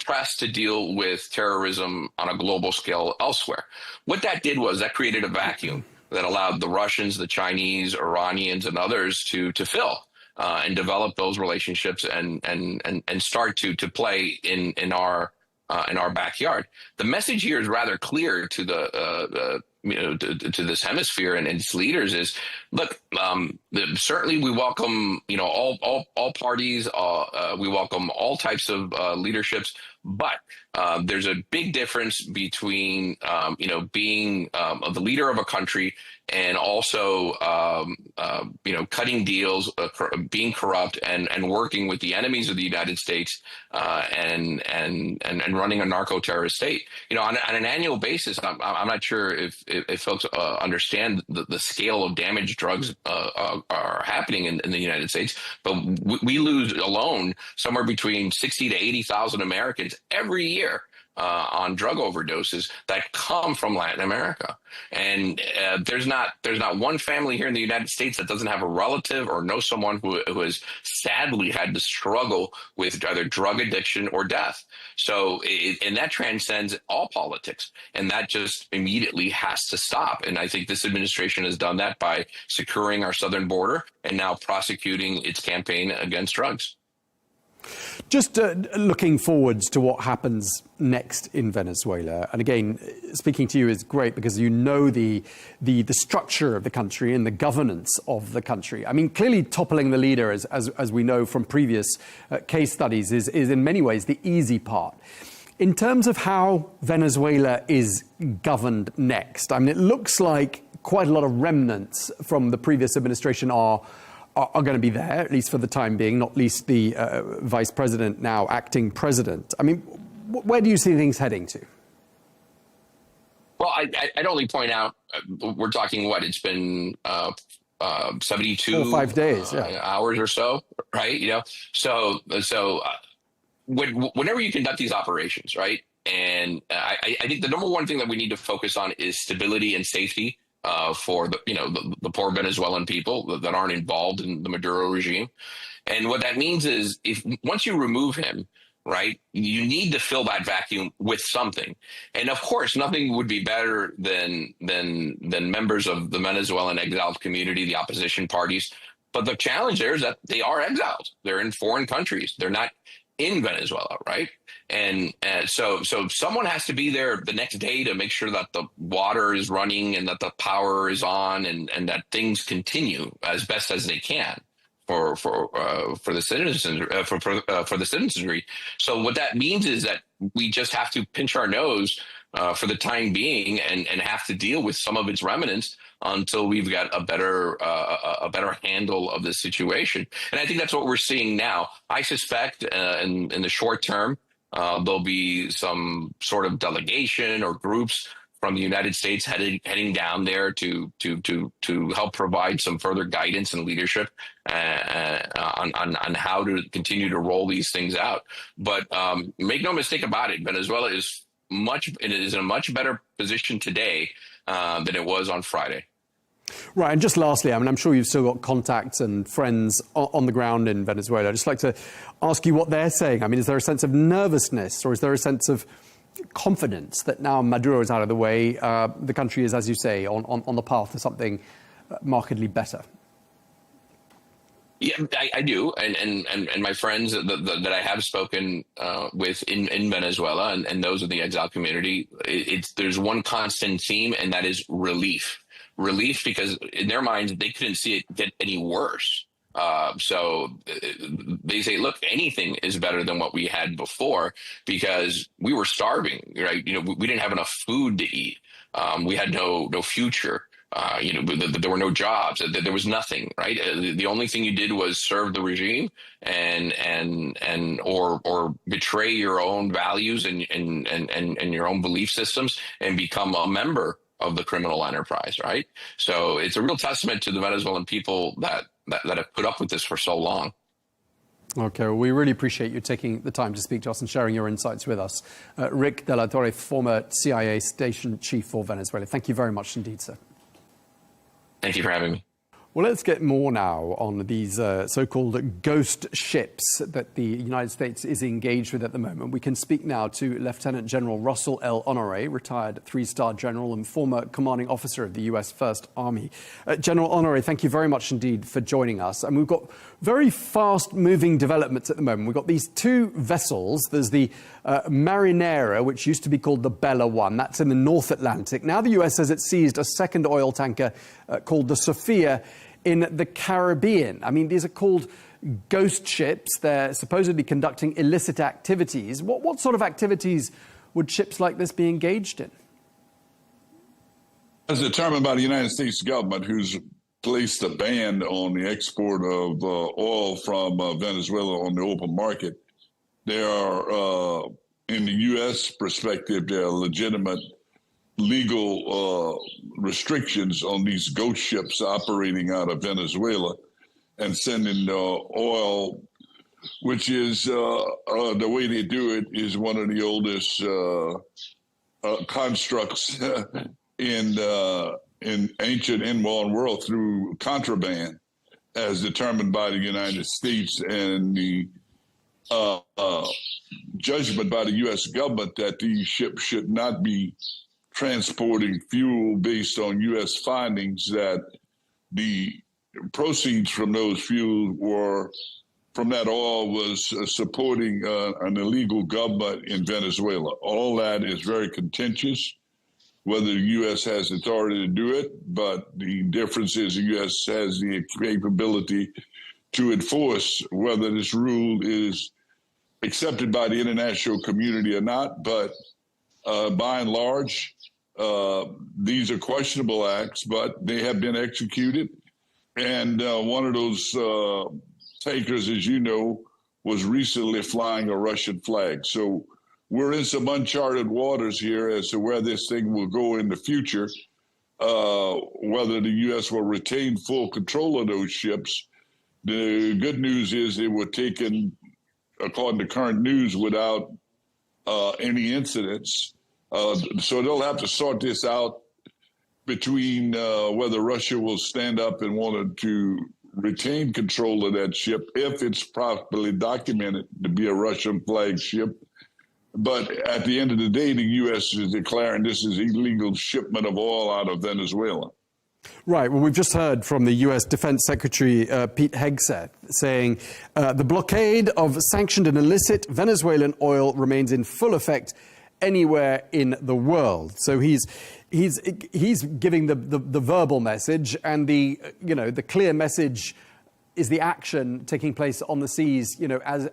pressed to deal with terrorism on a global scale elsewhere. What that did was that created a vacuum that allowed the Russians, the Chinese, Iranians, and others to fill and develop those relationships and start to play in our backyard. The message here is rather clear to to this hemisphere and its leaders is, look, certainly we welcome, all parties, we welcome all types of leaderships, but there's a big difference between, being the leader of a country and also, cutting deals, being corrupt, and working with the enemies of the United States, and running a narco-terrorist state. On an annual basis, I'm not sure if folks understand the scale of damage drugs are happening in the United States, but we lose alone somewhere between 60 to 80,000 Americans every year on drug overdoses that come from Latin America. And there's not one family here in the United States that doesn't have a relative or know someone who has sadly had to struggle with either drug addiction or death. So, and that transcends all politics, and that just immediately has to stop. And I think this administration has done that by securing our southern border and now prosecuting its campaign against drugs. Just looking forwards to what happens next in Venezuela, and again, speaking to you is great because you know the structure of the country and the governance of the country. I mean, clearly toppling the leader, as we know from previous case studies, is in many ways the easy part. In terms of how Venezuela is governed next, I mean, it looks like quite a lot of remnants from the previous administration are going to be there, at least for the time being, not least the vice president, now acting president. I mean, where do you see things heading to? Well, I'd only point out, we're talking it's been 72 4 or 5 days, yeah. Hours or so, right? So whenever you conduct these operations, right? And I think the number one thing that we need to focus on is stability and safety for the poor Venezuelan people that aren't involved in the Maduro regime. And what that means is once you remove him, right, you need to fill that vacuum with something. And of course, nothing would be better than members of the Venezuelan exiled community, the opposition parties. But the challenge there is that they are exiled. They're in foreign countries. They're not in Venezuela, right? And so someone has to be there the next day to make sure that the water is running and that the power is on and that things continue as best as they can for the citizens for the citizenry. So what that means is that we just have to pinch our nose for the time being and have to deal with some of its remnants until we've got a better handle of the situation. And I think that's what we're seeing now. I suspect in the short term, there'll be some sort of delegation or groups from the United States heading down there to help provide some further guidance and leadership on how to continue to roll these things out. But make no mistake about it, Venezuela is in a much better position today than it was on Friday. Right, and just lastly, I mean, I'm sure you've still got contacts and friends on the ground in Venezuela. I'd just like to ask you what they're saying. I mean, is there a sense of nervousness or is there a sense of confidence that now Maduro is out of the way, the country is, as you say, on the path to something markedly better? Yeah, I do, and my friends that I have spoken with in Venezuela and those in the exile community, there's one constant theme, and that is relief. Relief because in their minds they couldn't see it get any worse. So they say, look, anything is better than what we had before because we were starving, right? You know, we didn't have enough food to eat. We had no future. You know, there were no jobs. There was nothing, right? The only thing you did was serve the regime or betray your own values and your own belief systems and become a member of the criminal enterprise, right? So it's a real testament to the Venezuelan people that have put up with this for so long. Okay, well, we really appreciate you taking the time to speak to us and sharing your insights with us. Rick De La Torre, former CIA station chief for Venezuela. Thank you very much indeed, sir. Thank you for having me. Well, let's get more now on these so-called ghost ships that the United States is engaged with at the moment. We can speak now to Lieutenant General Russell L. Honoré, retired three-star general and former commanding officer of the U.S. First Army. General Honoré, thank you very much indeed for joining us. And we've got very fast-moving developments at the moment. We've got these two vessels. There's the Marinera, which used to be called the Bella One. That's in the North Atlantic. Now the U.S. says it seized a second oil tanker called the Sophia in the Caribbean. I mean, these are called ghost ships. They're supposedly conducting illicit activities. What sort of activities would ships like this be engaged in? As determined by the United States government, who's placed a ban on the export of oil from Venezuela on the open market, there are, in the U.S. perspective, there are legitimate legal restrictions on these ghost ships operating out of Venezuela and sending oil, which is the way they do it is one of the oldest constructs in ancient and modern world through contraband, as determined by the United States and the judgment by the U.S. government that these ships should not be transporting fuel based on U.S. findings that the proceeds from those fuel from that oil was supporting an illegal government in Venezuela. All that is very contentious, whether the U.S. has authority to do it, but the difference is the U.S. has the capability to enforce whether this rule is accepted by the international community or not. But by and large, these are questionable acts, but they have been executed. And one of those tankers, as you know, was recently flying a Russian flag. So we're in some uncharted waters here as to where this thing will go in the future, whether the U.S. will retain full control of those ships. The good news is they were taken, according to current news, without any incidents. So they'll have to sort this out between whether Russia will stand up and wanted to retain control of that ship if it's properly documented to be a Russian flag ship. But at the end of the day, the U.S. is declaring this is illegal shipment of oil out of Venezuela. Right. Well, we've just heard from the U.S. Defense Secretary Pete Hegseth saying the blockade of sanctioned and illicit Venezuelan oil remains in full effect anywhere in the world. So he's giving the verbal message, and the clear message is the action taking place on the seas,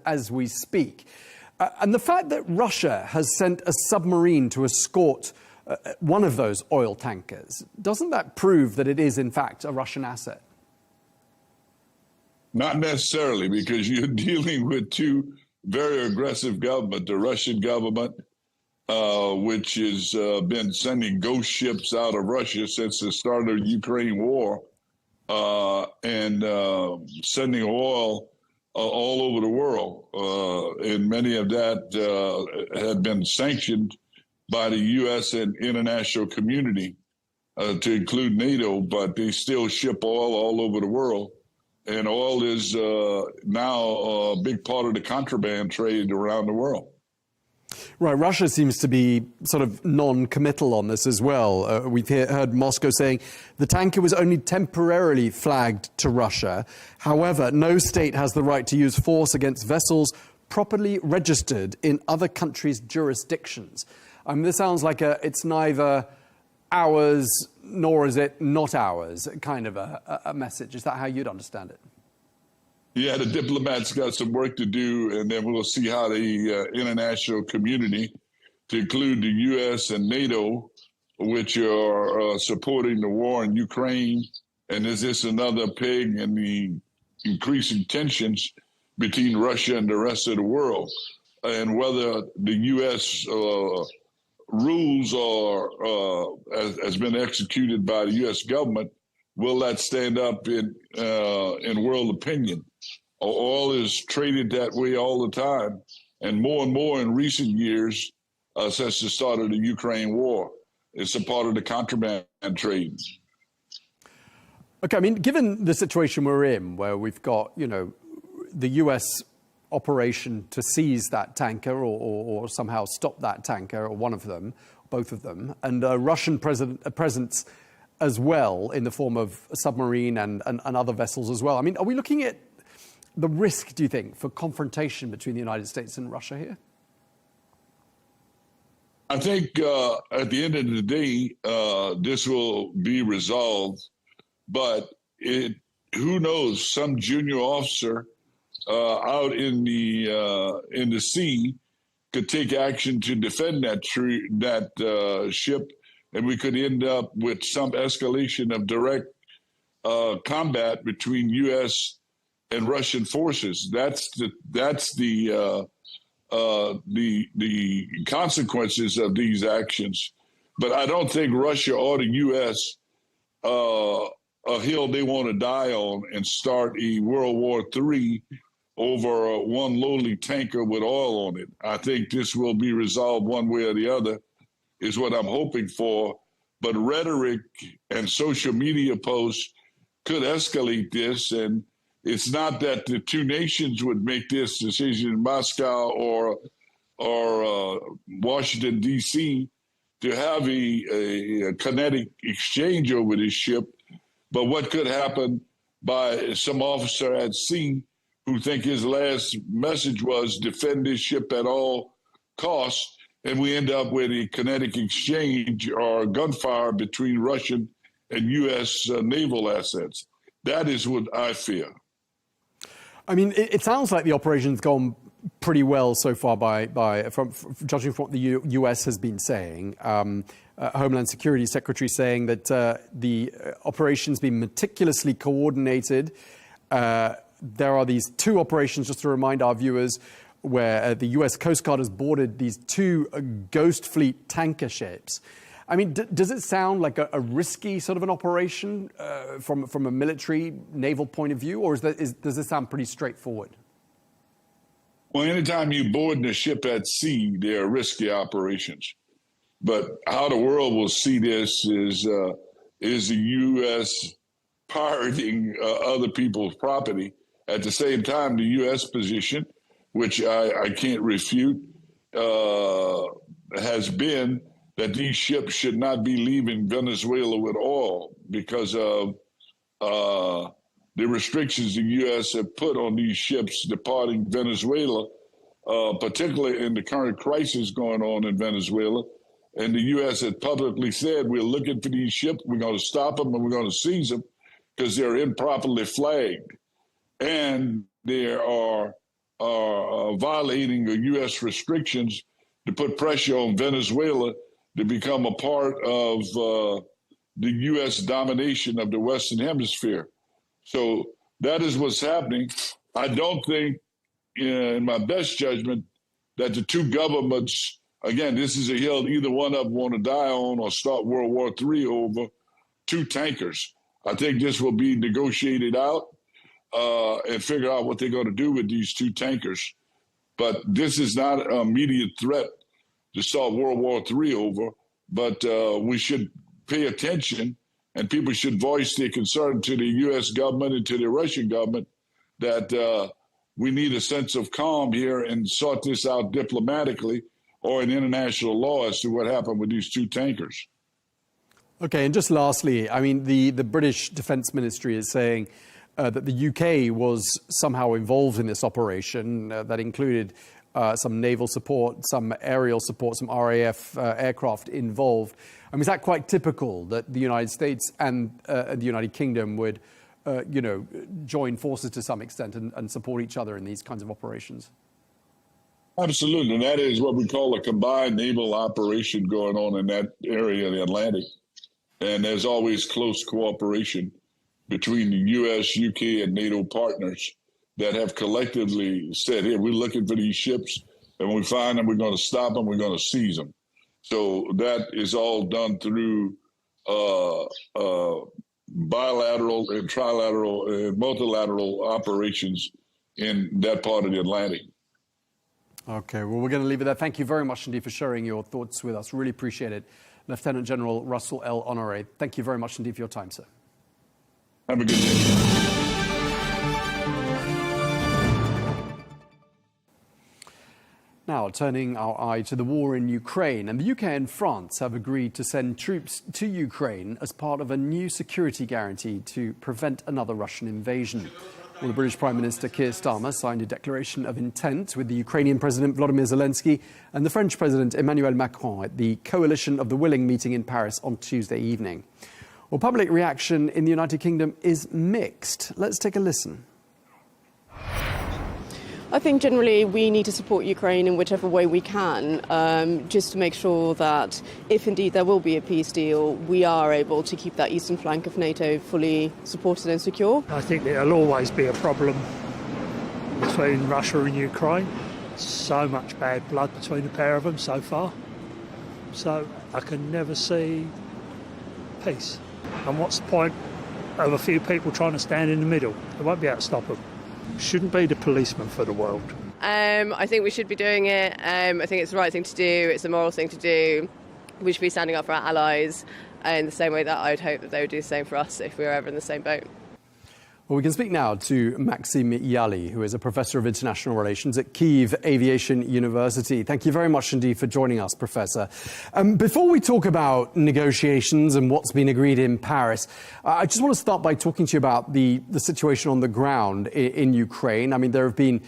as we speak. And the fact that Russia has sent a submarine to escort one of those oil tankers, doesn't that prove that it is, in fact, a Russian asset? Not necessarily, because you're dealing with two very aggressive governments, the Russian government, which has been sending ghost ships out of Russia since the start of the Ukraine war, and sending oil all over the world. And many of that had been sanctioned by the U.S. and international community, to include NATO, but they still ship oil all over the world. And oil is now a big part of the contraband trade around the world. Right. Russia seems to be sort of non-committal on this as well. We've heard Moscow saying the tanker was only temporarily flagged to Russia. However, no state has the right to use force against vessels properly registered in other countries' jurisdictions. This sounds like it's neither ours nor is it not ours kind of a message. Is that how you'd understand it? Yeah, the diplomats got some work to do, and then we'll see how the international community, to include the U.S. and NATO, which are supporting the war in Ukraine, and is this another peg in the increasing tensions between Russia and the rest of the world, and whether the U.S. rules are has been executed by the U.S. government, will that stand up in world opinion? Oil is traded that way all the time, and more in recent years since the start of the Ukraine war. It's a part of the contraband trade. Okay, given the situation we're in, where we've got, the U.S. operation to seize that tanker or somehow stop that tanker, or one of them, both of them, and a Russian presence as well in the form of a submarine and other vessels as well. Are we looking at the risk, do you think, for confrontation between the United States and Russia here? I think at the end of the day, this will be resolved, but who knows, some junior officer out in the sea could take action to defend that ship, and we could end up with some escalation of direct combat between U.S. and Russian forces. That's the consequences of these actions. But I don't think Russia or the U.S. A hill they want to die on and start a World War III over one lowly tanker with oil on it. I think this will be resolved one way or the other, is what I'm hoping for. But rhetoric and social media posts could escalate this, and it's not that the two nations would make this decision in Moscow or Washington, D.C. to have a kinetic exchange over this ship, but what could happen by some officer at sea who think his last message was defend this ship at all costs, and we end up with a kinetic exchange or gunfire between Russian and U.S. naval assets. That is what I fear. It sounds like the operation's gone pretty well so far from judging from what the U.S. has been saying. Homeland Security Secretary saying that the operation's been meticulously coordinated. There are these two operations, just to remind our viewers, where the U.S. Coast Guard has boarded these two Ghost Fleet tanker ships. Does it sound like a risky sort of an operation from a military naval point of view, or does it sound pretty straightforward? Well, anytime you board a ship at sea, there are risky operations. But how the world will see this is the U.S. pirating other people's property. At the same time, the U.S. position, which I can't refute, has been that these ships should not be leaving Venezuela with oil because of the restrictions the U.S. have put on these ships departing Venezuela, particularly in the current crisis going on in Venezuela. And the U.S. has publicly said, we're looking for these ships, we're going to stop them, and we're going to seize them because they're improperly flagged. And they are violating the U.S. restrictions to put pressure on Venezuela to become a part of the U.S. domination of the Western Hemisphere. So that is what's happening. I don't think, in my best judgment, that the two governments, again, this is a hill either one of them want to die on or start World War III over two tankers. I think this will be negotiated out and figure out what they're going to do with these two tankers. But this is not an immediate threat to start World War III over, but we should pay attention and people should voice their concern to the U.S. government and to the Russian government that we need a sense of calm here and sort this out diplomatically or in international law as to what happened with these two tankers. Okay, and just lastly, I mean, the British Defence Ministry is saying that the UK was somehow involved in this operation that included some naval support, some aerial support, some RAF aircraft involved. I mean, is that quite typical that the United States and the United Kingdom would, join forces to some extent and support each other in these kinds of operations? Absolutely. And that is what we call a combined naval operation going on in that area of the Atlantic. And there's always close cooperation between the U.S., UK, and NATO partners that have collectively said, here, we're looking for these ships, and when we find them, we're going to stop them, we're going to seize them. So that is all done through bilateral and trilateral and multilateral operations in that part of the Atlantic. Okay, well, we're going to leave it there. Thank you very much indeed for sharing your thoughts with us. Really appreciate it. Lieutenant General Russell L. Honoré, thank you very much indeed for your time, sir. Have a good day. Now, turning our eye to the war in Ukraine, and the UK and France have agreed to send troops to Ukraine as part of a new security guarantee to prevent another Russian invasion. Well, the British Prime Minister Keir Starmer signed a declaration of intent with the Ukrainian President Volodymyr Zelensky and the French President Emmanuel Macron at the Coalition of the Willing meeting in Paris on Tuesday evening. Well, public reaction in the United Kingdom is mixed. Let's take a listen. I think generally we need to support Ukraine in whichever way we can, just to make sure that if indeed there will be a peace deal, we are able to keep that eastern flank of NATO fully supported and secure. I think there'll always be a problem between Russia and Ukraine. So much bad blood between the pair of them so far. So I can never see peace. And what's the point of a few people trying to stand in the middle? They won't be able to stop them. Shouldn't be the policeman for the world. I think we should be doing it. I think it's the right thing to do. It's the moral thing to do. We should be standing up for our allies in the same way that I would hope that they would do the same for us if we were ever in the same boat. Well, we can speak now to Maxim Yali, who is a professor of international relations at Kyiv Aviation University. Thank you very much indeed for joining us, Professor. Before we talk about negotiations and what's been agreed in Paris, I just want to start by talking to you about the situation on the ground in Ukraine. I mean, there have been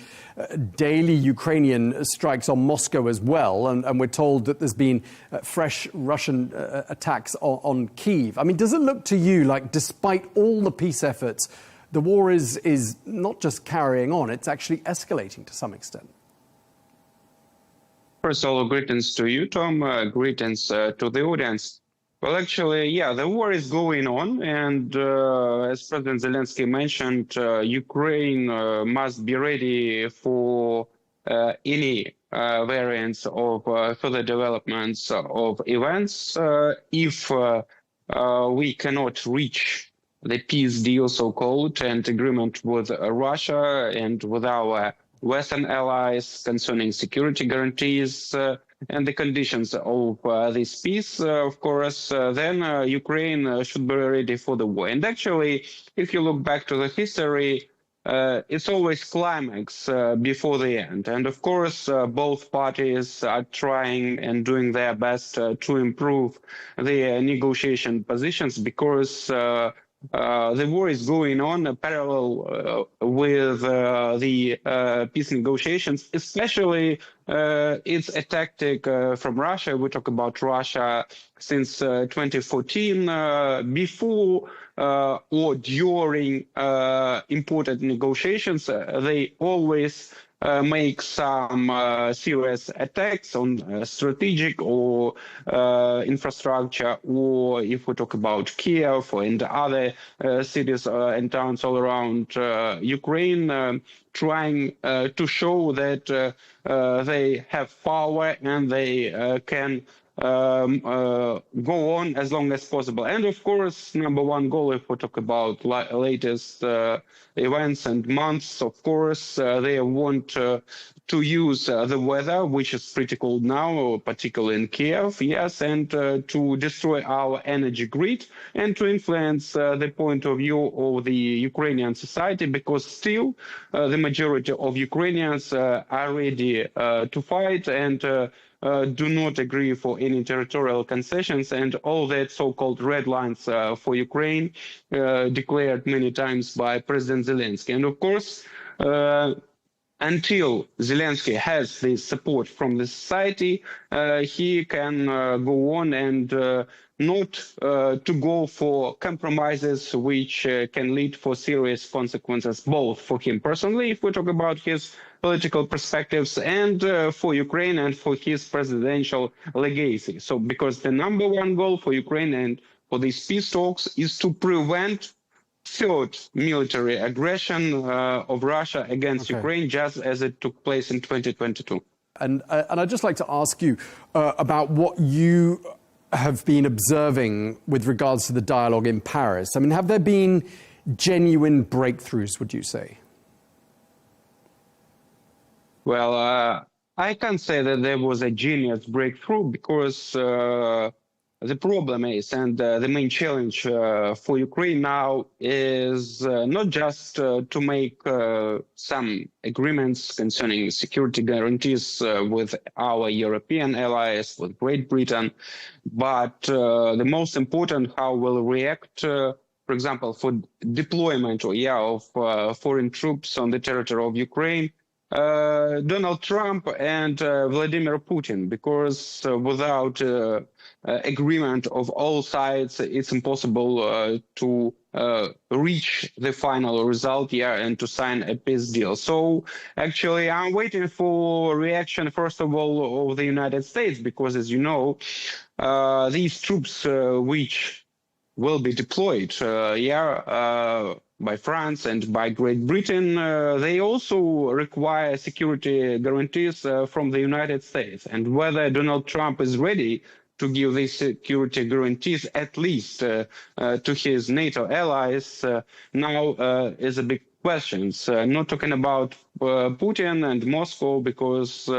daily Ukrainian strikes on Moscow as well, and we're told that there's been fresh Russian attacks on Kyiv. I mean, does it look to you like, despite all the peace efforts, the war is not just carrying on, it's actually escalating to some extent? First of all, greetings to you, Tom. Greetings to the audience. Well, actually, yeah, the war is going on. And as President Zelensky mentioned, Ukraine must be ready for any variants of further developments of events. If we cannot reach the peace deal, so-called, and agreement with Russia and with our Western allies concerning security guarantees and the conditions of this peace, of course, then Ukraine should be ready for the war. And actually, if you look back to the history, it's always climax before the end. And of course, both parties are trying and doing their best to improve their negotiation positions because the war is going on parallel with the peace negotiations, especially it's a tactic from Russia. We talk about Russia since 2014, before or during important negotiations, they always make some serious attacks on strategic or infrastructure, or if we talk about Kiev or in the other cities and towns all around Ukraine, trying to show that they have power and they can go on as long as possible. And of course, number one goal, if we talk about latest events and months, of course, they want to use the weather, which is pretty cold now, particularly in Kiev, yes, and to destroy our energy grid and to influence the point of view of the Ukrainian society, because still the majority of Ukrainians are ready to fight and do not agree for any territorial concessions, and all that so-called red lines for Ukraine declared many times by President Zelensky. And of course, until Zelensky has the support from the society, he can go on and not to go for compromises which can lead for serious consequences, both for him personally, if we talk about his political perspectives, and for Ukraine and for his presidential legacy. So because the number one goal for Ukraine and for these peace talks is to prevent third military aggression of Russia against Ukraine, just as it took place in 2022. And I'd just like to ask you about what you have been observing with regards to the dialogue in Paris. I mean, have there been genuine breakthroughs, would you say? Well, I can't say that there was a genius breakthrough because the problem is, and the main challenge for Ukraine now is not just to make some agreements concerning security guarantees with our European allies, with Great Britain, but the most important, how we'll react, for example, for deployment of foreign troops on the territory of Ukraine, Donald Trump and Vladimir Putin, because without agreement of all sides, it's impossible to reach the final result, and to sign a peace deal. So actually, I'm waiting for reaction, first of all, of the United States, because as you know, these troops which will be deployed, by France and by Great Britain, they also require security guarantees from the United States. And whether Donald Trump is ready to give these security guarantees, at least to his NATO allies, now is a big question. Not talking about Putin and Moscow, because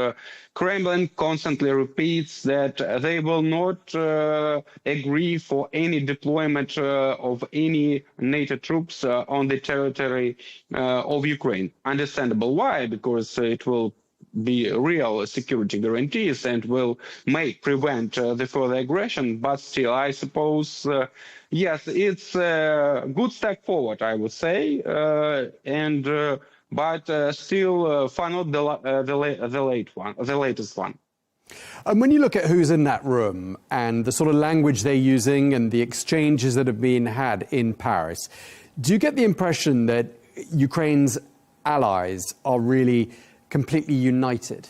Kremlin constantly repeats that they will not agree for any deployment of any NATO troops on the territory of Ukraine. Understandable why, because it will be real security guarantees and may prevent the further aggression. But still, I suppose, yes, it's a good step forward, I would say, but still far not the latest one. And when you look at who's in that room and the sort of language they're using and the exchanges that have been had in Paris, do you get the impression that Ukraine's allies are really completely united?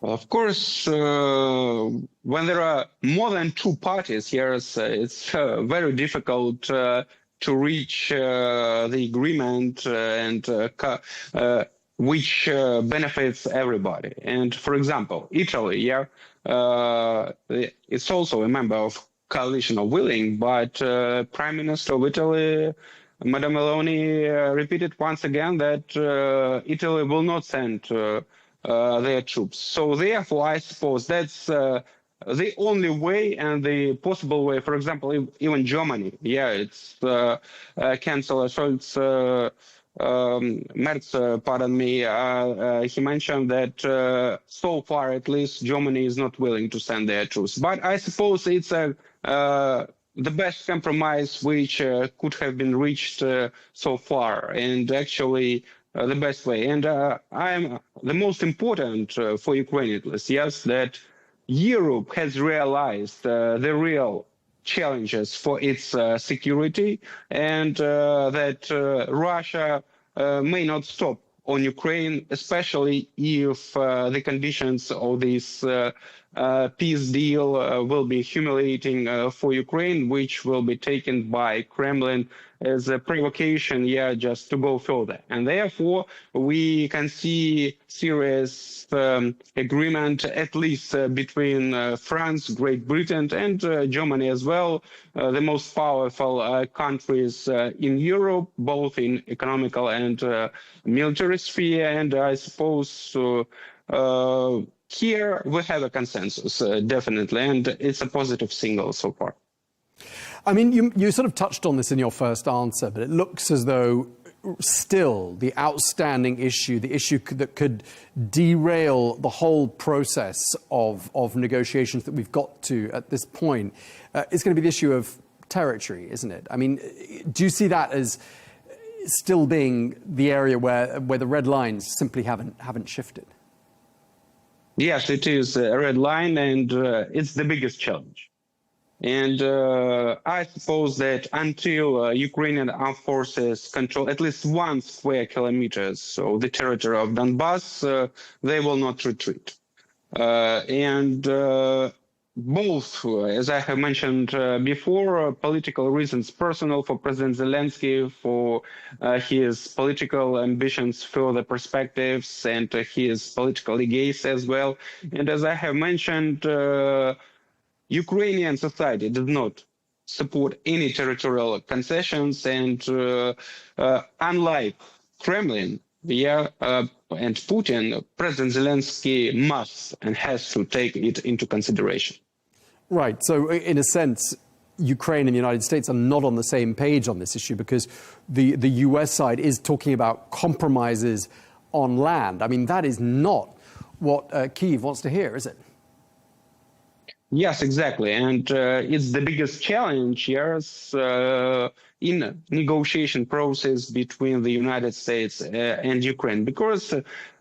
Well, of course, when there are more than two parties here, it's very difficult to reach the agreement and which benefits everybody. And for example, Italy, it's also a member of coalition of willing, but Prime Minister of Italy, Madame Meloni, repeated once again that Italy will not send their troops. So therefore, I suppose that's the only way and the possible way, for example, even Germany, it's Chancellor Scholz, Merz, pardon me, he mentioned that so far, at least, Germany is not willing to send their troops. But I suppose it's the best compromise which could have been reached so far, and actually the best way. And I'm the most important for Ukraine, at least, that Europe has realized the real challenges for its security, and that Russia may not stop on Ukraine, especially if the conditions of this peace deal will be humiliating for Ukraine, which will be taken by Kremlin as a provocation, just to go further. And therefore, we can see serious agreement, at least between France, Great Britain, and Germany as well, the most powerful countries in Europe, both in economical and military sphere. And I suppose here we have a consensus, definitely, and it's a positive signal so far. I mean, you sort of touched on this in your first answer, but it looks as though still the outstanding issue, the issue that could derail the whole process of negotiations that we've got to at this point, is going to be the issue of territory, isn't it? I mean, do you see that as still being the area where the red lines simply haven't shifted? Yes, it is a red line, and it's the biggest challenge. And I suppose that until Ukrainian armed forces control at least 1 square kilometer of the territory of Donbass, they will not retreat. Both, as I have mentioned before, political reasons, personal for President Zelensky, for his political ambitions, further perspectives, and his political legacy as well. And as I have mentioned, Ukrainian society does not support any territorial concessions, and unlike Kremlin, and Putin, President Zelensky must and has to take it into consideration. Right. So, in a sense, Ukraine and the United States are not on the same page on this issue, because the US side is talking about compromises on land. I mean, that is not what Kyiv wants to hear, is it? Yes, exactly. And it's the biggest challenge, in negotiation process between the United States and Ukraine, because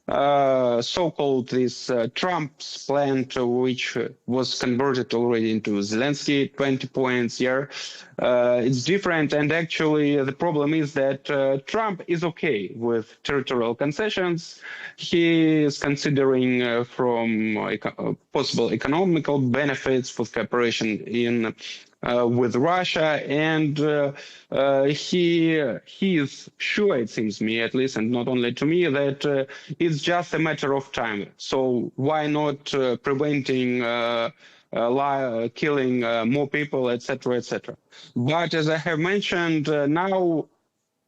so-called this Trump's plan, which was converted already into Zelensky 20 points, it's different. And actually, the problem is that Trump is okay with territorial concessions. He is considering from possible economical benefits for cooperation with Russia, and he is sure, it seems me at least, and not only to me, that it's just a matter of time. So why not preventing killing more people, etc., etc. But as I have mentioned, now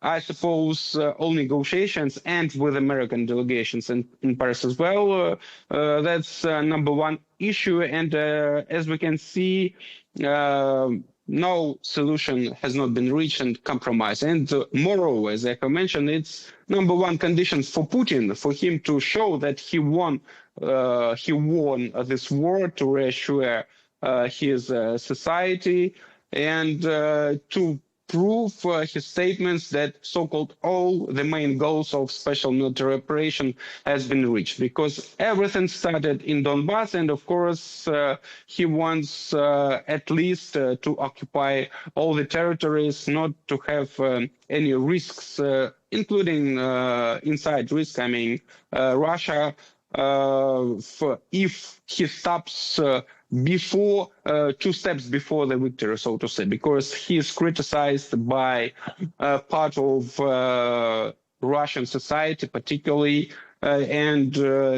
I suppose all negotiations, and with American delegations in Paris as well, that's number one issue. And as we can see, no solution has not been reached and compromise. And moreover, as I have mentioned, it's number one condition for Putin, for him to show that he won this war, to reassure his society, and to prove his statements that so-called all the main goals of special military operation has been reached, because everything started in Donbass, and of course he wants at least to occupy all the territories, not to have any risks, including inside risk, I mean Russia, if he stops before 2 steps before the victory, so to say, because he is criticized by part of Russian society, particularly and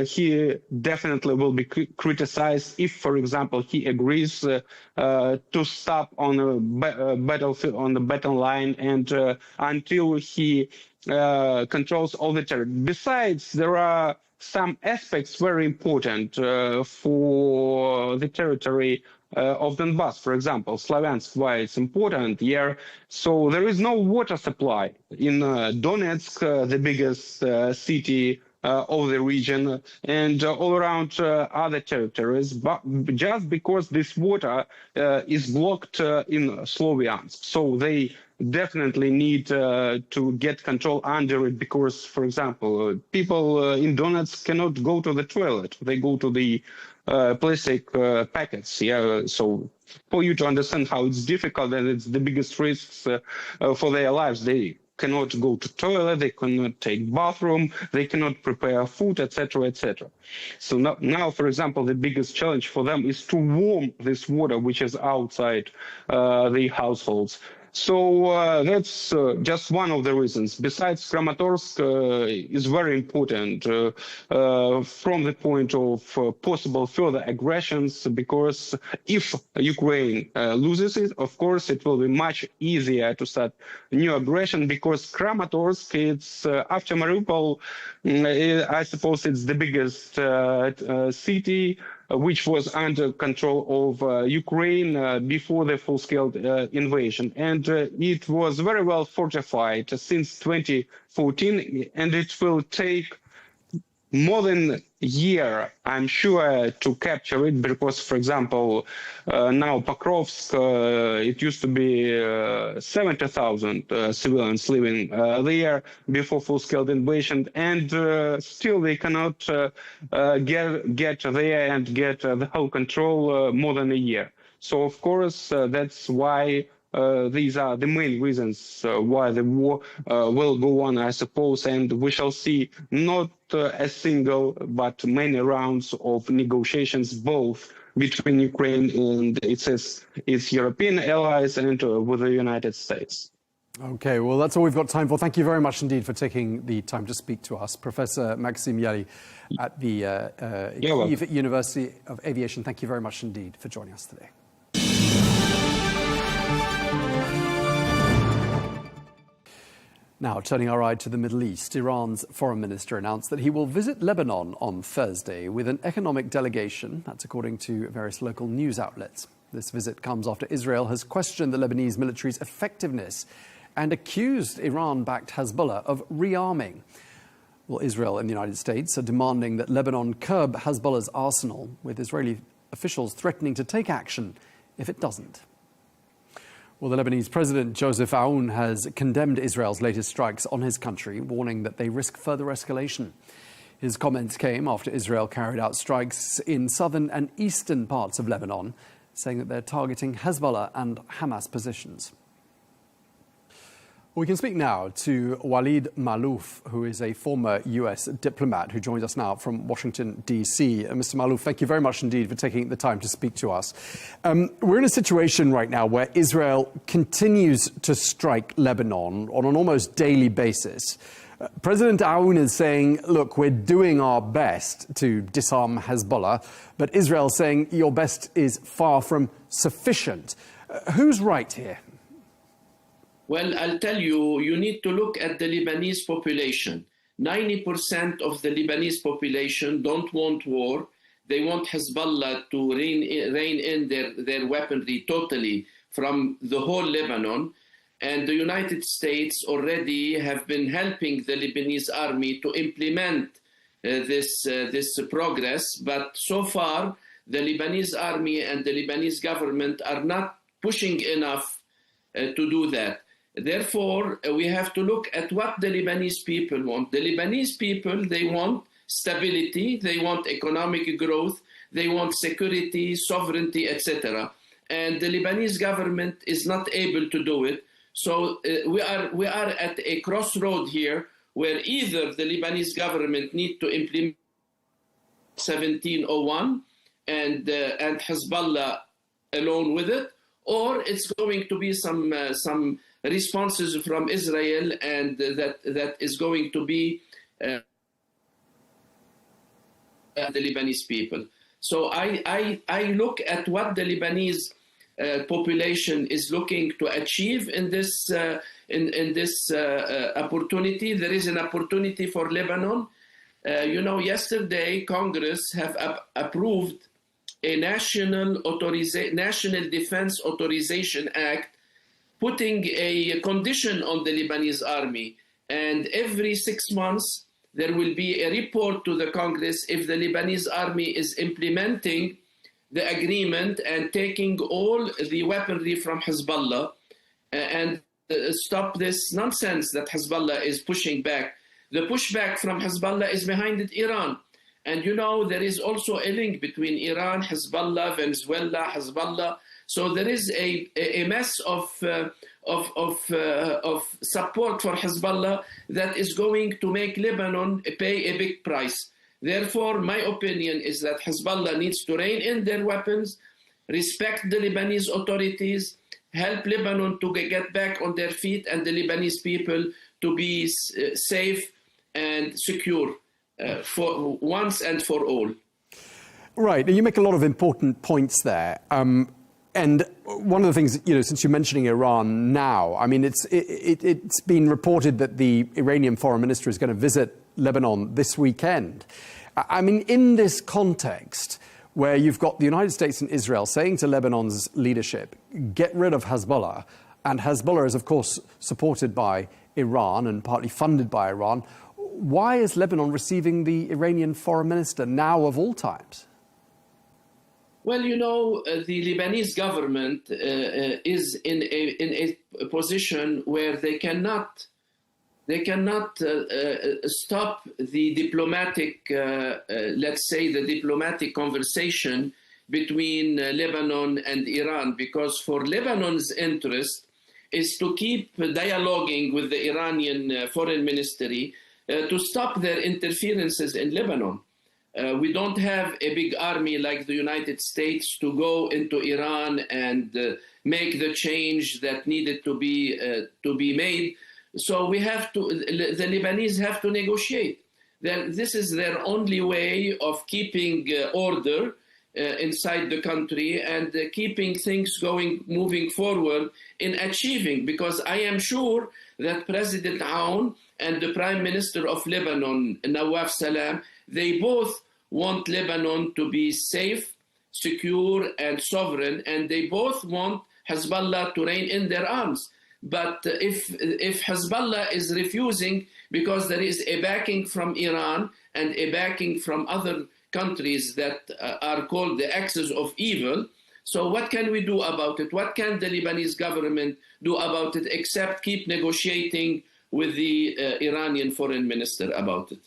he definitely will be criticized if, for example, he agrees to stop on a battlefield, on the battle line, and until he controls all the territory. Besides, there are some aspects very important for the territory of Donbass, for example, Slaviansk, why it's important here. So there is no water supply in Donetsk, the biggest city of the region, and all around other territories, but just because this water is blocked in Sloviansk. So they definitely need to get control under it because, for example, people in Donetsk cannot go to the toilet. They go to the plastic packets. Yeah, so for you to understand how it's difficult and it's the biggest risks for their lives, they cannot go to toilet, they cannot take bathroom, they cannot prepare food, etc., etc. So now, for example, the biggest challenge for them is to warm this water which is outside the households. So that's just one of the reasons. Besides, Kramatorsk is very important from the point of possible further aggressions, because if Ukraine loses it, of course, it will be much easier to start new aggression, because Kramatorsk, it's after Mariupol, I suppose it's the biggest city which was under control of Ukraine before the full-scale invasion. And it was very well fortified since 2014, and it will take more than a year, I'm sure, to capture it, because, for example, now Pokrovsk, it used to be 70,000 civilians living there before full-scale invasion, and still they cannot get there and get the whole control more than a year. So, of course, that's why these are the main reasons why the war will go on, I suppose, and we shall see not a single but many rounds of negotiations, both between Ukraine and its European allies and with the United States. Okay, well, that's all we've got time for. Thank you very much indeed for taking the time to speak to us. Professor Maxim Yali at the Kyiv University of Aviation, thank you very much indeed for joining us today. Now, turning our eye to the Middle East, Iran's foreign minister announced that he will visit Lebanon on Thursday with an economic delegation. That's according to various local news outlets. This visit comes after Israel has questioned the Lebanese military's effectiveness and accused Iran-backed Hezbollah of rearming. Well, Israel and the United States are demanding that Lebanon curb Hezbollah's arsenal, with Israeli officials threatening to take action if it doesn't. Well, the Lebanese President Joseph Aoun has condemned Israel's latest strikes on his country, warning that they risk further escalation. His comments came after Israel carried out strikes in southern and eastern parts of Lebanon, saying that they're targeting Hezbollah and Hamas positions. We can speak now to Walid Malouf, who is a former US diplomat who joins us now from Washington, D.C. Mr. Malouf, thank you very much indeed for taking the time to speak to us. We're in a situation right now where Israel continues to strike Lebanon on an almost daily basis. President Aoun is saying, look, we're doing our best to disarm Hezbollah, but Israel saying your best is far from sufficient. Who's right here? Well, I'll tell you, you need to look at the Lebanese population. 90% of the Lebanese population don't want war. They want Hezbollah to rein in their weaponry totally from the whole Lebanon. And the United States already have been helping the Lebanese army to implement this progress. But so far, the Lebanese army and the Lebanese government are not pushing enough to do that. Therefore, we have to look at what the Lebanese people want. The Lebanese people, they want stability, they want economic growth, they want security, sovereignty, etc. And the Lebanese government is not able to do it. So we are at a crossroad here, where either the Lebanese government need to implement 1701 and Hezbollah alone with it, or it's going to be some responses from Israel, and that is going to be the Lebanese people. So I look at what the Lebanese population is looking to achieve in this opportunity. There is an opportunity for Lebanon. Yesterday Congress have approved a National Defense Authorization Act, putting a condition on the Lebanese army. And every 6 months, there will be a report to the Congress if the Lebanese army is implementing the agreement and taking all the weaponry from Hezbollah and stop this nonsense that Hezbollah is pushing back. The pushback from Hezbollah is behind it Iran. And there is also a link between Iran, Hezbollah, Venezuela, Hezbollah. So there is a mess of support for Hezbollah that is going to make Lebanon pay a big price. Therefore, my opinion is that Hezbollah needs to rein in their weapons, respect the Lebanese authorities, help Lebanon to get back on their feet, and the Lebanese people to be safe and secure for once and for all. Right. You make a lot of important points there. And one of the things, since you're mentioning Iran now, I mean, it's been reported that the Iranian foreign minister is going to visit Lebanon this weekend. I mean, in this context, where you've got the United States and Israel saying to Lebanon's leadership, get rid of Hezbollah, and Hezbollah is, of course, supported by Iran and partly funded by Iran, why is Lebanon receiving the Iranian foreign minister now of all times? Well, the Lebanese government is in a position where they cannot stop the diplomatic, let's say, the diplomatic conversation between Lebanon and Iran, because for Lebanon's interest is to keep dialoguing with the Iranian foreign ministry to stop their interferences in Lebanon. We don't have a big army like the United States to go into Iran and make the change that needed to be made. So the Lebanese have to negotiate. This is their only way of keeping order inside the country and keeping things moving forward in achieving, because I am sure that President Aoun and the Prime Minister of Lebanon, Nawaf Salam, they both want Lebanon to be safe, secure, and sovereign, and they both want Hezbollah to rein in their arms. But if Hezbollah is refusing because there is a backing from Iran and a backing from other countries that are called the axis of evil, so what can we do about it? What can the Lebanese government do about it except keep negotiating with the Iranian foreign minister about it?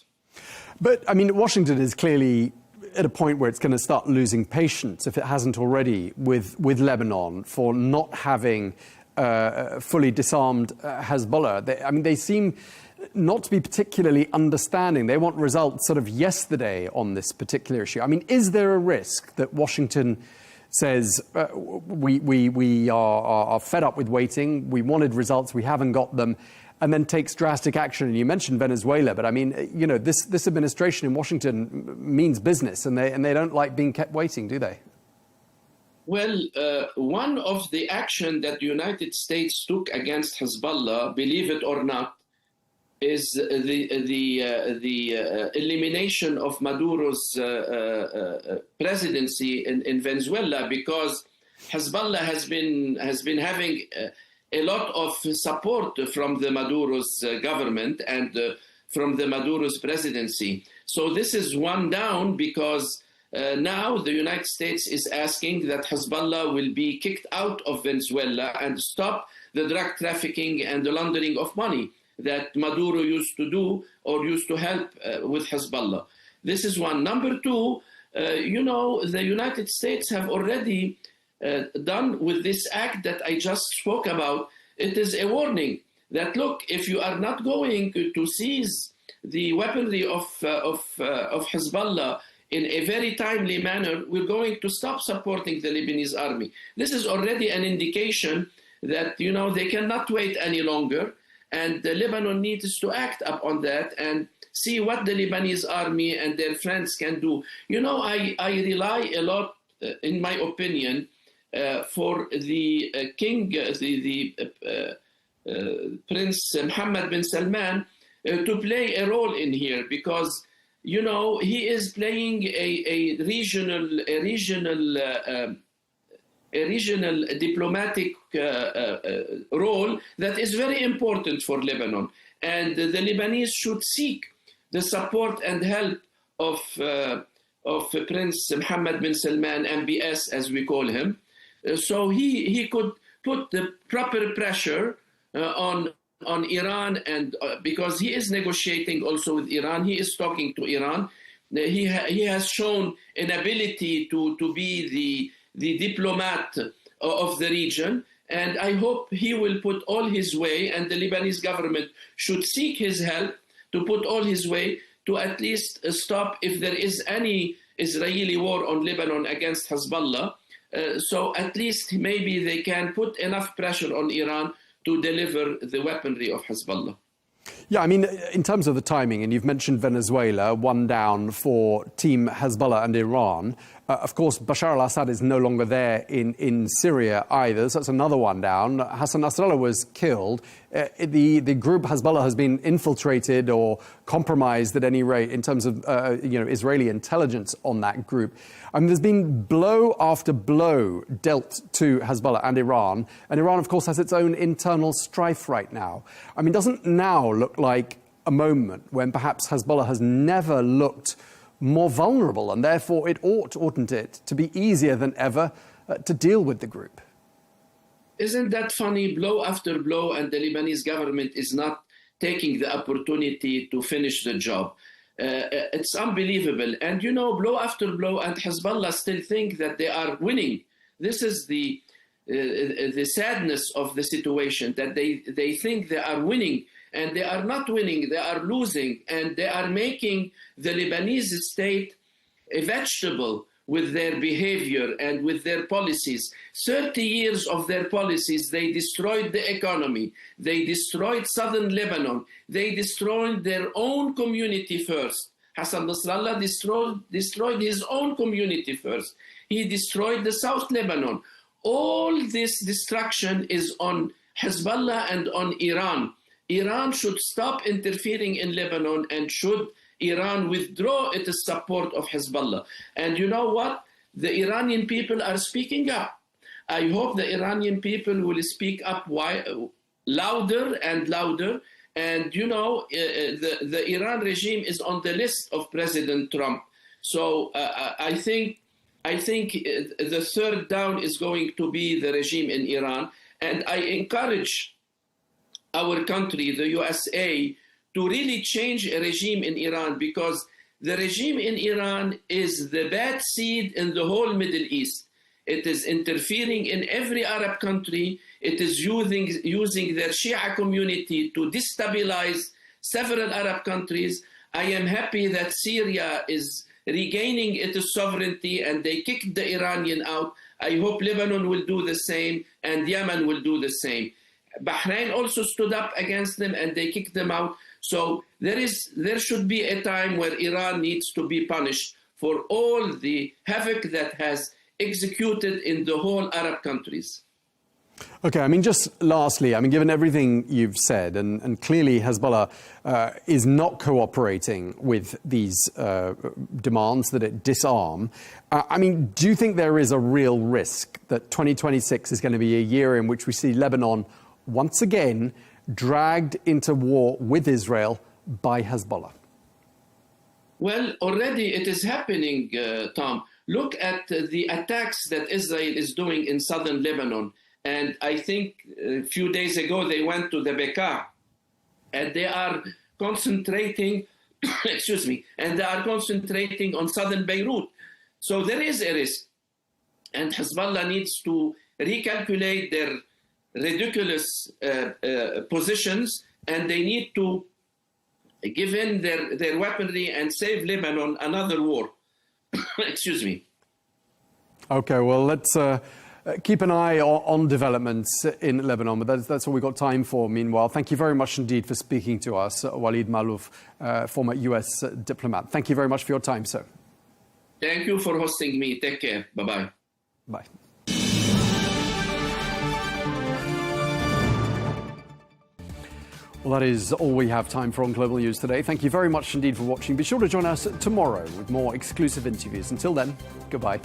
But, I mean, Washington is clearly at a point where it's going to start losing patience, if it hasn't already, with Lebanon for not having fully disarmed Hezbollah. They seem not to be particularly understanding. They want results sort of yesterday on this particular issue. I mean, is there a risk that Washington says, we are fed up with waiting, we wanted results, we haven't got them, and then takes drastic action? And you mentioned Venezuela, but I mean, this administration in Washington means business, and they don't like being kept waiting, do they? Well, one of the action that the United States took against Hezbollah, believe it or not, is the elimination of Maduro's presidency in Venezuela, because Hezbollah has been having a lot of support from the Maduro's government and from the Maduro's presidency. So this is one down, because now the United States is asking that Hezbollah will be kicked out of Venezuela and stop the drug trafficking and the laundering of money that Maduro used to do or used to help with Hezbollah. This is one. Number two, the United States have already done with this act that I just spoke about. It is a warning that, look, if you are not going to seize the weaponry of Hezbollah in a very timely manner, we're going to stop supporting the Lebanese army. This is already an indication that, they cannot wait any longer. And Lebanon needs to act upon that and see what the Lebanese army and their friends can do. You know, I rely a lot, in my opinion, for the king, Prince Mohammed bin Salman, to play a role in here, because, you know, he is playing a regional diplomatic role that is very important for Lebanon. And the Lebanese should seek the support and help of Prince Mohammed bin Salman, MBS, as we call him, so he could put the proper pressure on Iran, and because he is negotiating also with Iran, he is talking to Iran. He has shown an ability to be the diplomat of the region, and I hope he will put all his way, and the Lebanese government should seek his help to put all his way to at least stop if there is any Israeli war on Lebanon against Hezbollah. So at least maybe they can put enough pressure on Iran to deliver the weaponry of Hezbollah. Yeah, I mean, in terms of the timing, and you've mentioned Venezuela, one down for Team Hezbollah and Iran. Of course, Bashar al-Assad is no longer there in Syria either, so that's another one down. Hassan Nasrallah was killed. The group Hezbollah has been infiltrated or compromised at any rate in terms of Israeli intelligence on that group. I mean, there's been blow after blow dealt to Hezbollah and Iran, of course, has its own internal strife right now. I mean, doesn't now look like a moment when perhaps Hezbollah has never looked more vulnerable, and therefore it oughtn't it, to be easier than ever to deal with the group? Isn't that funny? Blow after blow, and the Lebanese government is not taking the opportunity to finish the job. It's unbelievable. And, you know, blow after blow, and Hezbollah still think that they are winning. This is the sadness of the situation, that they think they are winning, and they are not winning, they are losing, and they are making the Lebanese state a vegetable with their behavior and with their policies. 30 years of their policies, they destroyed the economy, they destroyed southern Lebanon, they destroyed their own community first. Hassan Nasrallah destroyed his own community first. He destroyed the South Lebanon. All this destruction is on Hezbollah and on Iran. Iran should stop interfering in Lebanon, and should Iran withdraw its support of Hezbollah. And you know what? The Iranian people are speaking up. I hope the Iranian people will speak up louder and louder. And you know, the Iran regime is on the list of President Trump. So I think the third down is going to be the regime in Iran. And I encourage our country, the USA, to really change a regime in Iran, because the regime in Iran is the bad seed in the whole Middle East. It is interfering in every Arab country. It is using their Shia community to destabilize several Arab countries. I am happy that Syria is regaining its sovereignty and they kicked the Iranian out. I hope Lebanon will do the same and Yemen will do the same. Bahrain also stood up against them and they kicked them out. So there should be a time where Iran needs to be punished for all the havoc that has executed in the whole Arab countries. Okay, I mean, just lastly, I mean, given everything you've said, and clearly Hezbollah is not cooperating with these demands that it disarm, I mean, do you think there is a real risk that 2026 is going to be a year in which we see Lebanon once again dragged into war with Israel by Hezbollah? Well, already it is happening, Tom. Look at the attacks that Israel is doing in southern Lebanon. And I think a few days ago they went to the Bekaa, and they are concentrating, and they are concentrating on southern Beirut. So there is a risk. And Hezbollah needs to recalculate their ridiculous positions, and they need to give in their weaponry and save Lebanon another war. Excuse me. Okay, well, let's keep an eye on developments in Lebanon, but that's all we've got time for. Meanwhile, thank you very much indeed for speaking to us, Walid Malouf, former US diplomat. Thank you very much for your time, sir. Thank you for hosting me. Take care. Bye-bye. Bye. Well, that is all we have time for on Global News today. Thank you very much indeed for watching. Be sure to join us tomorrow with more exclusive interviews. Until then, goodbye.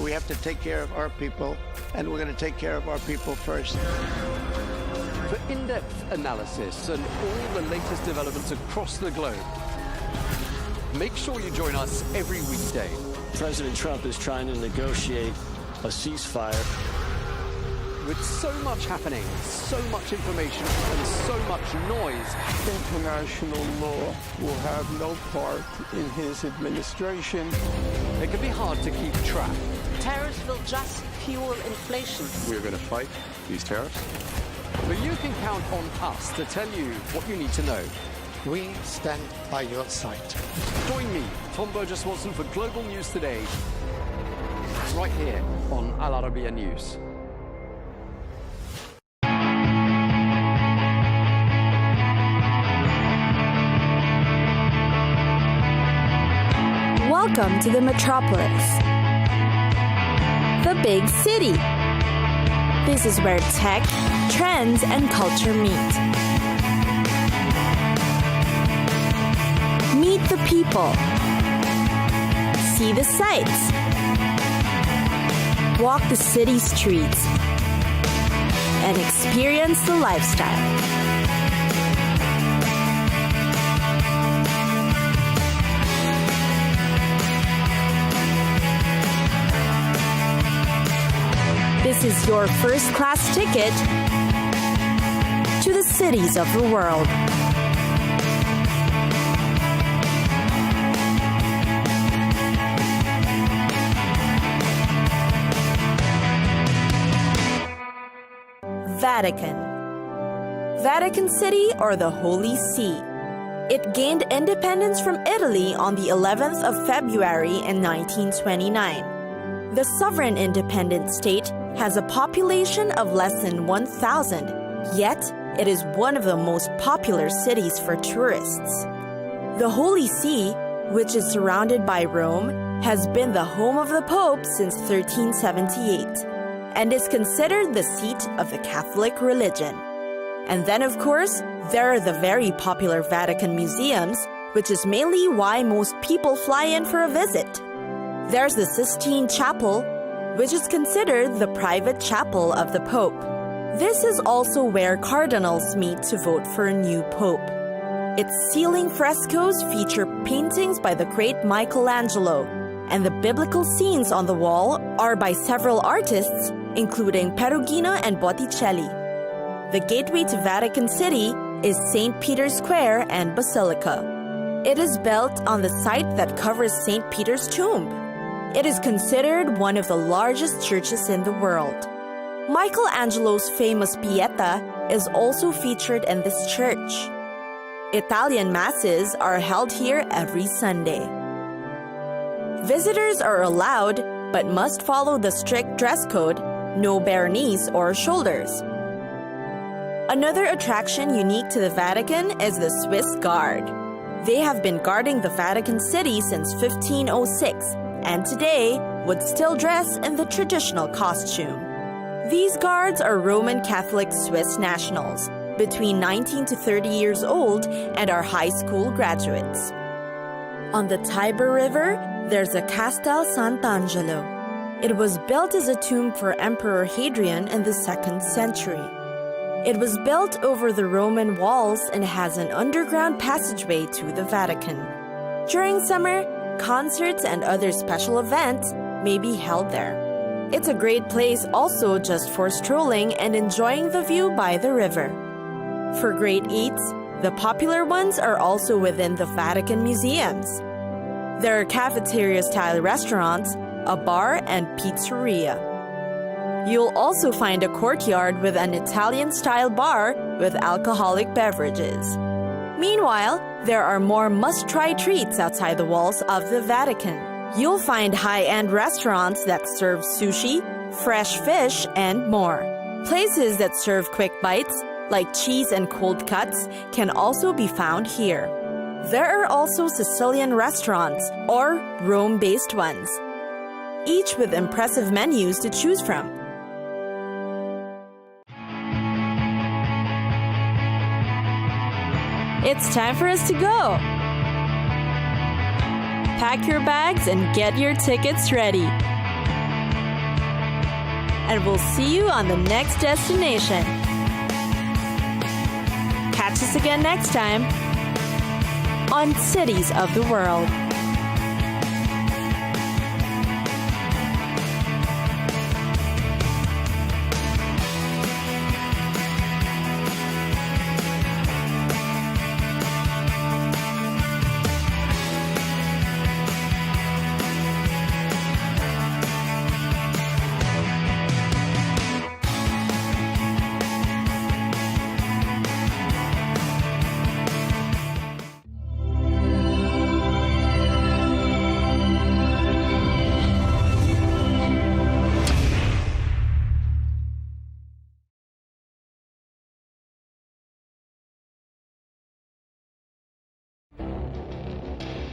We have to take care of our people, and we're going to take care of our people first. For in-depth analysis and all the latest developments across the globe, make sure you join us every weekday. President Trump is trying to negotiate a ceasefire. With so much happening, so much information, and so much noise, International law will have no part in his administration. It can be hard to keep track. Tariffs will just fuel inflation. We're going to fight these tariffs. But you can count on us to tell you what you need to know. We stand by your side. Join me, Tom Burges Watson, for Global News Today, right here on Al Arabiya News. Welcome to the metropolis, the big city. This is where tech, trends, and culture meet. Meet the people. See the sights. Walk the city streets. And experience the lifestyle. This is your first-class ticket to the cities of the world. Vatican. Vatican City, or the Holy See. It gained independence from Italy on the 11th of February in 1929. The sovereign independent state has a population of less than 1,000, yet it is one of the most popular cities for tourists. The Holy See, which is surrounded by Rome, has been the home of the Pope since 1378 and is considered the seat of the Catholic religion. And then, of course, there are the very popular Vatican museums, which is mainly why most people fly in for a visit. There's the Sistine Chapel, which is considered the private chapel of the Pope. This is also where cardinals meet to vote for a new Pope. Its ceiling frescoes feature paintings by the great Michelangelo, and the biblical scenes on the wall are by several artists, including Perugino and Botticelli. The gateway to Vatican City is St. Peter's Square and Basilica. It is built on the site that covers St. Peter's tomb. It is considered one of the largest churches in the world. Michelangelo's famous Pieta is also featured in this church. Italian masses are held here every Sunday. Visitors are allowed, but must follow the strict dress code, no bare knees or shoulders. Another attraction unique to the Vatican is the Swiss Guard. They have been guarding the Vatican City since 1506, and today would still dress in the traditional costume. These guards are Roman Catholic Swiss nationals, between 19 to 30 years old, and are high school graduates. On the Tiber River, there's a Castel Sant'Angelo. It was built as a tomb for Emperor Hadrian in the 2nd century. It was built over the Roman walls and has an underground passageway to the Vatican. During summer, concerts and other special events may be held there. It's a great place also just for strolling and enjoying the view by the river. For great eats, the popular ones are also within the Vatican museums. There are cafeteria-style restaurants, a bar and pizzeria. You'll also find a courtyard with an Italian-style bar with alcoholic beverages. Meanwhile, there are more must-try treats outside the walls of the Vatican. You'll find high-end restaurants that serve sushi, fresh fish, and more. Places that serve quick bites, like cheese and cold cuts, can also be found here. There are also Sicilian restaurants, or Rome-based ones, each with impressive menus to choose from. It's time for us to go! Pack your bags and get your tickets ready. And we'll see you on the next destination. Catch us again next time on Cities of the World.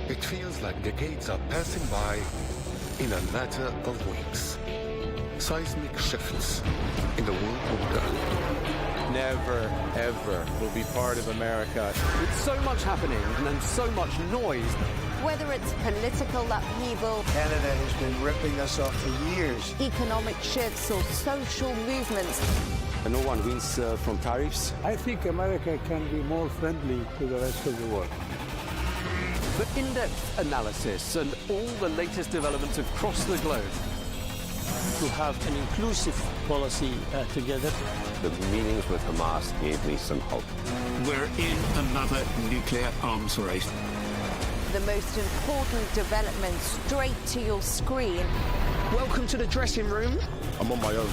It feels like decades are passing by in a matter of weeks. Seismic shifts in the world order. Never, ever will be part of America. With so much happening and so much noise. Whether it's political upheaval, Canada has been ripping us off for years. economic shifts, or social movements, No one wins from tariffs. I think America can be more friendly to the rest of the world. For in-depth analysis and all the latest developments across the globe. To have an inclusive policy together. The meetings with Hamas gave me some hope. We're in another nuclear arms race. the most important development straight to your screen. Welcome to the dressing room. I'm on my own.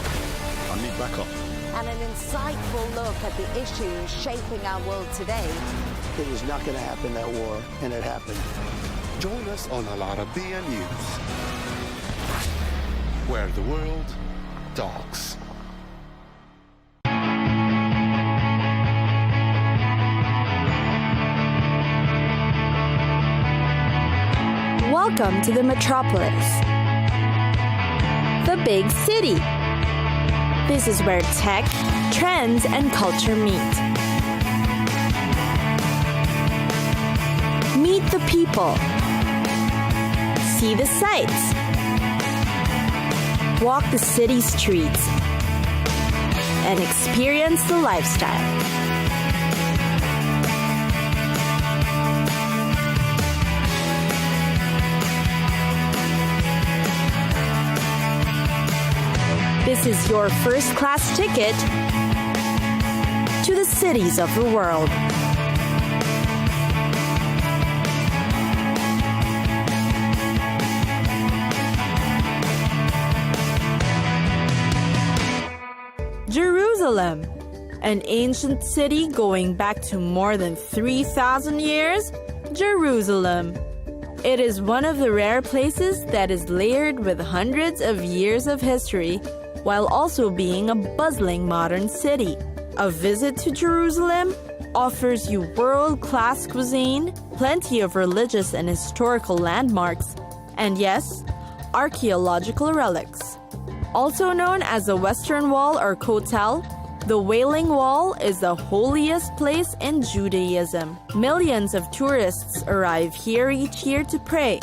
I need backup. And an insightful look at the issues shaping our world today. It was not going to happen, that war, and it happened. Join us on Arabiya News, where the world talks. Welcome to the metropolis, the big city. This is where tech, trends, and culture meet. Meet the people. See the sights. Walk the city streets. And experience the lifestyle. This is your first-class ticket to the cities of the world. Jerusalem, an ancient city going back to more than 3,000 years. Jerusalem. It is one of the rare places that is layered with hundreds of years of history, while also being a bustling modern city. A visit to Jerusalem offers you world-class cuisine, plenty of religious and historical landmarks, and yes, archaeological relics. Also known as the Western Wall or Kotel, the Wailing Wall is the holiest place in Judaism. Millions of tourists arrive here each year to pray.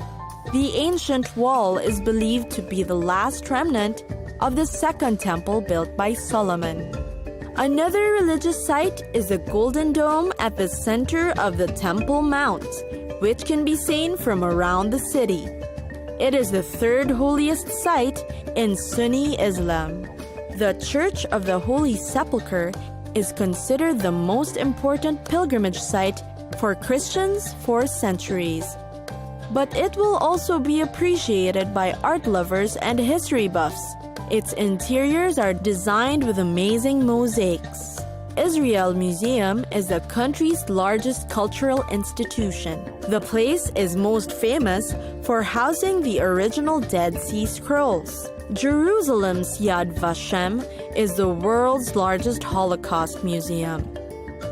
The ancient wall is believed to be the last remnant of the second temple built by Solomon. Another religious site is the Golden Dome at the center of the Temple Mount, which can be seen from around the city. It is the third holiest site in Sunni Islam. The Church of the Holy Sepulchre is considered the most important pilgrimage site for Christians for centuries. But it will also be appreciated by art lovers and history buffs. Its interiors are designed with amazing mosaics. Israel Museum is the country's largest cultural institution. The place is most famous for housing the original Dead Sea Scrolls. Jerusalem's Yad Vashem is the world's largest Holocaust museum.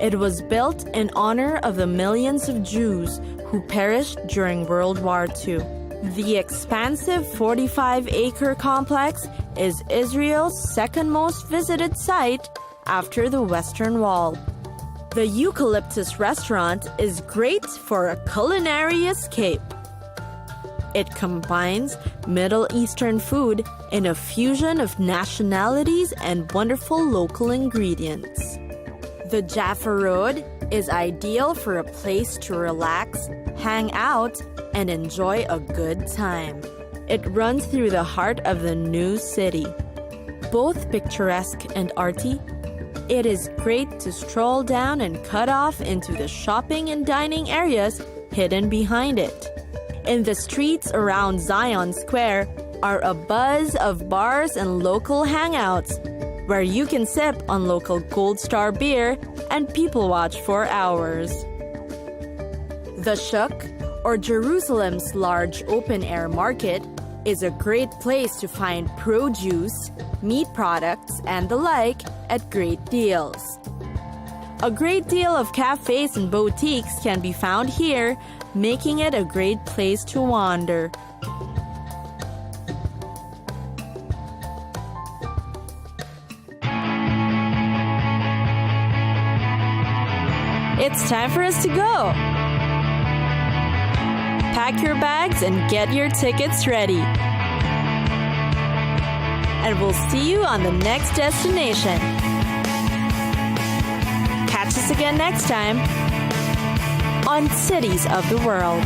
It was built in honor of the millions of Jews who perished during World War II. The expansive 45-acre complex is Israel's second most visited site after the Western Wall. The Eucalyptus restaurant is great for a culinary escape. It combines Middle Eastern food in a fusion of nationalities and wonderful local ingredients. The Jaffa Road is ideal for a place to relax, hang out, and enjoy a good time. It runs through the heart of the new city. Both picturesque and arty, it is great to stroll down and cut off into the shopping and dining areas hidden behind it. In the streets around Zion Square are a buzz of bars and local hangouts, where you can sip on local Gold Star beer and people watch for hours. The Shuk, or Jerusalem's large open-air market, is a great place to find produce, meat products, and the like at great deals. A great deal of cafes and boutiques can be found here, making it a great place to wander. It's time for us to go. Pack your bags and get your tickets ready. And we'll see you on the next destination. Catch us again next time on Cities of the World.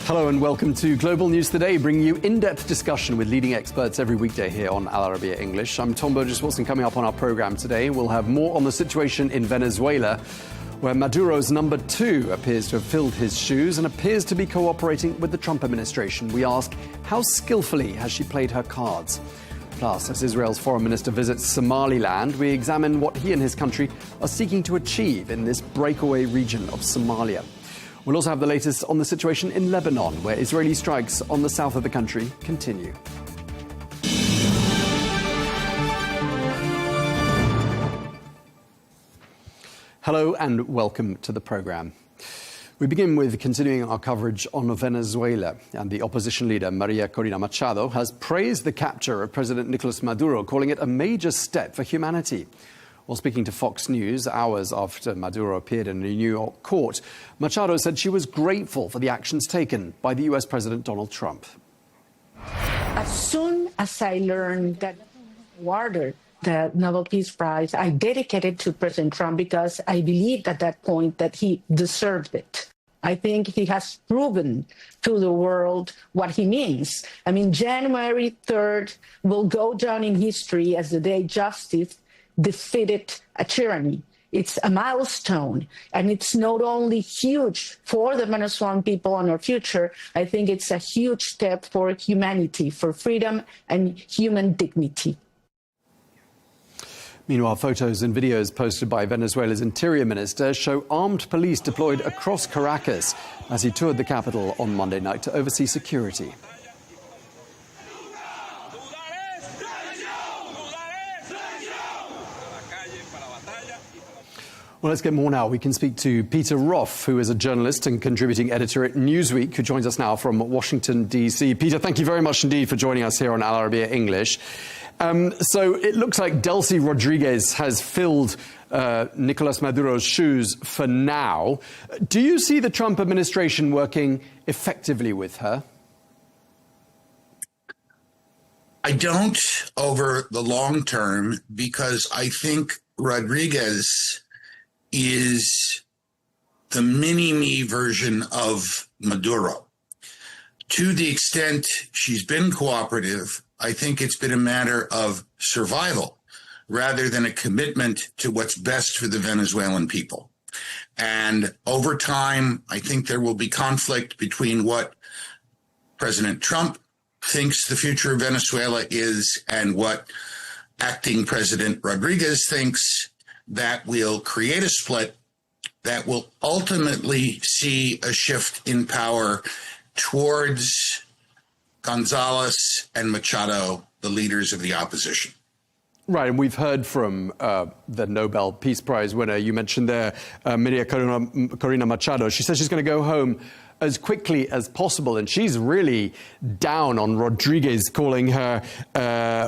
Hello and welcome to Global News Today, bringing you in-depth discussion with leading experts every weekday here on Arabiya English. I'm Tom Burges Watson. Coming up on our program today, we'll have more on the situation in Venezuela, where Maduro's number 2 appears to have filled his shoes and appears to be cooperating with the Trump administration. We ask, how skillfully has she played her cards? Plus, as Israel's foreign minister visits Somaliland, we examine what he and his country are seeking to achieve in this breakaway region of Somalia. We'll also have the latest on the situation in Lebanon, where Israeli strikes on the south of the country continue. Hello and welcome to the program. We begin with continuing our coverage on Venezuela, and the opposition leader Maria Corina Machado has praised the capture of President Nicolas Maduro, calling it a major step for humanity. While speaking to Fox News hours after Maduro appeared in a New York court, Machado said she was grateful for the actions taken by the US President Donald Trump. As soon as I learned that awarded the Nobel Peace Prize, I dedicated to President Trump because I believed at that point that he deserved it. I think he has proven to the world what he means. I mean, January 3rd will go down in history as the day justice defeated a tyranny. It's a milestone, and it's not only huge for the Venezuelan people and our future, I think it's a huge step for humanity, for freedom and human dignity. Meanwhile, photos and videos posted by Venezuela's interior minister show armed police deployed across Caracas as he toured the capital on Monday night to oversee security. Well, let's get more now. We can speak to Peter Roff, who is a journalist and contributing editor at Newsweek, who joins us now from Washington, D.C. Peter, thank you very much indeed for joining us here on Al Arabiya English. So it looks like Delcy Rodriguez has filled Nicolas Maduro's shoes for now. Do you see the Trump administration working effectively with her? I don't over the long term, because I think Rodriguez is the mini-me version of Maduro. To the extent she's been cooperative, I think it's been a matter of survival rather than a commitment to what's best for the Venezuelan people. And over time, I think there will be conflict between what President Trump thinks the future of Venezuela is and what acting President Rodriguez thinks. That will create a split that will ultimately see a shift in power towards Gonzalez and Machado, the leaders of the opposition. Right, and we've heard from the Nobel Peace Prize winner. You mentioned there, Maria Corina Machado. She says she's going to go home as quickly as possible, and she's really down on Rodriguez, calling her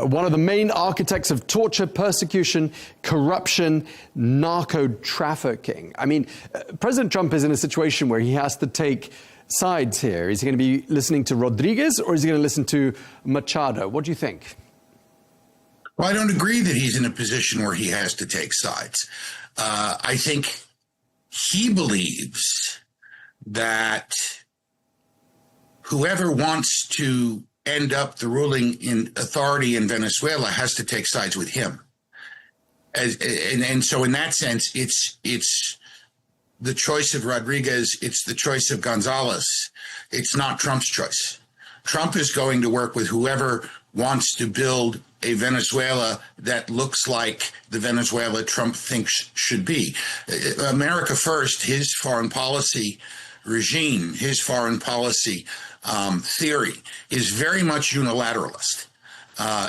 one of the main architects of torture, persecution, corruption, narco-trafficking. I mean, President Trump is in a situation where he has to take sides here. Is he going to be listening to Rodriguez, or is he going to listen to Machado? What do you think? Well, I don't agree that he's in a position where he has to take sides. I think he believes that whoever wants to end up the ruling in authority in Venezuela has to take sides with him. And so in that sense, it's the choice of Rodriguez, it's the choice of Gonzalez. It's not Trump's choice. Trump is going to work with whoever wants to build a Venezuela that looks like the Venezuela Trump thinks should be. America First, his foreign policy regime, his foreign policy theory is very much unilateralist.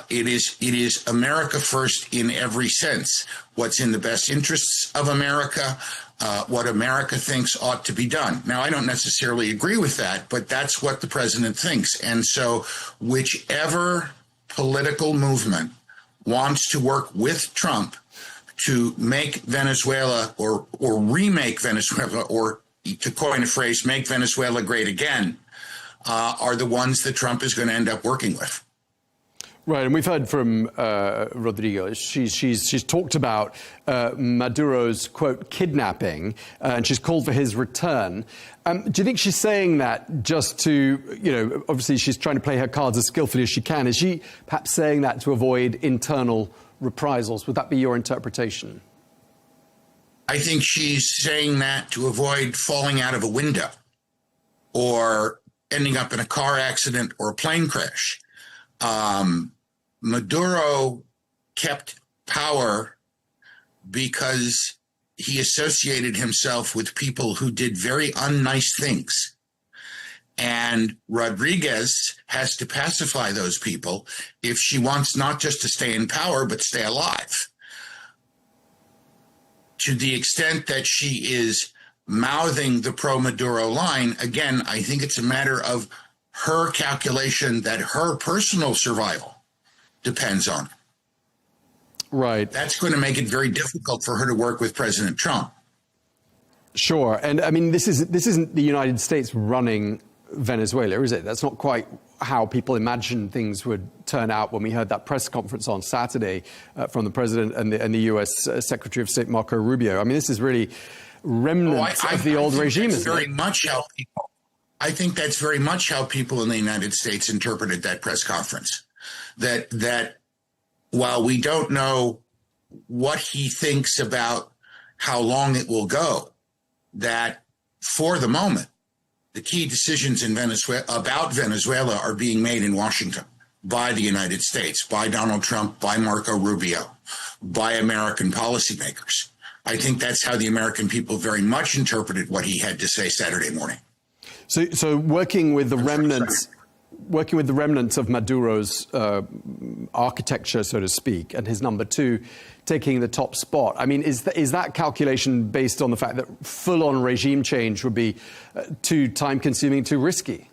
It is America First in every sense. What's in the best interests of America, what America thinks ought to be done. Now, I don't necessarily agree with that, but that's what the president thinks. And so whichever political movement wants to work with Trump to make Venezuela or remake Venezuela, or to coin a phrase, make Venezuela great again, are the ones that Trump is going to end up working with. Right, and we've heard from Rodriguez. She's talked about Maduro's, quote, kidnapping, and she's called for his return. Do you think she's saying that just to, obviously she's trying to play her cards as skillfully as she can. Is she perhaps saying that to avoid internal reprisals? Would that be your interpretation? I think she's saying that to avoid falling out of a window or ending up in a car accident or a plane crash. Maduro kept power because he associated himself with people who did very unnice things. And Rodriguez has to pacify those people if she wants not just to stay in power, but stay alive. To the extent that she is mouthing the pro-Maduro line, again, I think it's a matter of her calculation that her personal survival depends on. Right. That's going to make it very difficult for her to work with President Trump. Sure. And I mean, this isn't the United States running Venezuela, is it? That's not quite how people imagined things would turn out when we heard that press conference on Saturday from the president and the U.S. Secretary of State Marco Rubio. I mean, this is really remnants of the old regime, isn't it? I think that's very much how people in the United States interpreted that press conference. That while we don't know what he thinks about how long it will go, that for the moment, the key decisions in Venezuela about Venezuela are being made in Washington by the United States, by Donald Trump, by Marco Rubio, by American policymakers. I think that's how the American people very much interpreted what he had to say Saturday morning. So working with the remnants working with the remnants of Maduro's architecture, so to speak, and his number two taking the top spot. I mean, is that calculation based on the fact that full-on regime change would be too time-consuming, too risky?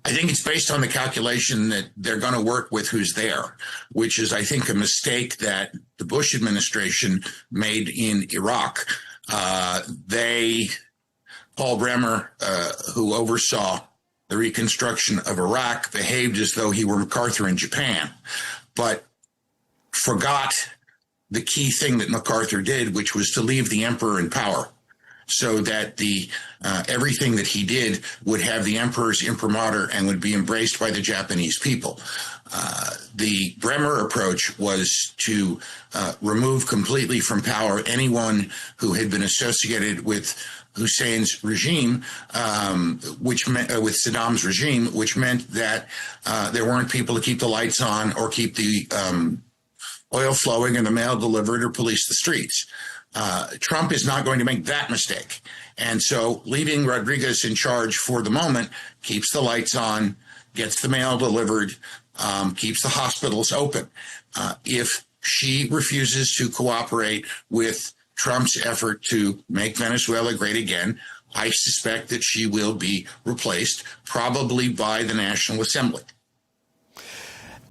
I think it's based on the calculation that they're going to work with who's there, which is, I think, a mistake that the Bush administration made in Iraq. Paul Bremer, who oversaw the reconstruction of Iraq, behaved as though he were MacArthur in Japan, but forgot the key thing that MacArthur did, which was to leave the emperor in power, so that everything that he did would have the emperor's imprimatur and would be embraced by the Japanese people. The Bremer approach was to remove completely from power anyone who had been associated with Hussein's regime, which meant with Saddam's regime, which meant that there weren't people to keep the lights on or keep the oil flowing and the mail delivered or police the streets. Trump is not going to make that mistake. And so leaving Rodriguez in charge for the moment keeps the lights on, gets the mail delivered, keeps the hospitals open. If she refuses to cooperate with Trump's effort to make Venezuela great again, I suspect that she will be replaced, probably by the National Assembly.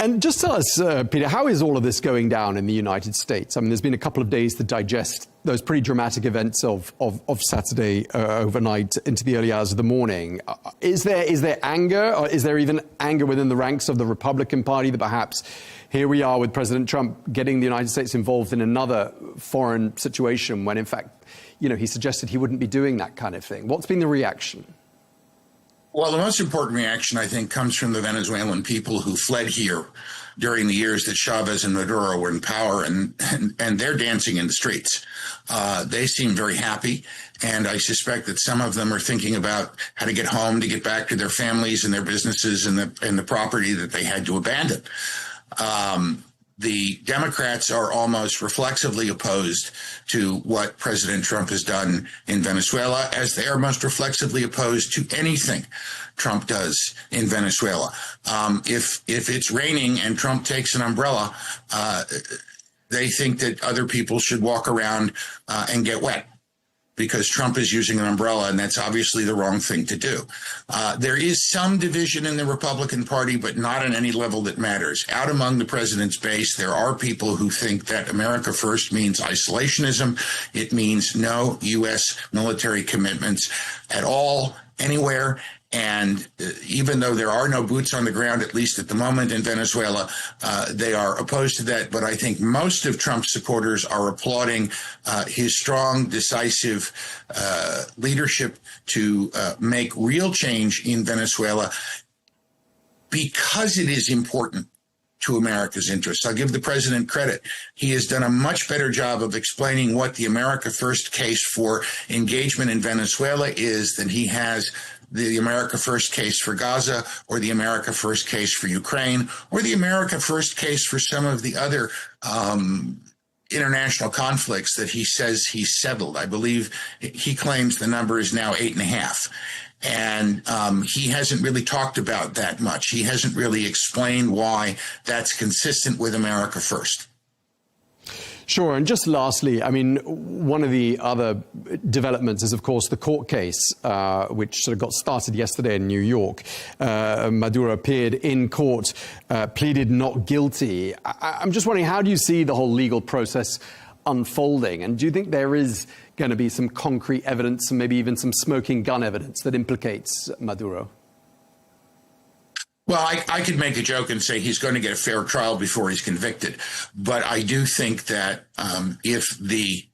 And just tell us, Peter, how is all of this going down in the United States? I mean, there's been a couple of days to digest those pretty dramatic events of Saturday overnight into the early hours of the morning. Is there anger, or is there even anger within the ranks of the Republican Party that perhaps here we are with President Trump getting the United States involved in another foreign situation when, in fact, he suggested he wouldn't be doing that kind of thing? What's been the reaction? Well, the most important reaction, I think, comes from the Venezuelan people who fled here during the years that Chavez and Maduro were in power, and they're dancing in the streets. They seem very happy, and I suspect that some of them are thinking about how to get home, to get back to their families and their businesses and the property that they had to abandon. The Democrats are almost reflexively opposed to what President Trump has done in Venezuela, as they are most reflexively opposed to anything Trump does in Venezuela. If it's raining and Trump takes an umbrella, they think that other people should walk around and get wet, because Trump is using an umbrella, and that's obviously the wrong thing to do. There is some division in the Republican Party, but not at any level that matters. Out among the president's base, there are people who think that America first means isolationism. It means no U.S. military commitments at all, anywhere. And even though there are no boots on the ground, at least at the moment in Venezuela, they are opposed to that. But I think most of Trump's supporters are applauding his strong, decisive leadership to make real change in Venezuela, because it is important to America's interests. I'll give the president credit. He has done a much better job of explaining what the America First case for engagement in Venezuela is than he has the America First case for Gaza, or the America First case for Ukraine, or the America First case for some of the other international conflicts that he says he's settled. I believe he claims the number is now 8.5. And he hasn't really talked about that much. He hasn't really explained why that's consistent with America First. Sure. And just lastly, I mean, one of the other developments is, of course, the court case, which sort of got started yesterday in New York. Maduro appeared in court, pleaded not guilty. I'm just wondering, how do you see the whole legal process unfolding? And do you think there is going to be some concrete evidence and maybe even some smoking gun evidence that implicates Maduro? Well, I could make a joke and say he's going to get a fair trial before he's convicted. But I do think that if the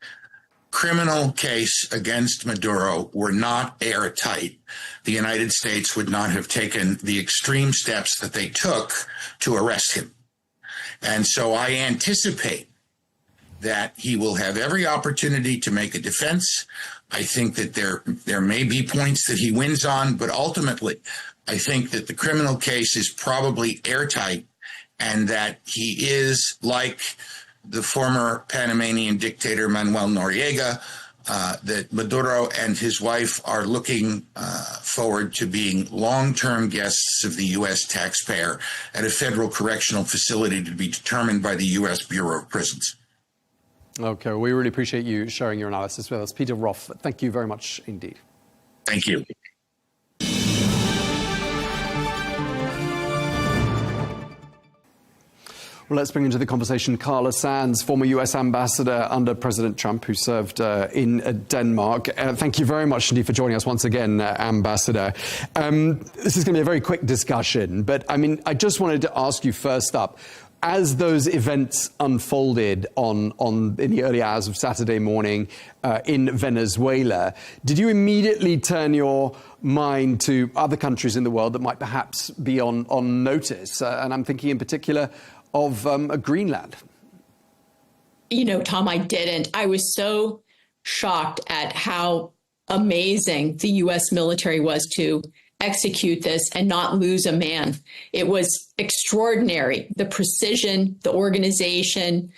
criminal case against Maduro were not airtight, the United States would not have taken the extreme steps that they took to arrest him. And so I anticipate that he will have every opportunity to make a defense. I think that there may be points that he wins on, but ultimately, I think that the criminal case is probably airtight, and that he is, like the former Panamanian dictator Manuel Noriega, that Maduro and his wife are looking forward to being long-term guests of the U.S. taxpayer at a federal correctional facility to be determined by the U.S. Bureau of Prisons. Okay, we really appreciate you sharing your analysis with us. Peter Roth, thank you very much indeed. Thank you. Well, let's bring into the conversation Carla Sands, former U.S. ambassador under President Trump, who served in Denmark. Thank you very much indeed for joining us once again, Ambassador. This is going to be a very quick discussion, but I mean, I just wanted to ask you first up, as those events unfolded in the early hours of Saturday morning in Venezuela, did you immediately turn your mind to other countries in the world that might perhaps be on notice? And I'm thinking in particular of Greenland. You know, Tom, I didn't. I was so shocked at how amazing the U.S. military was to execute this and not lose a man. It was extraordinary. The precision, the organization,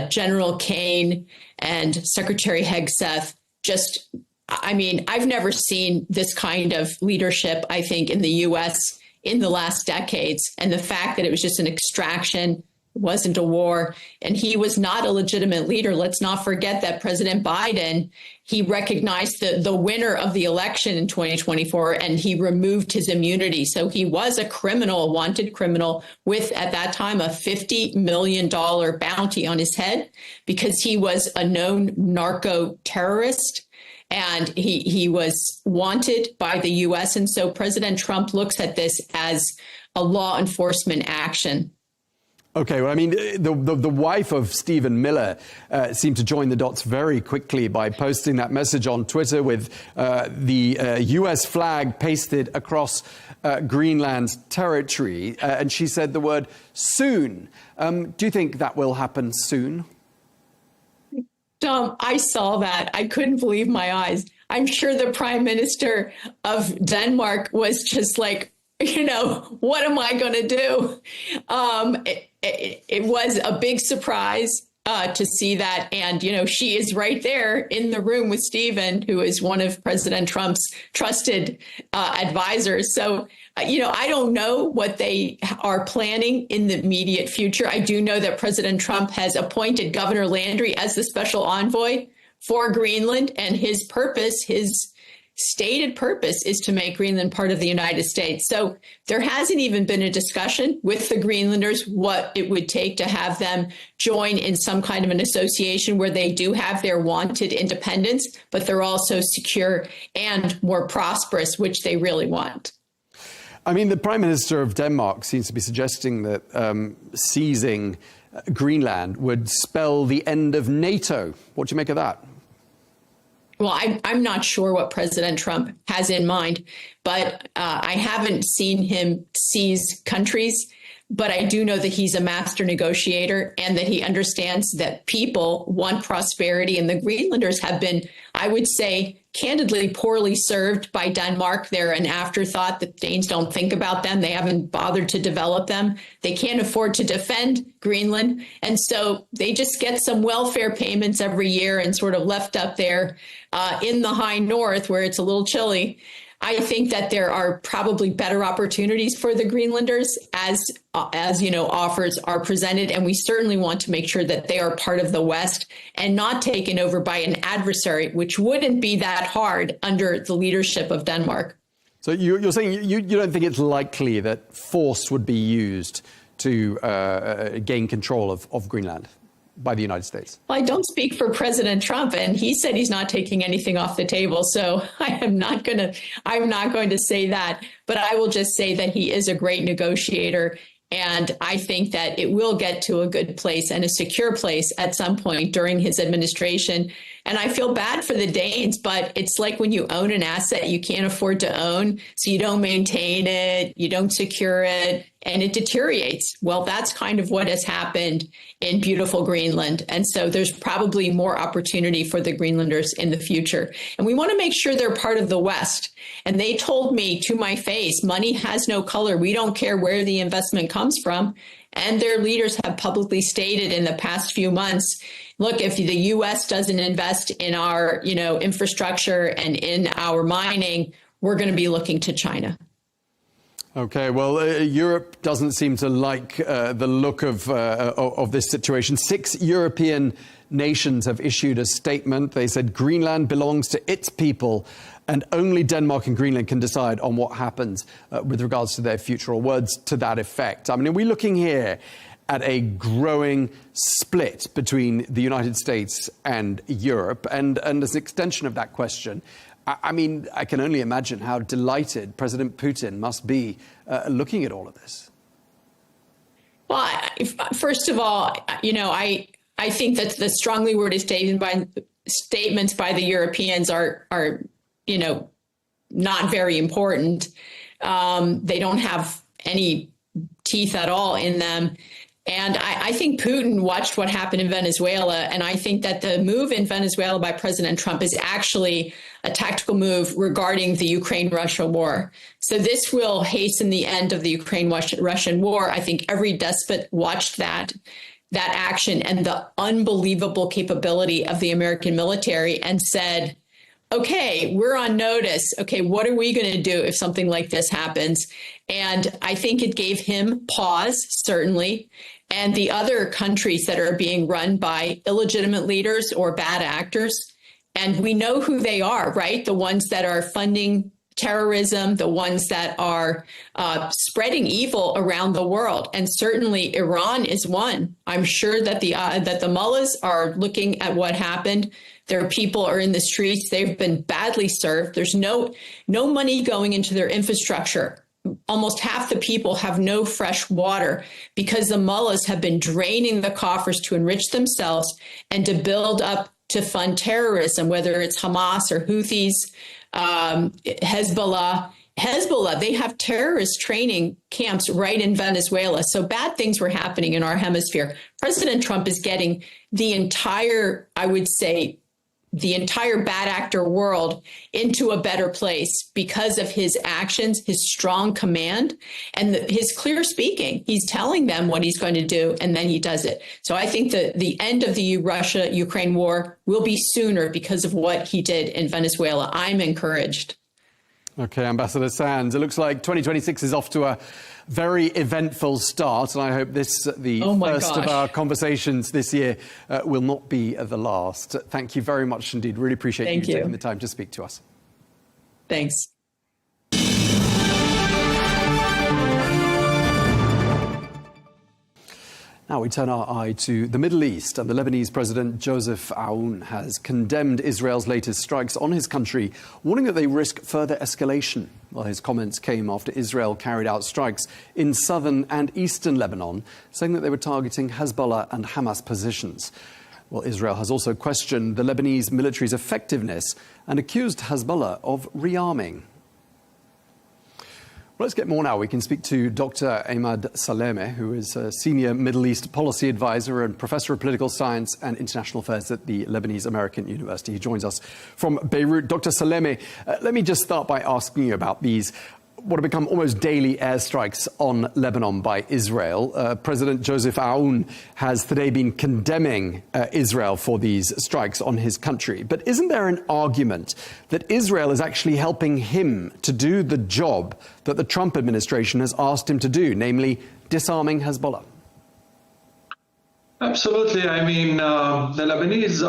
General Kane and Secretary Hegseth, just, I mean, I've never seen this kind of leadership, I think, in the U.S. in the last decades. And the fact that it was just an extraction, wasn't a war, and he was not a legitimate leader. Let's not forget that President Biden, he recognized the winner of the election in 2024, and he removed his immunity. So he was a criminal, a wanted criminal, with, at that time, a $50 million bounty on his head because he was a known narco terrorist. And he was wanted by the U.S. And so President Trump looks at this as a law enforcement action. Okay, well, I mean, the wife of Stephen Miller seemed to join the dots very quickly by posting that message on Twitter with the U.S. flag pasted across Greenland's territory. And she said the word soon. Do you think that will happen soon? Tom, I saw that. I couldn't believe my eyes. I'm sure the Prime Minister of Denmark was just like, you know, what am I going to do? It was a big surprise to see that. And, you know, she is right there in the room with Stephen, who is one of President Trump's trusted advisors. So, you know, I don't know what they are planning in the immediate future. I do know that President Trump has appointed Governor Landry as the special envoy for Greenland, and his purpose, his stated purpose, is to make Greenland part of the United States. So there hasn't even been a discussion with the Greenlanders what it would take to have them join in some kind of an association where they do have their wanted independence, but they're also secure and more prosperous, which they really want. I mean, the Prime Minister of Denmark seems to be suggesting that seizing Greenland would spell the end of NATO. What do you make of that? Well, I'm not sure what President Trump has in mind, but I haven't seen him seize countries. But I do know that he's a master negotiator and that he understands that people want prosperity. And the Greenlanders have been, I would say, candidly poorly served by Denmark. They're an afterthought. The Danes don't think about them. They haven't bothered to develop them. They can't afford to defend Greenland. And so they just get some welfare payments every year and sort of left up there in the high north where it's a little chilly. I think that there are probably better opportunities for the Greenlanders as you know, offers are presented. And we certainly want to make sure that they are part of the West and not taken over by an adversary, which wouldn't be that hard under the leadership of Denmark. So you're saying you don't think it's likely that force would be used to gain control of Greenland by the United States? Well, I don't speak for President Trump, and he said he's not taking anything off the table. So I'm not going to say that, but I will just say that he is a great negotiator. And I think that it will get to a good place and a secure place at some point during his administration. And I feel bad for the Danes, but it's like when you own an asset you can't afford to own, so you don't maintain it, you don't secure it, and it deteriorates. Well, that's kind of what has happened in beautiful Greenland. And so there's probably more opportunity for the Greenlanders in the future. And we want to make sure they're part of the West. And they told me to my face, money has no color. We don't care where the investment comes from. and their leaders have publicly stated in the past few months, look, if the U.S. doesn't invest in our, infrastructure and in our mining, we're going to be looking to China. Okay, well, Europe doesn't seem to like the look of this situation. 6 European nations have issued a statement. They said Greenland belongs to its people, and only Denmark and Greenland can decide on what happens with regards to their future, or words to that effect. I mean, are we looking here at a growing split between the United States and Europe? And as an extension of that question, I mean, I can only imagine how delighted President Putin must be looking at all of this. Well, first of all, I think that the strongly worded statements by the Europeans are not very important. They don't have any teeth at all in them. And I think Putin watched what happened in Venezuela, and I think that the move in Venezuela by President Trump is actually a tactical move regarding the Ukraine-Russia war. So this will hasten the end of the Ukraine-Russian war. I think every despot watched that action and the unbelievable capability of the American military and said, okay, we're on notice. Okay, what are we going to do if something like this happens? And I think it gave him pause, certainly. And the other countries that are being run by illegitimate leaders or bad actors. And we know who they are, right? The ones that are funding terrorism, the ones that are spreading evil around the world. And certainly Iran is one. I'm sure that the mullahs are looking at what happened. Their people are in the streets. They've been badly served. There's no money going into their infrastructure. Almost half the people have no fresh water because the mullahs have been draining the coffers to enrich themselves and to build up to fund terrorism, whether it's Hamas or Houthis, Hezbollah. They have terrorist training camps right in Venezuela. So bad things were happening in our hemisphere. President Trump is getting the entire, I would say, the entire bad actor world into a better place because of his actions, his strong command, and his clear speaking. He's telling them what he's going to do, and then he does it. So I think the end of the Russia-Ukraine war will be sooner because of what he did in Venezuela. I'm encouraged. Okay, Ambassador Sands, it looks like 2026 is off to a very eventful start, and I hope the first of our conversations this year will not be the last. Thank you very much indeed. Really appreciate you taking the time to speak to us. Thanks. Now we turn our eye to the Middle East, and the Lebanese President Joseph Aoun has condemned Israel's latest strikes on his country, warning that they risk further escalation. Well, his comments came after Israel carried out strikes in southern and eastern Lebanon, saying that they were targeting Hezbollah and Hamas positions. Well, Israel has also questioned the Lebanese military's effectiveness and accused Hezbollah of rearming. Well, let's get more now. We can speak to Dr. Ahmad Salameh, who is a senior Middle East policy advisor and professor of political science and international affairs at the Lebanese American University. He joins us from Beirut. Dr. Salameh, let me just start by asking you about these what have become almost daily airstrikes on Lebanon by Israel. President Joseph Aoun has today been condemning Israel for these strikes on his country. But isn't there an argument that Israel is actually helping him to do the job that the Trump administration has asked him to do, namely disarming Hezbollah? Absolutely. I mean, the Lebanese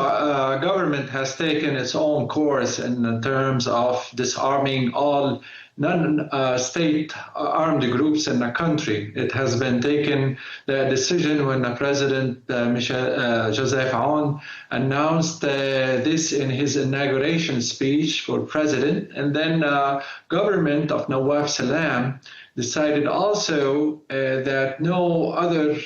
government has taken its own course in terms of disarming all non-state armed groups in the country. It has been taken the decision when the President Joseph Aoun announced this in his inauguration speech for president, and then government of Nawaf Salam decided also that no other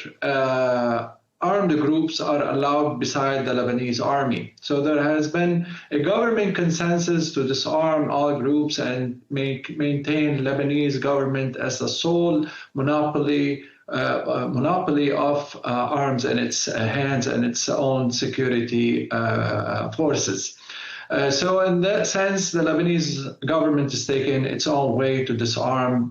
armed groups are allowed beside the Lebanese army. So there has been a government consensus to disarm all groups and maintain Lebanese government as the sole monopoly of arms in its hands and its own security forces. So in that sense, the Lebanese government is taking its own way to disarm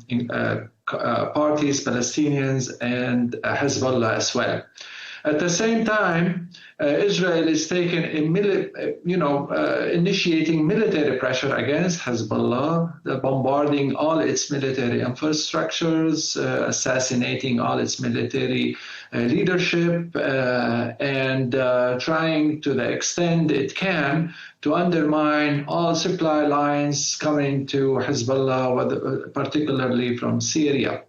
parties, Palestinians and Hezbollah as well. At the same time, Israel is initiating military pressure against Hezbollah, bombarding all its military infrastructures, assassinating all its military leadership, and trying to the extent it can to undermine all supply lines coming to Hezbollah, particularly from Syria.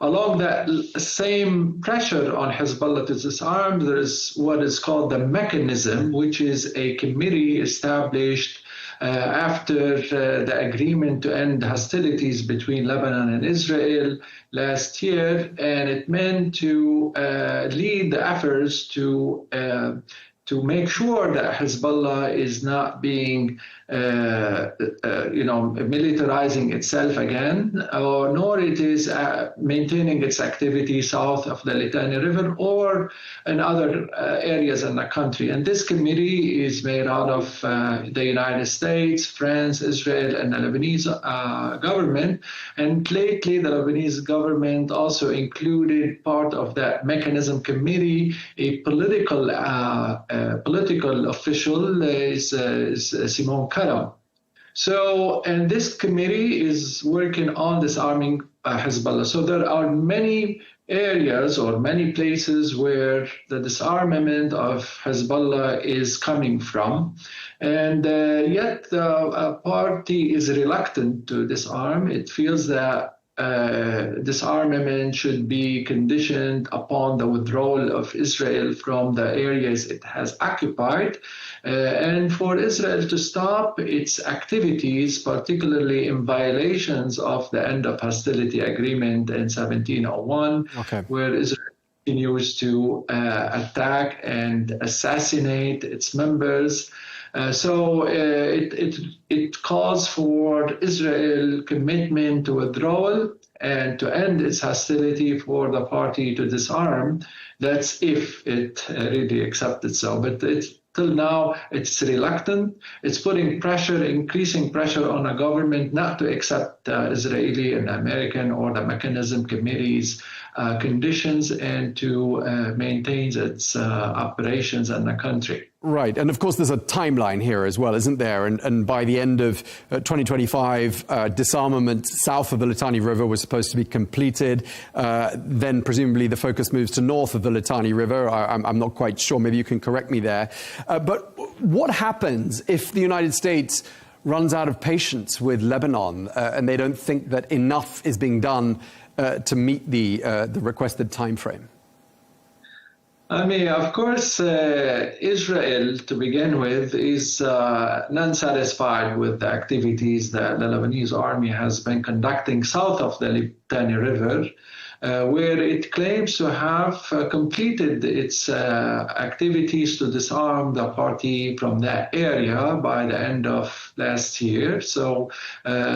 Along that same pressure on Hezbollah to disarm, there is what is called the mechanism, which is a committee established after the agreement to end hostilities between Lebanon and Israel last year, and it meant to lead the efforts to make sure that Hezbollah is not being, militarizing itself again, nor it is maintaining its activity south of the Litani River or in other areas in the country. And this committee is made out of the United States, France, Israel, and the Lebanese government. And lately, the Lebanese government also included part of that mechanism committee, a political official is Simon Karam. So, and this committee is working on disarming Hezbollah. So there are many areas or many places where the disarmament of Hezbollah is coming from. And yet the party is reluctant to disarm. It feels that disarmament should be conditioned upon the withdrawal of Israel from the areas it has occupied, and for Israel to stop its activities, particularly in violations of the end of hostility agreement in 1701, where Israel continues to attack and assassinate its members. So it calls for Israel commitment to withdrawal and to end its hostility for the party to disarm. That's if it really accepts it so. But till now, it's reluctant. It's putting pressure, increasing pressure on a government not to accept Israeli and American or the mechanism committee's conditions and to maintain its operations in the country. Right. And of course, there's a timeline here as well, isn't there? And by the end of 2025, disarmament south of the Litani River was supposed to be completed. Then presumably the focus moves to north of the Litani River. I'm not quite sure. Maybe you can correct me there. But what happens if the United States runs out of patience with Lebanon and they don't think that enough is being done to meet the requested time frame? I mean, of course, Israel, to begin with, is non-satisfied with the activities that the Lebanese army has been conducting south of the Litani River, where it claims to have completed its activities to disarm the party from that area by the end of last year. So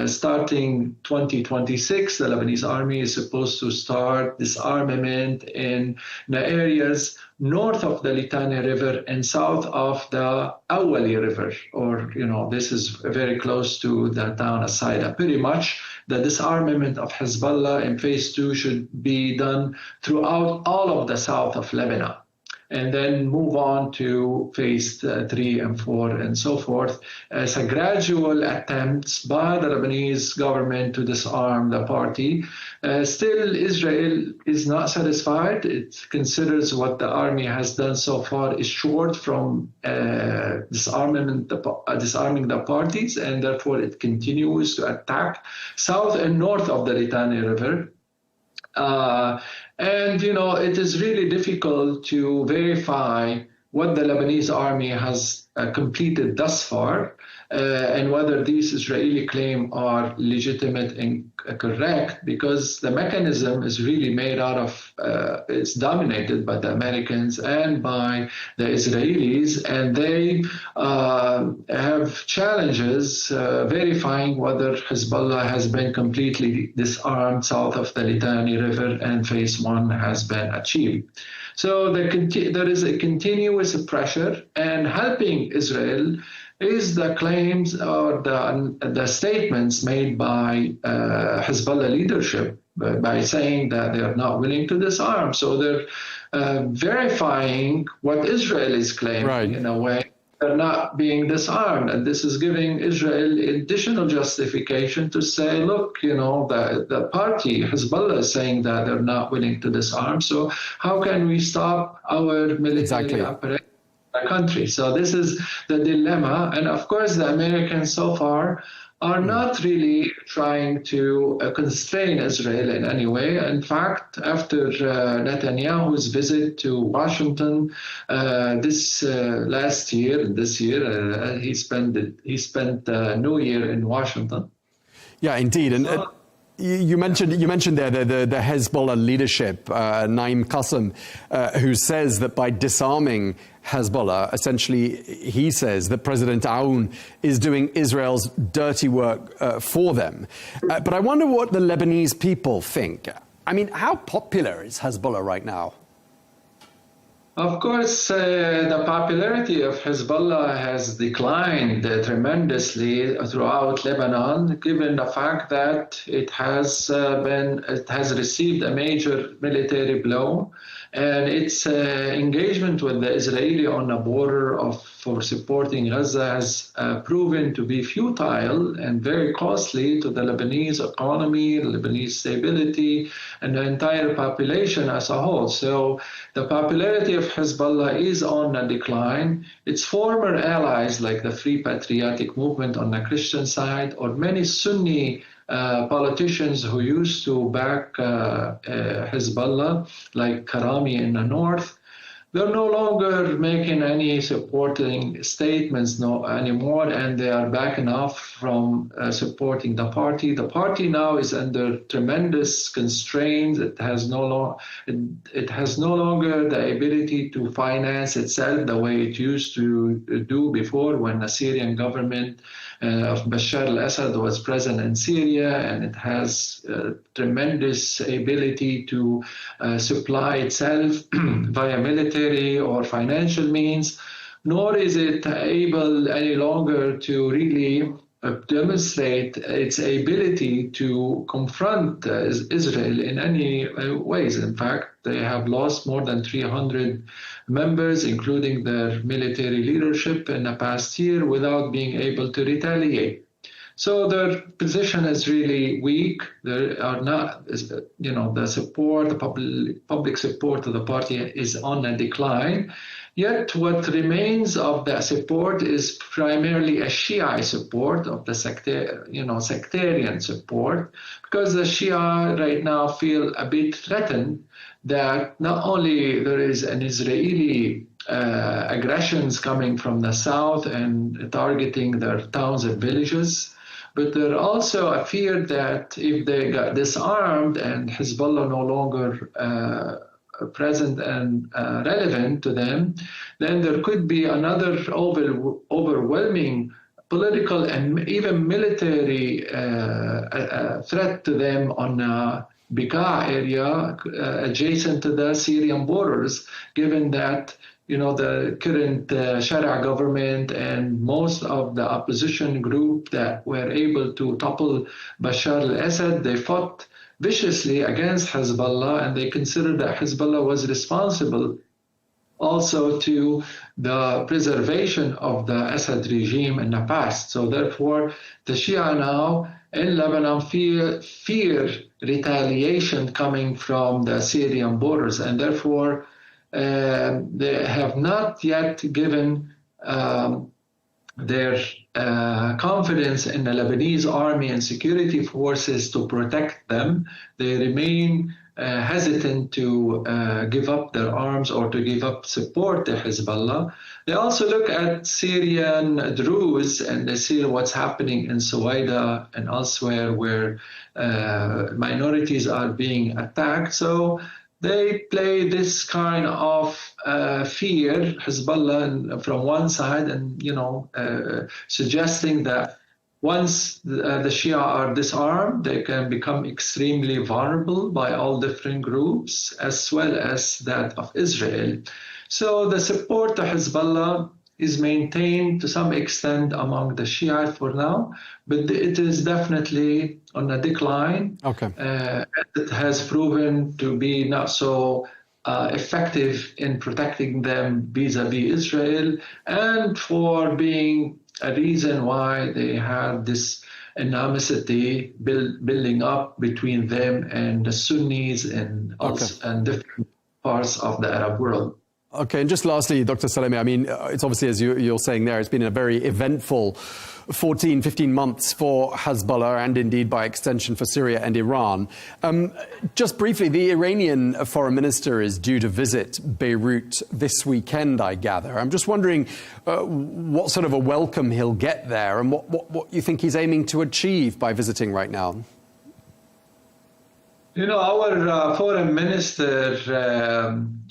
starting 2026, the Lebanese army is supposed to start disarmament in the areas north of the Litani River and south of the Awali River, or, this is very close to the town of Saida. Pretty much the disarmament of Hezbollah in phase 2 should be done throughout all of the south of Lebanon, and then move on to phase 3 and 4 and so forth as a gradual attempts by the Lebanese government to disarm the party. Still, Israel is not satisfied. It considers what the army has done so far is short from disarming the parties, and therefore it continues to attack south and north of the Litani River. And, it is really difficult to verify what the Lebanese army has completed thus far, and whether these Israeli claims are legitimate and correct, because the mechanism is really made out of, it's dominated by the Americans and by the Israelis, and they have challenges verifying whether Hezbollah has been completely disarmed south of the Litani River and phase 1 has been achieved. So there is a continuous pressure, and helping Israel is the claims or the statements made by Hezbollah leadership by saying that they are not willing to disarm. So they're verifying what Israel is claiming in a way. They're not being disarmed, and this is giving Israel additional justification to say, look, the party Hezbollah is saying that they're not willing to disarm, so how can we stop our military operation in the country? So this is the dilemma, and of course the Americans so far are not really trying to constrain Israel in any way. In fact, after Netanyahu's visit to Washington this year, he spent New Year in Washington. Yeah, indeed. And you mentioned there the Hezbollah leadership, Naim Qassem, who says that by disarming Hezbollah, essentially he says that President Aoun is doing Israel's dirty work for them. But I wonder what the Lebanese people think. I mean, how popular is Hezbollah right now? Of course, the popularity of Hezbollah has declined tremendously throughout Lebanon, given the fact that it has received a major military blow, and its engagement with the Israeli on the border for supporting Gaza has proven to be futile and very costly to the Lebanese economy, the Lebanese stability, and the entire population as a whole. So the popularity of Hezbollah is on a decline. Its former allies, like the Free Patriotic Movement on the Christian side, or many Sunni politicians who used to back Hezbollah, like Karami in the north, they're no longer making any supporting statements anymore, and they are backing off from supporting the party. The party now is under tremendous constraints. It has no longer the ability to finance itself the way it used to do before, when the Syrian government of Bashar al-Assad was present in Syria, and it has tremendous ability to supply itself via military or financial means, nor is it able any longer to really demonstrate its ability to confront Israel in any ways. In fact, they have lost more than 300 members, including their military leadership, in the past year without being able to retaliate. So their position is really weak. There are not, the support, the public support to the party is on a decline. Yet what remains of the support is primarily a Shia support of the sectarian support, because the Shia right now feel a bit threatened that not only there is an Israeli aggressions coming from the south and targeting their towns and villages, but there also a fear that if they got disarmed and Hezbollah no longer present and relevant to them, then there could be another overwhelming political and even military threat to them on Bekaa area adjacent to the Syrian borders, given that the current Sharia government and most of the opposition group that were able to topple Bashar al-Assad, they fought viciously against Hezbollah, and they considered that Hezbollah was responsible also to the preservation of the Assad regime in the past. So therefore, the Shia now in Lebanon fear retaliation coming from the Syrian borders, and therefore they have not yet given their confidence in the Lebanese army and security forces to protect them. They remain hesitant to give up their arms or to give up support to Hezbollah. They also look at Syrian Druze and they see what's happening in Suwaida and elsewhere where minorities are being attacked. So they play this kind of fear, Hezbollah from one side, and suggesting that once the Shia are disarmed, they can become extremely vulnerable by all different groups, as well as that of Israel. So the support to Hezbollah is maintained to some extent among the Shiite for now, but it is definitely on a decline. Okay. It has proven to be not so effective in protecting them vis-a-vis Israel, and for being a reason why they have this animosity building up between them and the Sunnis and different parts of the Arab world. Okay, and just lastly, Dr. Salameh, I mean, it's obviously, as you're saying there, it's been a very eventful 14, 15 months for Hezbollah and indeed by extension for Syria and Iran. Just briefly, the Iranian foreign minister is due to visit Beirut this weekend, I gather. I'm just wondering what sort of a welcome he'll get there and what you think he's aiming to achieve by visiting right now. You know, our foreign minister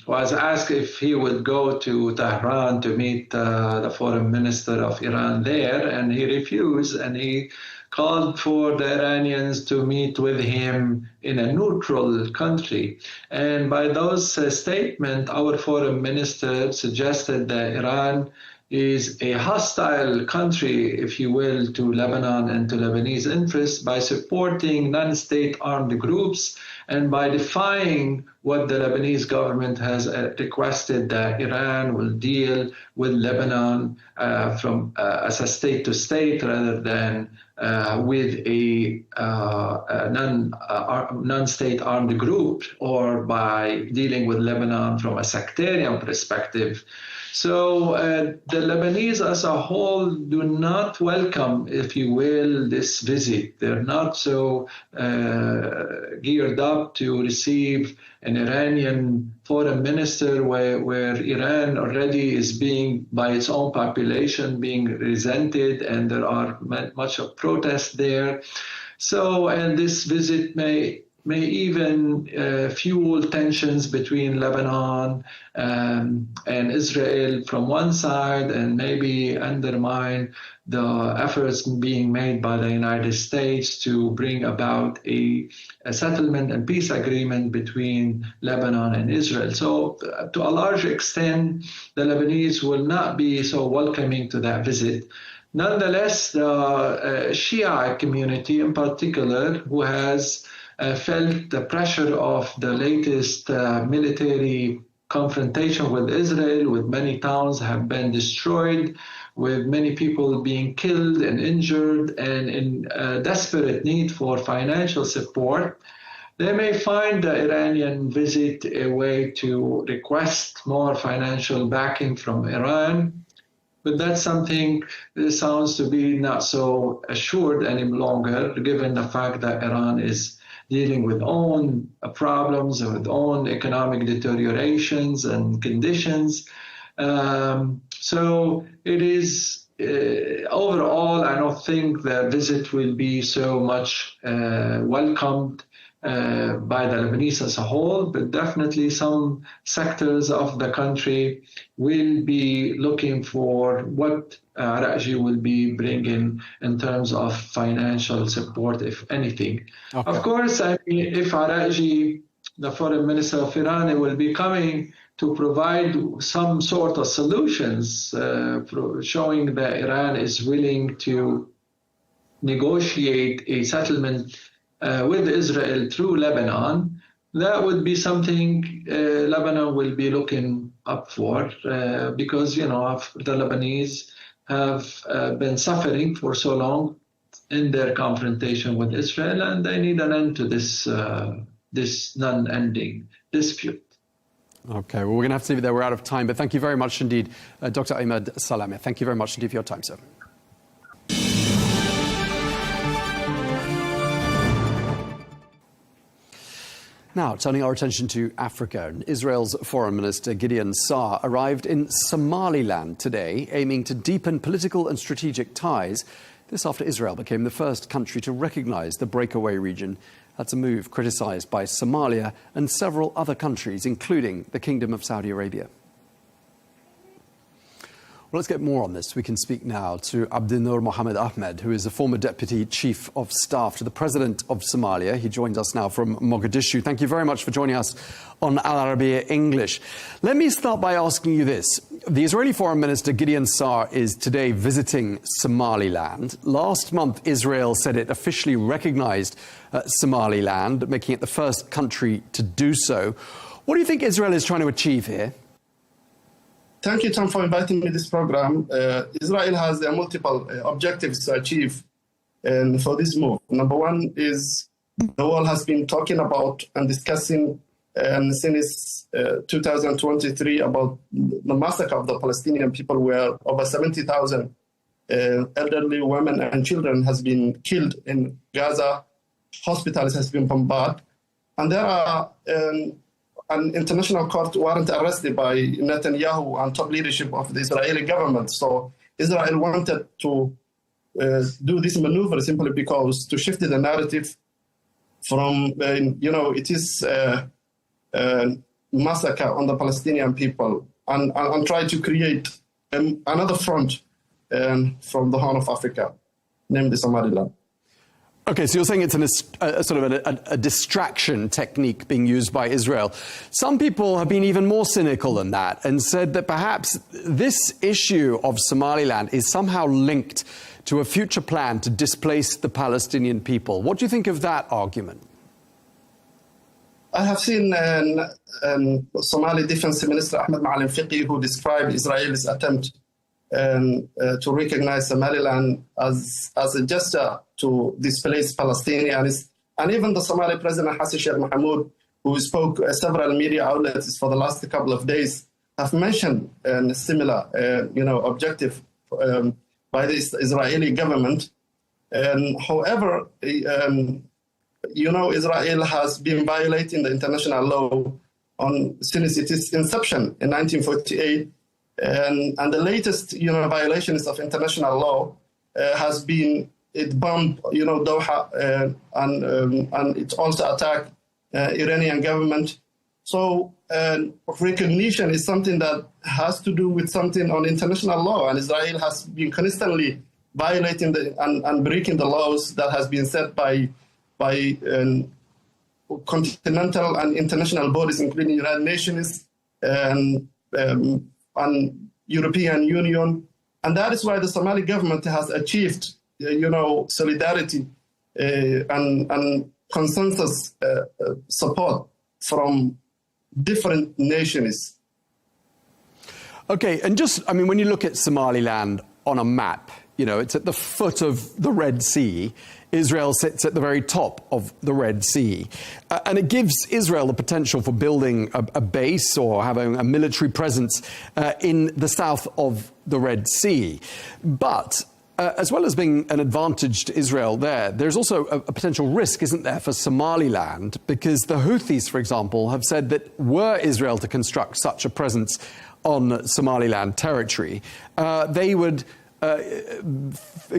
was asked if he would go to Tehran to meet the foreign minister of Iran there, and he refused, and he called for the Iranians to meet with him in a neutral country. And by those statements, our foreign minister suggested that Iran is a hostile country, if you will, to Lebanon and to Lebanese interests by supporting non-state armed groups and by defying what the Lebanese government has requested, that Iran will deal with Lebanon from as a state to state rather than with a non-state armed group, or by dealing with Lebanon from a sectarian perspective. So the Lebanese as a whole do not welcome, if you will, this visit. They're not so geared up to receive an Iranian foreign minister where Iran already is being, by its own population, being resented, and there are much of protest there. So, and this visit may even fuel tensions between Lebanon and Israel from one side, and maybe undermine the efforts being made by the United States to bring about a settlement and peace agreement between Lebanon and Israel. So to a large extent, the Lebanese will not be so welcoming to that visit. Nonetheless, the Shia community in particular, who has felt the pressure of the latest military confrontation with Israel, with many towns have been destroyed, with many people being killed and injured, and in desperate need for financial support, they may find the Iranian visit a way to request more financial backing from Iran. But that's something that sounds to be not so assured any longer, given the fact that Iran is dealing with own problems and with own economic deteriorations and conditions. So it is, overall, I don't think the visit will be so much welcomed by the Lebanese as a whole, but definitely some sectors of the country will be looking for what Araji will be bringing in terms of financial support, if anything. Okay. Of course, I mean, if Araji, the foreign minister of Iran, will be coming to provide some sort of solutions, showing that Iran is willing to negotiate a settlement with Israel through Lebanon, that would be something Lebanon will be looking up for, because, you know, the Lebanese have been suffering for so long in their confrontation with Israel, and they need an end to this this non-ending dispute. Okay, well, we're going to have to leave it there. We're out of time, but thank you very much indeed, Dr. Ahmed Salameh. Thank you very much indeed for your time, sir. Now, turning our attention to Africa, Israel's Foreign Minister Gideon Saar arrived in Somaliland today, aiming to deepen political and strategic ties. This after Israel became the first country to recognize the breakaway region. That's a move criticized by Somalia and several other countries, including the Kingdom of Saudi Arabia. Well, let's get more on this. We can speak now to Abdinur Mohammed Ahmed, who is a former Deputy Chief of Staff to the President of Somalia. He joins us now from Mogadishu. Thank you very much for joining us on Al Arabiya English. Let me start by asking you this. The Israeli Foreign Minister Gideon Saar is today visiting Somaliland. Last month, Israel said it officially recognized Somaliland, making it the first country to do so. What do you think Israel is trying to achieve here? Thank you, Tom, for inviting me to this program. Israel has multiple objectives to achieve for this move. Number one is the world has been talking about and discussing since 2023 about the massacre of the Palestinian people, where over 70,000 elderly women and children has been killed in Gaza. Hospitals has been bombarded, and there are an international court warrant arrested by Netanyahu and top leadership of the Israeli government. So Israel wanted to do this maneuver simply because to shift the narrative from, it is massacre on the Palestinian people and try to create another front from the Horn of Africa, named Somaliland. Okay, so you're saying it's a sort of a distraction technique being used by Israel. Some people have been even more cynical than that and said that perhaps this issue of Somaliland is somehow linked to a future plan to displace the Palestinian people. What do you think of that argument? I have seen Somali Defense Minister Ahmed Maalim Fiqi, who described Israel's attempt to recognize Somaliland as a gesture to displace Palestinians. And even the Somali President Hassan Sheikh Mohamud, who spoke several media outlets for the last couple of days, have mentioned a similar objective by the Israeli government. However, Israel has been violating the international law since its inception in 1948. And the latest, violations of international law has been it bombed, Doha, and it also attacked Iranian government. So recognition is something that has to do with something on international law, and Israel has been constantly violating and breaking the laws that has been set by continental and international bodies, including United Nations and European Union. And that is why the Somali government has achieved, solidarity and consensus support from different nations. Okay, and when you look at Somaliland on a map, it's at the foot of the Red Sea. Israel sits at the very top of the Red Sea. And it gives Israel the potential for building a base or having a military presence in the south of the Red Sea. But as well as being an advantage to Israel there's also a potential risk, isn't there, for Somaliland? Because the Houthis, for example, have said that were Israel to construct such a presence on Somaliland territory, they would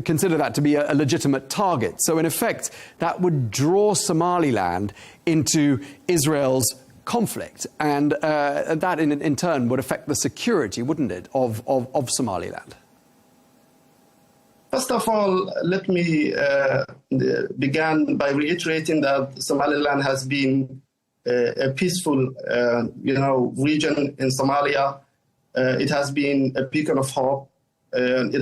consider that to be a legitimate target. So in effect, that would draw Somaliland into Israel's conflict. And that in turn would affect the security, wouldn't it, of Somaliland? First of all, let me begin by reiterating that Somaliland has been a peaceful, region in Somalia. It has been a beacon of hope. It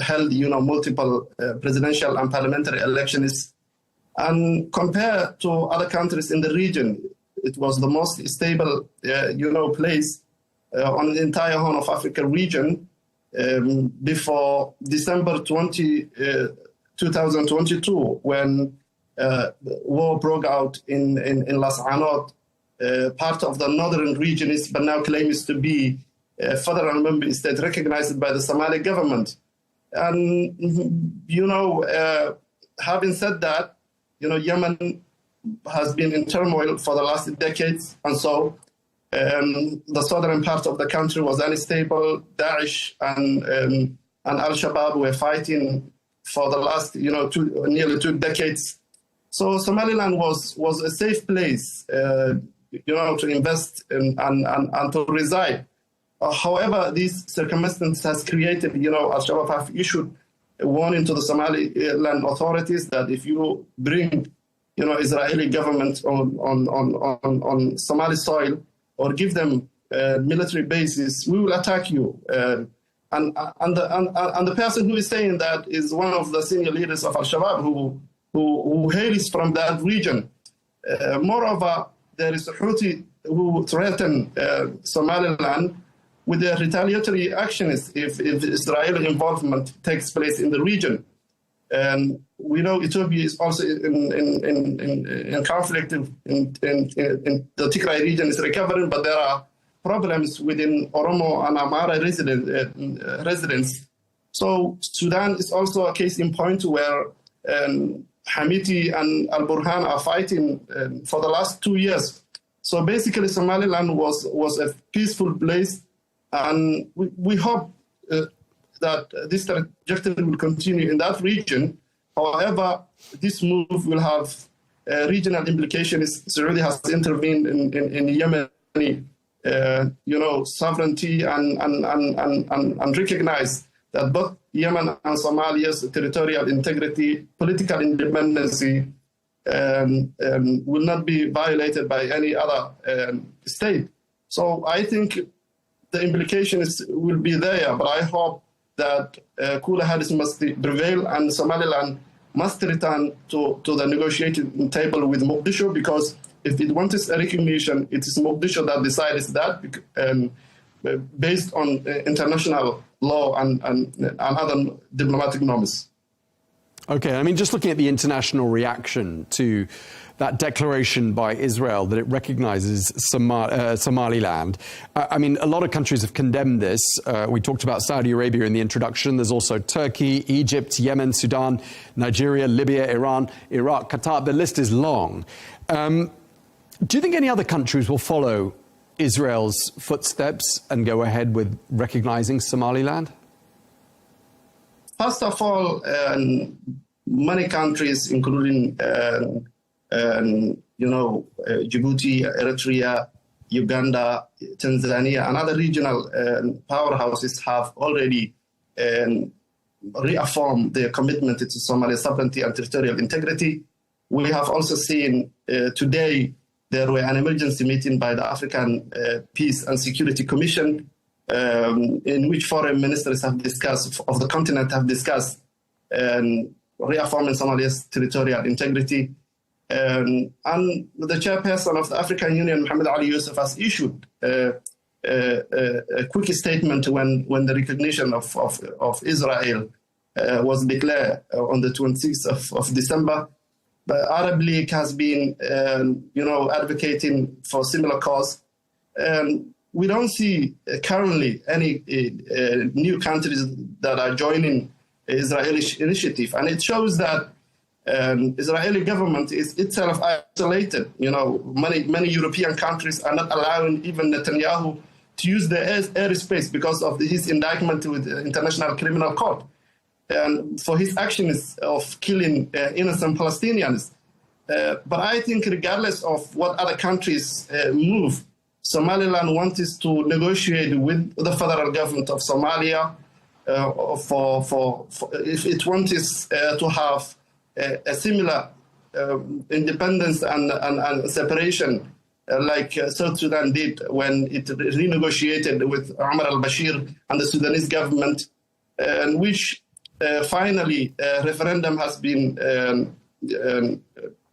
held, multiple presidential and parliamentary elections. And compared to other countries in the region, it was the most stable, place on the entire Horn of Africa region before December 2022, when war broke out in Las Anod, part of the northern region, but now claims to be a federal member state recognized by the Somali government. And, having said that, Yemen has been in turmoil for the last decades. And so the southern part of the country was unstable. Daesh and Al-Shabaab were fighting for the last, nearly 2 decades. So Somaliland was a safe place, to invest in and to reside. However, these circumstances has created, Al-Shabaab have issued a warning to the Somaliland authorities that if you bring, Israeli government on Somali soil or give them military bases, we will attack you. And the person who is saying that is one of the senior leaders of Al-Shabaab who hails from that region. Moreover, there is a Houthi who threaten Somaliland with their retaliatory actions if Israeli involvement takes place in the region. And we know Ethiopia is also in conflict in the Tigray region is recovering, but there are problems within Oromo and Amhara residents. So Sudan is also a case in point where Hamiti and Al-Burhan are fighting for the last 2 years. So basically Somaliland was a peaceful place, and we hope that this trajectory will continue in that region. However, this move will have regional implications. Saudi has intervened in Yemen, sovereignty and recognize that both Yemen and Somalia's territorial integrity, political independence will not be violated by any other state. So I think the implications will be there, but I hope that cooler heads must prevail and Somaliland must return to the negotiating table with Mogadishu, because if it wants a recognition, it is Mogadishu that decides that based on international law and other diplomatic norms. Okay, I mean, just looking at the international reaction to that declaration by Israel that it recognizes Somaliland. I mean, a lot of countries have condemned this. We talked about Saudi Arabia in the introduction. There's also Turkey, Egypt, Yemen, Sudan, Nigeria, Libya, Iran, Iraq, Qatar. The list is long. Do you think any other countries will follow Israel's footsteps and go ahead with recognizing Somaliland? First of all, many countries, including Djibouti, Eritrea, Uganda, Tanzania, and other regional powerhouses have already reaffirmed their commitment to Somali sovereignty and territorial integrity. We have also seen today there were an emergency meeting by the African Peace and Security Commission in which foreign ministers of the continent have discussed reaffirming Somalia's territorial integrity. And the chairperson of the African Union, Mohamed Ali Yusuf, has issued a quick statement when the recognition of Israel was declared on the 26th of December. The Arab League has been, advocating for similar cause. We don't see currently any new countries that are joining Israeli initiative, and it shows that Israeli government is itself isolated. Many European countries are not allowing even Netanyahu to use the airspace because of his indictment with the International Criminal Court and for his actions of killing innocent Palestinians. But I think regardless of what other countries move, Somaliland wants to negotiate with the federal government of Somalia for if it wants to have a similar independence and separation like South Sudan did when it renegotiated with Omar al-Bashir and the Sudanese government, and which finally a referendum has been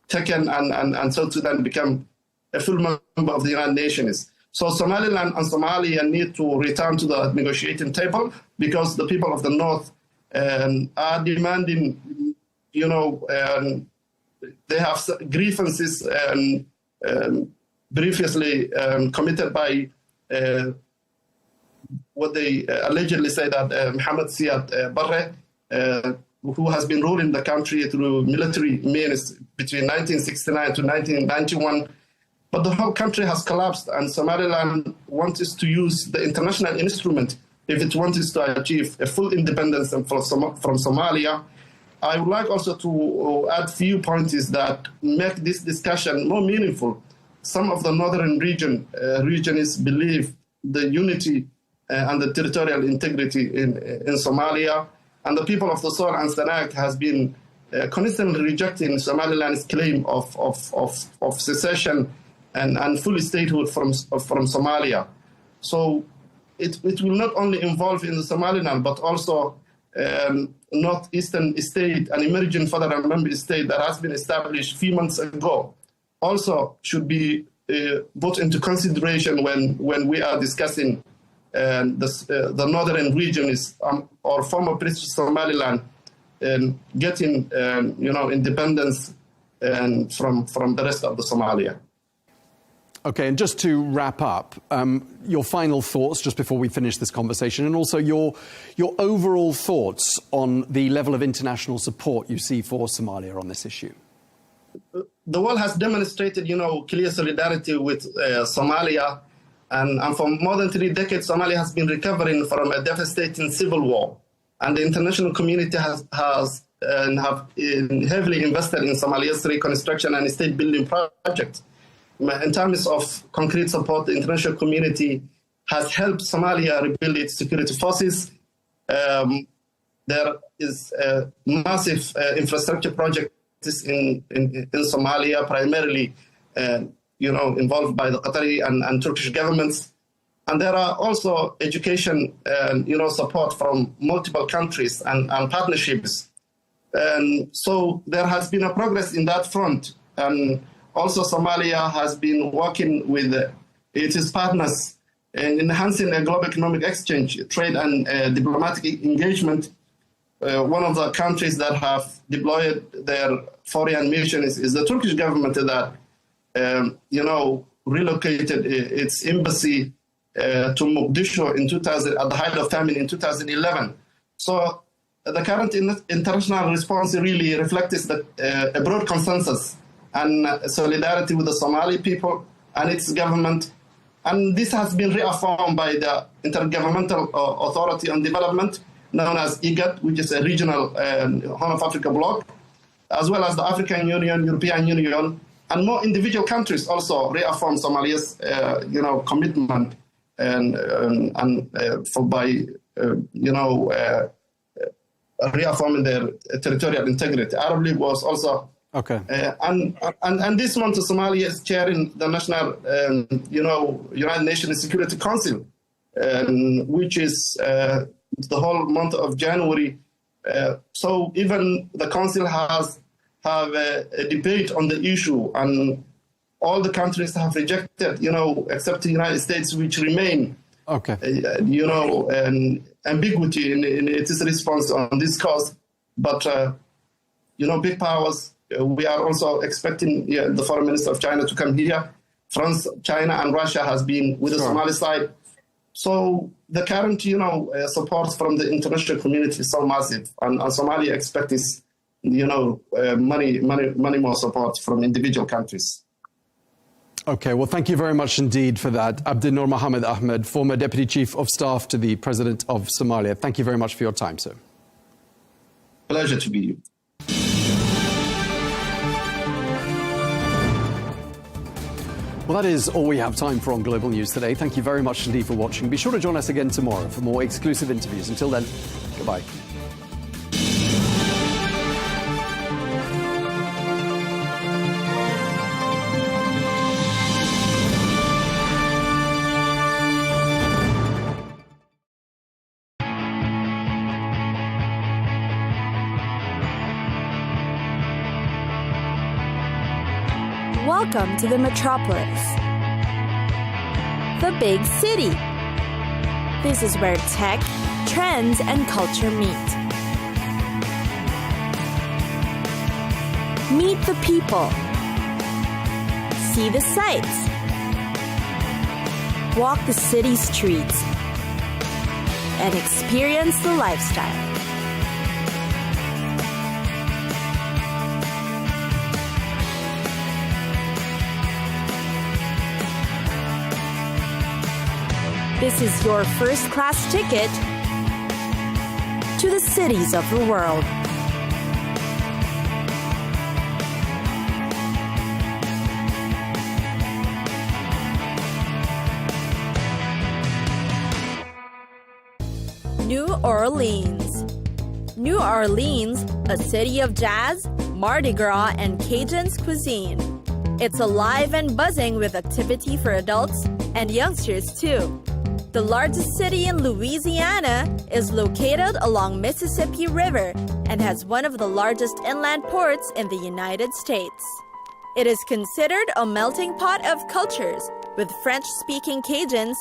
taken and South Sudan become a full member of the United Nations. So Somaliland and Somalia need to return to the negotiating table because the people of the North are demanding, they have grievances previously committed by what they allegedly say that Mohammed Siad Barre, who has been ruling the country through military means between 1969 to 1991. But the whole country has collapsed, and Somaliland wants to use the international instrument if it wants to achieve a full independence from Somalia. I would like also to add few points that make this discussion more meaningful. Some of the northern regions believe the unity and the territorial integrity in Somalia, and the people of the Sool and Sanaag has been constantly rejecting Somaliland's claim of secession and full statehood from Somalia. So it will not only involve in the Somaliland, but also northeastern state, an emerging federal member state that has been established a few months ago, also should be put into consideration when we are discussing the northern region is or former British Somaliland getting independence from the rest of the Somalia. Okay, and just to wrap up, your final thoughts just before we finish this conversation, and also your overall thoughts on the level of international support you see for Somalia on this issue. The world has demonstrated, clear solidarity with Somalia, and for more than 3 decades, Somalia has been recovering from a devastating civil war, and the international community have heavily invested in Somalia's reconstruction and state-building projects. In terms of concrete support, the international community has helped Somalia rebuild its security forces. There is a massive infrastructure project in Somalia, primarily, involved by the Qatari and Turkish governments. And there are also education, support from multiple countries and partnerships. And so there has been a progress in that front. And also Somalia has been working with its partners in enhancing a global economic exchange, trade and diplomatic engagement. One of the countries that have deployed their foreign missions is the Turkish government that, relocated its embassy to Mogadishu at the height of famine in 2011. So the current international response really reflects a broad consensus and solidarity with the Somali people and its government. And this has been reaffirmed by the Intergovernmental Authority on Development, known as IGAD, which is a regional Horn of Africa bloc, as well as the African Union, European Union, and more individual countries also reaffirm Somalia's, commitment reaffirming their territorial integrity. Arab League was also okay. And this month, Somalia is chairing the National, United Nations Security Council, which is the whole month of January. So even the council have a debate on the issue, and all the countries have rejected, except the United States, which remain, an ambiguity in its response on this cause. But, big powers, we are also expecting the foreign minister of China to come here. France, China, and Russia has been with the Somali side. So the current, support from the international community is so massive, and Somalia expects, many more support from individual countries. Okay, well, thank you very much indeed for that. Abdinur Mohammed Ahmed, former Deputy Chief of Staff to the President of Somalia. Thank you very much for your time, sir. Pleasure to be you. Well, that is all we have time for on Global News today. Thank you very much indeed for watching. Be sure to join us again tomorrow for more exclusive interviews. Until then, goodbye. Welcome to the metropolis, the big city. This is where tech, trends, and culture meet. Meet the people. See the sights. Walk the city streets. And experience the lifestyle. This is your first-class ticket to the cities of the world. New Orleans. New Orleans, a city of jazz, Mardi Gras, and Cajun cuisine. It's alive and buzzing with activity for adults and youngsters too. The largest city in Louisiana is located along Mississippi River and has one of the largest inland ports in the United States. It is considered a melting pot of cultures, with French-speaking Cajuns,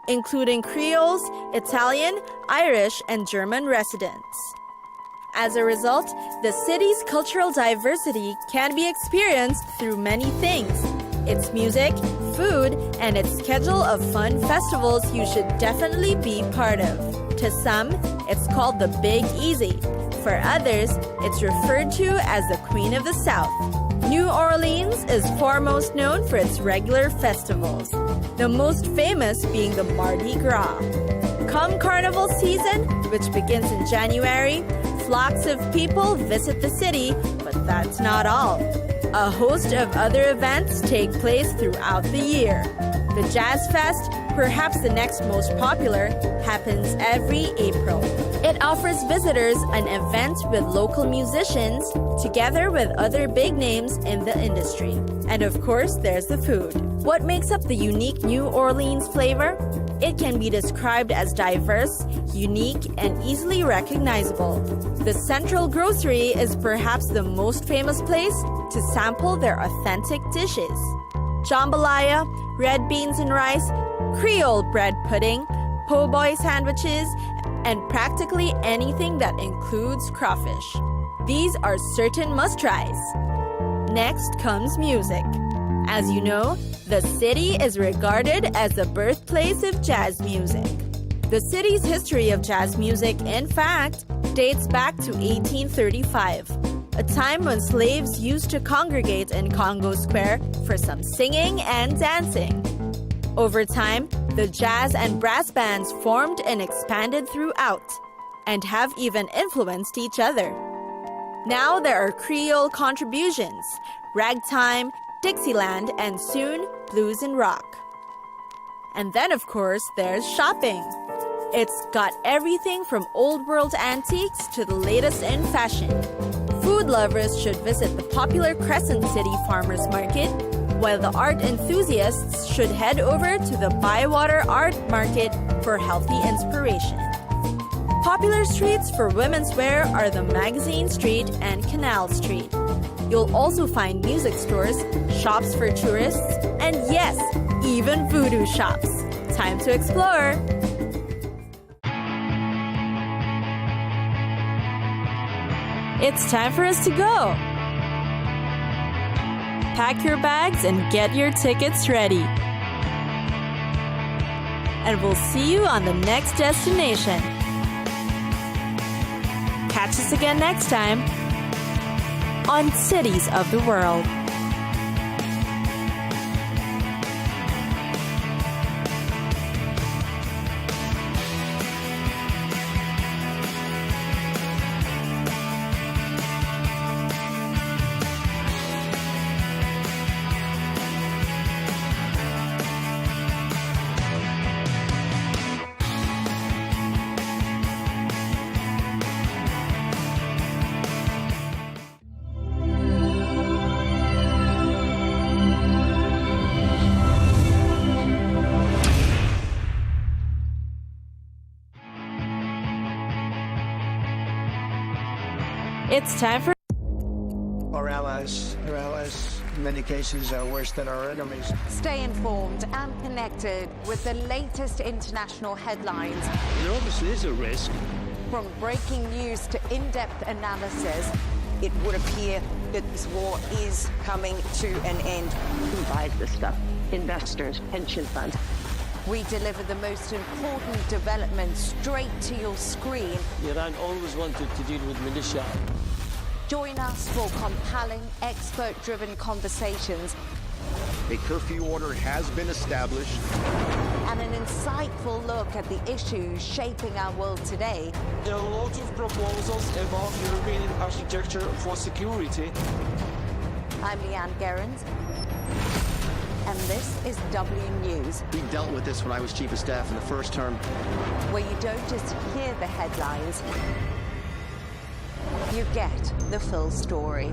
including Creoles, Italian, Irish, and German residents. As a result, the city's cultural diversity can be experienced through many things: its music, food, and its schedule of fun festivals you should definitely be part of. To some, it's called the Big Easy. For others, it's referred to as the Queen of the South. New Orleans is foremost known for its regular festivals, the most famous being the Mardi Gras. Come Carnival season, which begins in January, flocks of people visit the city, but that's not all. A host of other events take place throughout the year. The Jazz Fest, perhaps the next most popular, happens every April. It offers visitors an event with local musicians together with other big names in the industry. And of course, there's the food. What makes up the unique New Orleans flavor? It can be described as diverse, unique, and easily recognizable. The Central Grocery is perhaps the most famous place to sample their authentic dishes. Jambalaya, red beans and rice, Creole bread pudding, po' boy sandwiches, and practically anything that includes crawfish. These are certain must-tries. Next comes music. As you know, the city is regarded as the birthplace of jazz music. The city's history of jazz music, in fact, dates back to 1835, a time when slaves used to congregate in Congo Square for some singing and dancing. Over time, the jazz and brass bands formed and expanded throughout, and have even influenced each other. Now there are Creole contributions, ragtime, Dixieland, and soon blues and rock. And then, of course, there's shopping. It's got everything from old world antiques to the latest in fashion. Food lovers should visit the popular Crescent City Farmers Market, while the art enthusiasts should head over to the Bywater Art Market for healthy inspiration. Popular streets for women's wear are the Magazine Street and Canal Street. You'll also find music stores, shops for tourists, and yes, even voodoo shops. Time to explore! It's time for us to go! Pack your bags and get your tickets ready. And we'll see you on the next destination. Catch us again next time on Cities of the World. It's time for Our allies, in many cases, are worse than our enemies. Stay informed and connected with the latest international headlines. There obviously is a risk. From breaking news to in-depth analysis. It would appear that this war is coming to an end. Who buys this stuff? Investors, pension funds. We deliver the most important developments straight to your screen. Iran always wanted to deal with militia. Join us for compelling, expert-driven conversations. A curfew order has been established. And an insightful look at the issues shaping our world today. There are a lot of proposals about European architecture for security. I'm Leigh Ann Gerrans. And this is W News. We dealt with this when I was Chief of Staff in the first term. Where you don't just hear the headlines, you get the full story.